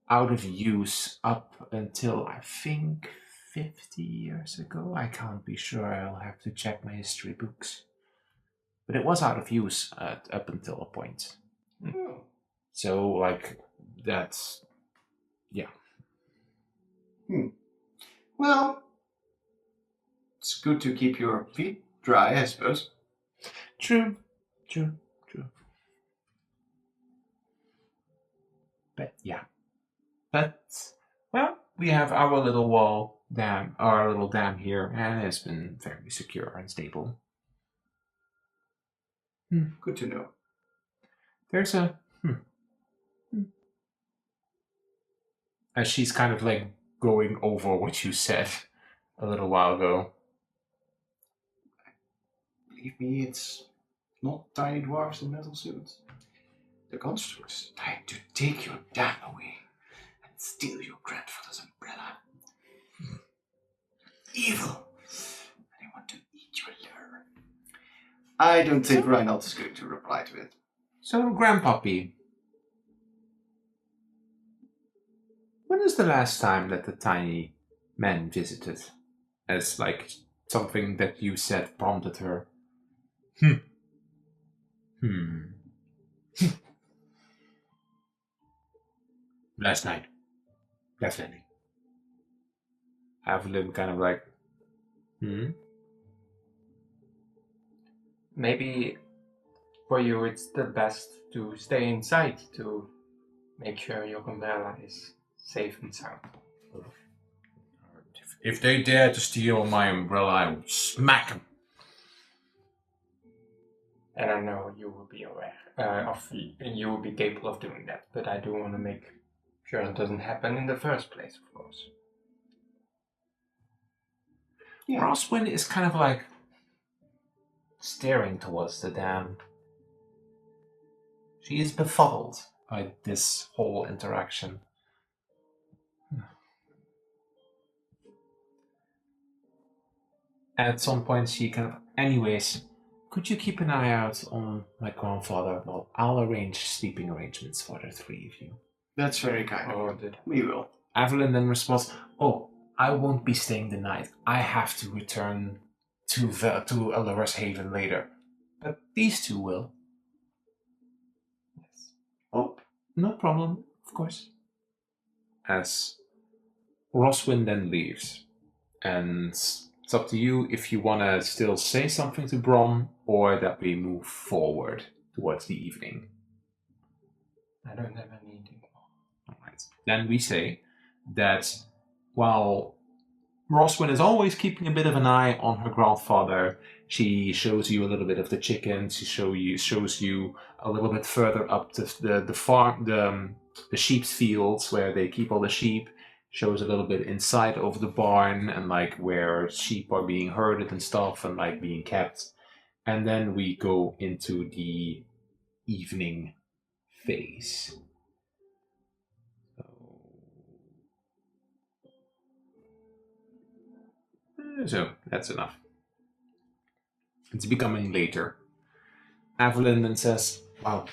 A: out of use up until I think 50 years ago. I can't be sure, I'll have to check my history books. But it was out of use up until a point.
C: Oh.
A: So, like, that's... yeah.
C: Well, it's good to keep your feet dry, I suppose.
A: True. But, yeah. But, well, we have our little dam here, and it's been fairly secure and stable.
C: Good to know.
A: There's a... As she's kind of like going over what you said a little while ago.
C: Believe me, it's not tiny dwarfs in metal suits. The constructs trying to take your dam away and steal your grandfather's umbrella. Evil! They want to eat your liver. I don't think Reinhold is going to reply to it.
A: So, Grandpappy, when is the last time that the tiny man visited? As like something that you said prompted her. Last night. Definitely. Evelyn kind of like,
B: Maybe for you it's the best to stay inside to make sure your umbrella is safe and sound.
A: If they dare to steal my umbrella, I will smack them.
B: And I know you will be aware you will be capable of doing that, but I do want to make sure it doesn't happen in the first place, of course.
A: Yeah. Rosswind is kind of like staring towards the dam. She is befuddled by this whole interaction. At some point she kind of, anyways, could you keep an eye out on my grandfather? Well, I'll arrange sleeping arrangements for the three of you.
C: That's very kind of you. We will.
A: Evelyn then responds, oh, I won't be staying the night. I have to return to Alura's Haven later. But these two will. Yes. Oh, no problem, of course. As Rosswind then leaves and
E: It's up to you if you want to still say something to Brom or that we move forward towards the evening.
B: I don't have anything.
E: Alright. Then we say that while Roswin is always keeping a bit of an eye on her grandfather, she shows you a little bit of the chickens. She shows you a little bit further up the farm, the sheep's fields where they keep all the sheep. Shows a little bit inside of the barn and like where sheep are being herded and stuff and like being kept. And then we go into the evening phase. So that's enough. It's becoming later. Evelyn then says, "Well,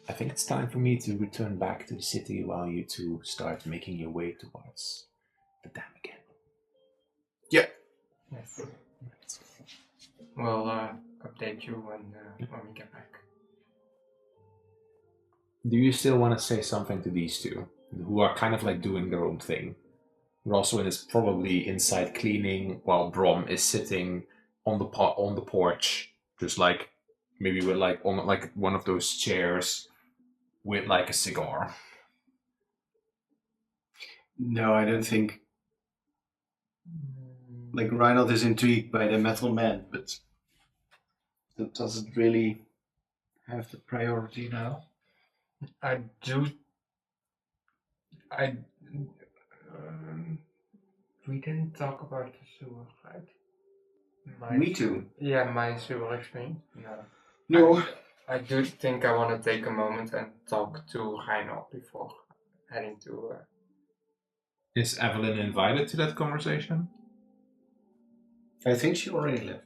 E: I think it's time for me to return back to the city while you two start making your way towards the dam again."
C: Yeah.
B: Yes. We'll update you when we get back.
E: Do you still want to say something to these two, who are kind of like doing their own thing? Roswin is probably inside cleaning, while Brom is sitting on the porch, just like maybe with like on like one of those chairs with like a cigar.
C: No, I don't think. Like Reinhold is intrigued by the metal man, but that doesn't really have the priority now.
B: I do. We didn't talk about the sewer, right?
C: Me too.
B: Yeah, my sewer experience. No.
C: No.
B: I do think I want to take a moment and talk to Reinhold before heading to.
E: Is Evelyn invited to that conversation?
C: I think she already left.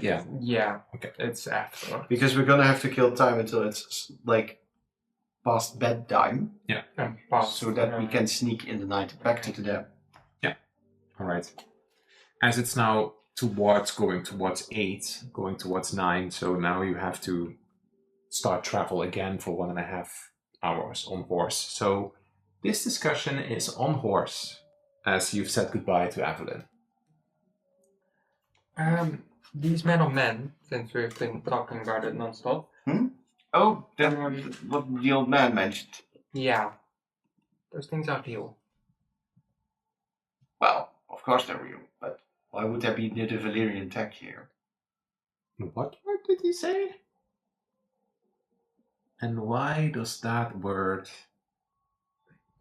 E: Yeah.
B: Yeah.
E: Okay.
B: It's after.
C: Because we're gonna have to kill time until it's like past bedtime, so that we can sneak in the night back to the dam.
E: All right. As it's now going towards 8, going towards 9, so now you have to start travel again for 1.5 hours on horse. So this discussion is on horse, as you've said goodbye to Evelyn.
B: These metal men, since we've been talking about it non-stop.
C: Oh, that what the old man mentioned.
B: Yeah. Those things are real.
C: Well, of course they're real, but why would there be native Valyrian tech here?
E: What word did he say? And why does that word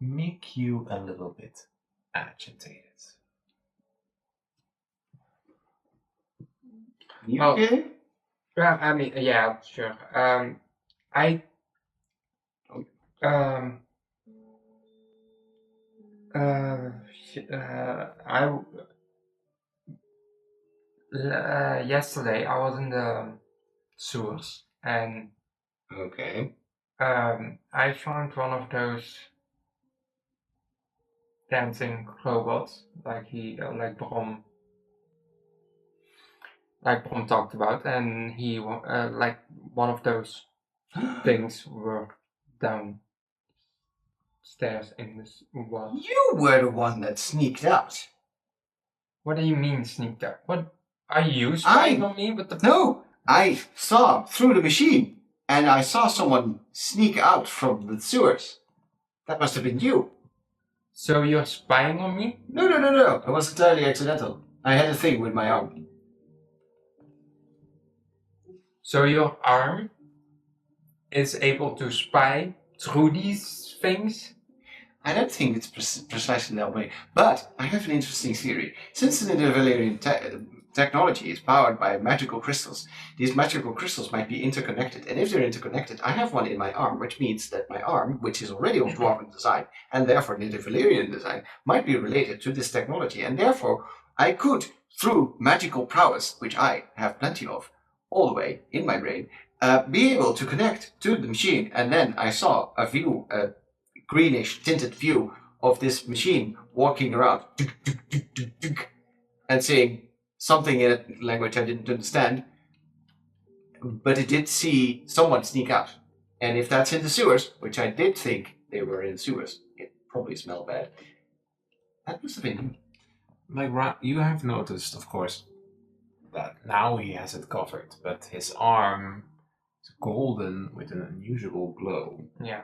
E: make you a little bit agitated?
C: You
B: Oh.
C: okay?
B: Yeah, I mean, yeah, sure. Yesterday I was in the sewers and
C: Okay.
B: I found one of those dancing robots like Brom talked about, and he like one of those things were downstairs in this wall.
C: You were the one that sneaked out.
B: What do you mean sneaked up? What are you spying on me with the?
C: No, I saw through the machine, and I saw someone sneak out from the sewers. That must have been you.
B: So you're spying on me?
C: No. It was entirely accidental. I had a thing with my arm.
B: So your arm is able to spy through these things?
C: I don't think it's precisely that way, but I have an interesting theory. Since the Valyrian technology is powered by magical crystals, these magical crystals might be interconnected, and if they're interconnected, I have one in my arm, which means that my arm, which is already of dwarven design, and therefore native Valyrian design, might be related to this technology, and therefore I could, through magical prowess, which I have plenty of, all the way in my brain, be able to connect to the machine, and then I saw a view, greenish tinted view of this machine walking around and saying something in a language I didn't understand, but it did see someone sneak out. And if that's in the sewers, which I did think they were in sewers, it probably smelled bad. That must have been him.
E: you have noticed, of course, that now he has it covered, but his arm is golden with an unusual glow.
B: Yeah.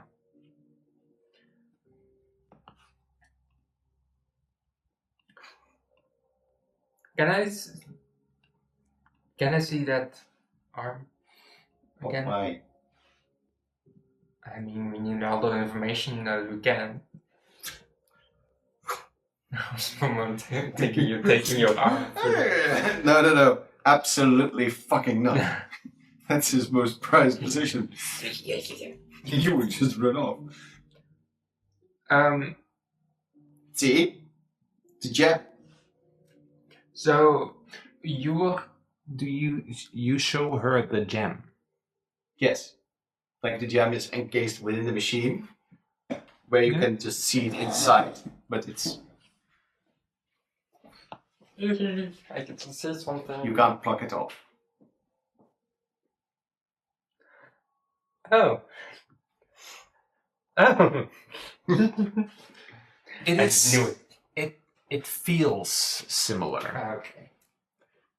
B: Can I see that arm
C: Oh
B: again?
C: my.
B: I mean, we need all the information that we can. I was for a moment thinking you're taking your arm.
C: No. Absolutely fucking not. That's his most prized possession. You would just run off. See? The jab.
B: So
E: You show her the gem?
C: Yes. Like the gem is encased within the machine, where you
B: Yeah.
C: can just see it inside. But it's
B: I can just say something.
C: you can't pluck it off.
B: Oh. Oh.
E: It
B: I
E: is.
B: knew it.
E: It feels similar.
B: Okay.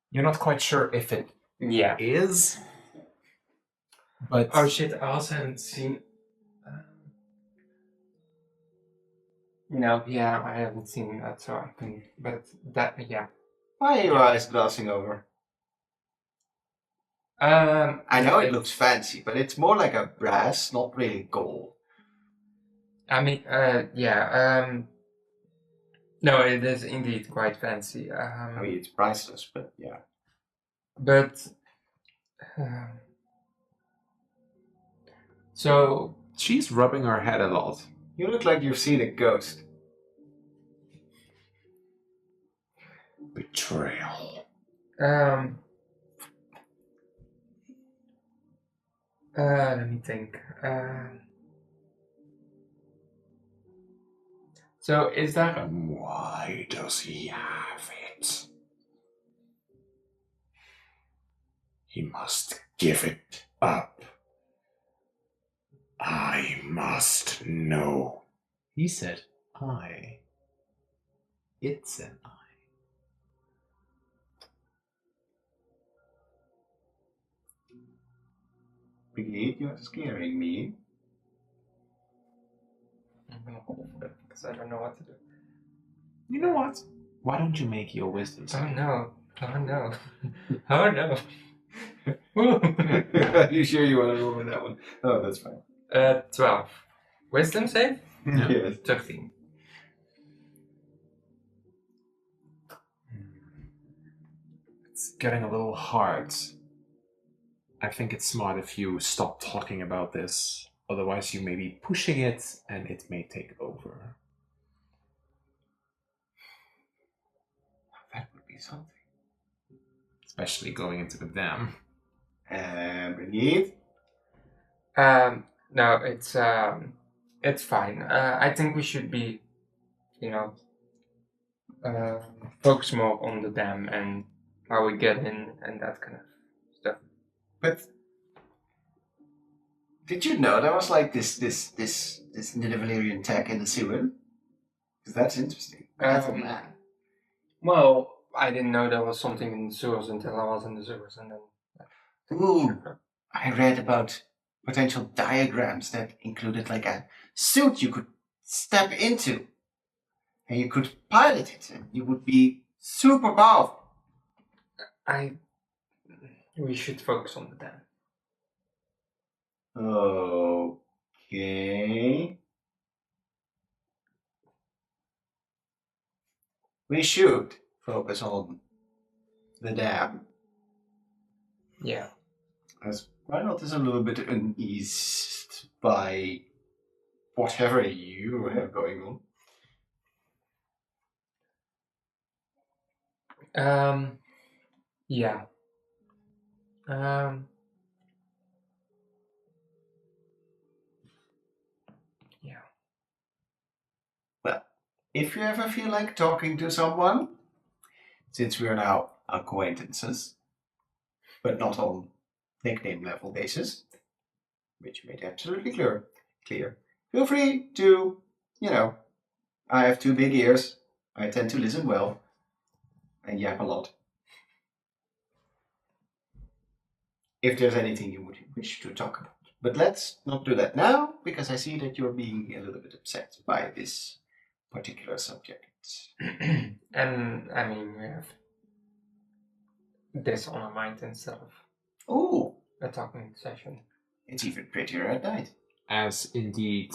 E: You're not quite sure if it
B: Yeah.
E: is, but
B: Oh shit! I also haven't seen. No, yeah, I haven't seen that, so I can. But that, yeah.
C: Why are your eyes glassing over? I know it looks fancy, but it's more like a brass, not really gold.
B: I mean, yeah. No, it is indeed quite fancy.
C: I mean, it's priceless, but yeah.
B: But. So.
E: she's rubbing her head a lot.
C: You look like you've seen a ghost.
E: Betrayal.
B: Let me think. So is that
E: And why does he have it? He must give it up. I must know. He said I. It's an I.
C: Brigade, you're scaring me.
B: I'm gonna hold it because I don't know what to do.
E: You know what? Why don't you make your wisdom
B: Oh
E: save?
B: no! Oh no! Oh no!
C: Are you sure you want to roll with that one? Oh, that's fine.
B: 12. Wisdom save?
E: Yeah.
C: Yes.
B: 13.
E: It's getting a little hard. I think it's smart if you stop talking about this. Otherwise, you may be pushing it and it may take over.
C: That would be something.
E: Especially going into the dam.
C: Brigade?
B: No, it's fine. I think we should be, focus more on the dam and how we get in and that kind of stuff.
C: But did you know there was like this Nidavelirian tech in the sewer? Because that's interesting. That's a man.
B: Well, I didn't know there was something in the sewers until I was in the sewers, and then.
C: Ooh, I read about potential diagrams that included like a suit you could step into, and you could pilot it, and you would be super powerful.
B: We should focus on the dam.
C: Okay. We should focus on the dam.
B: Yeah.
C: As Reinhold is a little bit uneased by whatever you have going on.
B: Yeah. Yeah.
C: Well, if you ever feel like talking to someone, since we are now acquaintances, but not on nickname level basis, which you made absolutely clear, feel free to, I have two big ears, I tend to listen well, and yap a lot. If there's anything you would wish to talk about. But let's not do that now, because I see that you're being a little bit upset by this particular subject.
B: And I mean, we have this on our mind instead of
C: Oh,
B: a talking session.
C: it's even prettier at night.
E: As indeed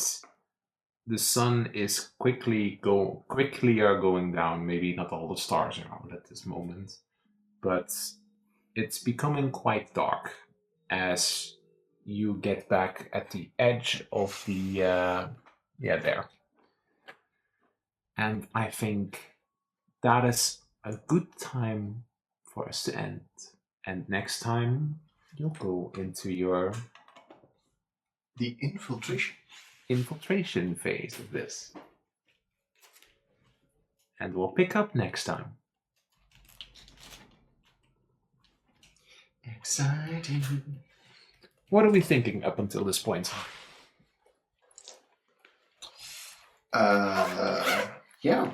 E: the sun is quickly going down. Maybe not all the stars are out at this moment, but it's becoming quite dark as you get back at the edge of the there. And I think that is a good time for us to end. And next time you'll go into your
C: The
E: infiltration phase of this. And we'll pick up next time.
C: Exciting.
E: What are we thinking up until this point?
C: Yeah.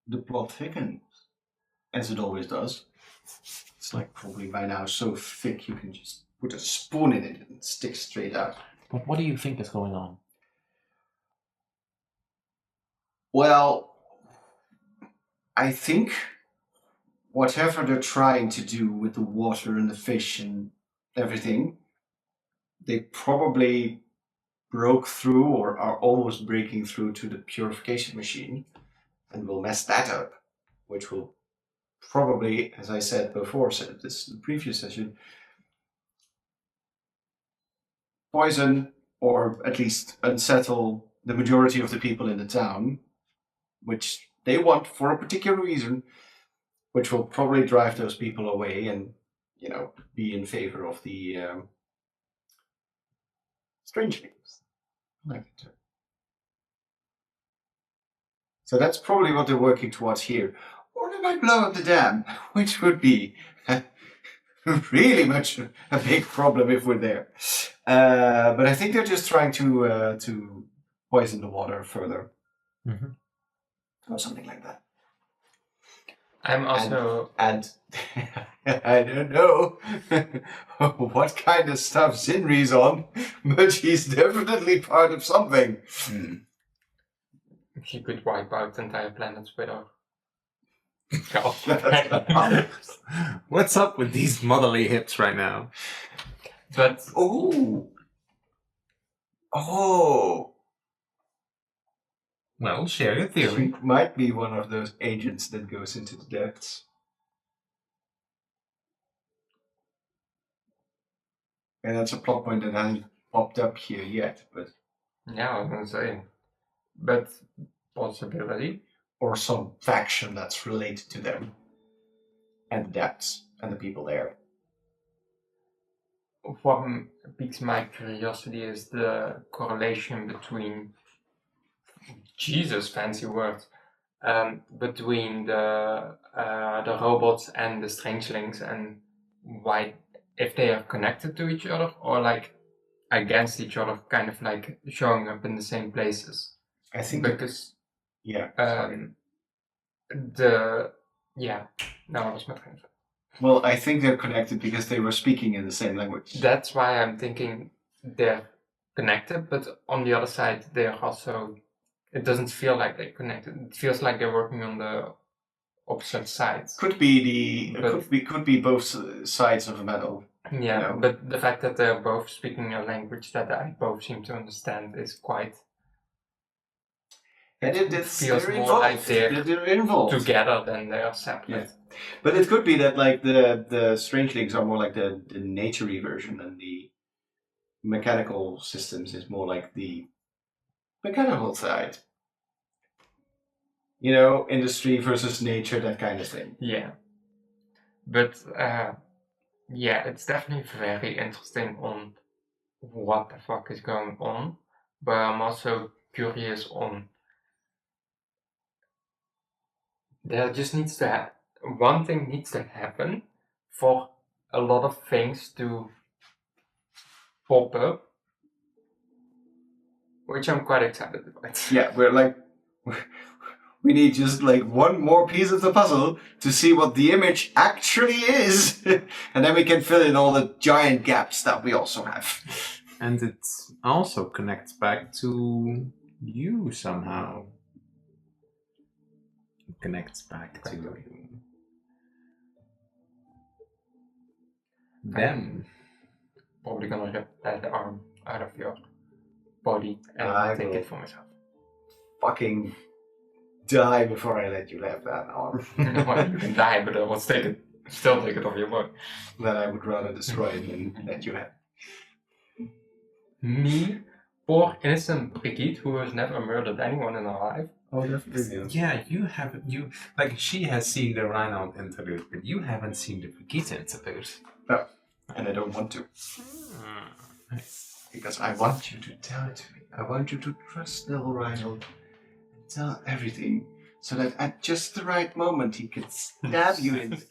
C: The plot thickens, as it always does. It's like probably by now so thick you can just put a spoon in it and it sticks straight out.
E: But what do you think is going on?
C: Well, I think whatever they're trying to do with the water and the fish and everything, they probably broke through or are almost breaking through to the purification machine and will mess that up, which will probably, as I said before, said this in the previous session, poison or at least unsettle the majority of the people in the town, which they want for a particular reason, which will probably drive those people away and, be in favor of the strangelings. I like that term. So that's probably what they're working towards here. Or they might blow up the dam, which would be really much a big problem if we're there. But I think they're just trying to poison the water further.
E: Mm-hmm.
C: Or something like that.
B: I'm also.
C: And I don't know what kind of stuff Zinri's on, but he's definitely part of something.
B: He could wipe out entire planets without.
E: What's up with these motherly hips right now?
B: But
C: Oh.
E: Well, share your
C: She
E: theory.
C: might be one of those agents that goes into the depths. And that's a plot point that hasn't popped up here yet, but
B: yeah, I was gonna say, but possibility.
C: or some faction that's related to them. And the depths and the people there.
B: What piques my curiosity is the correlation between Jesus, fancy word, between the robots and the strangelings, and why, if they are connected to each other or like against each other, kind of like showing up in the same places.
C: I think
B: Because
C: yeah.
B: now I was my train of thought.
C: Well, I think they're connected because they were speaking in the same language.
B: That's why I'm thinking they're connected, but on the other side, they're also. It doesn't feel like they're connected. It feels like they're working on the opposite sides.
C: Could be could be both sides of a medal.
B: Yeah,
C: No.
B: but the fact that they're both speaking a language that I both seem to understand is quite.
C: And
B: It feels more like
C: they're involved
B: together than they are separate.
C: Yeah. But it could be that like the strangelings are more like the nature-y version, and the mechanical systems is more like the mechanical side. Industry versus nature, that kind of thing.
B: Yeah. But it's definitely very interesting on what the fuck is going on. But I'm also curious on. There just needs to one thing needs to happen for a lot of things to pop up Which I'm quite excited about.
C: Yeah, we're like, we need just like one more piece of the puzzle to see what the image actually is. And then we can fill in all the giant gaps that we also have.
A: And it also connects back to you somehow. It connects back to you. Then
B: Probably gonna rip that arm out of your body and
C: I
B: take
C: will.
B: it for myself.
C: Fucking die before I let you have that arm.
B: Well, you can die, but I will still take it off your body.
C: Then I would rather destroy it than let you have.
B: Me, poor innocent Brigitte, who has never murdered anyone in her life.
C: Oh, that's brilliant.
A: yeah, you like she has seen the Rhinold interlude, but you haven't seen the Brigitte interlude.
C: No, and I don't want to. Because I want you to tell it to me. I want you to trust little Rhino and tell everything, so that at just the right moment he can stab you in the